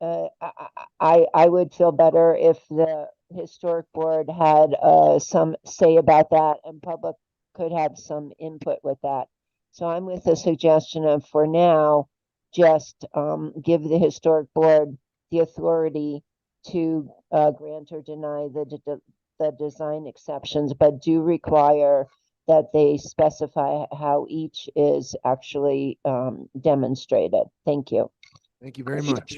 I would feel better if the historic board had some say about that and public could have some input with that. So I'm with the suggestion of, for now, just give the historic board the authority to grant or deny the design exceptions, but do require that they specify how each is actually demonstrated. Thank you. Thank you very much.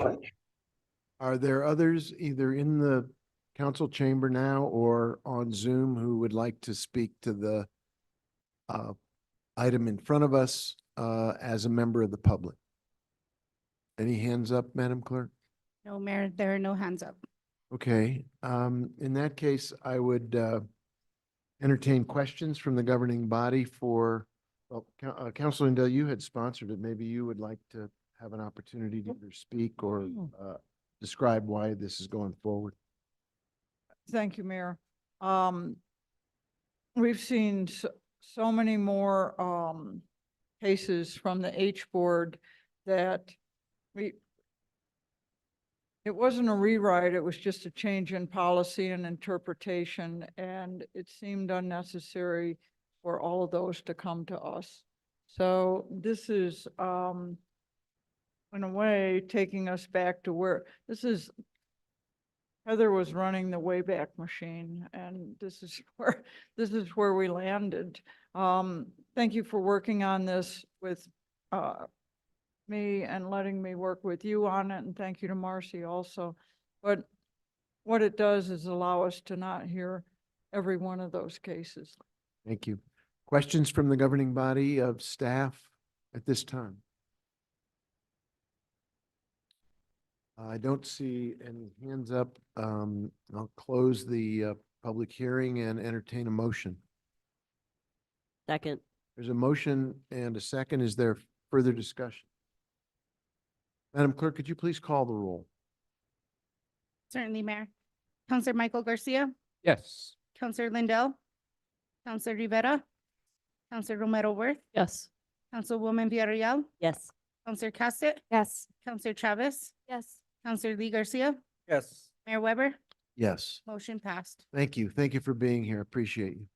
Are there others either in the council chamber now or on Zoom who would like to speak to the item in front of us as a member of the public? Any hands up, Madam Clerk? No, Mayor, there are no hands up. Okay, in that case, I would entertain questions from the governing body for, well, Councilor Lindell, you had sponsored it. Maybe you would like to have an opportunity to either speak or describe why this is going forward. Thank you, Mayor. We've seen so many more cases from the H board that it wasn't a rewrite, it was just a change in policy and interpretation, and it seemed unnecessary for all of those to come to us. So this is in a way taking us back to where Heather was running the Wayback Machine, and this is where we landed. Thank you for working on this with me and letting me work with you on it, and thank you to Marcy also. But what it does is allow us to not hear every one of those cases. Thank you. Questions from the governing body of staff at this time? I don't see any hands up. I'll close the public hearing and entertain a motion. Second. There's a motion and a second. Is there further discussion? Madam Clerk, could you please call the roll? Certainly, Mayor. Counselor Michael Garcia, Yes. Counselor Lindell, Counselor Rivera, Counselor Romero Worth, Yes. Councilwoman Villarreal, Yes. Counselor Cassett, Yes. Counselor Chavez, Yes. Counselor Lee Garcia, Yes. Mayor Weber, Yes. motion passed. Thank you. Thank you for being here. Appreciate you.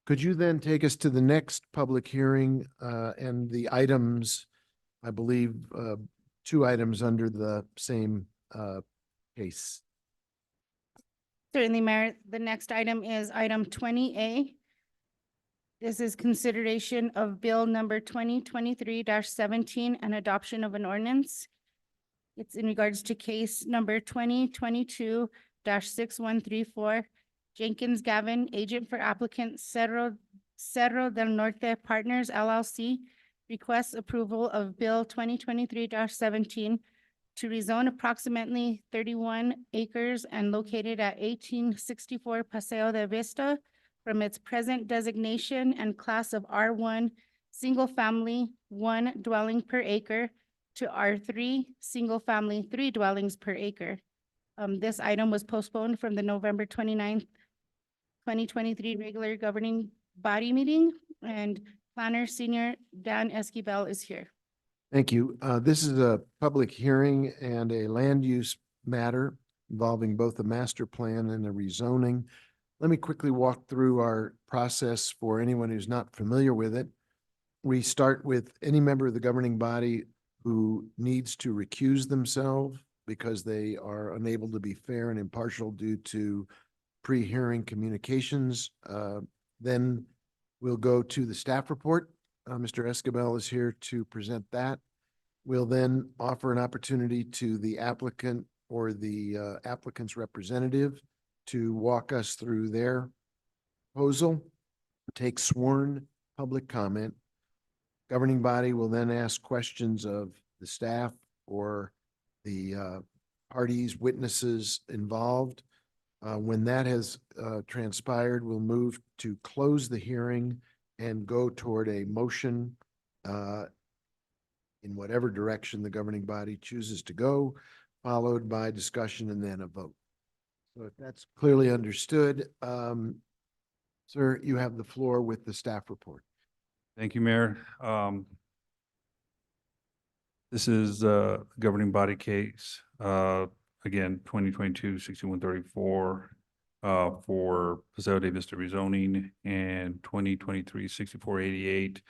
Could you then take us to the next public hearing and the items, I believe, two items under the same case? Certainly, Mayor. The next item is item 20A. This is consideration of bill number 2023-17 and adoption of an ordinance. It's in regards to case number 2022-6134. Jenkins Gavin, agent for applicant Cerro del Norte Partners LLC, requests approval of bill 2023-17 to rezone approximately 31 acres and located at 1864 Paseo de Vista from its present designation and class of R1, single family, 1 dwelling per acre, to R3, single family, 3 dwellings per acre. This item was postponed from the November 29th, 2023 regular governing body meeting, and planner senior Dan Esquivel is here. Thank you. This is a public hearing and a land use matter involving both a master plan and a rezoning. Let me quickly walk through our process for anyone who's not familiar with it. We start with any member of the governing body who needs to recuse themselves because they are unable to be fair and impartial due to pre-hearing communications. Then we'll go to the staff report. Mr. Esquivel is here to present that. We'll then offer an opportunity to the applicant or the applicant's representative to walk us through their proposal, take sworn public comment. Governing body will then ask questions of the staff or the parties, witnesses involved. When that has transpired, we'll move to close the hearing and go toward a motion in whatever direction the governing body chooses to go, followed by discussion and then a vote. So if that's clearly understood, sir, you have the floor with the staff report. Thank you, Mayor. This is a governing body case, again, 2022-6134 for Paseo de Vista rezoning and 2023-6488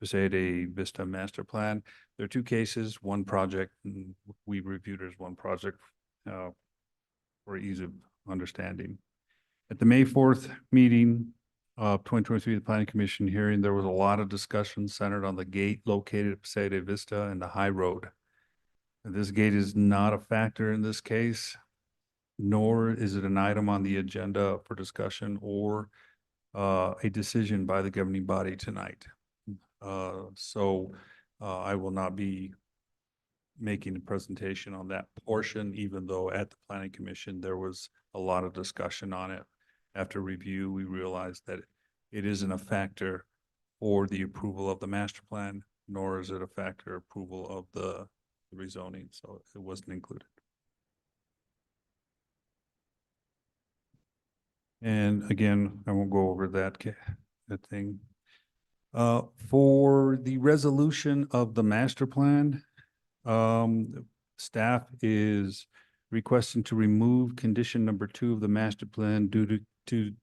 Paseo de Vista master plan. There are two cases, one project, and we reviewed it as one project for ease of understanding. At the May 4th meeting of 2023, the Planning Commission hearing, there was a lot of discussion centered on the gate located at Paseo de Vista and the high road. And this gate is not a factor in this case, nor is it an item on the agenda for discussion or a decision by the governing body tonight. So I will not be making a presentation on that portion, even though at the Planning Commission, there was a lot of discussion on it. After review, we realized that it isn't a factor for the approval of the master plan, nor is it a factor approval of the rezoning, so it wasn't included. And again, I won't go over that thing. For the resolution of the master plan, staff is requesting to remove condition number 2 of the master plan due to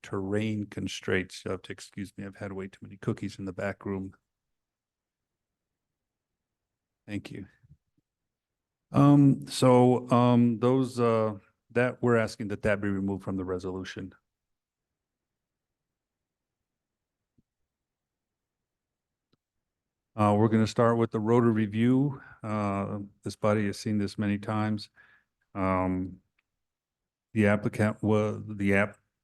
terrain constraints. You'll have to excuse me, I've had way too many cookies in the back room. Thank you. Those that we're asking that be removed from the resolution. We're going to start with the rotor review. This body has seen this many times. The applicant was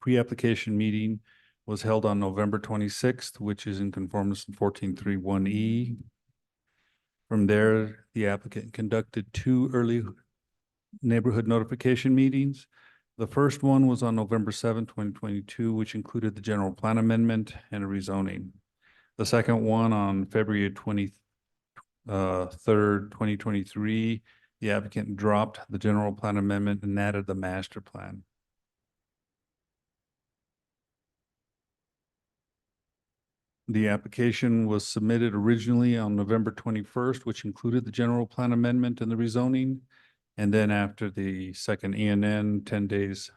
pre-application meeting was held on November 26th, which is in conformance with 14.3.1E. From there, the applicant conducted 2 early neighborhood notification meetings. The first one was on November 7, 2022, which included the general plan amendment and a rezoning. The second one on February 23rd, 2023, the applicant dropped the general plan amendment and added the master plan. The application was submitted originally on November 21st, which included the general plan amendment and the rezoning. And then after the second ENN, 10 days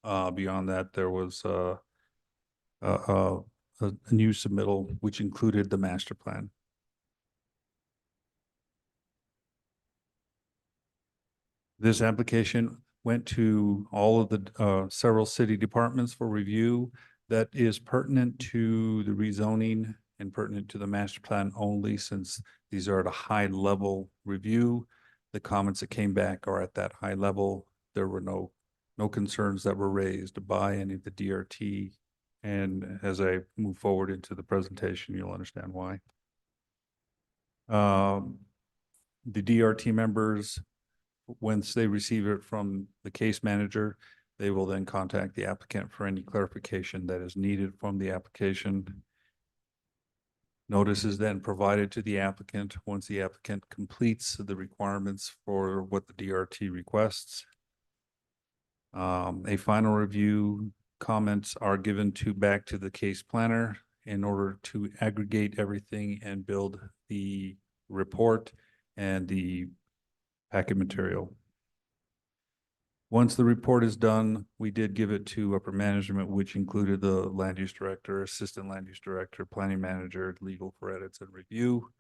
beyond that, there was a new submittal, which included the master plan. This application went to all of the several city departments for review. That is pertinent to the rezoning and pertinent to the master plan only, since these are at a high level review. The comments that came back are at that high level. There were no concerns that were raised by any of the DRT. And as I move forward into the presentation, you'll understand why. The DRT members, once they receive it from the case manager, they will then contact the applicant for any clarification that is needed from the application. Notice is then provided to the applicant once the applicant completes the requirements for what the DRT requests. A final review comments are given back to the case planner in order to aggregate everything and build the report and the packet material. Once the report is done, we did give it to upper management, which included the land use director, assistant land use director, planning manager, legal for edits and review,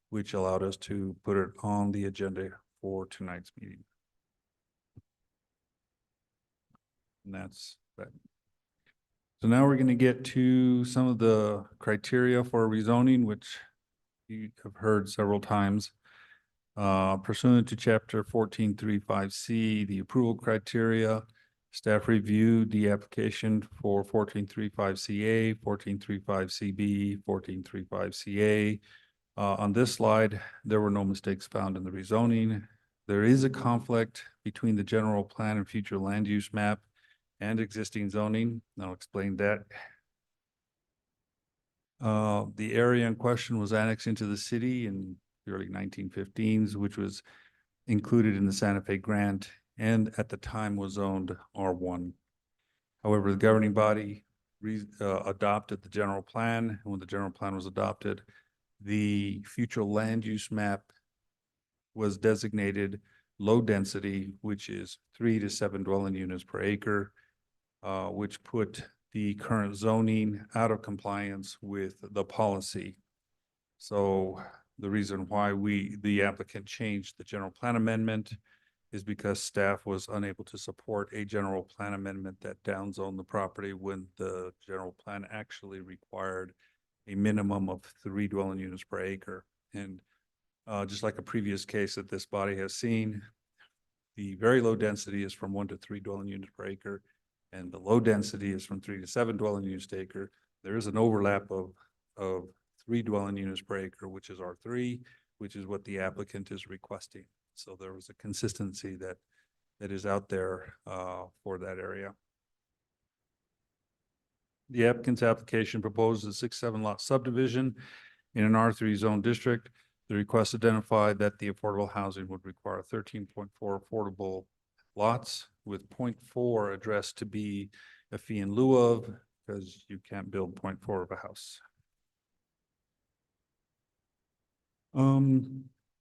which allowed us to put it on the agenda for tonight's meeting. And that's that. So now we're going to get to some of the criteria for rezoning, which you have heard several times. Pursuant to chapter 14.3.5C, the approval criteria, staff reviewed the application for 14.3.5CA, 14.3.5CB, 14.3.5CA. On this slide, there were no mistakes found in the rezoning. There is a conflict between the general plan and future land use map and existing zoning. I'll explain that. The area in question was annexed into the city in the early 1915s, which was included in the Santa Fe grant and at the time was zoned R1. However, the governing body adopted the general plan. And when the general plan was adopted, the future land use map was designated low density, which is 3 to 7 dwelling units per acre, which put the current zoning out of compliance with the policy. So the reason why the applicant changed the general plan amendment is because staff was unable to support a general plan amendment that downzoned the property when the general plan actually required a minimum of 3 dwelling units per acre. And just like a previous case that this body has seen, the very low density is from 1 to 3 dwelling units per acre, and the low density is from 3 to 7 dwelling units per acre. There is an overlap of 3 dwelling units per acre, which is R3, which is what the applicant is requesting. So there was a consistency that is out there for that area. The applicant's application proposes a 6-7 lot subdivision in an R3 zone district. The request identified that the affordable housing would require 13.4 affordable lots with 0.4 addressed to be a fee in lieu of, because you can't build 0.4 of a house.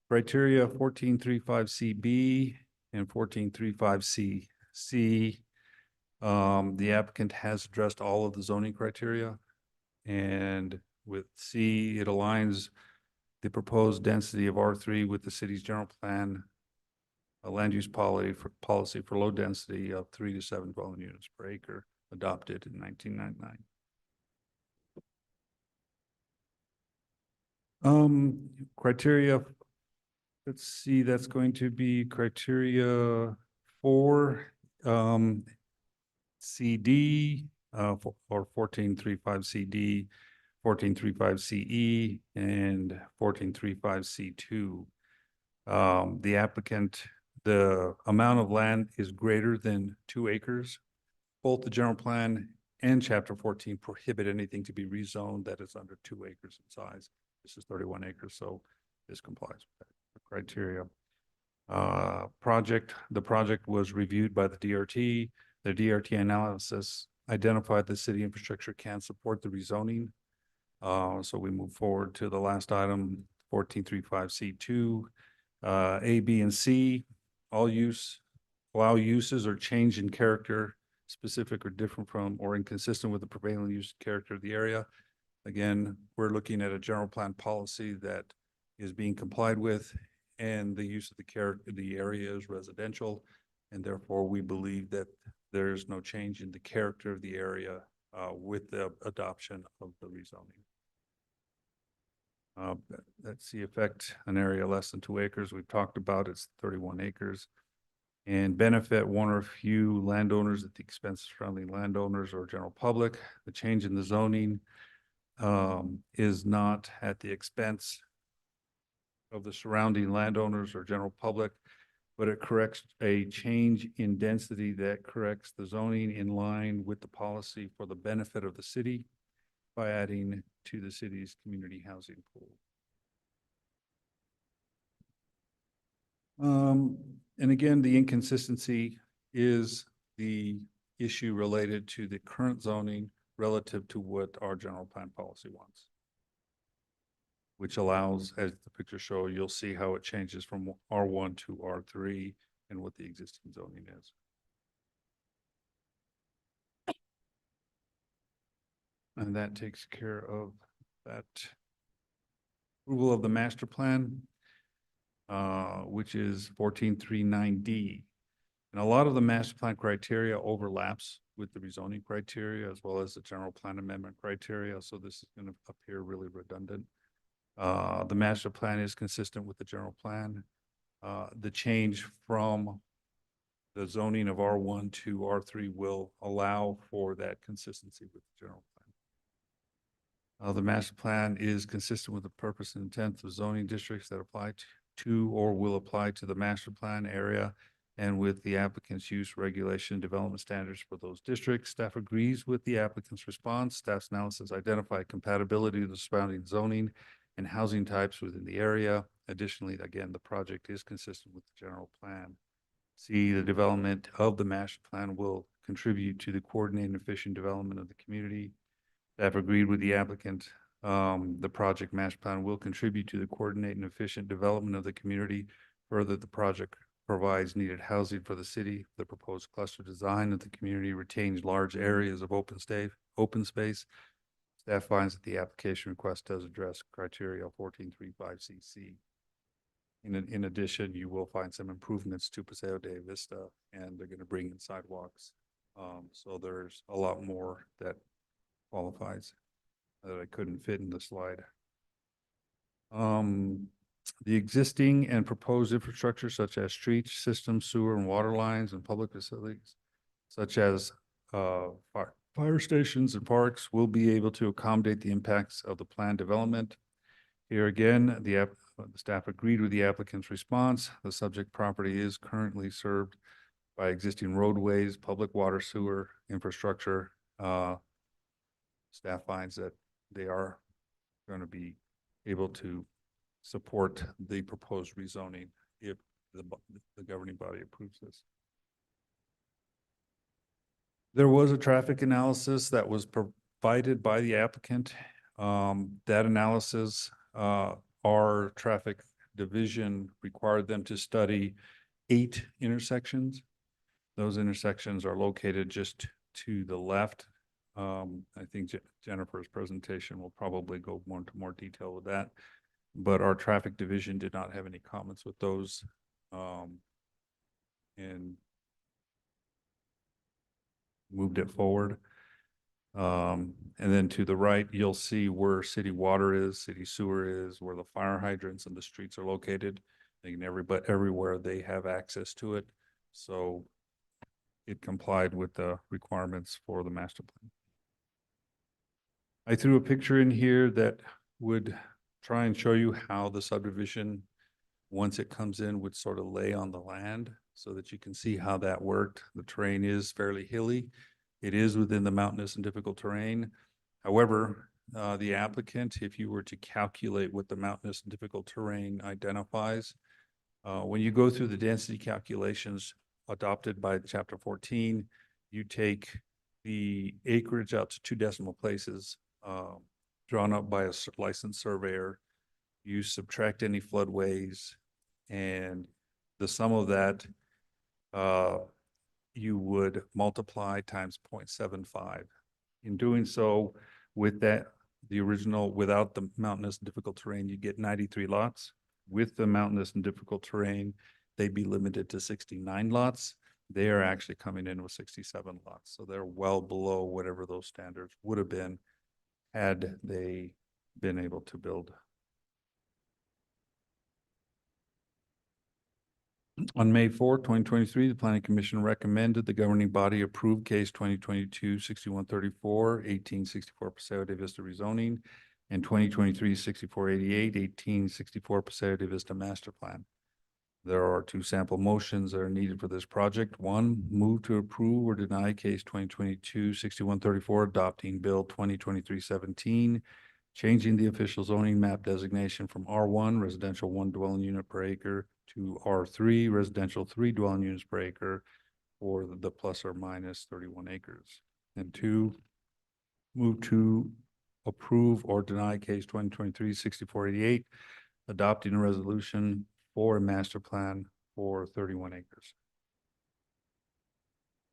Criteria 1435CB and 1435CC. The applicant has addressed all of the zoning criteria, and with C, it aligns the proposed density of R3 with the city's general plan, a land use policy for low density of 3 to 7 dwelling units per acre, adopted in 1999. Criteria, let's see, that's going to be criteria 4, CD, or 1435CD, 1435CE, and 1435C2. The applicant, the amount of land is greater than 2 acres. Both the general plan and chapter 14 prohibit anything to be rezoned that is under 2 acres in size. This is 31 acres, so this complies with that criteria. The project was reviewed by the DRT. The DRT analysis identified the city infrastructure can support the rezoning. So we move forward to the last item, 1435C2. A, B, and C, allow uses or change in character specific or different from or inconsistent with the prevailing use character of the area. Again, we're looking at a general plan policy that is being complied with, and the use of the area is residential, and therefore we believe that there is no change in the character of the area with the adoption of the rezoning. That's the effect, an area less than 2 acres. We've talked about it's 31 acres, and benefit one or a few landowners at the expense of surrounding landowners or general public. The change in the zoning is not at the expense of the surrounding landowners or general public, but it corrects a change in density that corrects the zoning in line with the policy for the benefit of the city by adding to the city's community housing pool. And again, the inconsistency is the issue related to the current zoning relative to what our general plan policy wants, which allows, as the picture shows, you'll see how it changes from R1 to R3 and what the existing zoning is. And that takes care of that approval of the master plan, which is 1439D. And a lot of the master plan criteria overlaps with the rezoning criteria as well as the general plan amendment criteria. So this is going to appear really redundant. The master plan is consistent with the general plan. The change from the zoning of R1 to R3 will allow for that consistency with the general plan. The master plan is consistent with the purpose and intent of zoning districts that apply to or will apply to the master plan area and with the applicant's use regulation development standards for those districts. Staff agrees with the applicant's response. Staff's analysis identified compatibility of the surrounding zoning and housing types within the area. Additionally, again, the project is consistent with the general plan. C, the development of the master plan will contribute to the coordinated and efficient development of the community. Staff agreed with the applicant. The project master plan will contribute to the coordinated and efficient development of the community. Further, the project provides needed housing for the city. The proposed cluster design of the community retains large areas of open space. Staff finds that the application request does address criteria 1435CC. In addition, you will find some improvements to Paseo de Vista, and they're going to bring in sidewalks. So there's a lot more that qualifies that I couldn't fit in the slide. The existing and proposed infrastructure such as streets, systems, sewer and water lines, and public facilities such as fire stations and parks will be able to accommodate the impacts of the planned development. Here again, the staff agreed with the applicant's response. The subject property is currently served by existing roadways, public water, sewer infrastructure. Staff finds that they are going to be able to support the proposed rezoning if the governing body approves this. There was a traffic analysis that was provided by the applicant. That analysis, our traffic division required them to study 8 intersections. Those intersections are located just to the left. I think Jennifer's presentation will probably go into more detail with that, but our traffic division did not have any comments with those. And moved it forward. And then to the right, you'll see where city water is, city sewer is, where the fire hydrants and the streets are located. And everywhere they have access to it. So it complied with the requirements for the master plan. I threw a picture in here that would try and show you how the subdivision, once it comes in, would sort of lay on the land so that you can see how that worked. The terrain is fairly hilly. It is within the mountainous and difficult terrain. However, the applicant, if you were to calculate what the mountainous and difficult terrain identifies, when you go through the density calculations adopted by Chapter 14, you take the acreage out to 2 decimal places drawn up by a licensed surveyor. You subtract any floodways, and the sum of that you would multiply times 0.75. In doing so, with that, the original, without the mountainous and difficult terrain, you get 93 lots. With the mountainous and difficult terrain, they'd be limited to 69 lots. They are actually coming in with 67 lots. So they're well below whatever those standards would have been had they been able to build. On May 4, 2023, the Planning Commission recommended the governing body approve case 2022-6134, 1864 Paseo de Vista rezoning, and 2023-6488, 1864 Paseo de Vista master plan. There are 2 sample motions that are needed for this project. 1, move to approve or deny case 2022-6134, adopting bill 2023-17, changing the official zoning map designation from R1, residential 1 dwelling unit per acre, to R3, residential 3 dwelling units per acre, for the plus or minus 31 acres. And 2, move to approve or deny case 2023-6488, adopting a resolution for a master plan for 31 acres.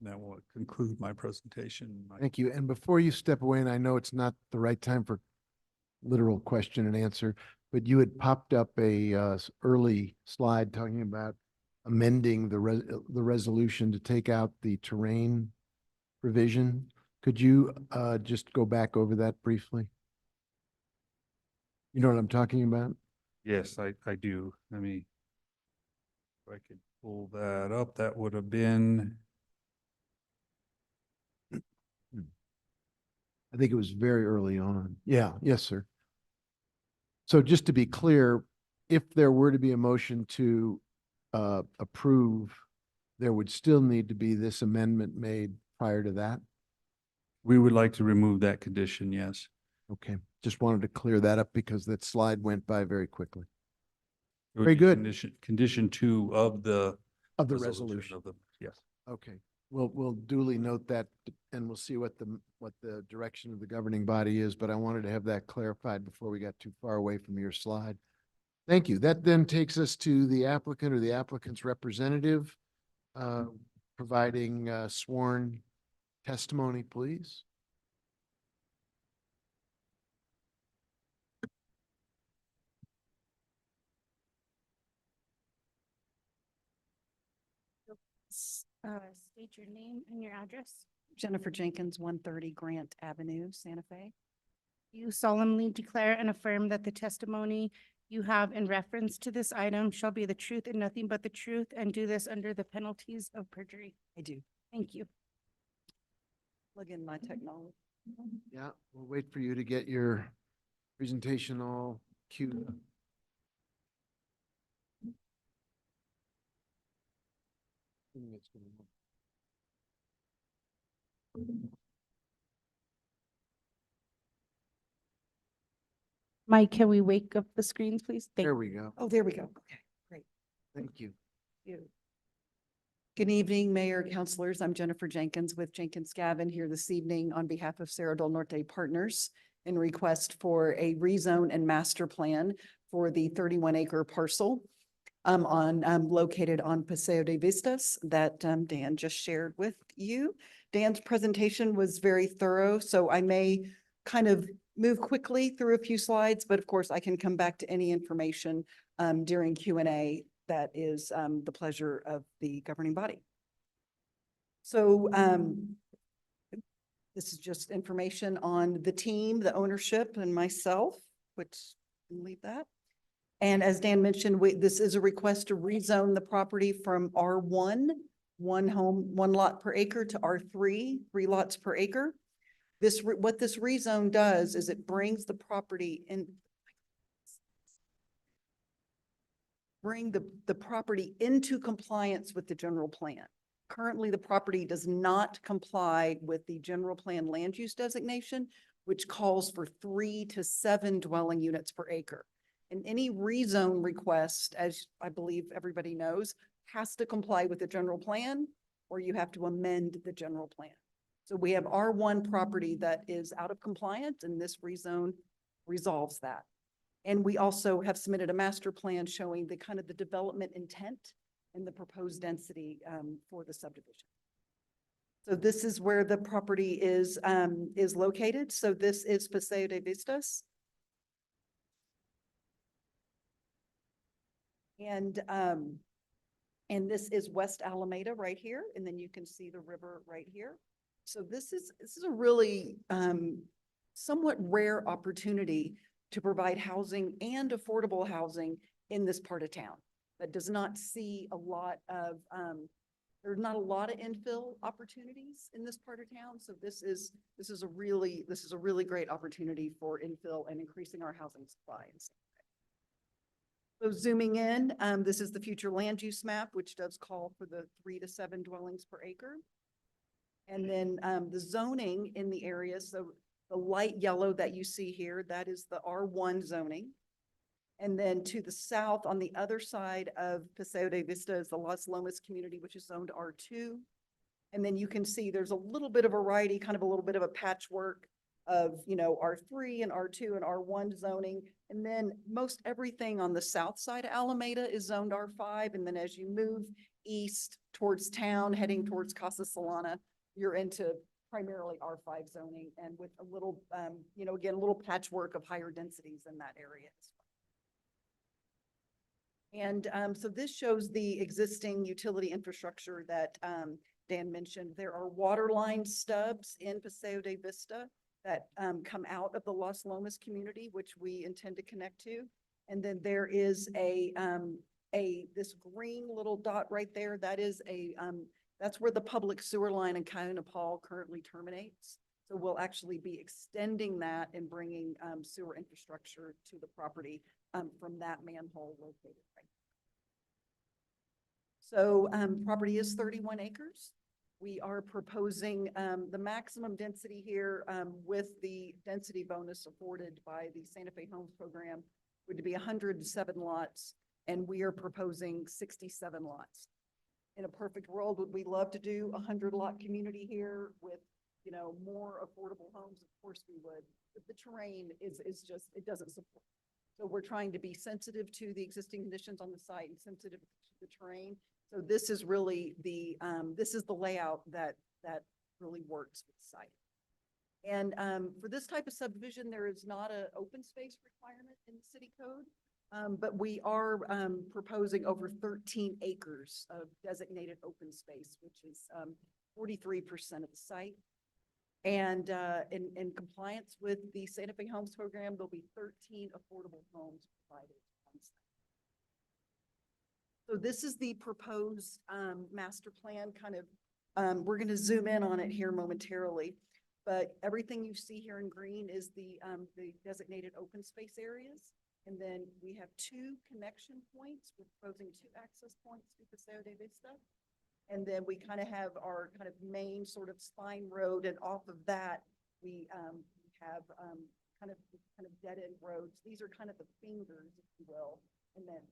That will conclude my presentation. Thank you. And before you step away, and I know it's not the right time for literal question and answer, but you had popped up a early slide talking about amending the resolution to take out the terrain provision. Could you just go back over that briefly? You know what I'm talking about? Yes, I do. Let me, if I could pull that up, that would have been. I think it was very early on. Yeah, yes, sir. So just to be clear, if there were to be a motion to approve there would still need to be this amendment made prior to that? We would like to remove that condition, yes. Okay, just wanted to clear that up because that slide went by very quickly. It would Very be good. Condition 2 of the. Of the resolution resolution. of the, yes. Okay, we'll duly note that and we'll see what the direction of the governing body is, but I wanted to have that clarified before we got too far away from your slide. Thank you. That then takes us to the applicant or the applicant's representative, providing sworn testimony, please. State your name and your address. Jennifer Jenkins, 130 Grant Avenue, Santa Fe. You solemnly declare and affirm that the testimony you have in reference to this item shall be the truth and nothing but the truth, and do this under the penalties of perjury. I do. Thank you. Plug in my technology. Yeah, we'll wait for you to get your presentation all queued up. Mike, can we wake up the screens, please? There we go. Oh, there we go. Okay, great. Thank you. Good evening, Mayor, councilors. I'm Jennifer Jenkins with Jenkins Gavin here this evening on behalf of Cerro del Norte Partners in request for a rezone and master plan for the 31-acre parcel located on Paseo de Vistas that Dan just shared with you. Dan's presentation was very thorough, so I may kind of move quickly through a few slides, but of course I can come back to any information during Q&A. That is the pleasure of the governing body. So this is just information on the team, the ownership, and myself, which I'll leave that. And as Dan mentioned, this is a request to rezone the property from R1, one home, one lot per acre, to R3, 3 lots per acre. What this rezone does is it brings the property in, the property into compliance with the general plan. Currently, the property does not comply with the general plan land use designation, which calls for 3 to 7 dwelling units per acre. And any rezone request, as I believe everybody knows, has to comply with the general plan, or you have to amend the general plan. So we have R1 property that is out of compliance, and this rezone resolves that. And we also have submitted a master plan showing the kind of the development intent and the proposed density for the subdivision. So this is where the property is located. So this is Paseo de Vistas. And this is West Alameda right here. And then you can see the river right here. So this is a really somewhat rare opportunity to provide housing and affordable housing in this part of town. That does not see a lot of, there's not a lot of infill opportunities in this part of town. So this is a really great opportunity for infill and increasing our housing supply. So zooming in, this is the future land use map, which does call for the 3 to 7 dwellings per acre. And then the zoning in the area, so the light yellow that you see here, that is the R1 zoning. And then to the south, on the other side of Paseo de Vista, is the Las Lomas community, which is zoned R2. And then you can see there's a little bit of variety, kind of a little bit of a patchwork of, you know, R3 and R2 and R1 zoning. And then most everything on the south side of Alameda is zoned R5. And then as you move east towards town, heading towards Casa Solana, you're into primarily R5 zoning, and with a little, you know, again, a little patchwork of higher densities in that area as well. And so this shows the existing utility infrastructure that Dan mentioned. There are water line stubs in Paseo de Vista that come out of the Las Lomas community, which we intend to connect to. And then there is this green little dot right there. That is that's where the public sewer line in Kayunapal currently terminates. So we'll actually be extending that and bringing sewer infrastructure to the property from that manhole located right So property is 31 acres. We are proposing the maximum density here with the density bonus afforded by the Santa Fe Homes Program would be 107 lots, and we are proposing 67 lots. In a perfect world, would we love to do a 100-lot community here with, you know, more affordable homes? Of course we would, but the terrain is just, it doesn't support. So we're trying to be sensitive to the existing conditions on the site and sensitive to the terrain. So this is really the, this is the layout that really works with the site. And for this type of subdivision, there is not an open space requirement in the city code. But we are proposing over 13 acres of designated open space, which is 43% of the site. And in compliance with the Santa Fe Homes Program, there'll be 13 affordable homes provided on site. So this is the proposed master plan kind of, we're going to zoom in on it here momentarily. But everything you see here in green is the designated open space areas. And then we have 2 connection points. We're proposing 2 access points to Paseo de Vista. And then we kind of have our kind of main sort of spine road. And off of that, we have kind of dead-end roads. These are kind of the fingers, if you will. And then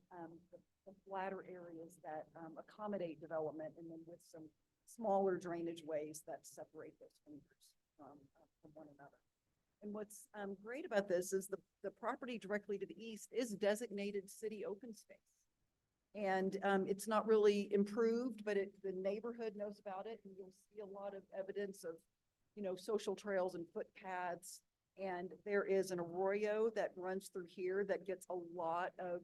the flatter areas that accommodate development, and then with some smaller drainage ways that separate those fingers from one another. And what's great about this is the property directly to the east is designated city open space. And it's not really improved, but the neighborhood knows about it. And you'll see a lot of evidence of, you know, social trails and footpaths. And there is an arroyo that runs through here that gets a lot of,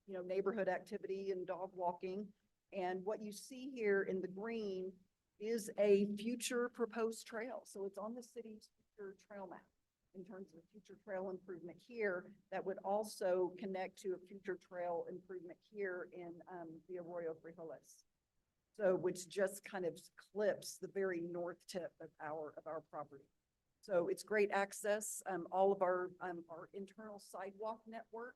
you know, neighborhood activity and dog walking. And what you see here in the green is a future proposed trail. So it's on the city's future trail map in terms of future trail improvement here that would also connect to a future trail improvement here in the Arroyo Frijoles. So which just kind of clips the very north tip of our property. So it's great access. All of our internal sidewalk network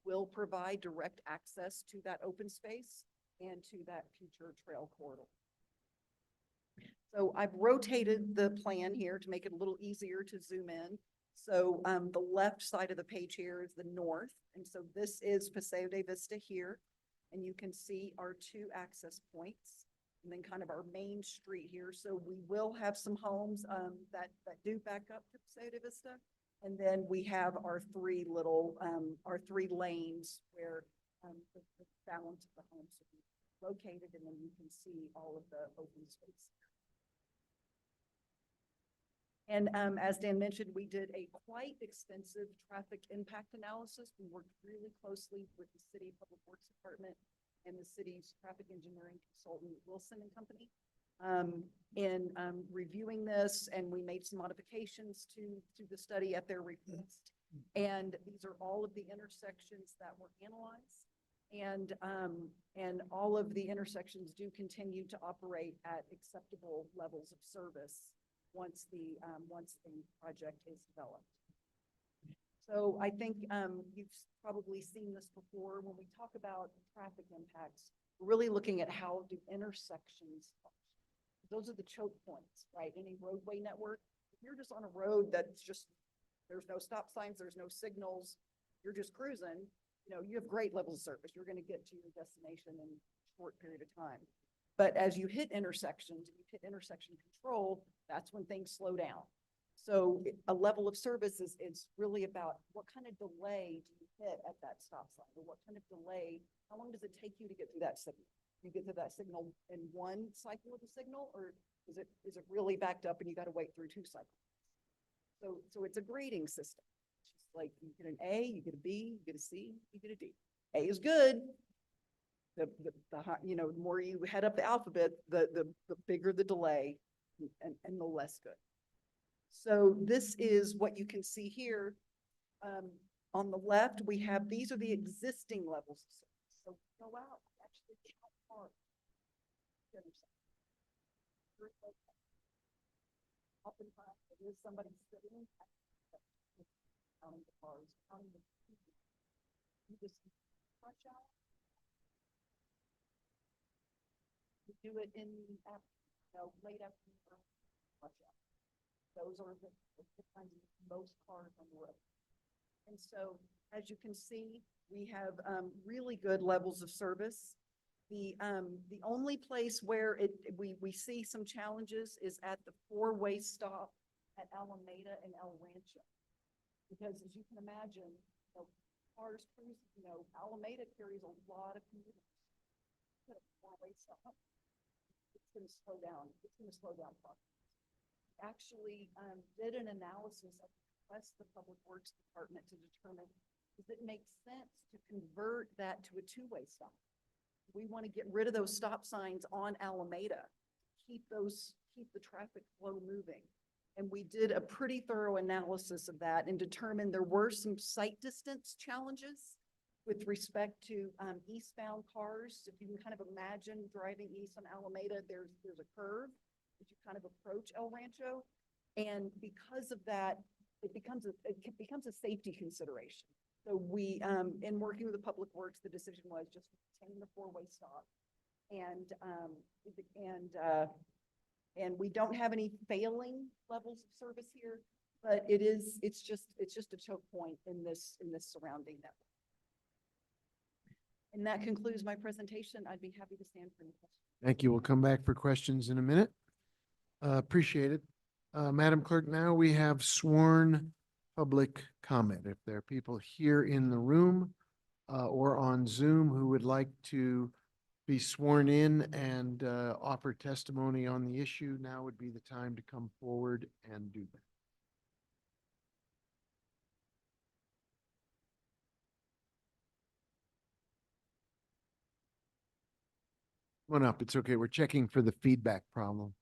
will provide direct access to that open space and to that future trail corridor. So I've rotated the plan here to make it a little easier to zoom in. So the left side of the page here is the north. And so this is Paseo de Vista here. And you can see our 2 access points and then kind of our main street here. So we will have some homes that do back up to Paseo de Vista. And then we have our 3 lanes where the balance of the homes will be located. And then you can see all of the open space. And as Dan mentioned, we did a quite extensive traffic impact analysis. We worked really closely with the City Public Works Department and the city's traffic engineering consultant, Wilson and Company, in reviewing this, and we made some modifications to the study at their request. And these are all of the intersections that were analyzed. And all of the intersections do continue to operate at acceptable levels of service once the project is developed. So I think you've probably seen this before. When we talk about traffic impacts, we're really looking at how do intersections function. Those are the choke points, right? Any roadway network. If you're just on a road that's just, there's no stop signs, there's no signals, you're just cruising, you know, you have great levels of service. You're going to get to your destination in a short period of time. But as you hit intersections, you hit intersection control, that's when things slow down. So a level of service is really about what kind of delay do you hit at that stop sign, or what kind of delay, how long does it take you to get through that signal? You get to that signal in one cycle of the signal, or is it really backed up and you got to wait through 2 cycles? So it's a grading system. It's just like you get an A, you get a B, you get a C, you get a D. A is good. The you know, the more you head up the alphabet, the bigger the delay and the less good. So this is what you can see here. On the left, we have, these are the existing levels of service. So go out, actually count cars. Oftentimes it is somebody sitting counting the cars, counting the people. You just watch out. We do it in, late afternoon. rush hour. Those are the times of most cars on the road. And so, as you can see, we have really good levels of service. The only place where we see some challenges is at the four-way stop at Alameda and El Rancho. Because as you can imagine, cars cruise, Alameda carries a lot of commuters. Put a four-way stop, it's going to slow down. It's going to slow down progress. Actually did an analysis of the Public Works Department to determine does it make sense to convert that to a two-way stop. We want to get rid of those stop signs on Alameda, keep the traffic flow moving. And we did a pretty thorough analysis of that and determined there were some sight distance challenges with respect to eastbound cars. If you can kind of imagine driving east on Alameda, there's a curve as you kind of approach El Rancho. And because of that, it becomes a safety consideration. So we, in working with the Public Works, the decision was just retain the four-way stop. And we don't have any failing levels of service here, but it's just a choke point in this surrounding network. And that concludes my presentation. I'd be happy to stand for any questions. Thank you. We'll come back for questions in a minute. Appreciate it. Madam Clerk, now we have sworn public comment. If there are people here in the room or on Zoom who would like to be sworn in and offer testimony on the issue, now would be the time to come forward and do that. Come on up. It's okay. We're checking for the feedback problem.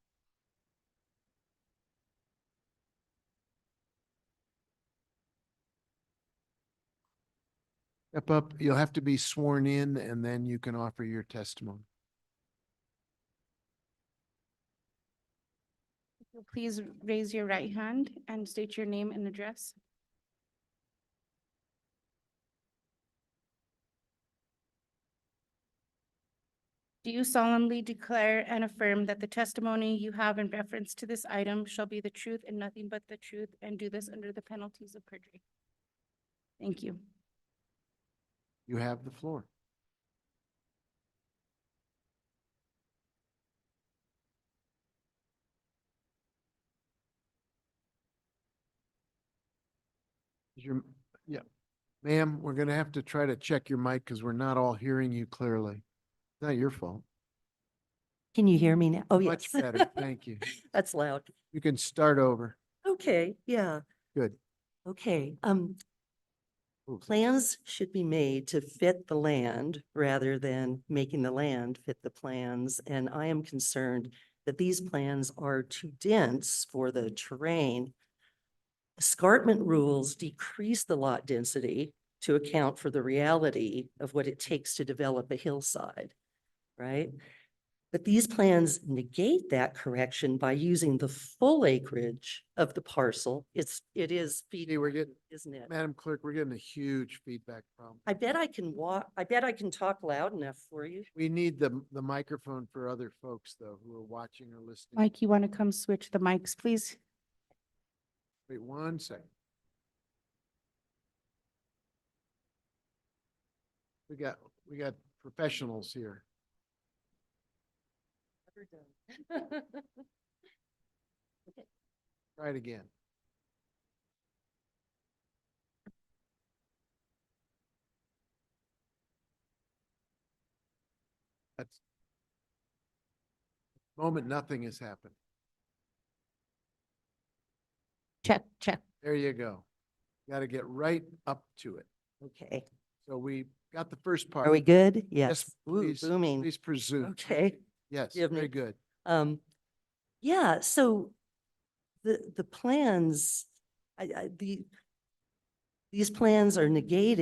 Step up. You'll have to be sworn in and then you can offer your testimony. Please raise your right hand and state your name and address. Do you solemnly declare and affirm that the testimony you have in reference to this item shall be the truth and nothing but the truth, and do this under the penalties of perjury? Thank you. You have the floor. Yeah. Ma'am, we're going to have to try to check your mic because we're not all hearing you clearly. It's not your fault. Can you hear me now? Oh, yes. Much better. Thank you. That's loud. You can start over. Okay, yeah. Good. Okay, plans should be made to fit the land rather than making the land fit the plans. And I am concerned that these plans are too dense for the terrain. Escarpment rules decrease the lot density to account for the reality of what it takes to develop a hillside, right? But these plans negate that correction by using the full acreage of the parcel. It is feeding, we're getting, isn't it? Madam Clerk, we're getting a huge feedback problem. I bet I can talk loud enough for you. We need the microphone for other folks though, who are watching or listening. Mike, you want to come switch the mics, please? Wait 1 second. We got professionals here. Okay. Try it again. That's moment nothing has happened. Check, check. There you go. Got to get right up to it. Okay. So we got the first part. Are we good? Yes. Ooh, Please, booming. please presume. Okay. Yes, Give me- very good. Yeah, so the plans, these plans are negate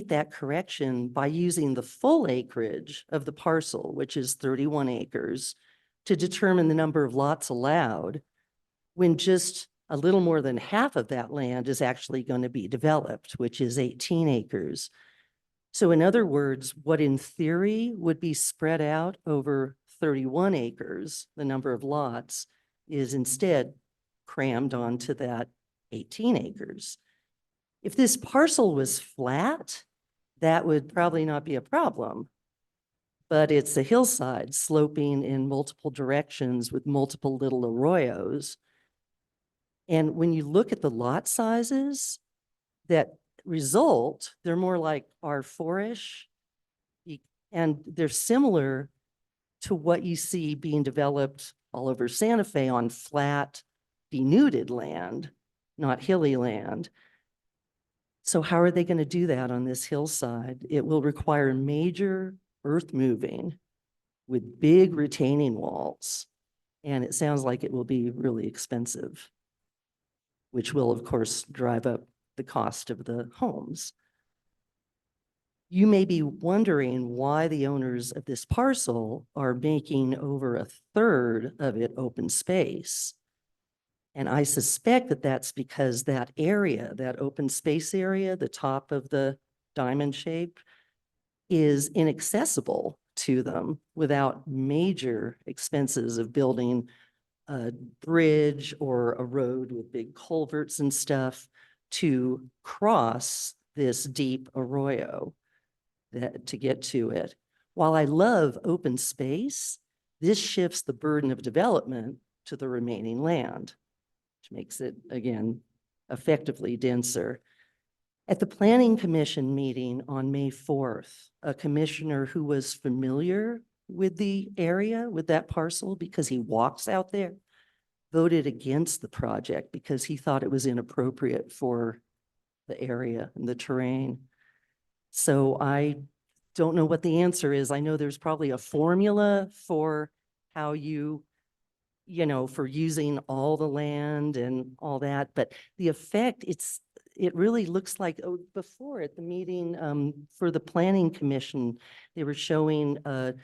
that correction by using the full acreage of the parcel, which is 31 acres, to determine the number of lots allowed, when just a little more than half of that land is actually going to be developed, which is 18 acres. So in other words, what in theory would be spread out over 31 acres, the number of lots, is instead crammed onto that 18 acres. If this parcel was flat, that would probably not be a problem. But it's a hillside sloping in multiple directions with multiple little arroyos. And when you look at the lot sizes that result, they're more like R4-ish. And they're similar to what you see being developed all over Santa Fe on flat, denuded land, not hilly land. So how are they going to do that on this hillside? It will require major earth moving with big retaining walls. And it sounds like it will be really expensive, which will, of course, drive up the cost of the homes. You may be wondering why the owners of this parcel are making over a third of it open space. And I suspect that that's because that area, that open space area, the top of the diamond shape, is inaccessible to them without major expenses of building a bridge or a road with big culverts and stuff to cross this deep arroyo to get to it. While I love open space, this shifts the burden of development to the remaining land, which makes it, again, effectively denser. At the Planning Commission meeting on May 4th, a commissioner who was familiar with the area, with that parcel, because he walks out there, voted against the project because he thought it was inappropriate for the area and the terrain. So I don't know what the answer is. I know there's probably a formula for how for using all the land and all that, but the effect, it really looks like, before at the meeting for the Planning Commission, they were showing a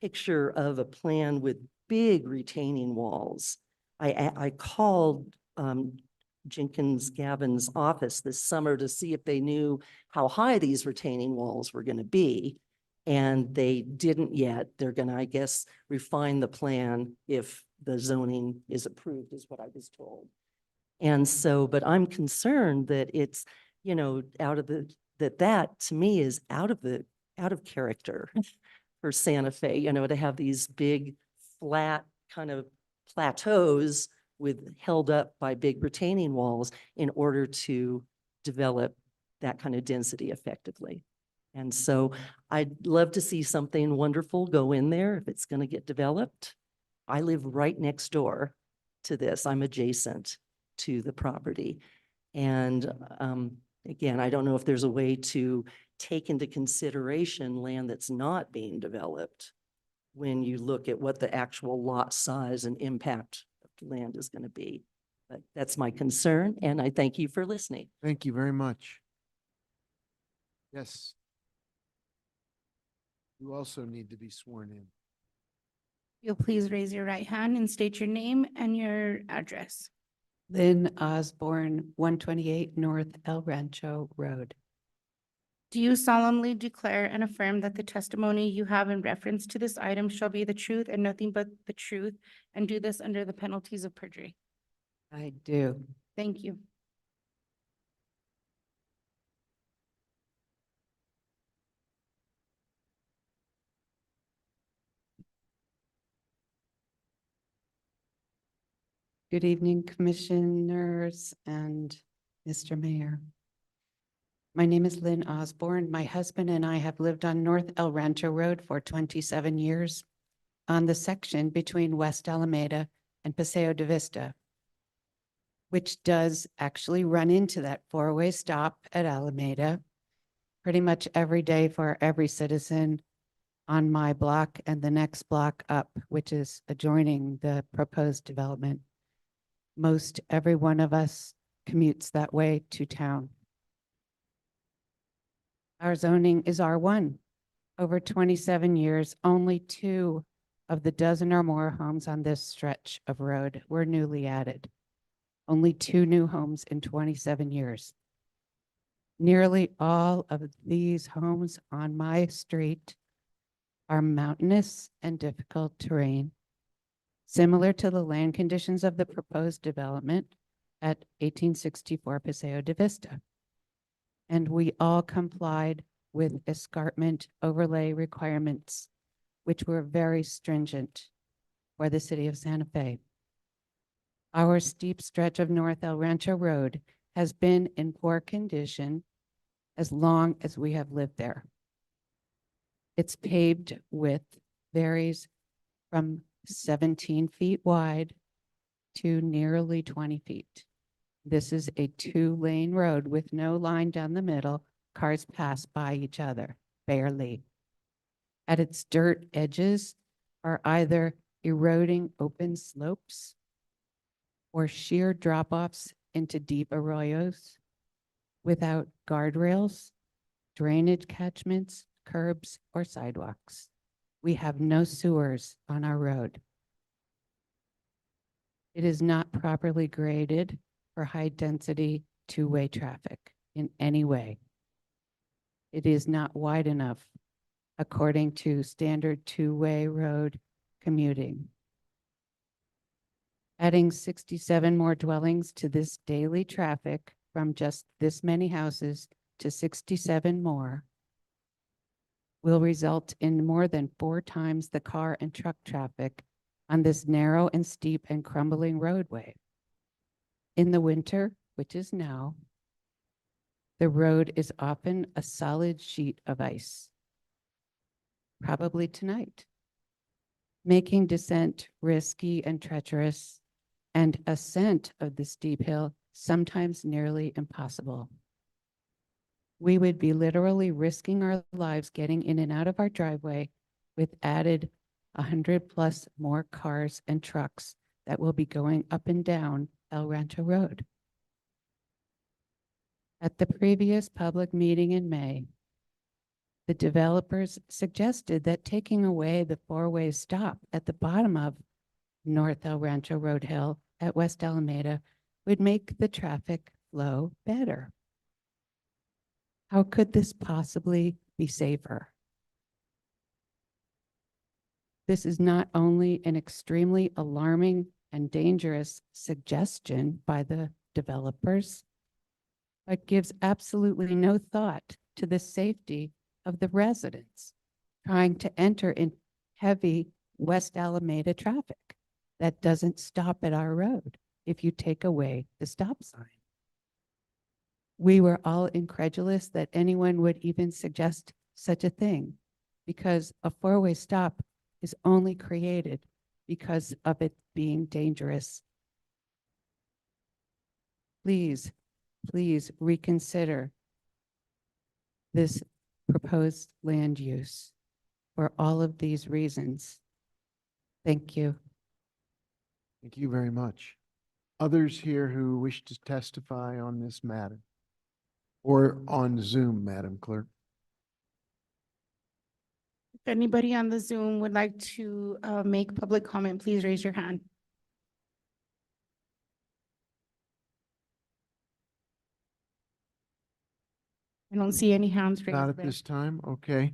picture of a plan with big retaining walls. I called Jenkins Gavin's office this summer to see if they knew how high these retaining walls were going to be. And they didn't yet. They're going to, I guess, refine the plan if the zoning is approved, is what I was told. And so, but I'm concerned that it's, that to me is out of character for Santa Fe, to have these big flat kind of plateaus held up by big retaining walls in order to develop that kind of density effectively. And so I'd love to see something wonderful go in there if it's going to get developed. I live right next door to this. I'm adjacent to the property. And again, I don't know if there's a way to take into consideration land that's not being developed when you look at what the actual lot size and impact of the land is going to be. But that's my concern, and I thank you for listening. Thank you very much. Yes. You also need to be sworn in. You'll please raise your right hand and state your name and your address. Lynn Osborne, 128 North El Rancho Road. Do you solemnly declare and affirm that the testimony you have in reference to this item shall be the truth and nothing but the truth, and do this under the penalties of perjury? I do. Thank you. Good evening, commissioners and Mr. Mayor. My name is Lynn Osborne. My husband and I have lived on North El Rancho Road for 27 years on the section between West Alameda and Paseo de Vista, which does actually run into that four-way stop at Alameda pretty much every day for every citizen on my block and the next block up, which is adjoining the proposed development. Most every one of us commutes that way to town. Our zoning is R1. Over 27 years, only 2 of the dozen or more homes on this stretch of road were newly added. Only 2 new homes in 27 years. Nearly all of these homes on my street are mountainous and difficult terrain, similar to the land conditions of the proposed development at 1864 Paseo de Vista. And we all complied with escarpment overlay requirements, which were very stringent for the city of Santa Fe. Our steep stretch of North El Rancho Road has been in poor condition as long as we have lived there. Its paved width varies from 17 feet wide to nearly 20 feet. This is a 2-lane road with no line down the middle. Cars pass by each other, barely. At its dirt edges are either eroding open slopes or sheer drop-offs into deep arroyos without guardrails, drainage catchments, curbs, or sidewalks. We have no sewers on our road. It is not properly graded for high-density two-way traffic in any way. It is not wide enough according to standard two-way road commuting. Adding 67 more dwellings to this daily traffic from just this many houses to 67 more will result in more than 4 times the car and truck traffic on this narrow and steep and crumbling roadway. In the winter, which is now, the road is often a solid sheet of ice, probably tonight, making descent risky and treacherous, and ascent of the steep hill sometimes nearly impossible. We would be literally risking our lives getting in and out of our driveway with added 100+ more cars and trucks that will be going up and down El Rancho Road. At the previous public meeting in May, the developers suggested that taking away the 4-way stop at the bottom of North El Rancho Road Hill at West Alameda would make the traffic flow better. How could this possibly be safer? This is not only an extremely alarming and dangerous suggestion by the developers, but gives absolutely no thought to the safety of the residents trying to enter in heavy West Alameda traffic that doesn't stop at our road if you take away the stop sign. We were all incredulous that anyone would even suggest such a thing because a 4-way stop is only created because of it being dangerous. Please, please reconsider this proposed land use for all of these reasons. Thank you. Thank you very much. Others here who wish to testify on this matter or on Zoom, Madam Clerk? If anybody on the Zoom would like to make public comment, please raise your hand. I don't see any hands raised. Not at there. this time, okay.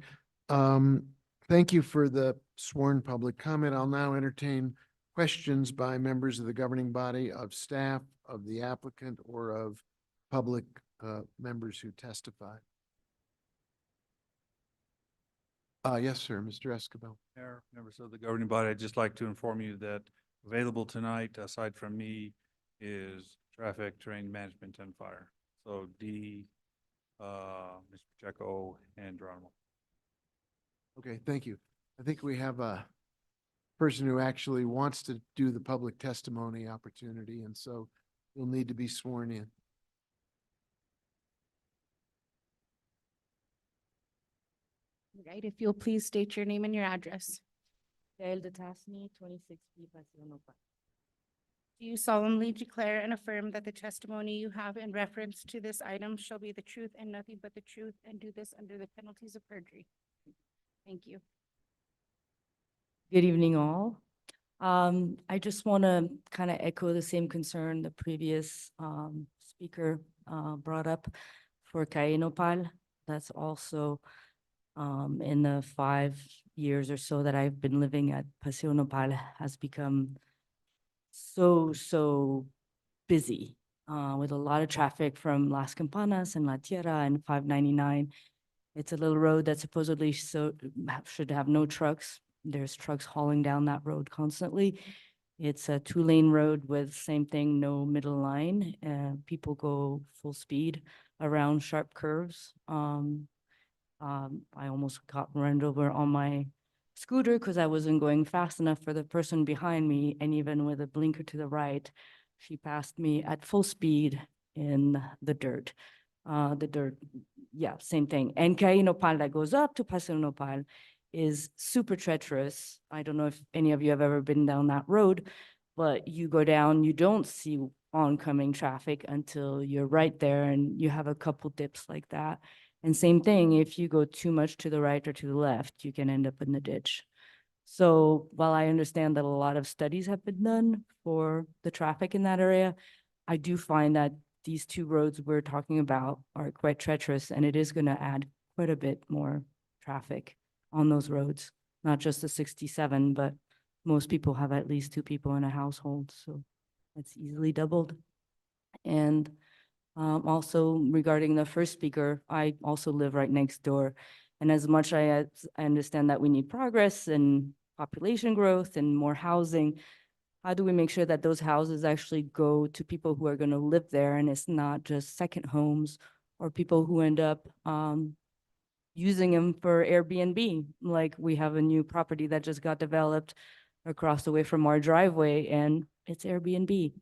Thank you for the sworn public comment. I'll now entertain questions by members of the governing body, of staff, of the applicant, or of public members who testify. Yes, sir, Mr. Escobar. Mayor, members of the governing body, I'd just like to inform you that available tonight, aside from me, is traffic, terrain management, and fire. So D, Mr. Pacheco, and Geronimo. Okay, thank you. I think we have a person who actually wants to do the public testimony opportunity, and so you'll need to be sworn in. Right, if you'll please state your name and your address. Gail DeTasny, 26B Paseo Nopal. Do you solemnly declare and affirm that the testimony you have in reference to this item shall be the truth and nothing but the truth, and do this under the penalties of perjury? Thank you. Good evening, all. I just want to kind of echo the same concern the previous speaker brought up for Calle Nopal. That's also in the 5 years or so that I've been living at Paseo Nopal has become so busy with a lot of traffic from Las Campanas and La Tierra and 599. It's a little road that supposedly should have no trucks. There's trucks hauling down that road constantly. It's a 2-lane road with same thing, no middle line. People go full speed around sharp curves. I almost got run over on my scooter because I wasn't going fast enough for the person behind me. And even with a blinker to the right, she passed me at full speed in the dirt. Yeah, same thing. And Calle Nopal that goes up to Paseo Nopal is super treacherous. I don't know if any of you have ever been down that road, but you go down, you don't see oncoming traffic until you're right there and you have a couple dips like that. And same thing, if you go too much to the right or to the left, you can end up in the ditch. So while I understand that a lot of studies have been done for the traffic in that area, I do find that these two roads we're talking about are quite treacherous, and it is going to add quite a bit more traffic on those roads, not just the 67, but most people have at least 2 people in a household, so it's easily doubled. And also regarding the first speaker, I also live right next door. And as much as I understand that we need progress and population growth and more housing, how do we make sure that those houses actually go to people who are going to live there and it's not just second homes or people who end up using them for Airbnb? Like we have a new property that just got developed across the way from our driveway and it's Airbnb.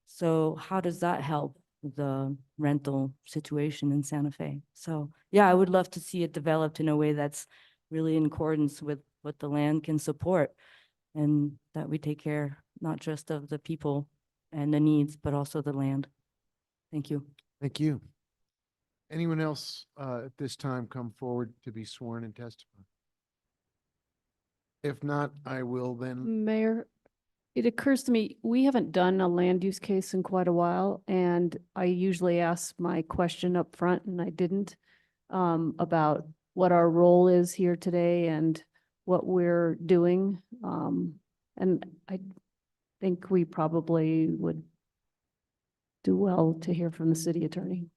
So how does that help the rental situation in Santa Fe? So yeah, I would love to see it developed in a way that's really in accordance with what the land can support and that we take care not just of the people and the needs, but also the land. Thank you. Thank you. Anyone else at this time come forward to be sworn and testify? If not, I will then. Mayor, it occurs to me, we haven't done a land use case in quite a while, and I usually ask my question up front, and I didn't, about what our role is here today and what we're doing. And I think we probably would do well to hear from the city attorney.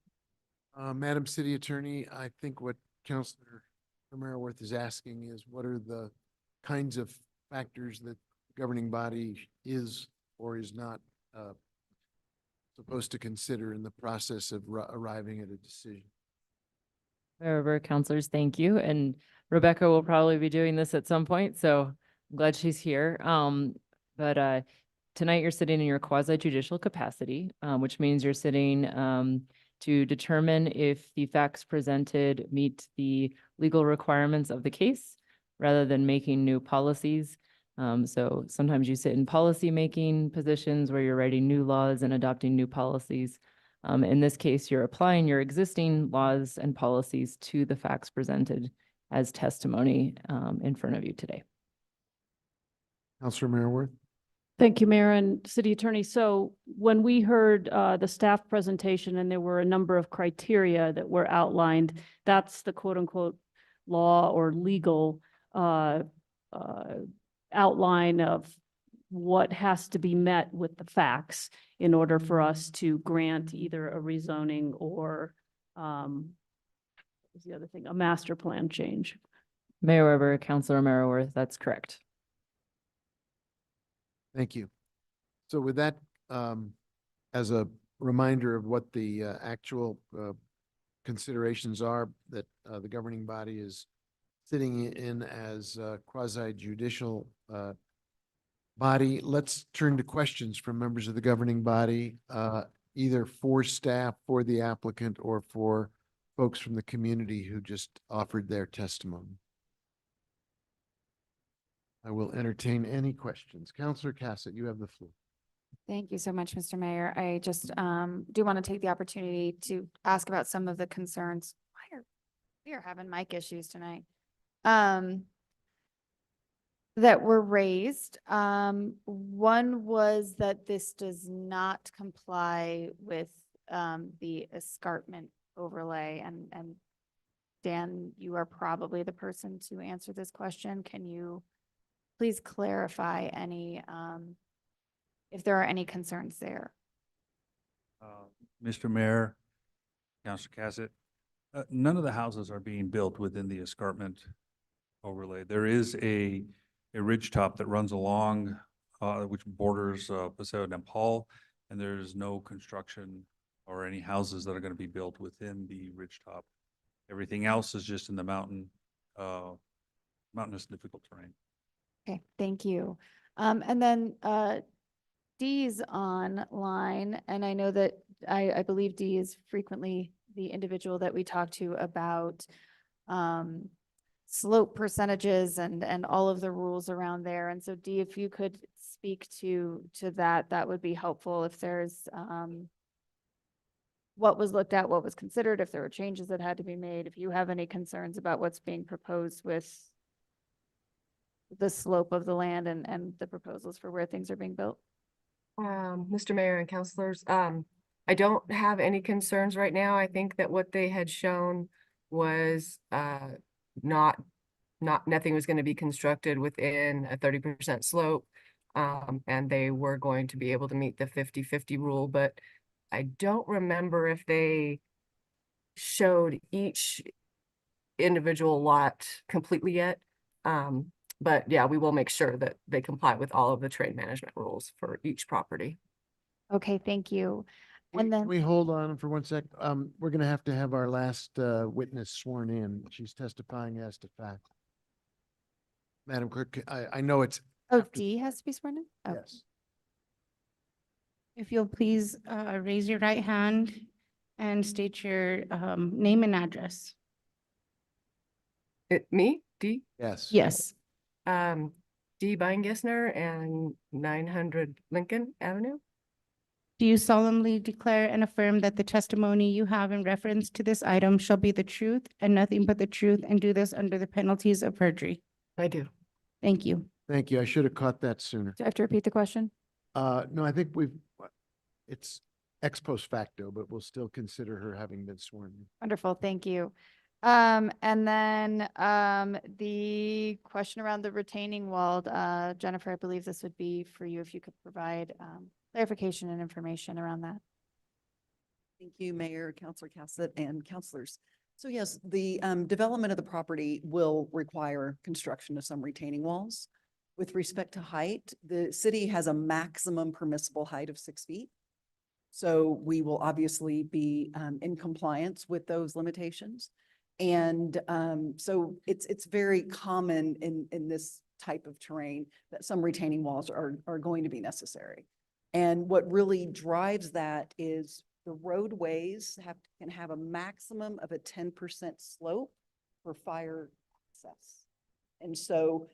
Madam City Attorney, I think what Councilor Romeroworth is asking is what are the kinds of factors that the governing body is or is not supposed to consider in the process of arriving at a decision? Wherever counselors, thank you. And Rebecca will probably be doing this at some point, so I'm glad she's here. But tonight you're sitting in your quasi judicial capacity, which means you're sitting to determine if the facts presented meet the legal requirements of the case rather than making new policies. So sometimes you sit in policy-making positions where you're writing new laws and adopting new policies. In this case, you're applying your existing laws and policies to the facts presented as testimony in front of you today. Councilor Romeroworth? Thank you, Mayor and City Attorney. So when we heard the staff presentation and there were a number of criteria that were outlined, that's the quote unquote law or legal outline of what has to be met with the facts in order for us to grant either a rezoning or what was the other thing, a master plan change. Mayor Weber, Councilor Romeroworth, that's correct. Thank you. So with that, as a reminder of what the actual considerations are that the governing body is sitting in as quasi judicial body, let's turn to questions from members of the governing body, either for staff, for the applicant, or for folks from the community who just offered their testimony. I will entertain any questions. Councilor Cassett, you have the floor. Thank you so much, Mr. Mayor. I just do want to take the opportunity to ask about some of the concerns. We are having mic issues tonight. That were raised. One was that this does not comply with the escarpment overlay and Dan, you are probably the person to answer this question. Can you please clarify any, if there are any concerns there? Mr. Mayor, Councilor Cassett, none of the houses are being built within the escarpment overlay. There is a ridge top that runs along, which borders Paseo Nepal, and there's no construction or any houses that are going to be built within the ridge top. Everything else is just in the mountainous difficult terrain. Okay, thank you. And then Dee's online, and I know that I believe Dee is frequently the individual that we talk to about slope percentages and all of the rules around there. And so Dee, if you could speak to that, that would be helpful. If there's what was looked at, what was considered, if there were changes that had to be made, if you have any concerns about what's being proposed with the slope of the land and the proposals for where things are being built. Mr. Mayor and councilors, I don't have any concerns right now. I think that what they had shown was nothing was going to be constructed within a 30% slope. And they were going to be able to meet the 50-50 rule, but I don't remember if they showed each individual lot completely yet. But yeah, we will make sure that they comply with all of the terrain management rules for each property. Okay, thank you. And Can then we hold on for 1 sec? We're gonna have to have our last witness sworn in. She's testifying as to fact. Madam Clerk, I know it's. Oh, after- D has to be sworn in? Oh. Yes. If you'll please raise your right hand and state your name and address. Me, D? Yes. Yes. D. Beingessner and 900 Lincoln Avenue. Do you solemnly declare and affirm that the testimony you have in reference to this item shall be the truth and nothing but the truth, and do this under the penalties of perjury? I do. Thank you. Thank you. I should have caught that sooner. do I have to repeat the question? No, I think it's ex post facto, but we'll still consider her having been sworn in. Wonderful, thank you. And then the question around the retaining wall, Jennifer, I believe this would be for you if you could provide clarification and information around that. Thank you, Mayor, Councilor Cassett, and councilors. So yes, the development of the property will require construction of some retaining walls. With respect to height, the city has a maximum permissible height of 6 feet. So we will obviously be in compliance with those limitations. And so it's very common in this type of terrain that some retaining walls are going to be necessary. And what really drives that is the roadways can have a maximum of a 10% slope for fire access. And so,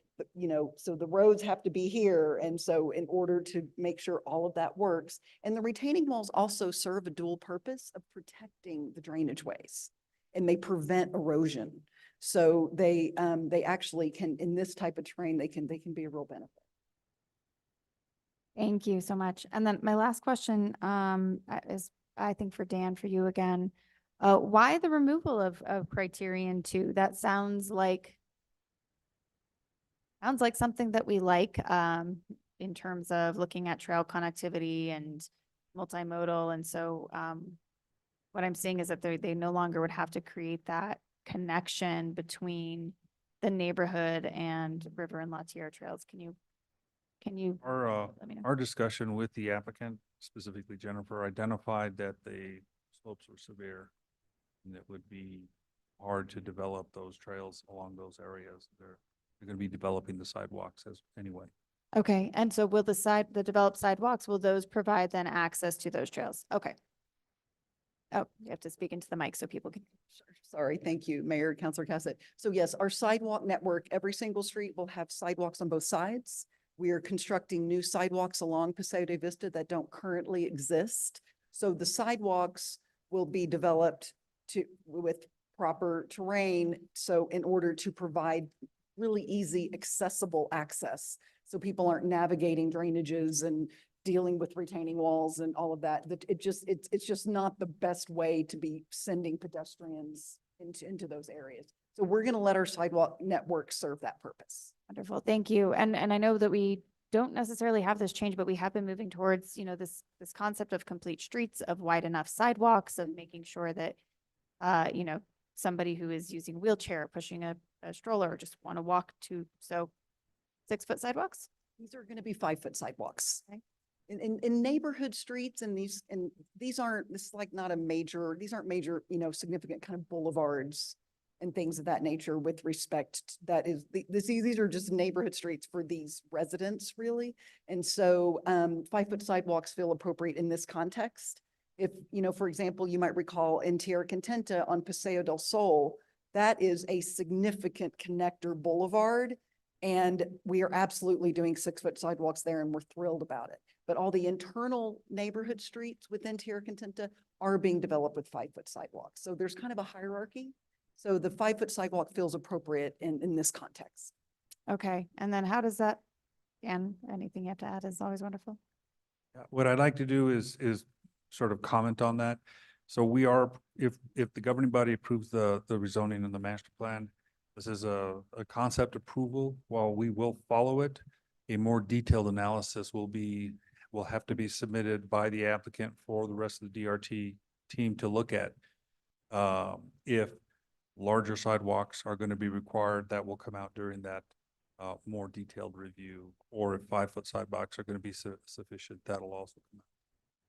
so the roads have to be here. And so in order to make sure all of that works, and the retaining walls also serve a dual purpose of protecting the drainage ways, and they prevent erosion. So they actually can, in this type of terrain, they can be a real benefit. Thank you so much. And then my last question is, I think, for Dan, for you again. Why the removal of criterion 2? That sounds like something that we like in terms of looking at trail connectivity and multimodal. And so what I'm seeing is that they no longer would have to create that connection between the neighborhood and River and La Tierra trails. Can you let me know? Our discussion with the applicant, specifically Jennifer, identified that the slopes were severe and it would be hard to develop those trails along those areas. They're going to be developing the sidewalks anyway. Okay, and so will the developed sidewalks, will those provide then access to those trails? Okay. Oh, you have to speak into the mic so people can. Sorry, thank you, Mayor, Councilor Cassett. So yes, our sidewalk network, every single street will have sidewalks on both sides. We are constructing new sidewalks along Paseo de Vista that don't currently exist. So the sidewalks will be developed with proper terrain. So in order to provide really easy, accessible access, so people aren't navigating drainages and dealing with retaining walls and all of that. It's just not the best way to be sending pedestrians into those areas. So we're going to let our sidewalk network serve that purpose. Wonderful, thank you. And I know that we don't necessarily have this change, but we have been moving towards, you know, this concept of complete streets, of wide enough sidewalks, of making sure that, you know, somebody who is using a wheelchair, pushing a stroller, or just want to walk to, so 6-foot sidewalks? These are going to be 5-foot sidewalks. In neighborhood streets, and these aren't, this is like not a major, these aren't major, you know, significant kind of boulevards and things of that nature with respect, that is, these are just neighborhood streets for these residents, really. And so 5-foot sidewalks feel appropriate in this context. If, you know, for example, you might recall in Tierra Contenta on Paseo del Sol, that is a significant connector boulevard. And we are absolutely doing 6-foot sidewalks there, and we're thrilled about it. But all the internal neighborhood streets within Tierra Contenta are being developed with 5-foot sidewalks. So there's kind of a hierarchy. So the 5-foot sidewalk feels appropriate in this context. Okay, and then how does that, Dan, anything you have to add is always wonderful. What I'd like to do is sort of comment on that. So we are, if the governing body approves the rezoning and the master plan, this is a concept approval. While we will follow it, a more detailed analysis will have to be submitted by the applicant for the rest of the DRT team to look at. If larger sidewalks are going to be required, that will come out during that more detailed review, or if 5-foot sidewalks are going to be sufficient, that'll also come out.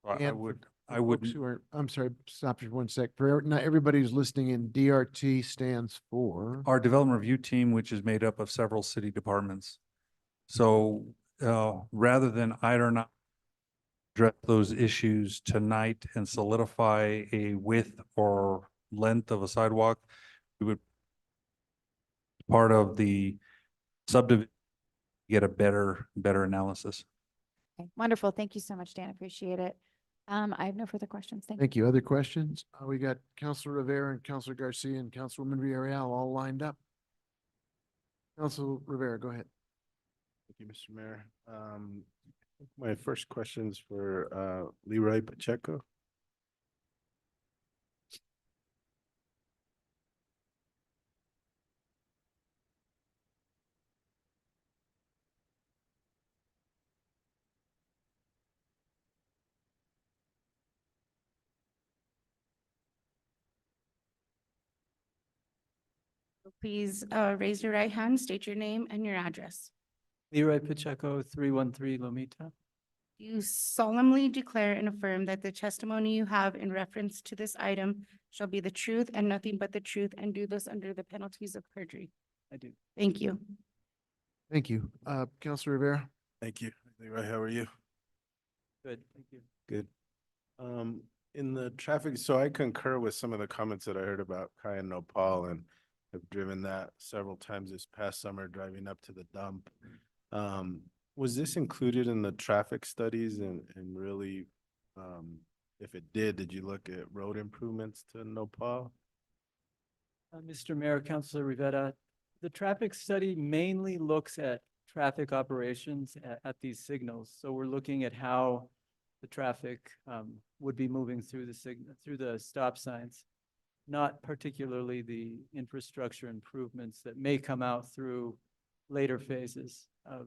So And for folks who are, I'm sorry, stop you for 1 sec. Not everybody who's listening in, DRT stands for? Our development review team, which is made up of several city departments. So rather than address those issues tonight and solidify a width or length of a sidewalk, we would, part of the subdivision, get a better analysis. Okay, wonderful. Thank you so much, Dan. Appreciate it. I have no further questions. Thank you. Thank you. Other questions? We got Councilor Rivera and Councilor Garcia and Councilwoman Villarreal all lined up. Councilor Rivera, go ahead. Thank you, Mr. Mayor. My first question's for Leroy Pacheco. Please raise your right hand, state your name and your address. Leroy Pacheco, 313 Lomita. You solemnly declare and affirm that the testimony you have in reference to this item shall be the truth and nothing but the truth, and do this under the penalties of perjury. I do. Thank you. Thank you. Councilor Rivera? Thank you. Leroy, how are you? Good, thank you. Good. In the traffic, so I concur with some of the comments that I heard about Kai and Nopal, and have driven that several times this past summer, driving up to the dump. Was this included in the traffic studies, and really, if it did you look at road improvements to Nopal? Mr. Mayor, Councilor Rivera, the traffic study mainly looks at traffic operations at these signals. So we're looking at how the traffic would be moving through the stop signs, not particularly the infrastructure improvements that may come out through later phases of,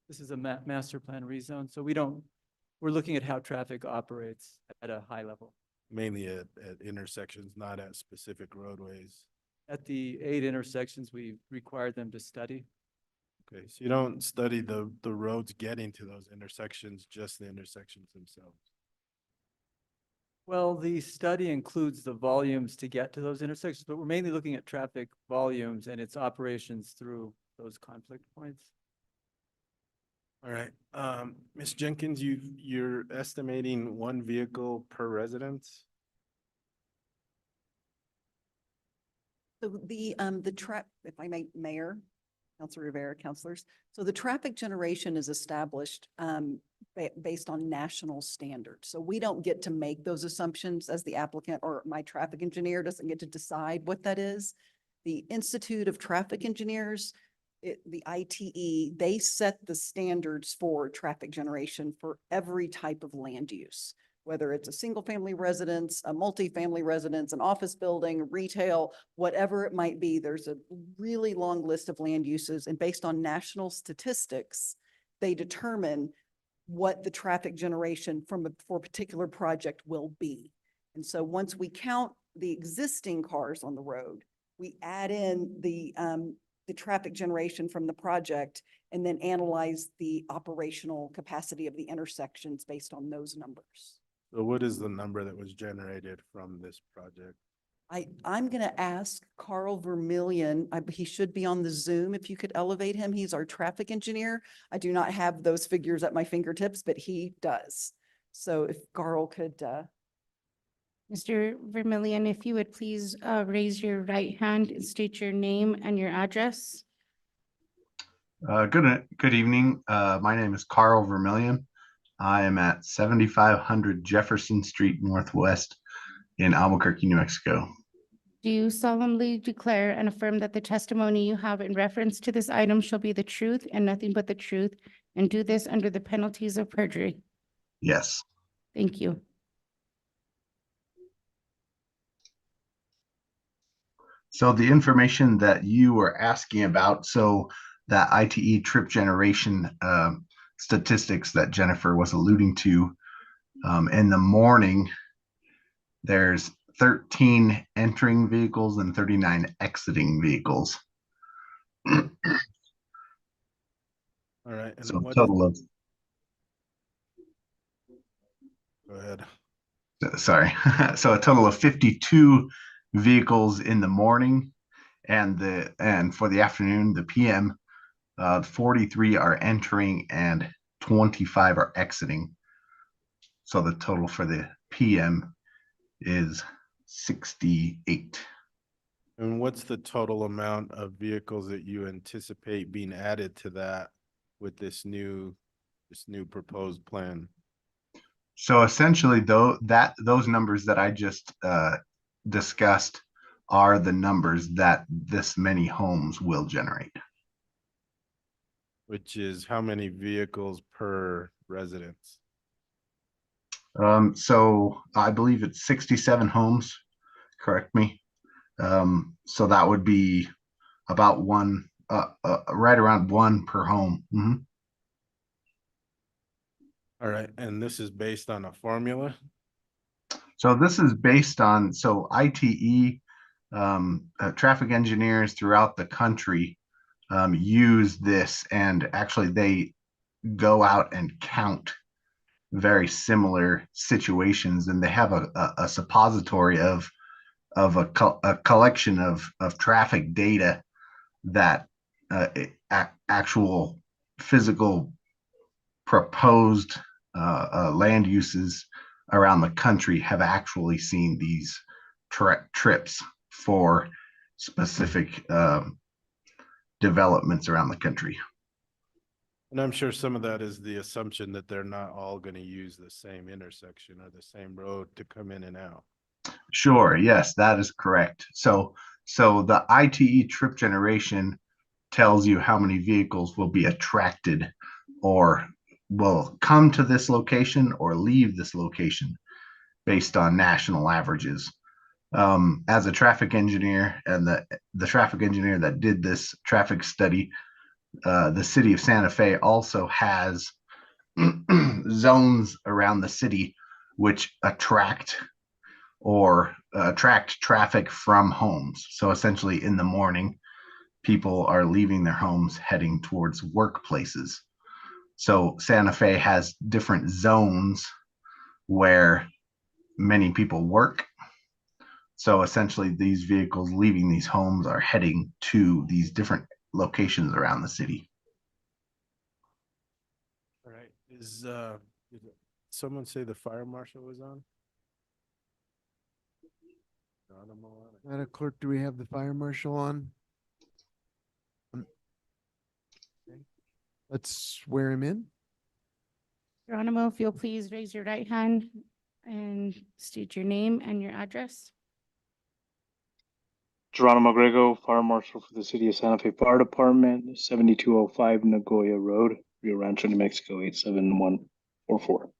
this is a master plan rezone. So we're looking at how traffic operates at a high level. Mainly at intersections, not at specific roadways. At the 8 intersections, we required them to study. Okay, so you don't study the roads getting to those intersections, just the intersections themselves? Well, the study includes the volumes to get to those intersections, but we're mainly looking at traffic volumes and its operations through those conflict points. All right, Ms. Jenkins, you're estimating 1 vehicle per residence? So the if I may, Mayor, Councilor Rivera, councilors. So the traffic generation is established based on national standards. So we don't get to make those assumptions as the applicant, or my traffic engineer doesn't get to decide what that is. The Institute of Traffic Engineers, the ITE, they set the standards for traffic generation for every type of land use. whether it's a single-family residence, a multifamily residence, an office building, retail, whatever it might be. There's a really long list of land uses, and based on national statistics, they determine what the traffic generation for a particular project will be. And so once we count the existing cars on the road, we add in the traffic generation from the project and then analyze the operational capacity of the intersections based on those numbers. So what is the number that was generated from this project? I'm going to ask Carl Vermillion. He should be on the Zoom. If you could elevate him, he's our traffic engineer. I do not have those figures at my fingertips, but he does. So if Carl could, Mr. Vermillion, if you would please raise your right hand and state your name and your address. Good evening. My name is Carl Vermillion. I am at 7500 Jefferson Street Northwest in Albuquerque, New Mexico. Do you solemnly declare and affirm that the testimony you have in reference to this item shall be the truth and nothing but the truth, and do this under the penalties of perjury? Yes. Thank you. So the information that you were asking about, so that ITE trip generation statistics that Jennifer was alluding to, in the morning, there's 13 entering vehicles and 39 exiting vehicles. All right. And So what total of, go ahead. sorry. So a total of 52 vehicles in the morning, and for the afternoon, the PM, 43 are entering and 25 are exiting. So the total for the PM is 68. And what's the total amount of vehicles that you anticipate being added to that with this new proposed plan? So essentially, those numbers that I just discussed are the numbers that this many homes will generate. Which is how many vehicles per residence? So I believe it's 67 homes, correct me. So that would be about one, right around one per home. Mm-hmm. All right, and this is based on a formula? So this is based on, so ITE, traffic engineers throughout the country use this, and actually they go out and count very similar situations, and they have a suppository of a collection of traffic data that actual physical proposed land uses around the country have actually seen these trips for specific developments around the country. And I'm sure some of that is the assumption that they're not all going to use the same intersection or the same road to come in and out. Sure, yes, that is correct. So the ITE trip generation tells you how many vehicles will be attracted or will come to this location or leave this location based on national averages. As a traffic engineer, and the traffic engineer that did this traffic study, the city of Santa Fe also has zones around the city which attract traffic from homes. So essentially in the morning, people are leaving their homes heading towards workplaces. So Santa Fe has different zones where many people work. So essentially these vehicles leaving these homes are heading to these different locations around the city. All right. Did someone say the fire marshal was on? Madam Clerk, do we have the fire marshal on? Okay. Let's swear him in. Geronimo, if you'll please raise your right hand and state your name and your address. Geronimo Grego, Fire Marshal for the City of Santa Fe Fire Department, 7205 Nagoya Road, Rio Rancho, New Mexico, 87144.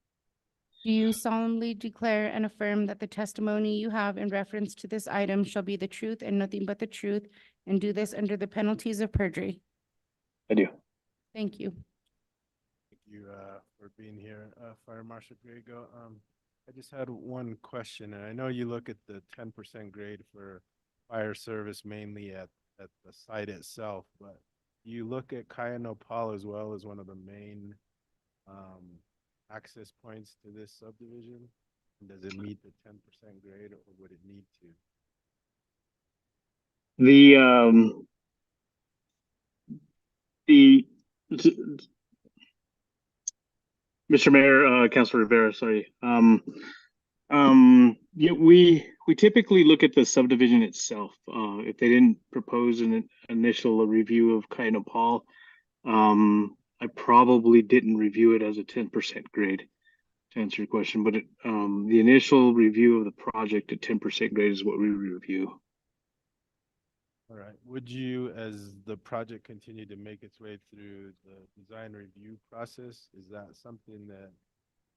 Do you solemnly declare and affirm that the testimony you have in reference to this item shall be the truth and nothing but the truth, and do this under the penalties of perjury? I do. Thank you. Thank you for being here, Fire Marshal Griego. I just had one question, and I know you look at the 10% grade for fire service mainly at the site itself, but you look at Kaya Nopal as well as one of the main access points to this subdivision. Does it meet the 10% grade, or would it need to? The Mr. Mayor, Councilor Rivera, sorry. Yeah, we typically look at the subdivision itself. If they didn't propose an initial review of Kaya Nopal, I probably didn't review it as a 10% grade, to answer your question, but the initial review of the project at 10% grade is what we review. All right. Would you, as the project continued to make its way through the design review process, is that something that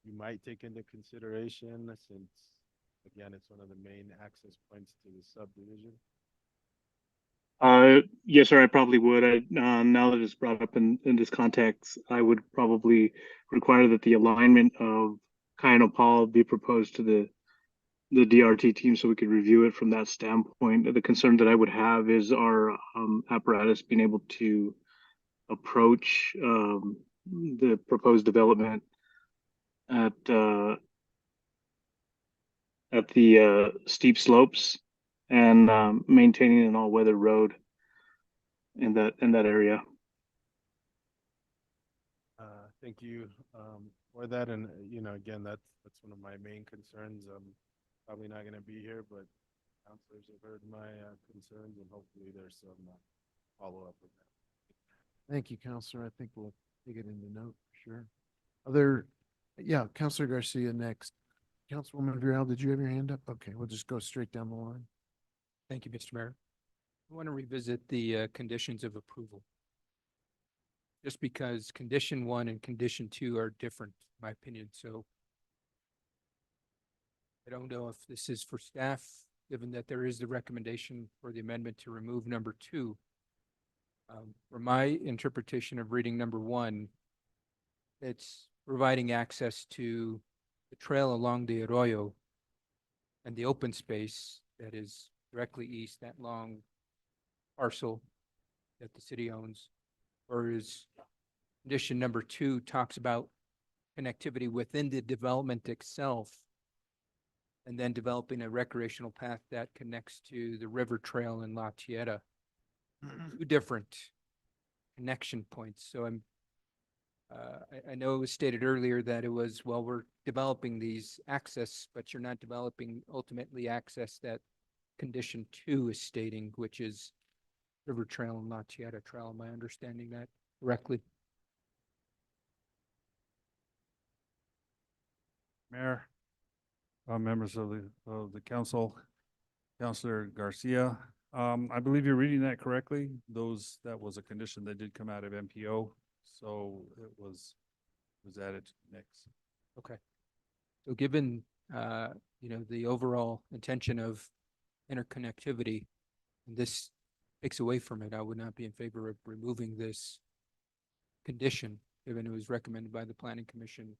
you might take into consideration, since, again, it's one of the main access points to the subdivision? Yes, sir, I probably would. Now that it's brought up in this context, I would probably require that the alignment of Kaya Nopal be proposed to the DRT team so we could review it from that standpoint. The concern that I would have is our apparatus being able to approach the proposed development at the steep slopes and maintaining an all-weather road in that area. Thank you for that. And, again, that's one of my main concerns. I'm probably not going to be here, but counselors have heard my concerns, and hopefully there's some follow-up with that. Thank you, Counselor. I think we'll take it into note for sure. Counselor Garcia next. Councilwoman Viral, did you have your hand up? Okay, we'll just go straight down the line. Thank you, Mr. Mayor. I want to revisit the conditions of approval. Just because condition 1 and condition 2 are different, in my opinion, so I don't know if this is for staff, given that there is the recommendation for the amendment to remove number 2. From my interpretation of reading number 1, it's providing access to the trail along the arroyo and the open space that is directly east, that long parcel that the city owns. Whereas condition number 2 talks about connectivity within the development itself, and then developing a recreational path that connects to the river trail in La Tierra. 2 different connection points. So I know it was stated earlier that it was, well, we're developing these access, but you're not developing ultimately access that condition 2 is stating, which is River Trail and La Tierra Trail. Am I understanding that correctly? Mayor, members of the council, Councilor Garcia, I believe you're reading that correctly. That was a condition that did come out of MPO, so it was added next. Okay. So given, the overall intention of interconnectivity, and this takes away from it, I would not be in favor of removing this condition, given it was recommended by the Planning Commission.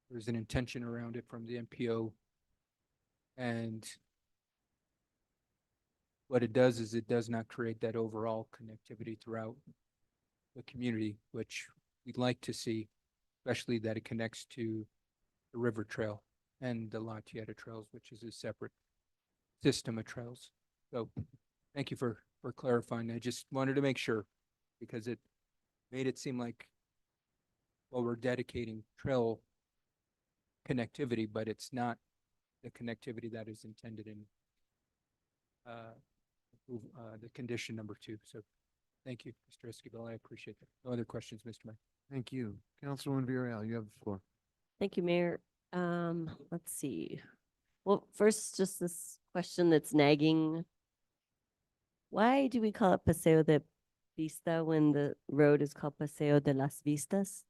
There's an intention around it from the MPO. And what it does is it does not create that overall connectivity throughout the community, which we'd like to see, especially that it connects to the river trail and the La Tierra trails, which is a separate system of trails. So thank you for clarifying. I just wanted to make sure, because it made it seem like, well, we're dedicating trail connectivity, but it's not the connectivity that is intended in the condition number 2. So thank you, Mr. Esquivel. I appreciate that. No other questions, Mr. Mayor. Thank you. Councilwoman Viral, you have the floor. Thank you, Mayor. Let's see. Well, first, just this question that's nagging. Why do we call it Paseo de Vista when the road is called Paseo de las Vistas?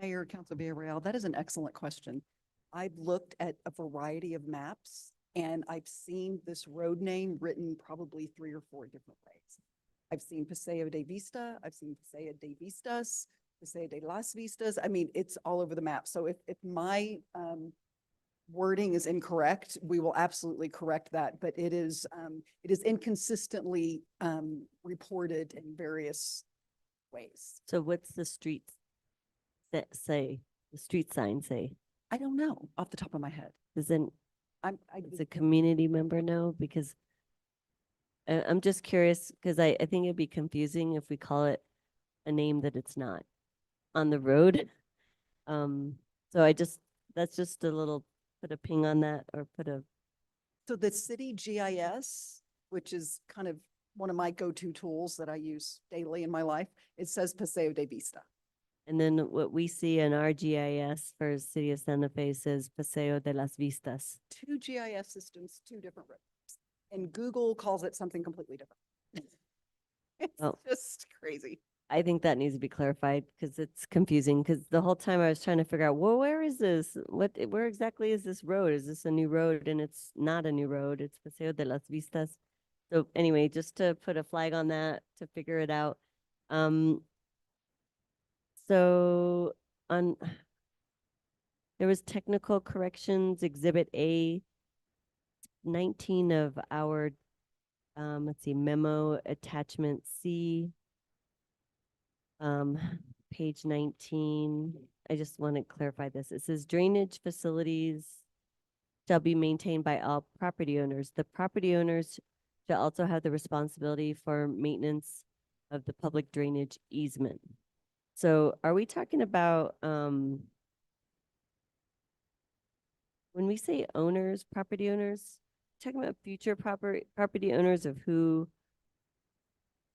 Mayor, Council Villarreal, that is an excellent question. I've looked at a variety of maps and I've seen this road name written probably 3 or 4 different ways. I've seen Paseo de Vista, I've seen Paseo de Vistas, Paseo de las Vistas. I mean, it's all over the map. So if my wording is incorrect, we will absolutely correct that. But it is inconsistently reported in various ways. So what's the street that say, the street sign say? I don't know off the top of my head. Does Does a community member know? Because I'm just curious, because I think it'd be confusing if we call it a name that it's not on the road. So that's just a little, put a ping on that or put a, So the city GIS, which is kind of one of my go-to tools that I use daily in my life, it says Paseo de Vista. and then what we see in our GIS for City of Santa Fe says Paseo de las Vistas. 2 GIS systems, 2 different roads. And Google calls it something completely different. It's Oh. just crazy. I think that needs to be clarified because it's confusing, because the whole time I was trying to figure out, well, where is this? Where exactly is this road? Is this a new road? And it's not a new road. It's Paseo de las Vistas. So anyway, just to put a flag on that, to figure it out. So on, there was technical corrections, Exhibit A, 19 of our, let's see, memo attachment C. Page 19, I just want to clarify this. It says drainage facilities shall be maintained by all property owners. The property owners shall also have the responsibility for maintenance of the public drainage easement. So are we talking about, when we say owners, property owners, talking about future property owners of who,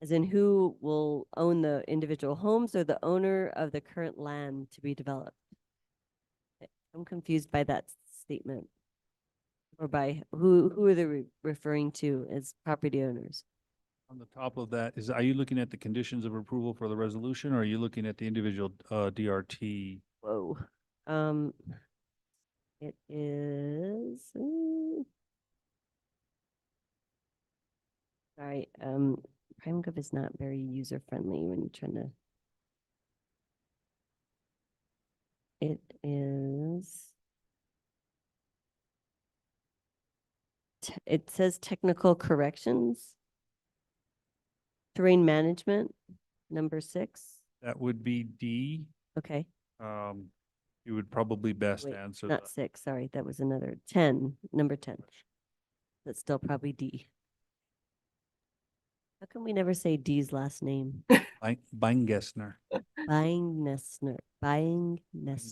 as in who will own the individual homes or the owner of the current land to be developed? I'm confused by that statement. Or by who are they referring to as property owners? On the top of that is, are you looking at the conditions of approval for the resolution, or are you looking at the individual DRT? Whoa. It is, sorry, PrimeGov is not very user friendly when you're trying to. It is. It says technical corrections. Terrain management, number 6. That would be D. Okay. You would probably best Wait, answer not that. 6, sorry, that was another 10, number 10. That's still probably D. How come we never say D's last name? Beingessner. Beingessner.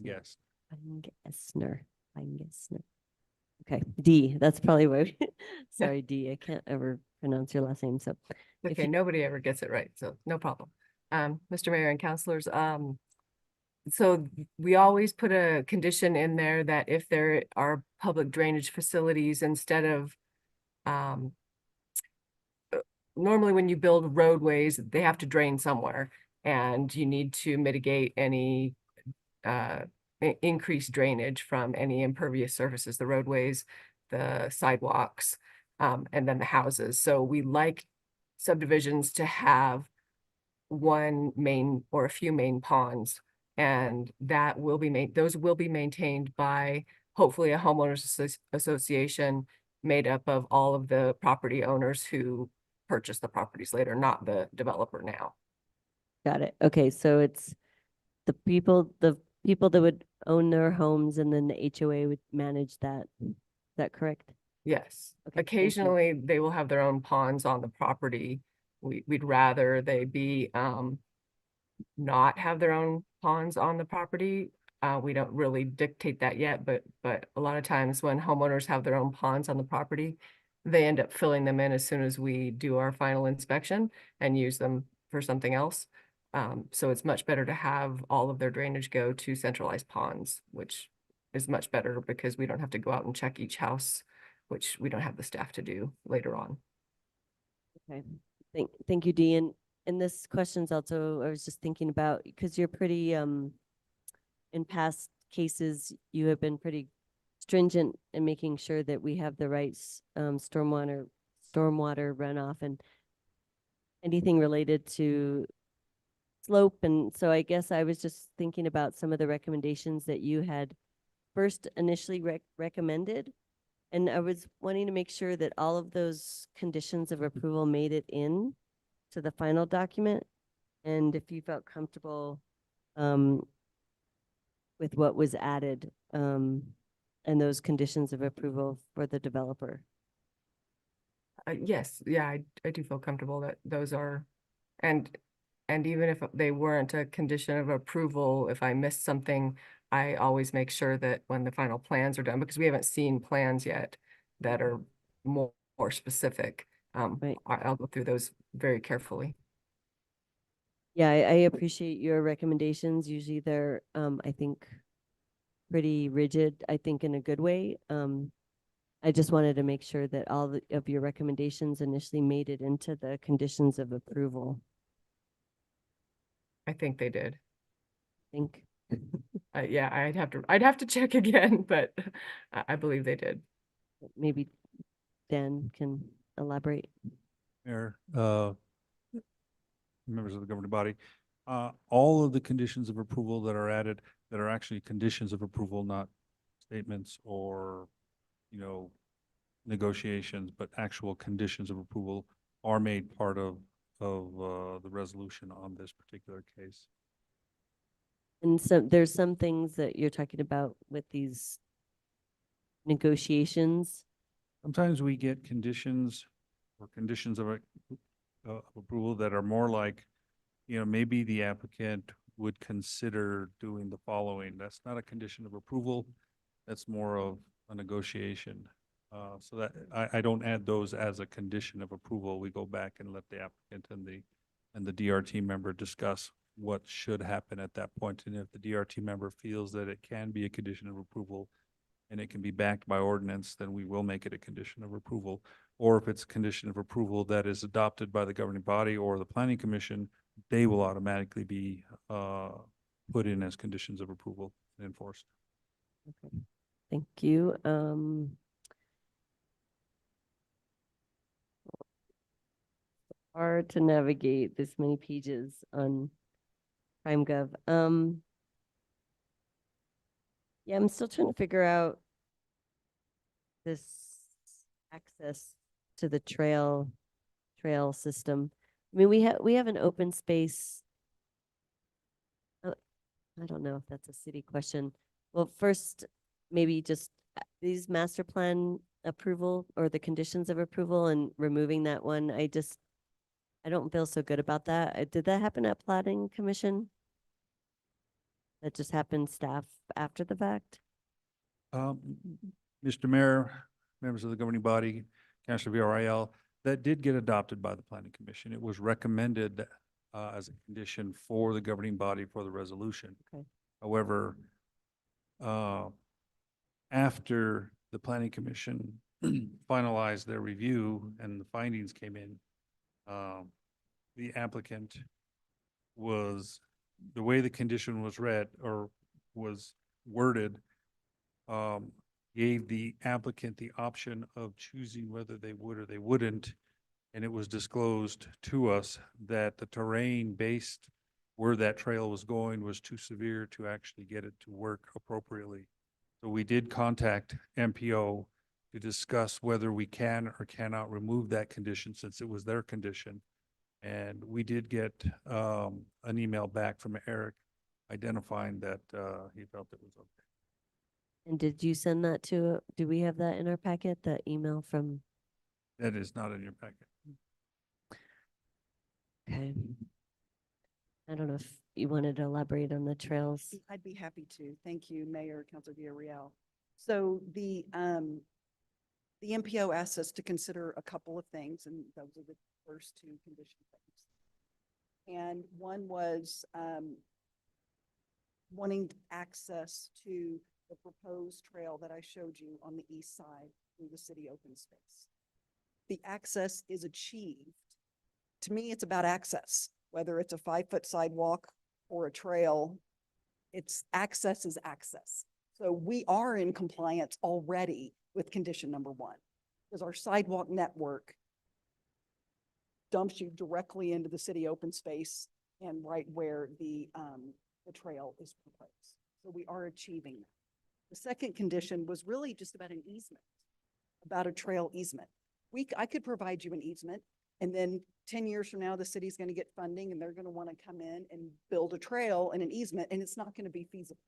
Yes. Beingessner. Okay, D, that's probably why. Sorry, D, I can't ever pronounce your last name, so. if Okay, you- nobody ever gets it right, so no problem. Mr. Mayor and councilors, so we always put a condition in there that if there are public drainage facilities, instead of, normally when you build roadways, they have to drain somewhere, and you need to mitigate any increased drainage from any impervious surfaces, the roadways, the sidewalks, and then the houses. So we like subdivisions to have one main or a few main ponds, and that will be those will be maintained by hopefully a homeowners association made up of all of the property owners who purchase the properties later, not the developer now. Got it. Okay, so it's the people that would own their homes, and then the HOA would manage that. Is that correct? Yes. Okay, thank you. Occasionally, they will have their own ponds on the property. We'd rather they be not have their own ponds on the property. We don't really dictate that yet, but a lot of times when homeowners have their own ponds on the property, they end up filling them in as soon as we do our final inspection and use them for something else. So it's much better to have all of their drainage go to centralized ponds, which is much better because we don't have to go out and check each house, which we don't have the staff to do later on. Okay, thank you, Dee. And this question's also, I was just thinking about, because you're pretty in past cases, you have been pretty stringent in making sure that we have the right stormwater runoff and anything related to slope. And so I guess I was just thinking about some of the recommendations that you had first initially recommended. And I was wanting to make sure that all of those conditions of approval made it in to the final document. And if you felt comfortable with what was added and those conditions of approval for the developer. Yes, yeah, I do feel comfortable that those are, and even if they weren't a condition of approval, if I missed something, I always make sure that when the final plans are done, because we haven't seen plans yet that are more specific. I'll go through those very carefully. Yeah, I appreciate your recommendations. Usually they're, I think, pretty rigid, I think in a good way. I just wanted to make sure that all of your recommendations initially made it into the conditions of approval. I think they did. Think. Yeah, I'd have to check again, but I believe they did. Maybe Dan can elaborate. Mayor, members of the governing body, all of the conditions of approval that are added, that are actually conditions of approval, not statements or, negotiations, but actual conditions of approval are made part of the resolution on this particular case. And so there's some things that you're talking about with these negotiations. Sometimes we get conditions or conditions of approval that are more like, maybe the applicant would consider doing the following. That's not a condition of approval. That's more of a negotiation. So that I don't add those as a condition of approval. We go back and let the applicant and the DRT member discuss what should happen at that point. And if the DRT member feels that it can be a condition of approval and it can be backed by ordinance, then we will make it a condition of approval. Or if it's a condition of approval that is adopted by the governing body or the planning commission, they will automatically be put in as conditions of approval and enforced. Okay, thank you. Hard to navigate this many pages on PrimeGov. Yeah, I'm still trying to figure out this access to the trail system. I mean, we have an open space. I don't know if that's a city question. Well, first, maybe just these master plan approval or the conditions of approval and removing that one. I don't feel so good about that. Did that happen at planning commission? That just happened staff after the fact? Mr. Mayor, members of the governing body, Councilor VRIL, that did get adopted by the planning commission. It was recommended as a condition for the governing body for the resolution. Okay. However, after the planning commission finalized their review and the findings came in, the applicant the way the condition was read or was worded, gave the applicant the option of choosing whether they would or they wouldn't. And it was disclosed to us that the terrain based where that trail was going was too severe to actually get it to work appropriately. So we did contact MPO to discuss whether we can or cannot remove that condition since it was their condition. And we did get an email back from Eric identifying that he felt it was okay. And did you send that do we have that in our packet, the email from? That is not in your packet. Okay. I don't know if you wanted to elaborate on the trails. I'd be happy to. Thank you, Mayor, Councilor Villarreal. So the MPO asked us to consider a couple of things, and those are the first two condition things. And one was wanting access to the proposed trail that I showed you on the east side through the city open space. The access is achieved. To me, it's about access, whether it's a 5-foot sidewalk or a trail. It's access is access. So we are in compliance already with condition number 1, because our sidewalk network dumps you directly into the city open space and right where the trail is proposed. So we are achieving that. The second condition was really just about an easement, about a trail easement. I could provide you an easement, and then 10 years from now, the city's going to get funding and they're going to want to come in and build a trail and an easement, and it's not going to be feasible.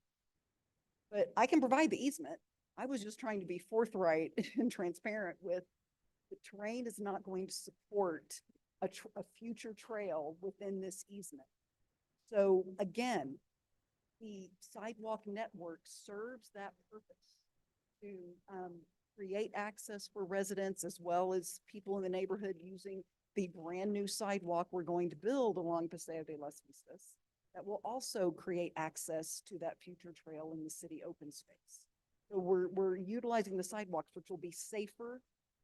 But I can provide the easement. I was just trying to be forthright and transparent with the terrain is not going to support a future trail within this easement. So again, the sidewalk network serves that purpose to create access for residents as well as people in the neighborhood using the brand new sidewalk we're going to build along Paseo de las Vistas that will also create access to that future trail in the city open space. So we're utilizing the sidewalks, which will be safer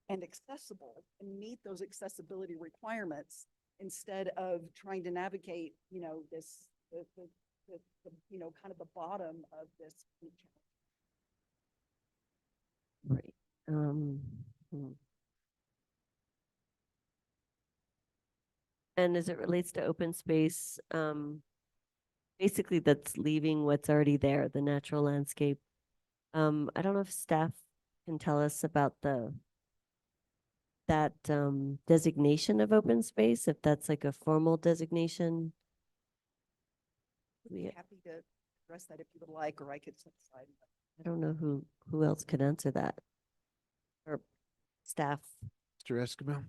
and accessible and meet those accessibility requirements instead of trying to navigate, you know, this, you know, kind of the bottom of this. Right. And as it relates to open space, basically that's leaving what's already there, the natural landscape. I don't know if staff can tell us about that designation of open space, if that's like a formal designation. I'd be happy to address that if you would like, or I could set aside. I don't know who else could answer that. Or staff. Mr. Escobar?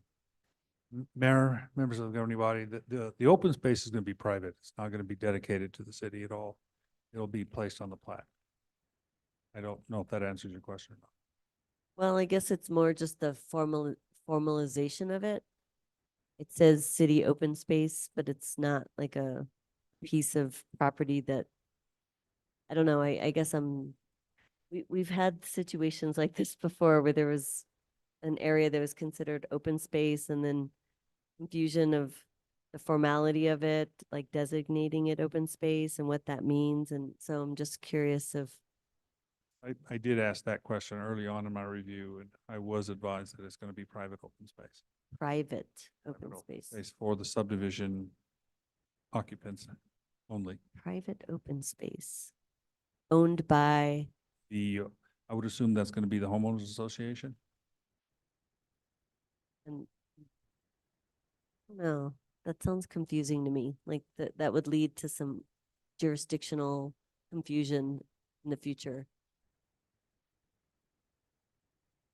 Mayor, members of the governing body, the open space is going to be private. It's not going to be dedicated to the city at all. It'll be placed on the plat. I don't know if that answers your question or not. Well, I guess it's more just the formalization of it. It says city open space, but it's not like a piece of property that, I don't know, I guess we've had situations like this before where there was an area that was considered open space and then confusion of the formality of it, like designating it open space and what that means. And so I'm just curious of. I did ask that question early on in my review, and I was advised that it's going to be private open space. Private open space. Space for the subdivision occupants only. Private open space owned by. I would assume that's going to be the homeowners association. And no, that sounds confusing to me. Like that would lead to some jurisdictional confusion in the future.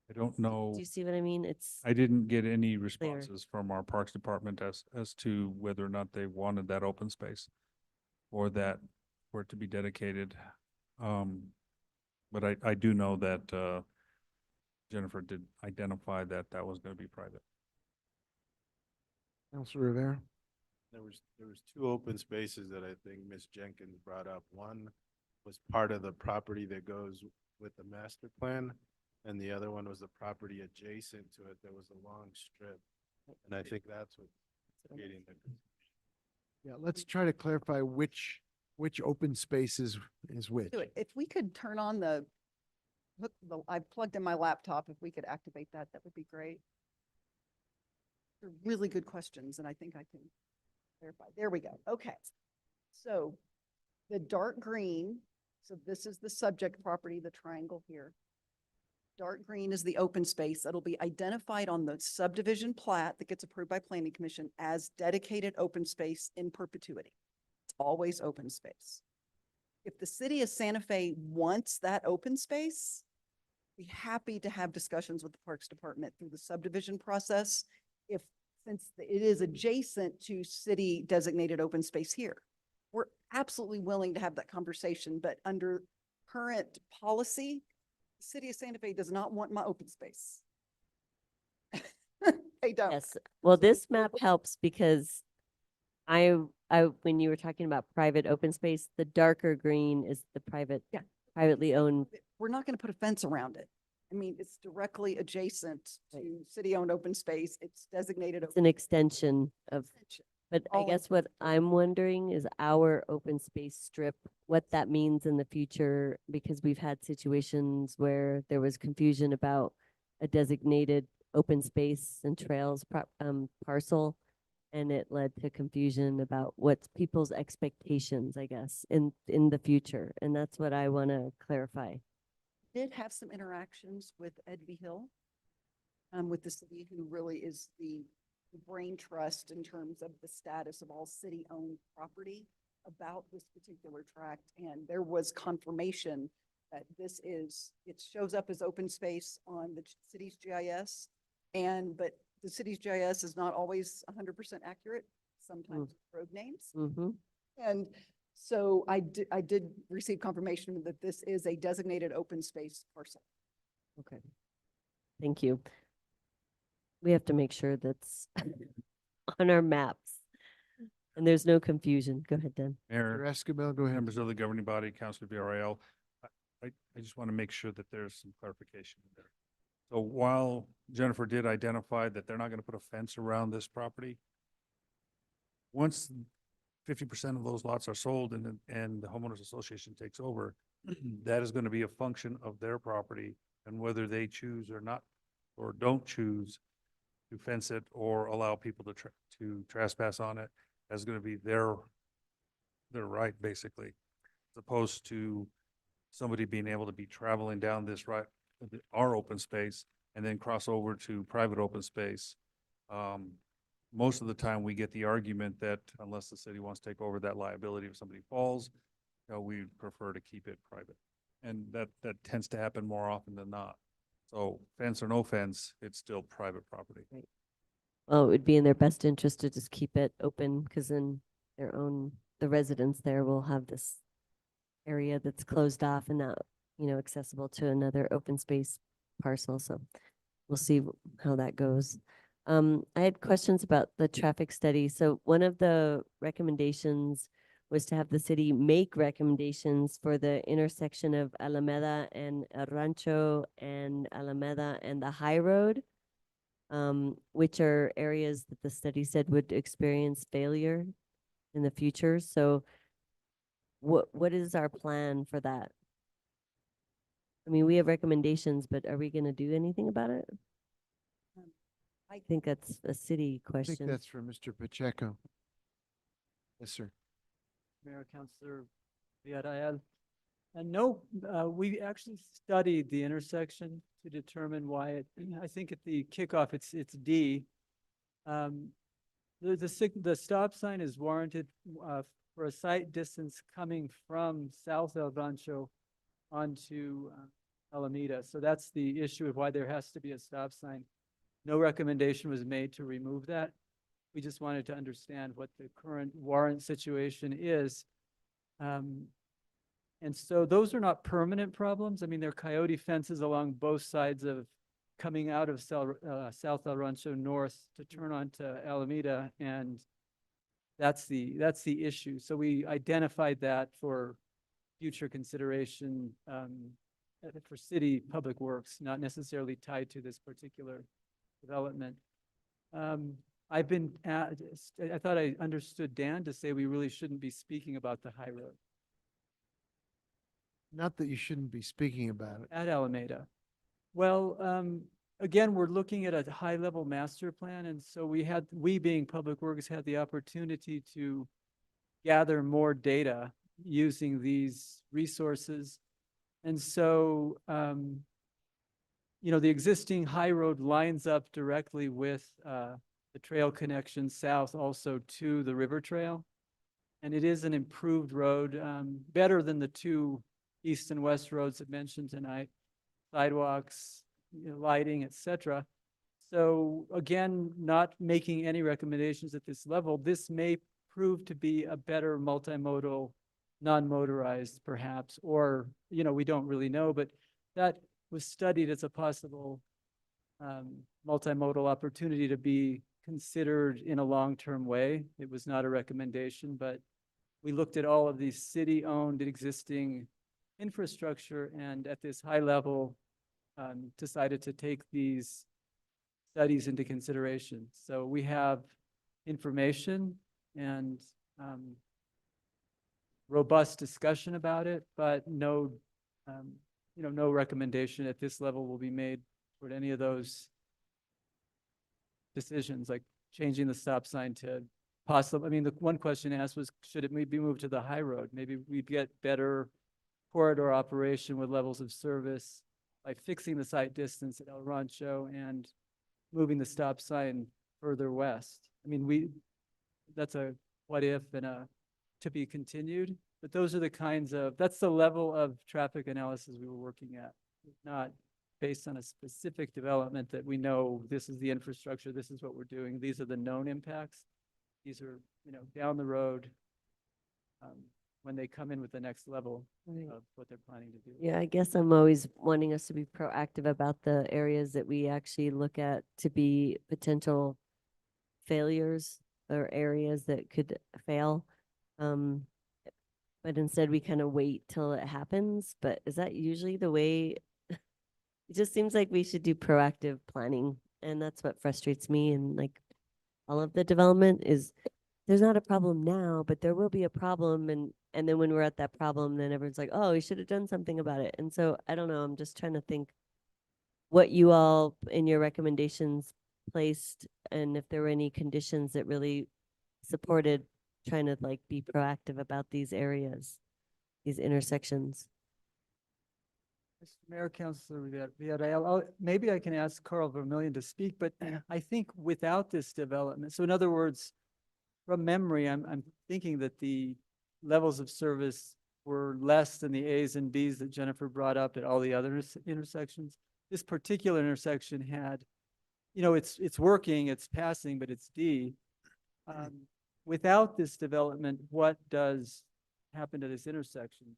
I don't know. Do you see what I mean? I didn't get any responses from our Parks Department as to whether or not they wanted that open space or that for it to be dedicated. But I do know that Jennifer did identify that that was going to be private. Councilor Rivera? There was 2 open spaces that I think Ms. Jenkins brought up. One was part of the property that goes with the master plan, and the other one was the property adjacent to it. There was a long strip, and I think that's what's creating the. Yeah, let's try to clarify which open space is which. Do it. If we could turn on I plugged in my laptop. If we could activate that, that would be great. They're really good questions, and I think I can clarify. There we go. Okay. So the dark green, so this is the subject property, the triangle here. Dark green is the open space that'll be identified on the subdivision plat that gets approved by Planning Commission as dedicated open space in perpetuity. It's always open space. If the city of Santa Fe wants that open space, be happy to have discussions with the Parks Department through the subdivision process. Since it is adjacent to city designated open space here, we're absolutely willing to have that conversation, but under current policy, the city of Santa Fe does not want my open space. They don't. Yes. Well, this map helps because when you were talking about private open space, the darker green is the privately owned. We're not going to put a fence around it. I mean, it's directly adjacent to city-owned open space. It's designated. It's an extension of, But I All guess what I'm wondering is our open space strip, what that means in the future, because we've had situations where there was confusion about a designated open space and trails parcel, and it led to confusion about what's people's expectations, I guess, in the future. And that's what I want to clarify. Did have some interactions with Edby Hill, with the city, who really is the brain trust in terms of the status of all city-owned property about this particular tract. And there was confirmation that it shows up as open space on the city's GIS. But the city's GIS is not always 100% accurate. Sometimes it's road names. And so I did receive confirmation that this is a designated open space parcel. Okay. Thank you. We have to make sure that's on our maps and there's no confusion. Go ahead, Dan. Mayor, Escobar, go ahead. members of the governing body, Councilor VRL, I just want to make sure that there's some clarification there. So while Jennifer did identify that they're not going to put a fence around this property, once 50% of those lots are sold and the homeowners association takes over, that is going to be a function of their property and whether they choose or not, or don't choose to fence it or allow people to trespass on it. That's going to be their right, basically, as opposed to somebody being able to be traveling down this our open space and then cross over to private open space. Most of the time we get the argument that unless the city wants to take over that liability if somebody falls, we prefer to keep it private. And that tends to happen more often than not. So fence or no fence, it's still private property. Right. Well, it would be in their best interest to just keep it open because then the residents there will have this area that's closed off and not, accessible to another open space parcel. So we'll see how that goes. I had questions about the traffic study. So one of the recommendations was to have the city make recommendations for the intersection of Alameda and El Rancho and Alameda and the High Road, which are areas that the study said would experience failure in the future. So what is our plan for that? I mean, we have recommendations, but are we going to do anything about it? I think that's a city I question. think that's for Mr. Pacheco. Yes, sir. Mayor, Councilor Villarreal. And no, we actually studied the intersection to determine why I think at the kickoff, it's D. The stop sign is warranted for a sight distance coming from South El Rancho onto Alameda. So that's the issue of why there has to be a stop sign. No recommendation was made to remove that. We just wanted to understand what the current warrant situation is. And so those are not permanent problems. I mean, there are coyote fences along both sides of coming out of South El Rancho North to turn onto Alameda, and that's the issue. So we identified that for future consideration for city public works, not necessarily tied to this particular development. I thought I understood Dan to say we really shouldn't be speaking about the high road. Not that you shouldn't be speaking about it. At Alameda. Well, again, we're looking at a high level master plan. And so we being Public Works had the opportunity to gather more data using these resources. And so, the existing high road lines up directly with the trail connection south also to the river trail. And it is an improved road, better than the two east and west roads that mentioned tonight, sidewalks, lighting, etc. So again, not making any recommendations at this level. This may prove to be a better multimodal, non-motorized perhaps, or, we don't really know, but that was studied as a possible multimodal opportunity to be considered in a long-term way. It was not a recommendation, but we looked at all of these city-owned existing infrastructure and at this high level decided to take these studies into consideration. So we have information and robust discussion about it, but no, no recommendation at this level will be made toward any of those decisions, like changing the stop sign to possible. I mean, the one question asked was, should it be moved to the high road? Maybe we'd get better corridor operation with levels of service by fixing the sight distance at El Rancho and moving the stop sign further west. I mean, that's a what if and a to be continued, but those are the kinds of, that's the level of traffic analysis we were working at, not based on a specific development that we know this is the infrastructure, this is what we're doing, these are the known impacts. These are, down the road, when they come in with the next level of what they're planning to do. Yeah, I guess I'm always wanting us to be proactive about the areas that we actually look at to be potential failures or areas that could fail. But instead we kind of wait till it happens. But is that usually the way? It just seems like we should do proactive planning. And that's what frustrates me. And like all of the development is, there's not a problem now, but there will be a problem. And then when we're at that problem, then everyone's like, oh, we should have done something about it. And so I don't know, I'm just trying to think what you all in your recommendations placed and if there were any conditions that really supported trying to like be proactive about these areas, these intersections. Mr. Mayor, Councilor Villarreal, maybe I can ask Carl Vermillion to speak, but I think without this development, so in other words, from memory, I'm thinking that the levels of service were less than the A's and B's that Jennifer brought up at all the other intersections. This particular intersection had, it's working, it's passing, but it's D. Without this development, what does happen to this intersection?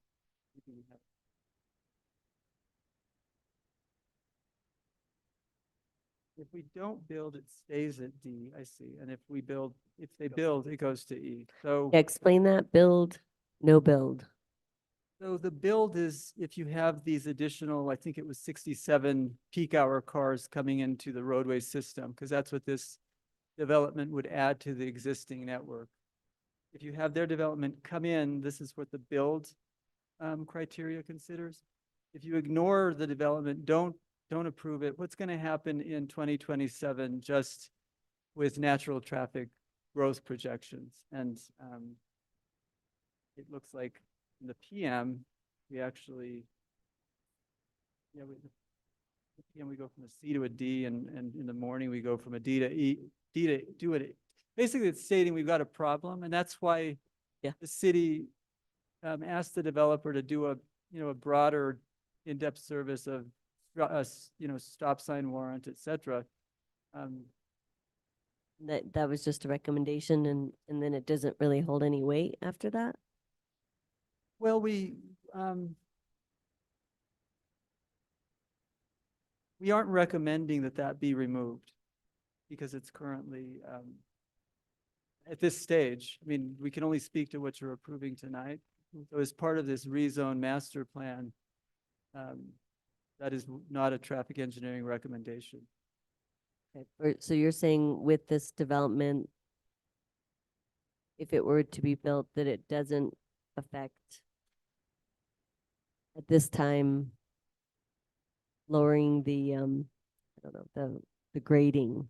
If we don't build, it stays at D, I see. And if they build, it goes to E. So Yeah, explain that. Build, no build. So the build is if you have these additional, I think it was 67 peak hour cars coming into the roadway system, because that's what this development would add to the existing network. If you have their development come in, this is what the build criteria considers. If you ignore the development, don't approve it, what's going to happen in 2027 just with natural traffic growth projections? And it looks like in the PM, we actually, the PM we go from a C to a D, and in the morning we go from a D to E, D to do it. Basically, it's stating we've got a problem, and that's why the city asked the developer to do a broader in-depth service of stop sign warrant, etc. That was just a recommendation, and then it doesn't really hold any weight after that. Well, we aren't recommending that be removed because it's currently at this stage. I mean, we can only speak to what you're approving tonight. So as part of this rezone master plan, that is not a traffic engineering recommendation. Okay. So you're saying with this development, if it were to be built, that it doesn't affect at this time lowering the I don't know, the grading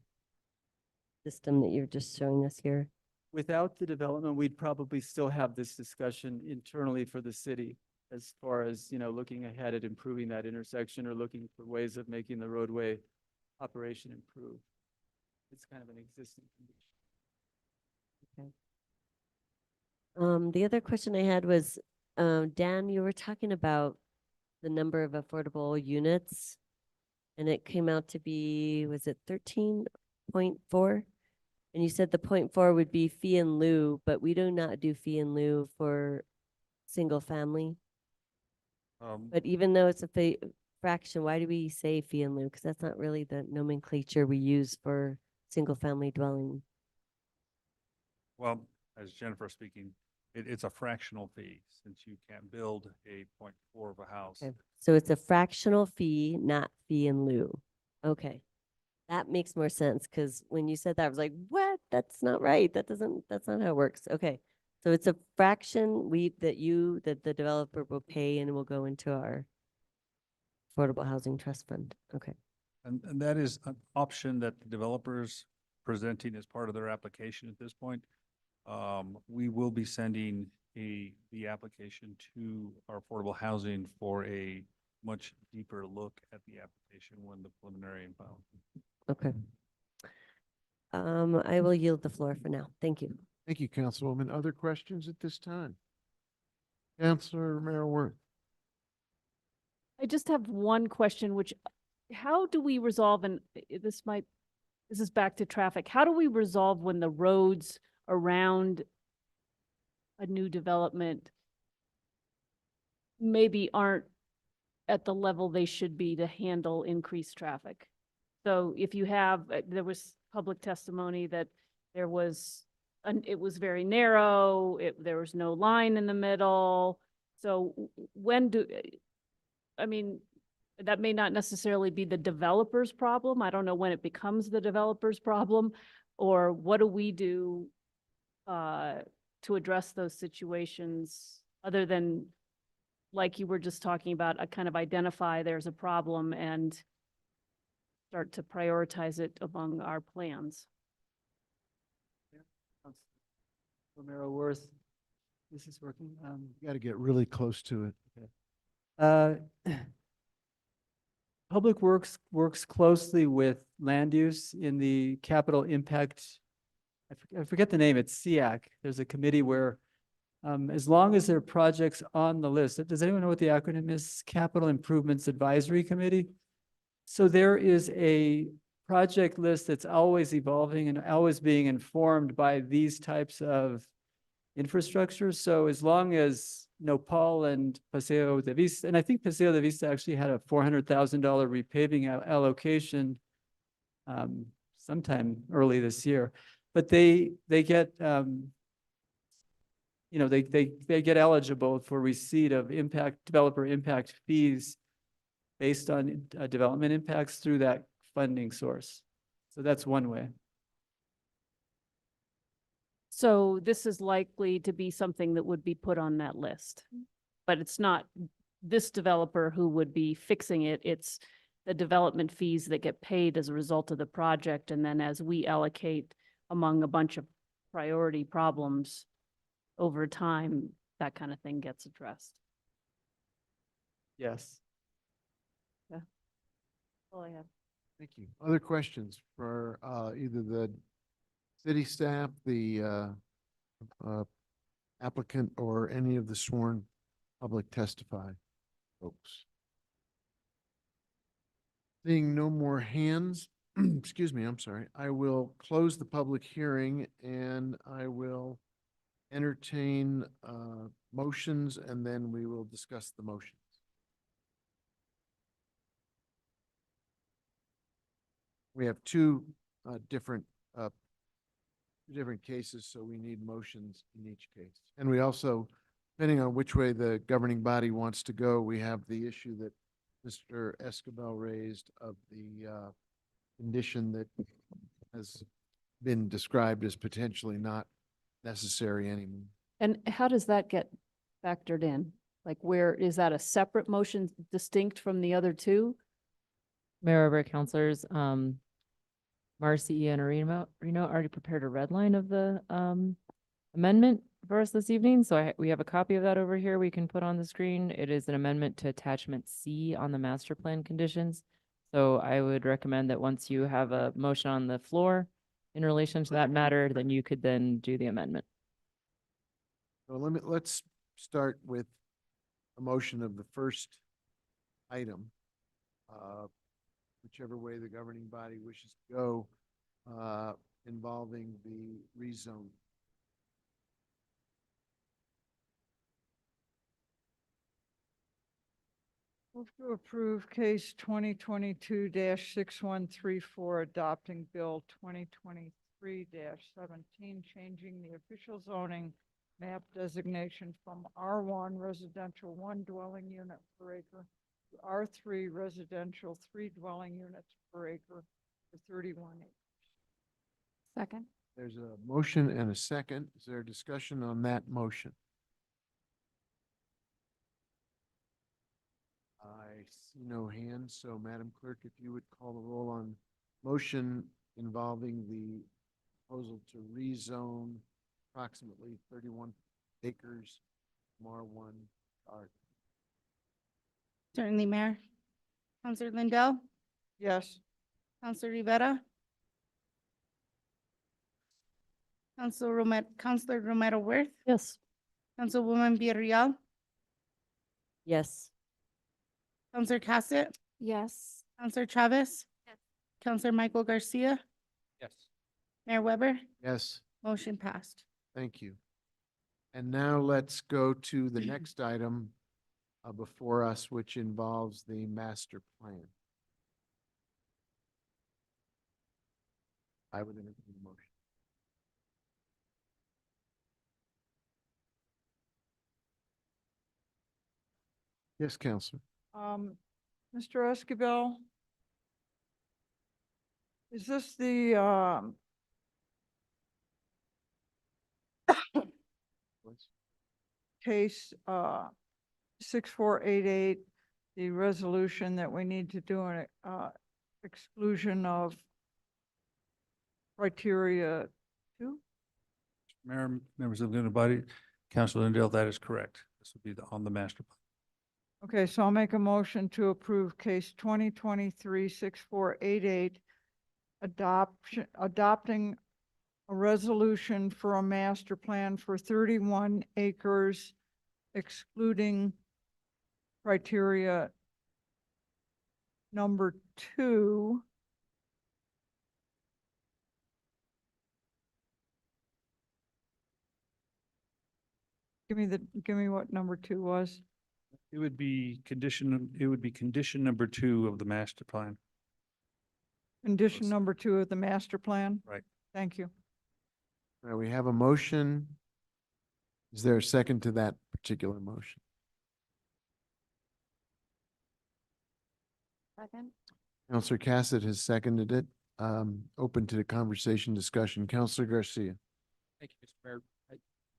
system that you're just showing us here? Without the development, we'd probably still have this discussion internally for the city as far as, looking ahead at improving that intersection or looking for ways of making the roadway operation improve. It's kind of an existing condition. Okay. The other question I had was, Dan, you were talking about the number of affordable units, and it came out to be, was it 13.4? And you said the 0.4 would be fee in lieu, but we do not do fee in lieu for single family. But even though it's a fraction, why do we say fee in lieu? Because that's not really the nomenclature we use for single family dwelling. Well, as Jennifer speaking, it's a fractional fee since you can't build a 0.4 of a house. Okay. So it's a fractional fee, not fee in lieu. Okay. That makes more sense because when you said that, I was like, what? that's not right. That's not how it works. Okay. So it's a fraction that the developer will pay and will go into our Affordable Housing Trust Fund. Okay. And that is an option that the developers presenting as part of their application at this point. We will be sending the application to our affordable housing for a much deeper look at the application when the preliminary and final. Okay. I will yield the floor for now. Thank you. Thank you, Councilwoman. Other questions at this time? Councilor Romero Worth. I just have one question, which, how do we resolve, and this is back to traffic. How do we resolve when the roads around a new development maybe aren't at the level they should be to handle increased traffic? So if you have, there was public testimony that it was very narrow, there was no line in the middle. So that may not necessarily be the developer's problem. I don't know when it becomes the developer's problem, or what do we do to address those situations other than, like you were just talking about, a kind of identify there's a problem and start to prioritize it among our plans. Romero Worth, this is working. You got to get really close to it. Public Works works closely with land use in the capital impact. I forget the name. It's SEAC. There's a committee where, as long as there are projects on the list, does anyone know what the acronym is? Capital Improvements Advisory Committee. So there is a project list that's always evolving and always being informed by these types of infrastructure. So as long as Paul and Paseo de Vista, and I think Paseo de Vista actually had a $400,000 repaving allocation sometime early this year, but they get they get eligible for receipt of developer impact fees based on development impacts through that funding source. So that's one way. So this is likely to be something that would be put on that list, but it's not this developer who would be fixing it. It's the development fees that get paid as a result of the project. And then as we allocate among a bunch of priority problems over time, that kind of thing gets addressed. Yes. Yeah. All I have. Thank you. Other questions for either the city staff, the applicant, or any of the sworn public testify folks? Seeing no more hands, excuse me, I'm sorry. I will close the public hearing and I will entertain motions, and then we will discuss the motions. We have two different cases, so we need motions in each case. And we also, depending on which way the governing body wants to go, we have the issue that Mr. Escobar raised of the condition that has been described as potentially not necessary anymore. And how does that get factored in? Like, where is that a separate motion distinct from the other two? Mayor, councilors, Marcy and Reno already prepared a red line of the amendment for us this evening. So we have a copy of that over here we can put on the screen. It is an amendment to attachment C on the master plan conditions. So I would recommend that once you have a motion on the floor in relation to that matter, then you could then do the amendment. So let's start with a motion of the first item, whichever way the governing body wishes to go, involving the rezone. Move to approve case 2022-6134, adopting bill 2023-17, changing the official zoning map designation from R1 residential 1 dwelling unit per acre to R3 residential 3 dwelling units per acre for 31 acres. Second. There's a motion and a second. Is there a discussion on that motion? I see no hands, so Madam Clerk, if you would call the roll on motion involving the proposal to rezone approximately 31 acres from R1 to R. Certainly, Mayor. Counselor Lindell, Yes. Counselor Rivera, Counselor Romero Worth, Yes. Councilwoman Villarreal, Yes. Counselor Cassett, Yes. Counselor Travis, Counselor Michael Garcia, Yes. Mayor Weber, Yes, motion passed. thank you. And now let's go to the next item before us, which involves the master plan. I would entertain a motion. Yes, Counselor. Mr. Esquivel, is this the, case, 6488, the resolution that we need to do an, exclusion of criteria 2? Mayor, members of the governing body, Councilor Lindell, that is correct. This would be on the master plan. Okay, so I'll make a motion to approve case 2023-6488, adopting a resolution for a master plan for 31 acres, excluding criteria number 2. Give me what number 2 was. It would be condition number 2 of the master plan. Condition number 2 of the master plan. Right. Thank you. We have a motion. Is there a second to that particular motion? Second. Counselor Cassett has seconded it. Open to the conversation discussion. Counselor Garcia. Thank you, Mr. Mayor.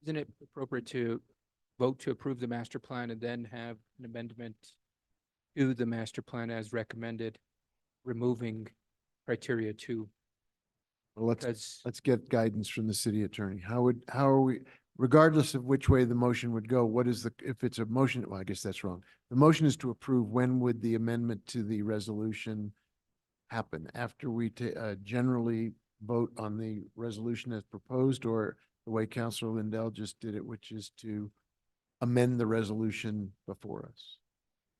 Isn't it appropriate to vote to approve the master plan and then have an amendment to the master plan as recommended, removing criteria 2? Well, Because let's get guidance from the city attorney. How are we, regardless of which way the motion would go, what is if it's a motion, well, I guess that's wrong. The motion is to approve. When would the amendment to the resolution happen? After we generally vote on the resolution as proposed, or the way Councilor Lindell just did it, which is to amend the resolution before us?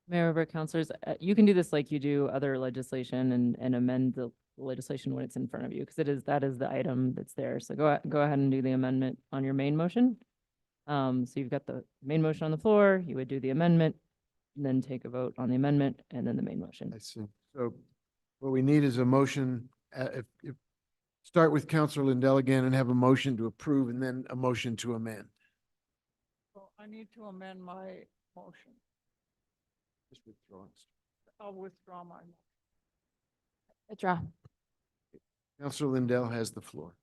Mayor Weber, councilors, you can do this like you do other legislation and amend the legislation when it's in front of you, because that is the item that's there. So go ahead and do the amendment on your main motion. So you've got the main motion on the floor, you would do the amendment, and then take a vote on the amendment and then the main motion. I see. So what we need is a motion, if start with Councilor Lindell again and have a motion to approve and then a motion to amend. So I need to amend my motion. Just withdraw it. I'll withdraw my motion. Withdraw. Councilor Lindell has the floor.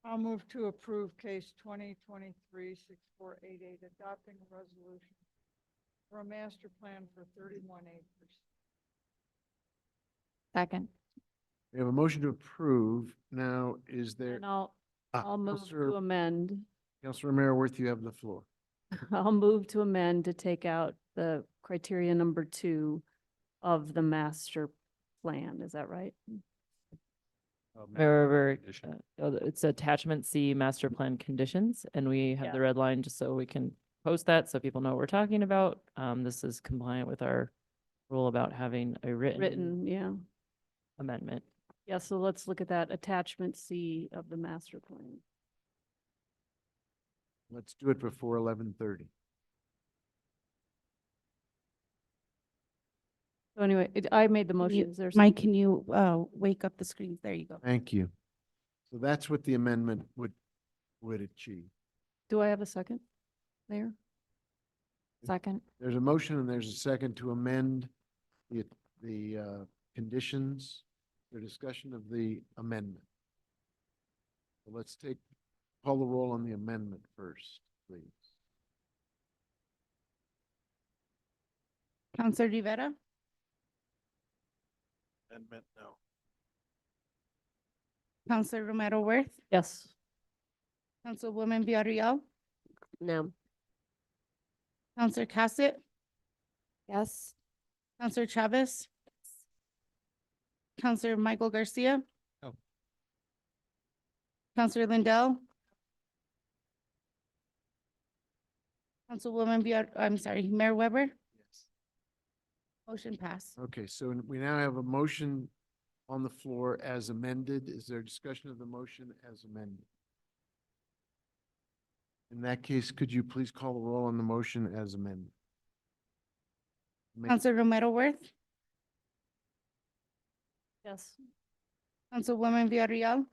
I'll move to approve case 2023-6488, adopting a resolution for a master plan for 31 acres. Second. We have a motion to approve. Now, is there? And I'll move Councilor- to amend. Councilor Mayorworth, you have the floor. I'll move to amend to take out the criteria number 2 of the master plan. Is that right? Mayor Weber, it's attachment C, master plan conditions, and we have the red line just so we can post that so people know what we're talking about. This is compliant with our rule about having a written Yeah. amendment. Yeah, so let's look at that attachment C of the master plan. Let's do it before 11:30. So anyway, I made the motion. Is there Mike, can you wake up the screens? There you go. Thank you. So that's what the amendment would achieve. Do I have a second there? Second. There's a motion and there's a second to amend the conditions. there discussion of the amendment? So let's call the roll on the amendment first, please. Counselor Rivera, Amendment, no. Counselor Romero Worth, Yes. Councilwoman Villarreal, No. Counselor Cassett, Yes. Counselor Chavez, Counselor Michael Garcia. No. Counselor Lindell. Councilwoman Mayor Weber. Yes. Motion passed. Okay, so we now have a motion on the floor as amended. Is there discussion of the motion as amended? In that case, could you please call the roll on the motion as amended? Counselor Romero Worth, Yes. Councilwoman Villarreal,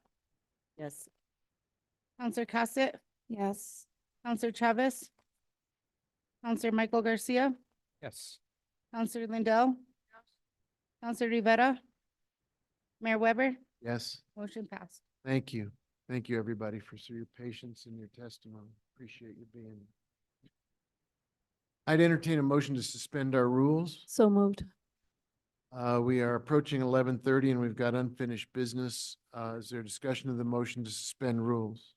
Yes. Counselor Cassett, Yes. Counselor Chavez, Counselor Michael Garcia, Yes. Counselor Lindell, Counselor Rivera, Mayor Weber. Yes. Motion passed. Thank you. Thank you, everybody, for your patience and your testimony. Appreciate you being here. I'd entertain a motion to suspend our rules. So moved. We are approaching 11:30 and we've got unfinished business. Is there discussion of the motion to suspend rules?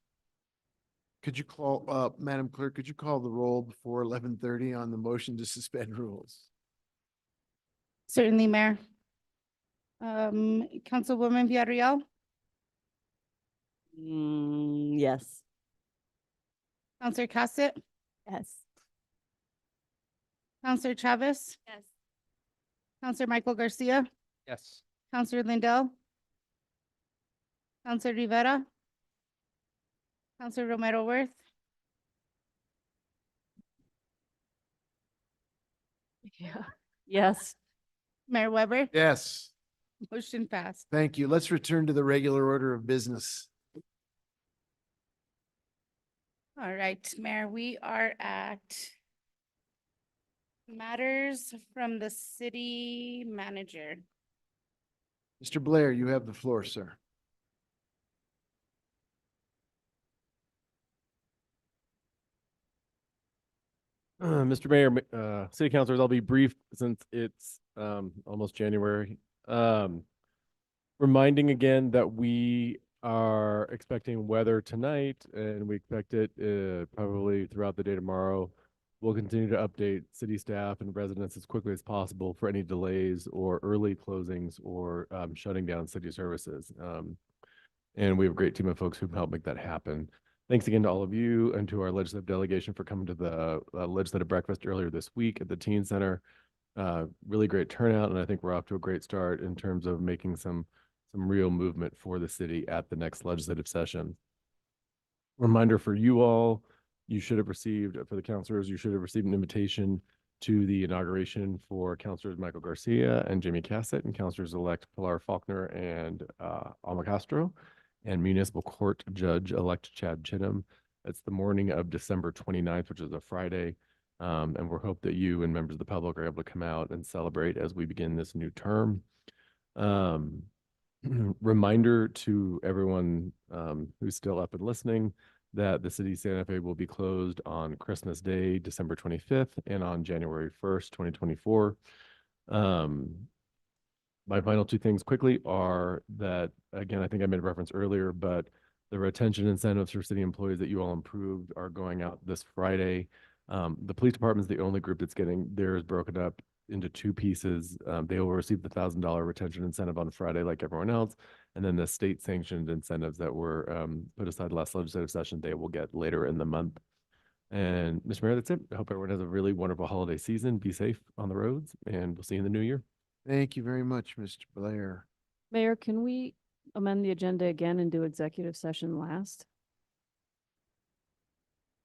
Could you call, Madam Clerk, could you call the roll before 11:30 on the motion to suspend rules? Certainly, Mayor. Councilwoman Villarreal, Yes. Counselor Cassett, Yes. Counselor Chavez. Yes. Counselor Michael Garcia, Yes. Counselor Lindell, Counselor Rivera, Counselor Romero Worth, Yeah. Yes. Mayor Weber. Yes. Motion passed. Thank you. Let's return to the regular order of business. All right, Mayor, we are at matters from the city manager. Mr. Blair, you have the floor, sir. Mr. Mayor, City Councilors, I'll be brief since it's almost January. Reminding again that we are expecting weather tonight and we expect it probably throughout the day tomorrow. We'll continue to update city staff and residents as quickly as possible for any delays or early closings or shutting down city services. And we have a great team of folks who've helped make that happen. Thanks again to all of you and to our legislative delegation for coming to the legislative breakfast earlier this week at the Teen Center. Really great turnout, and I think we're off to a great start in terms of making some real movement for the city at the next legislative session. Reminder for you all, you should have received, for the councilors, you should have received an invitation to the inauguration for Councilors Michael Garcia and Jamie Cassett and Councilors-elect Pilar Faulkner and Alma Castro, and Municipal Court Judge-elect Chad Chinham. It's the morning of December 29th, which is a Friday. And we hope that you and members of the public are able to come out and celebrate as we begin this new term. Reminder to everyone who's still up and listening that the city of Santa Fe will be closed on Christmas Day, December 25th, and on January 1st, 2024. My final two things quickly are that, again, I think I made a reference earlier, but the retention incentives for city employees that you all improved are going out this Friday. The police department is the only group that's getting theirs broken up into two pieces. They will receive the $1,000 retention incentive on Friday like everyone else. And then the state sanctioned incentives that were put aside last legislative session, they will get later in the month. And Mr. Mayor, that's it. I hope everyone has a really wonderful holiday season. Be safe on the roads, and we'll see you in the new year. Thank you very much, Mr. Blair. Mayor, can we amend the agenda again and do executive session last?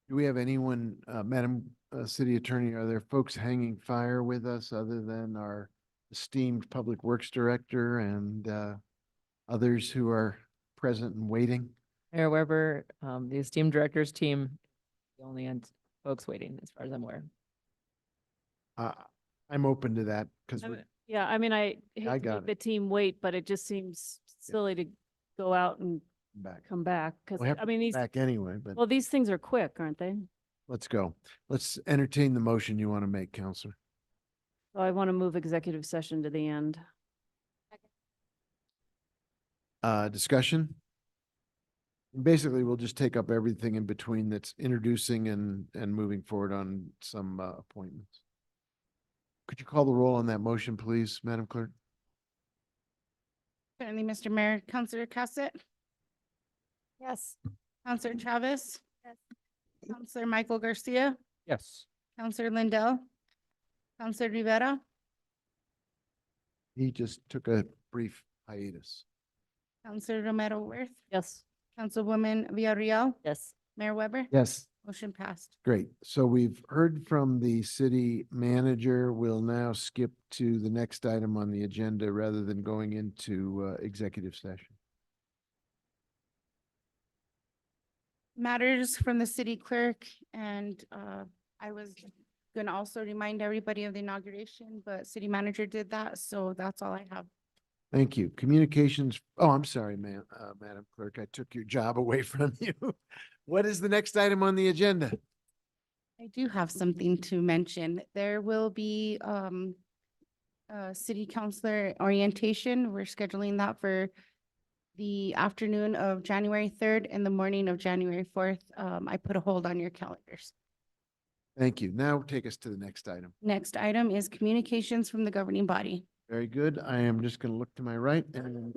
Do we have anyone, Madam City Attorney, are there folks hanging fire with us other than our esteemed Public Works Director and others who are present and waiting? Mayor Weber, the esteemed directors team, the only folks waiting as far as I'm aware. I'm open to that because Yeah, I mean, I hate to got make the team wait, but it just seems silly to go out and Back. come back. Cause We have I mean, these, back anyway, but well, these things are quick, aren't they? let's go. Let's entertain the motion you want to make, Counselor. So I want to move executive session to the end. Discussion? Basically, we'll just take up everything in between that's introducing and moving forward on some appointments. Could you call the roll on that motion, please, Madam Clerk? Certainly, Mr. Mayor. Counselor Cassett, Yes. Counselor Travis, Yes. Counselor Michael Garcia, Yes. Counselor Lindell, Counselor Rivera, He just took a brief hiatus. Counselor Romero Worth, Yes. Councilwoman Villarreal, Yes. Mayor Weber. Yes. Motion passed. Great. So we've heard from the city manager. We'll now skip to the next item on the agenda rather than going into executive session. Matters from the city clerk, and I was gonna also remind everybody of the inauguration, but city manager did that, so that's all I have. Thank you. Communications. Oh, I'm sorry, Madam Clerk. I took your job away from you. What is the next item on the agenda? I do have something to mention. There will be city councilor orientation. We're scheduling that for the afternoon of January 3rd and the morning of January 4th. I put a hold on your calendars. Thank you. Now take us to the next item. Next item is communications from the governing body. Very good. I am just going to look to my right and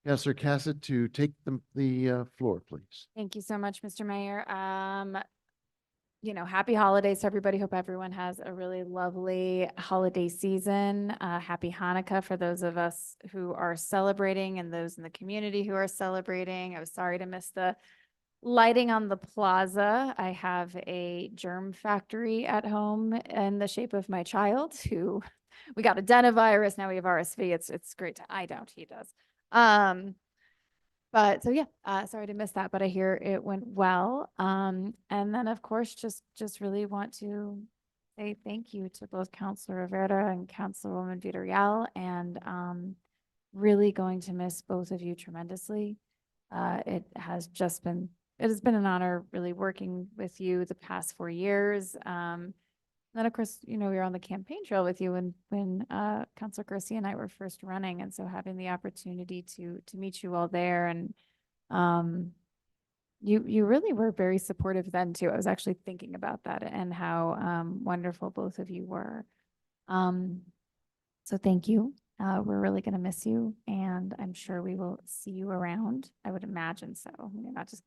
Councilor Cassett to take the floor, please. Thank you so much, Mr. Mayor. Happy holidays to everybody. Hope everyone has a really lovely holiday season. Happy Hanukkah for those of us who are celebrating and those in the community who are celebrating. I was sorry to miss the lighting on the plaza. I have a germ factory at home in the shape of my child who we got adenovirus. Now we have RSV. It's great. I don't, he does. But so yeah, sorry to miss that, but I hear it went well. And then of course, just really want to say thank you to both Councilor Rivera and Councilwoman Villarreal, and really going to miss both of you tremendously. It has been an honor really working with you the past 4 years. Then of course, we were on the campaign trail with you when Councilor Garcia and I were first running. And so having the opportunity to meet you all there, and you really were very supportive then too. I was actually thinking about that and how wonderful both of you were. So thank you. We're really going to miss you, and I'm sure we will see you around. I would imagine so. You're not just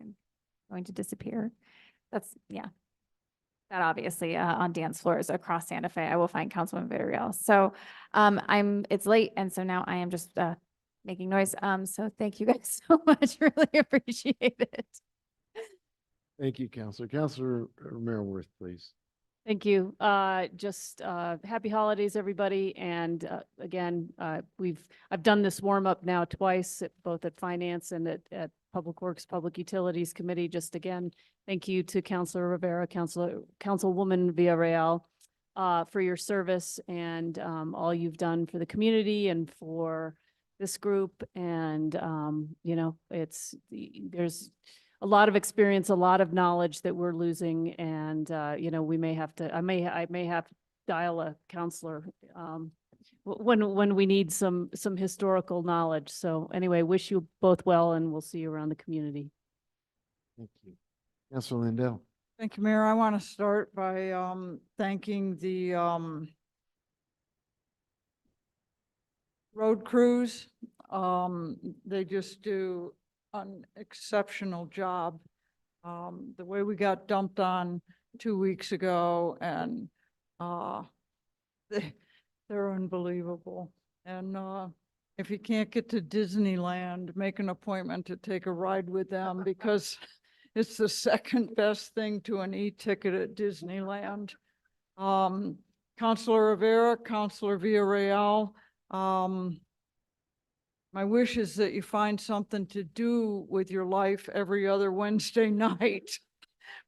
going to disappear. That obviously on dance floors across Santa Fe, I will find Councilwoman Villarreal. So it's late, and so now I am just making noise. So thank you guys so much. Really appreciate it. Thank you, Councilor. Councilor Romero Worth, please. Thank you. Just happy holidays, everybody. And again, I've done this warm up now twice, both at Finance and at Public Works, Public Utilities Committee. Just again, thank you to Councilor Rivera, Councilwoman Villarreal, for your service and all you've done for the community and for this group. And there's a lot of experience, a lot of knowledge that we're losing, and we may have to. I may have to dial a counselor when we need some historical knowledge. So anyway, wish you both well, and we'll see you around the community. Thank you, Councilor Lindell. Thank you, Mayor. I want to start by thanking the road crews. They just do an exceptional job. The way we got dumped on 2 weeks ago, and they're unbelievable. And if you can't get to Disneyland, make an appointment to take a ride with them, because it's the second best thing to an e-ticket at Disneyland. Councilor Rivera, Councilor Villarreal, my wish is that you find something to do with your life every other Wednesday night,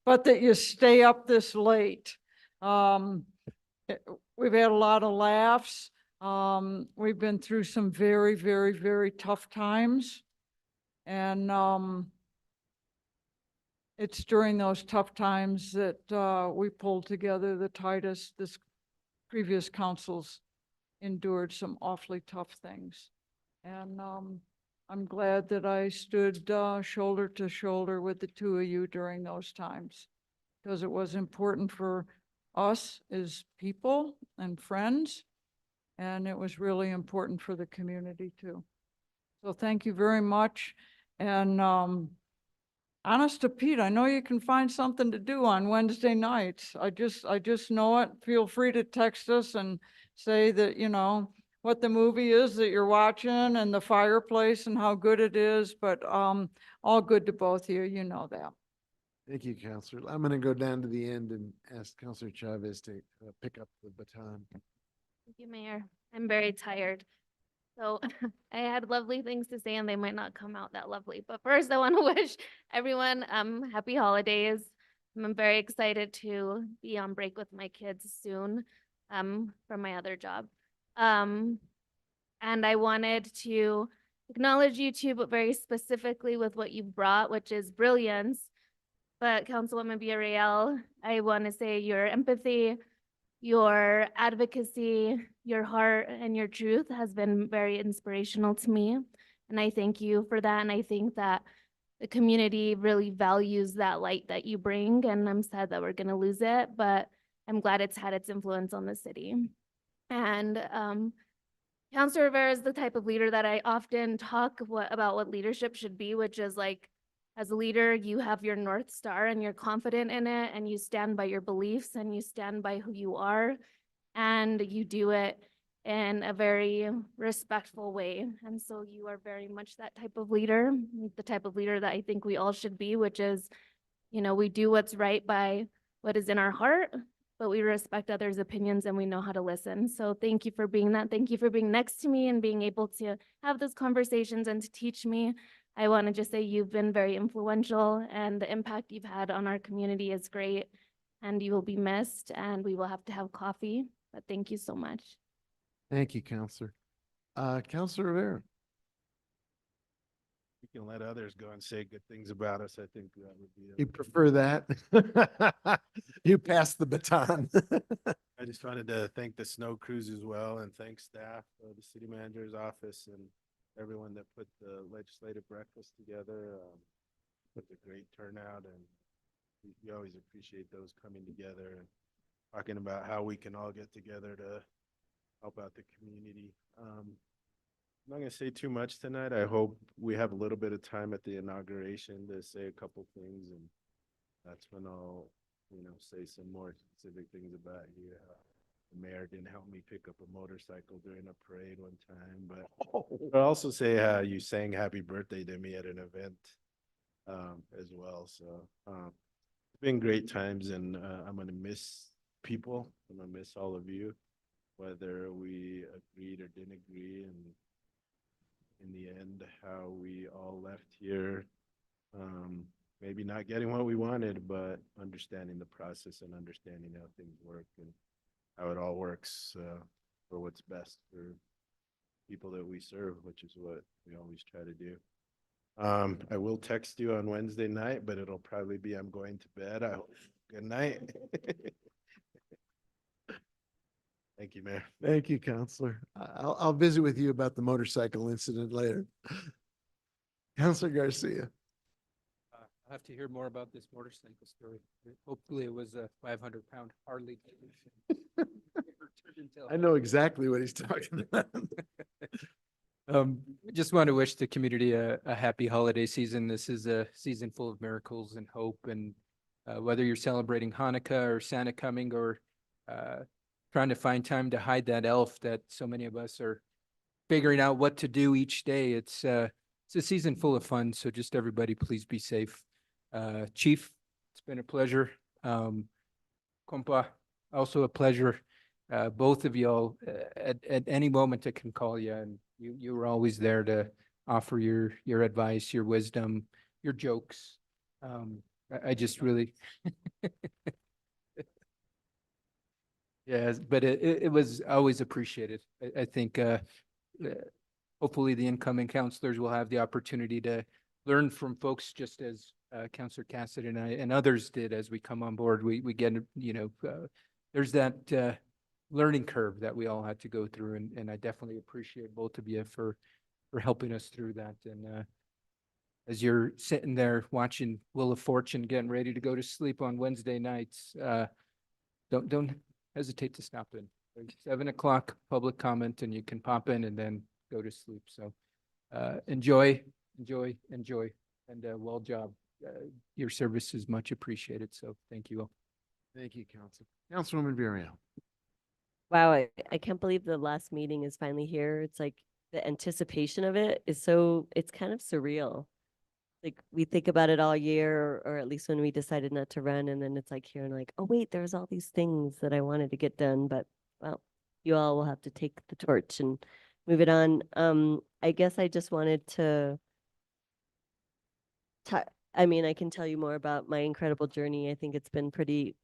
but that you stay up this late. We've had a lot of laughs. We've been through some very, very, very tough times. And it's during those tough times that we pulled together the tightest. This previous councils endured some awfully tough things. And I'm glad that I stood shoulder to shoulder with the two of you during those times, because it was important for us as people and friends. And it was really important for the community too. So thank you very much. And honest to Pete, I know you can find something to do on Wednesday nights. I just know it. Feel free to text us and say that, you know, what the movie is that you're watching and the fireplace and how good it is. But all good to both of you. You know that. Thank you, Counselor. I'm going to go down to the end and ask Counselor Chavez to pick up the baton. Thank you, Mayor. I'm very tired. So I had lovely things to say and they might not come out that lovely. But first I want to wish everyone happy holidays. I'm very excited to be on break with my kids soon from my other job. And I wanted to acknowledge you too, but very specifically with what you brought, which is brilliance. But Councilwoman Villarreal, I want to say your empathy, your advocacy, your heart, and your truth has been very inspirational to me. And I thank you for that. And I think that the community really values that light that you bring. And I'm sad that we're going to lose it, but I'm glad it's had its influence on the city. And Councilor Rivera is the type of leader that I often talk about what leadership should be, which is like, as a leader, you have your North Star and you're confident in it and you stand by your beliefs and you stand by who you are and you do it in a very respectful way. And so you are very much that type of leader, the type of leader that I think we all should be, which is, you know, we do what's right by what is in our heart, but we respect others' opinions and we know how to listen. So thank you for being that. Thank you for being next to me and being able to have those conversations and to teach me. I want to just say you've been very influential and the impact you've had on our community is great and you will be missed and we will have to have coffee, but thank you so much. Thank you, Counselor. Counselor Rivera. We can let others go and say good things about us. I think that would be. You prefer that? You pass the baton. I just wanted to thank the snow crews as well and thank staff, the city manager's office and everyone that put the legislative breakfast together. With a great turnout and we always appreciate those coming together and talking about how we can all get together to help out the community. I'm not going to say too much tonight. I hope we have a little bit of time at the inauguration to say a couple things, and that's when I'll, you know, say some more specific things about you. The mayor didn't help me pick up a motorcycle during a parade one time, but I'll also say how you sang happy birthday to me at an event as well. So it's been great times, and I'm going to miss people. I'm going to miss all of you, whether we agreed or didn't agree, and in the end, how we all left here, maybe not getting what we wanted, but understanding the process and understanding how things work and how it all works for what's best for people that we serve, which is what we always try to do. I will text you on Wednesday night, but it'll probably be I'm going to bed. I hope. Good night. Thank you, Mayor. Thank you, Counselor. I'll visit with you about the motorcycle incident later. Counselor Garcia. I'll have to hear more about this motorcycle story. Hopefully it was a 500-pound Harley Davidson. I know exactly what he's talking about. Just want to wish the community a happy holiday season. This is a season full of miracles and hope. And whether you're celebrating Hanukkah or Santa coming or trying to find time to hide that elf that so many of us are figuring out what to do each day, it's a season full of fun. So just everybody, please be safe. Chief, it's been a pleasure. Compa, also a pleasure. Both of y'all, at any moment I can call you, and you were always there to offer your advice, your wisdom, your jokes. I just really Yes, but it was always appreciated. I think uh, hopefully the incoming counselors will have the opportunity to learn from folks just as Counselor Cassidy and I and others did as we come on board. We get, there's that learning curve that we all had to go through, and I definitely appreciate both of you for helping us through that. And as you're sitting there watching Wheel of Fortune, getting ready to go to sleep on Wednesday nights, don't hesitate to stop in. There's 7 o'clock public comment, and you can pop in and then go to sleep. So enjoy, and well job. Your service is much appreciated. So thank you all. Thank you, Councilwoman Villarreal. Wow, I can't believe the last meeting is finally here. It's like the anticipation of it is it's kind of surreal. Like we think about it all year, or at least when we decided not to run, and then it's like here and like, oh wait, there's all these things that I wanted to get done, but well, you all will have to take the torch and move it on. I guess I just wanted to I mean, I can tell you more about my incredible journey. I think it's been pretty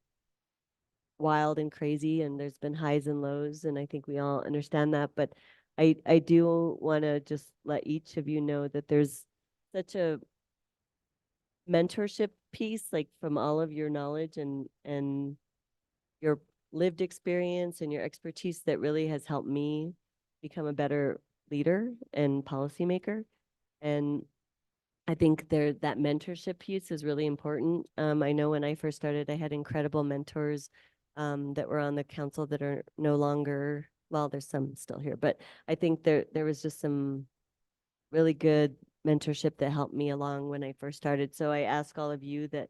wild and crazy, and there's been highs and lows, and I think we all understand that. But I do want to just let each of you know that there's such a mentorship piece, like from all of your knowledge and your lived experience and your expertise that really has helped me become a better leader and policymaker. And I think that mentorship piece is really important. I know when I first started, I had incredible mentors that were on the council that are no longer, well, there's some still here, but I think there was just some really good mentorship that helped me along when I first started. So I ask all of you that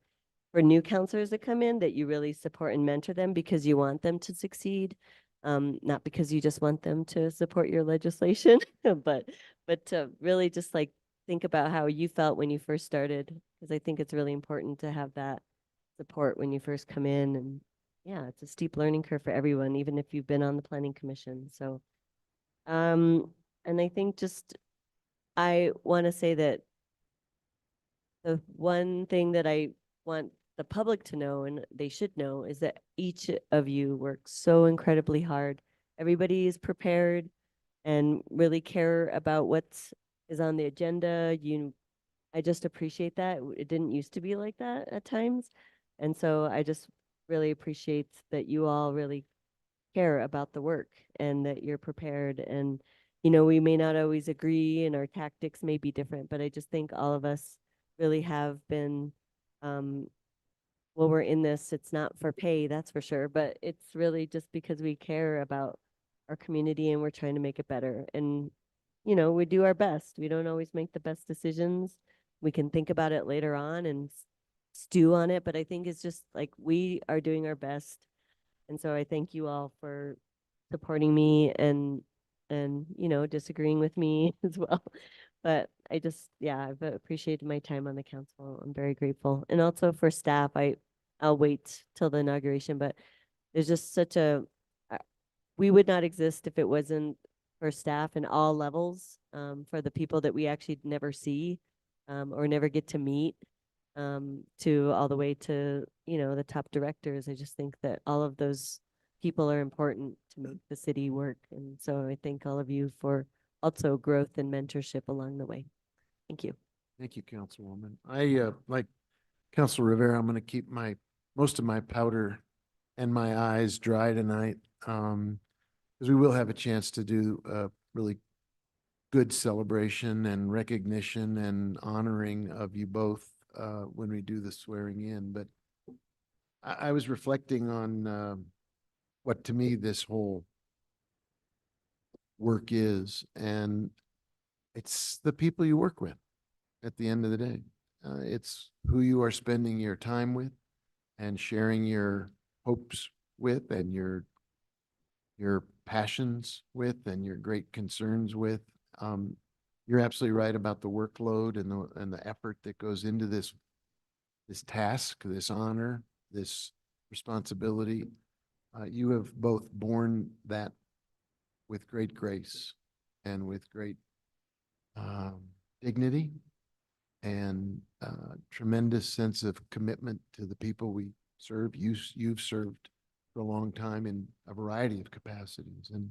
for new counselors that come in, that you really support and mentor them because you want them to succeed, not because you just want them to support your legislation, but to really just like think about how you felt when you first started, because I think it's really important to have that support when you first come in. And yeah, it's a steep learning curve for everyone, even if you've been on the planning commission. So, and I think just I want to say that the one thing that I want the public to know, and they should know, is that each of you works so incredibly hard. Everybody is prepared and really care about what is on the agenda. I just appreciate that. It didn't used to be like that at times. And so I just really appreciate that you all really care about the work and that you're prepared. And, we may not always agree and our tactics may be different, but I just think all of us really have been, well, we're in this, it's not for pay, that's for sure, but it's really just because we care about our community and we're trying to make it better. And, we do our best. We don't always make the best decisions. We can think about it later on and stew on it, but I think it's just like we are doing our best. And so I thank you all for supporting me and disagreeing with me as well. But I just, yeah, I've appreciated my time on the council. I'm very grateful. And also for staff, I'll wait till the inauguration, but there's just such we would not exist if it wasn't for staff in all levels, for the people that we actually never see, or never get to meet, to all the way to, the top directors. I just think that all of those people are important to make the city work. And so I thank all of you for also growth and mentorship along the way. Thank you. Thank you, Councilwoman. Like Councilor Rivera, I'm going to keep most of my powder and my eyes dry tonight, because we will have a chance to do a really good celebration and recognition and honoring of you both when we do the swearing in. But I was reflecting on what to me this whole work is, and it's the people you work with at the end of the day. It's who you are spending your time with and sharing your hopes with and your passions with and your great concerns with. You're absolutely right about the workload and the effort that goes into this task, this honor, this responsibility. You have both borne that with great grace and with great dignity and tremendous sense of commitment to the people we serve. You've served for a long time in a variety of capacities. And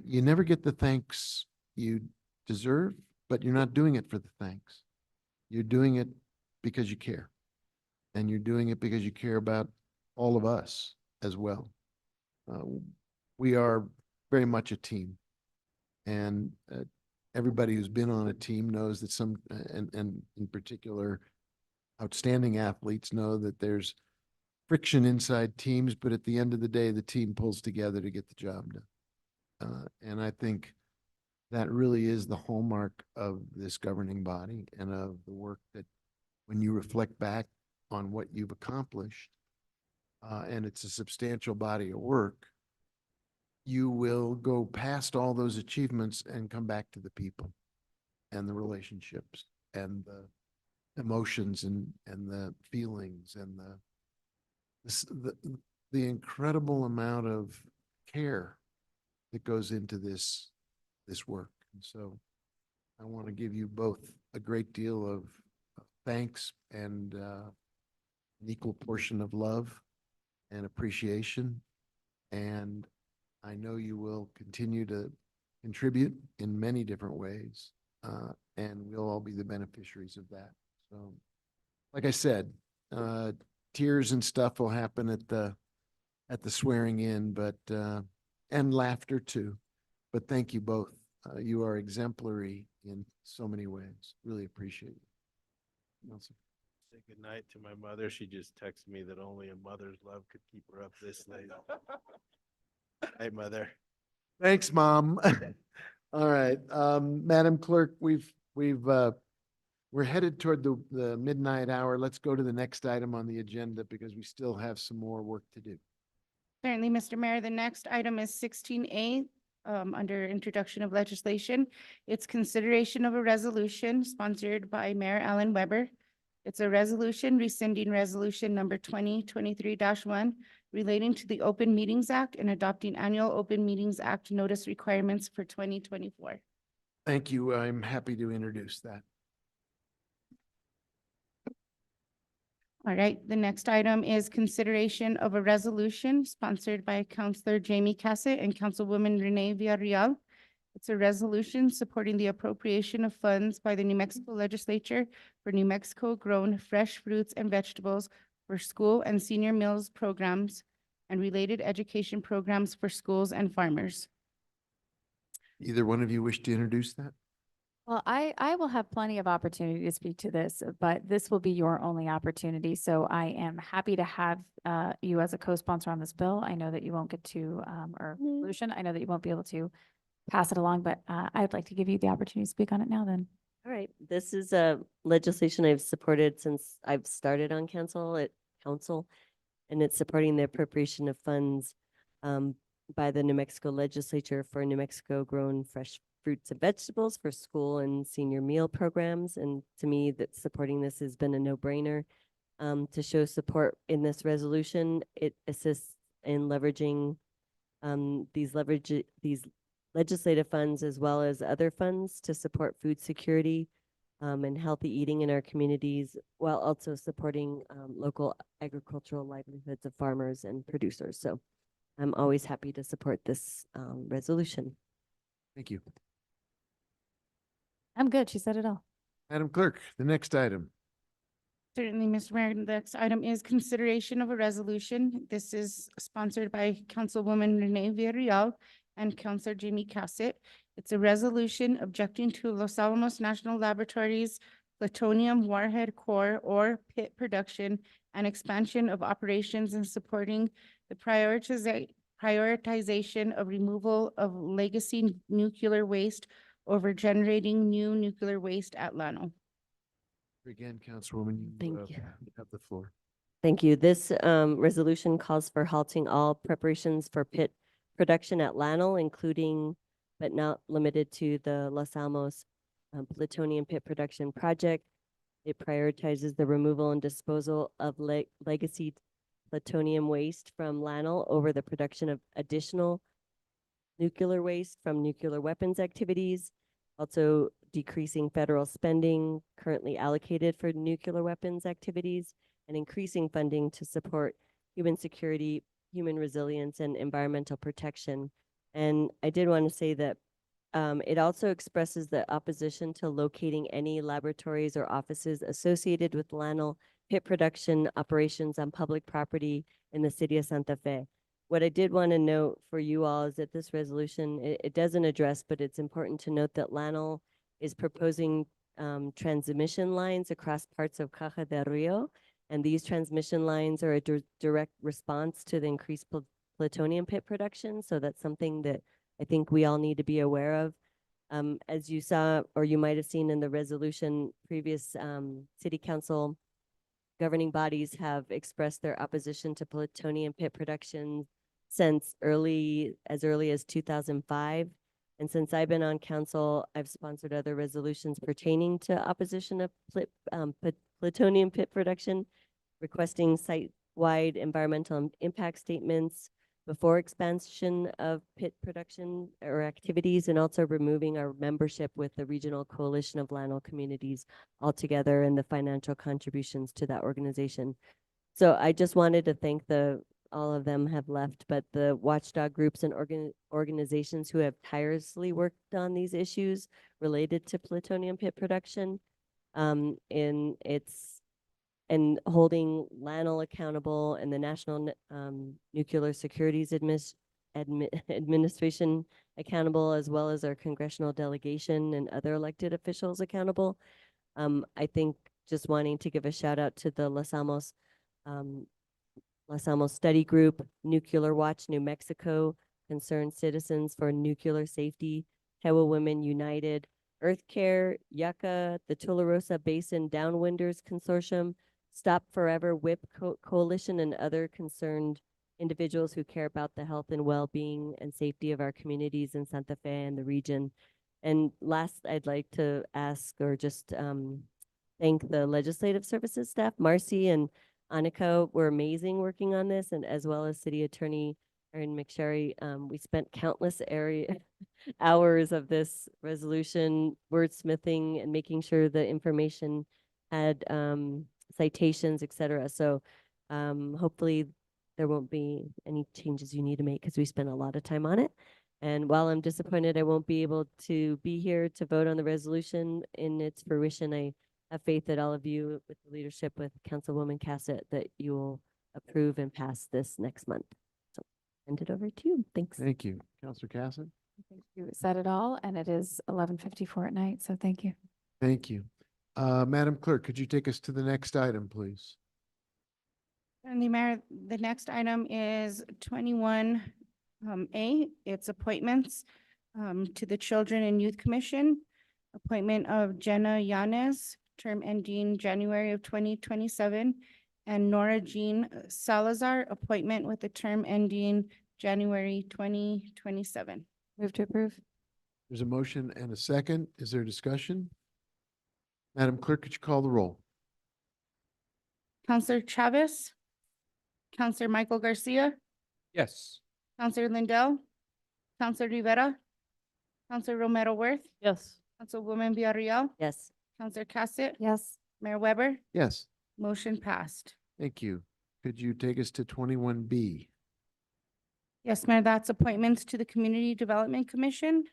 you never get the thanks you deserve, but you're not doing it for the thanks. You're doing it because you care. And you're doing it because you care about all of us as well. We are very much a team. And everybody who's been on a team knows that and in particular, outstanding athletes know that there's friction inside teams, but at the end of the day, the team pulls together to get the job done. And I think that really is the hallmark of this governing body and of the work that when you reflect back on what you've accomplished, and it's a substantial body of work, you will go past all those achievements and come back to the people and the relationships and the emotions and the feelings and the incredible amount of care that goes into this work. And so I want to give you both a great deal of thanks and an equal portion of love and appreciation. And I know you will continue to contribute in many different ways, and we'll all be the beneficiaries of that. So, like I said, tears and stuff will happen at the swearing in, but and laughter too. But thank you both. You are exemplary in so many ways. Really appreciate it. Say good night to my mother. She just texted me that only a mother's love could keep her up this late. Hey, Mother. Thanks, Mom. All right, Madam Clerk, we're headed toward the midnight hour. Let's go to the next item on the agenda because we still have some more work to do. Certainly, Mr. Mayor, the next item is 16A, under introduction of legislation. It's consideration of a resolution sponsored by Mayor Alan Weber. It's a resolution rescinding resolution number 2023-1 relating to the Open Meetings Act and adopting annual Open Meetings Act notice requirements for 2024. Thank you. I'm happy to introduce that. All right, the next item is consideration of a resolution sponsored by Councillor Jamie Cassett and Councilwoman Renee Villarreal. It's a resolution supporting the appropriation of funds by the New Mexico Legislature for New Mexico grown fresh fruits and vegetables for school and senior meals programs and related education programs for schools and farmers. Either one of you wish to introduce that? Well, I will have plenty of opportunity to speak to this, but this will be your only opportunity. So I am happy to have you as a co-sponsor on this bill. I know that you won't get to, or resolution, I know that you won't be able to pass it along, but I'd like to give you the opportunity to speak on it now then. All right, this is a legislation I've supported since I've started on council, and it's supporting the appropriation of funds by the New Mexico Legislature for New Mexico grown fresh fruits and vegetables for school and senior meal programs. And to me, that supporting this has been a no-brainer. To show support in this resolution, it assists in leveraging these legislative funds as well as other funds to support food security and healthy eating in our communities, while also supporting local agricultural livelihoods of farmers and producers. So I'm always happy to support this resolution. Thank you. I'm good. She said it all. Madam Clerk, the next item. Certainly, Mr. Mayor, the next item is consideration of a resolution. This is sponsored by Councilwoman Renee Villarreal and Councillor Jamie Cassett. It's a resolution objecting to Los Alamos National Laboratories plutonium warhead core or pit production and expansion of operations and supporting the prioritization of removal of legacy nuclear waste over generating new nuclear waste at Llano. Again, Councilwoman, Thank you. You have the floor. Thank you. This resolution calls for halting all preparations for pit production at Llano, including but not limited to the Los Alamos plutonium pit production project. It prioritizes the removal and disposal of legacy plutonium waste from Llano over the production of additional nuclear waste from nuclear weapons activities, also decreasing federal spending currently allocated for nuclear weapons activities, and increasing funding to support human security human resilience and environmental protection. And I did want to say that it also expresses the opposition to locating any laboratories or offices associated with LANL pit production operations on public property in the city of Santa Fe. What I did want to note for you all is that this resolution, it doesn't address, but it's important to note that LANL is proposing transmission lines across parts of Caja del Rio. And these transmission lines are a direct response to the increased plutonium pit production. So that's something that I think we all need to be aware of. As you saw, or you might have seen in the resolution, previous city council governing bodies have expressed their opposition to plutonium pit production since as early as 2005. And since I've been on council, I've sponsored other resolutions pertaining to opposition of plutonium pit production, requesting site-wide environmental impact statements before expansion of pit production or activities, and also removing our membership with the Regional Coalition of LANL Communities altogether and the financial contributions to that organization. So I just wanted to thank all of them have left, but the watchdog groups and organizations who have tirelessly worked on these issues related to plutonium pit production, and holding LANL accountable and the National Nuclear Securities Administration accountable, as well as our congressional delegation and other elected officials accountable. I think just wanting to give a shout out to the Los Alamos Study Group, Nuclear Watch New Mexico, Concerned Citizens for Nuclear Safety, Tewa Women United, Earth Care, Yucca, the Tularosa Basin Downwinders Consortium, Stop Forever WHIP Coalition, and other concerned individuals who care about the health and well-being and safety of our communities in Santa Fe and the region. And last, I'd like to ask or just thank the legislative services staff. Marcy and Annika were amazing working on this, and as well as City Attorney Erin McSherry. We spent countless hours of this resolution wordsmithing and making sure the information had citations, etc. So hopefully there won't be any changes you need to make, because we spent a lot of time on it. And while I'm disappointed I won't be able to be here to vote on the resolution in its fruition, I have faith that all of you, with the leadership with Councilwoman Cassett, that you will approve and pass this next month. So hand it over to you. Thanks. Thank you. Councilor Cassett. I think you said it all, and it is 11:54 at night, so thank you. Thank you. Madam Clerk, could you take us to the next item, please? And the Mayor, the next item is 21 A. It's appointments to the Children and Youth Commission. Appointment of Jenna Yanez, term ending January of 2027, and Nora Jean Salazar, appointment with the term ending January 2027. Move to approve. There's a motion and a second. Is there discussion? Madam Clerk, could you call the roll? Counselor Chavez, Counselor Michael Garcia, Yes. Counselor Lindell, Counselor Rivera, Counselor Romero Worth, Yes. Councilwoman Villarreal, Yes. Counselor Cassett, Yes. Mayor Weber, Yes, motion passed. thank you. Could you take us to 21B? Yes, Mayor, that's appointments to the Community Development Commission.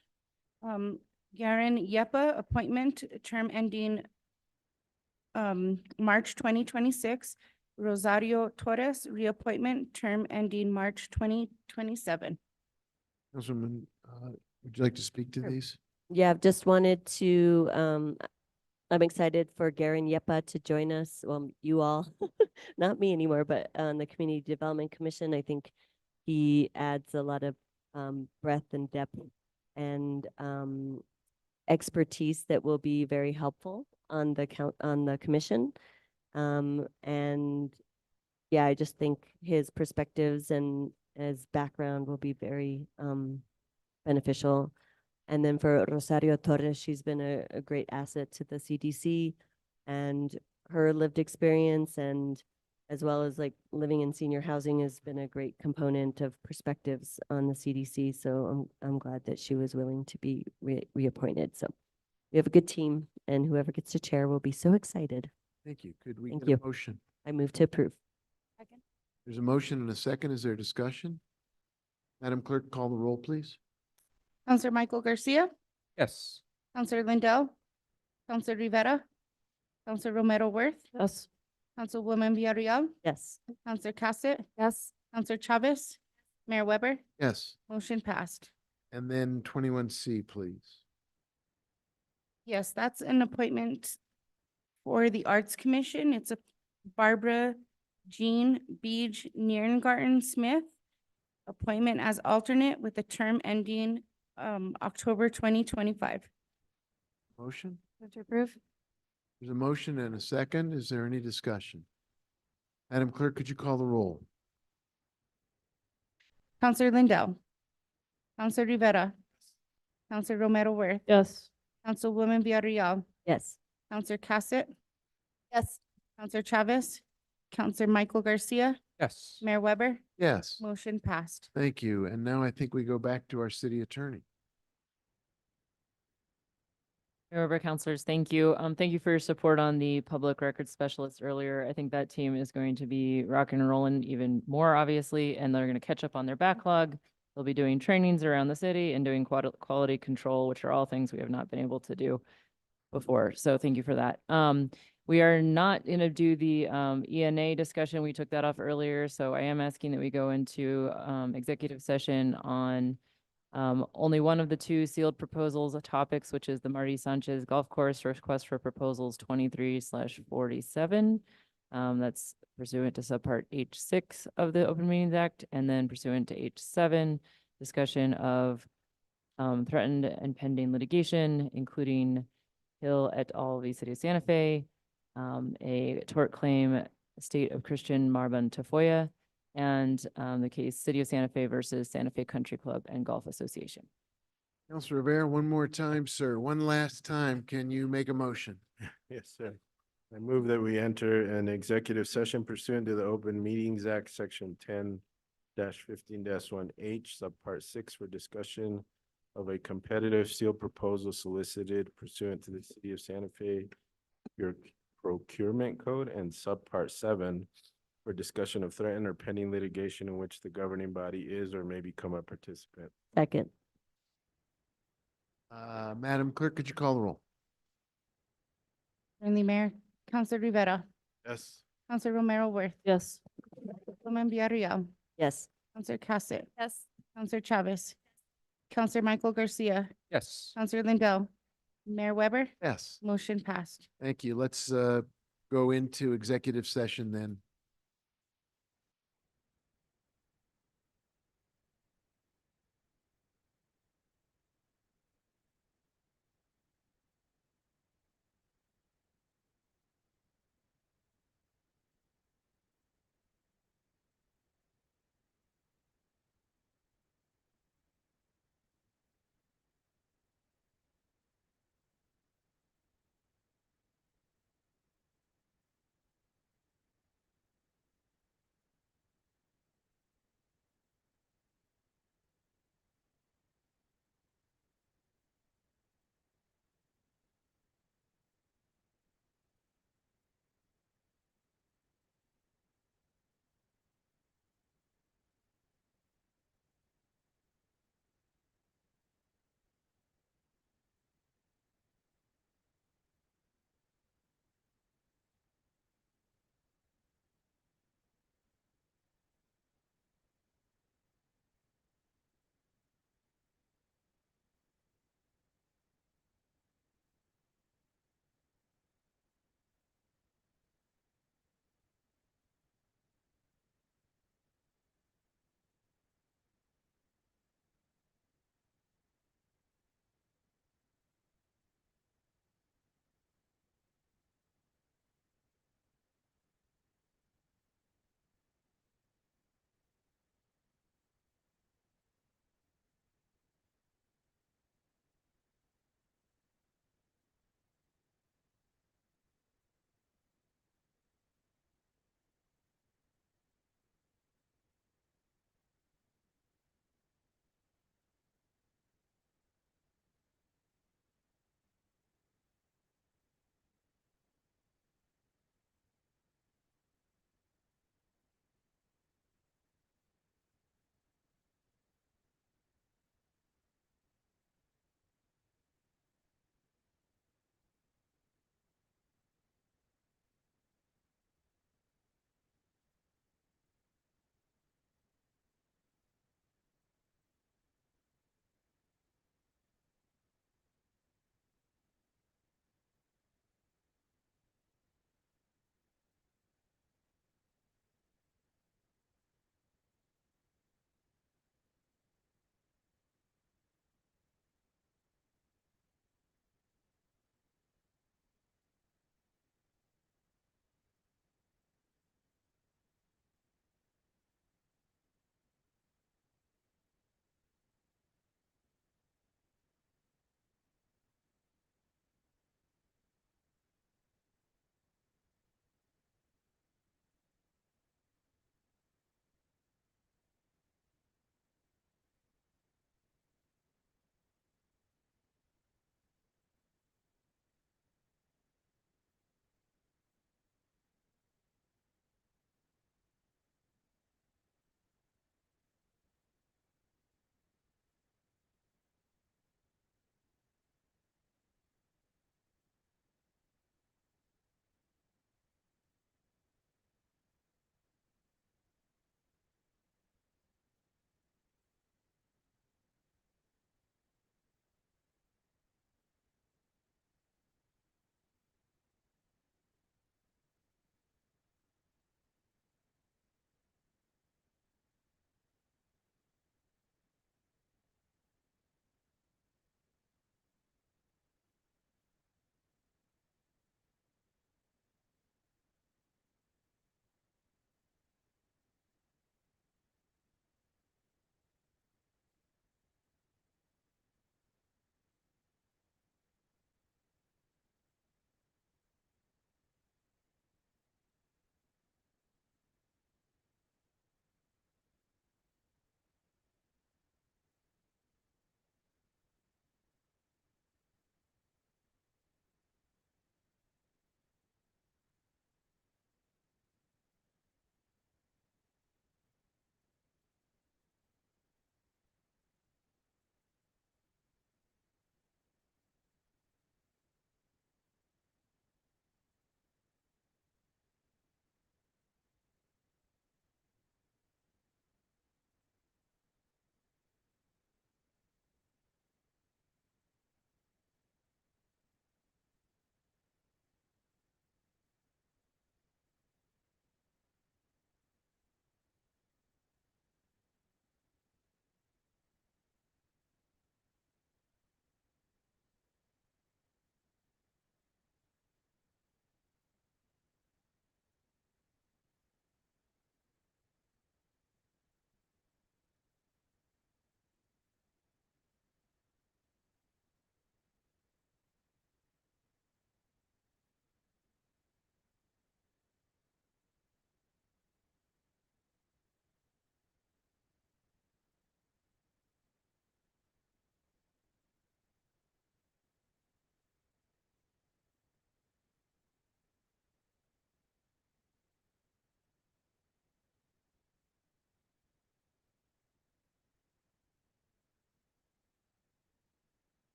Garen Yepa, appointment, term ending March 2026. Rosario Torres, reappointment, term ending March 2027. Councilman, would you like to speak to these? Yeah, I've just wanted to, I'm excited for Garen Yepa to join us. Well, you all, not me anymore, but on the Community Development Commission. I think he adds a lot of breadth and depth and expertise that will be very helpful on the commission. And yeah, I just think his perspectives and his background will be very beneficial. And then for Rosario Torres, she's been a great asset to the CDC, and her lived experience, and as well as like living in senior housing, has been a great component of perspectives on the CDC. So I'm glad that she was willing to be reappointed. So we have a good team, and whoever gets to chair will be so excited. Thank you. Could we Thank get a you. motion? I move to approve. There's a motion and a second. Is there discussion? Madam Clerk, call the roll, please. Counselor Michael Garcia, Yes. Counselor Lindell, Counselor Rivera, Counselor Romero Worth, Yes. Councilwoman Villarreal, Yes. Counselor Cassett, Yes. Counselor Chavez, Mayor Weber, Yes. motion passed. And then 21C, please. Yes, that's an appointment for the Arts Commission. It's a Barbara Jean Beej Nierengarten Smith appointment as alternate with a term ending October 2025. Motion? Move to approve. There's a motion and a second. Is there any discussion? Madam Clerk, could you call the roll? Counselor Lindell, Counselor Rivera, Counselor Romero Worth, Yes. Councilwoman Villarreal, Yes. Counselor Cassett, Yes. Counselor Chavez, Counselor Michael Garcia, Yes. Mayor Weber, Yes. motion passed. Thank you. And now I think we go back to our city attorney. Mayor Weber, councilors, thank you. Thank you for your support on the public records specialist earlier. I think that team is going to be rocking and rolling even more, obviously, and they're going to catch up on their backlog. They'll be doing trainings around the city and doing quality control, which are all things we have not been able to do before. So thank you for that. We are not going to do the ENA discussion. We took that off earlier. So I am asking that we go into executive session on only one of the two sealed proposals topics, which is the Marty Sanchez Golf Course request for proposals 23/47. That's pursuant to subpart H6 of the Open Meetings Act, and then pursuant to H7, discussion of threatened and pending litigation, including Hill et al. V. City of Santa Fe, a tort claim, State of Christian Marban Tafoya, and the case City of Santa Fe versus Santa Fe Country Club and Golf Association. Councilor Rivera, one more time, sir. One last time. Can you make a motion? Yes, sir. I move that we enter an executive session pursuant to the Open Meetings Act, section 10-15-1H, subpart 6, for discussion of a competitive sealed proposal solicited pursuant to the City of Santa Fe your procurement code, and subpart 7 for discussion of threatened or pending litigation in which the governing body is or may become a participant. Second. Madam Clerk, could you call the roll? Friendly Mayor, Counselor Rivera, Yes. Counselor Romero Worth, Yes. Councilwoman Villarreal, Yes. Counselor Cassett, Yes. Counselor Chavez, Counselor Michael Garcia, Yes. Counselor Lindell, Mayor Weber, Yes. motion passed. Thank you. Let's go into executive session then.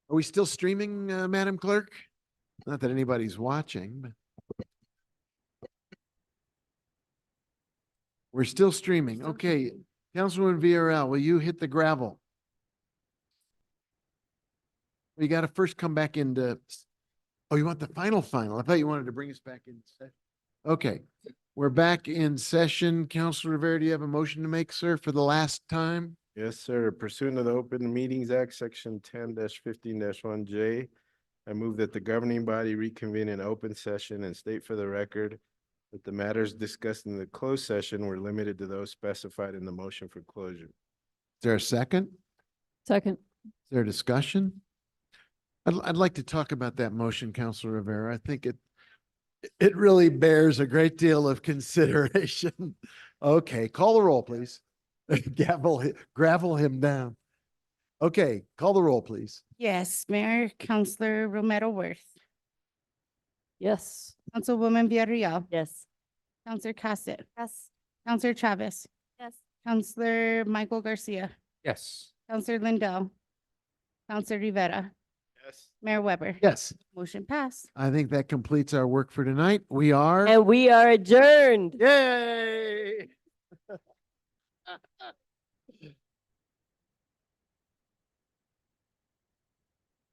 Are we still streaming, Madam Clerk? Not that anybody's watching, but. We're still streaming. Okay. Councilwoman VRL, will you hit the gravel? We got to first come back into, oh, you want the final? I thought you wanted to bring us back in session. Okay, we're back in session. Councilor Rivera, do you have a motion to make, sir, for the last time? Yes, sir. Pursuant to the Open Meetings Act, Section 10-15-1J, I move that the governing body reconvene in open session and state for the record that the matters discussed in the closed session were limited to those specified in the motion for closure. Is there a second? Second. Is there a discussion? I'd like to talk about that motion, Councilor Rivera. I think it really bears a great deal of consideration. Okay, call the roll, please. Gravel him down. Okay, call the roll, please. Yes, Mayor, Counselor Romero Worth, Yes. Councilwoman Villarreal, Yes. Counselor Cassett, Yes. Counselor Chavez, Yes. Counselor Michael Garcia, Yes. Counselor Lindell, Counselor Rivera, Yes. Mayor Weber. Yes, Motion passed. I think that completes our work for tonight. We are. And we are adjourned. Yay!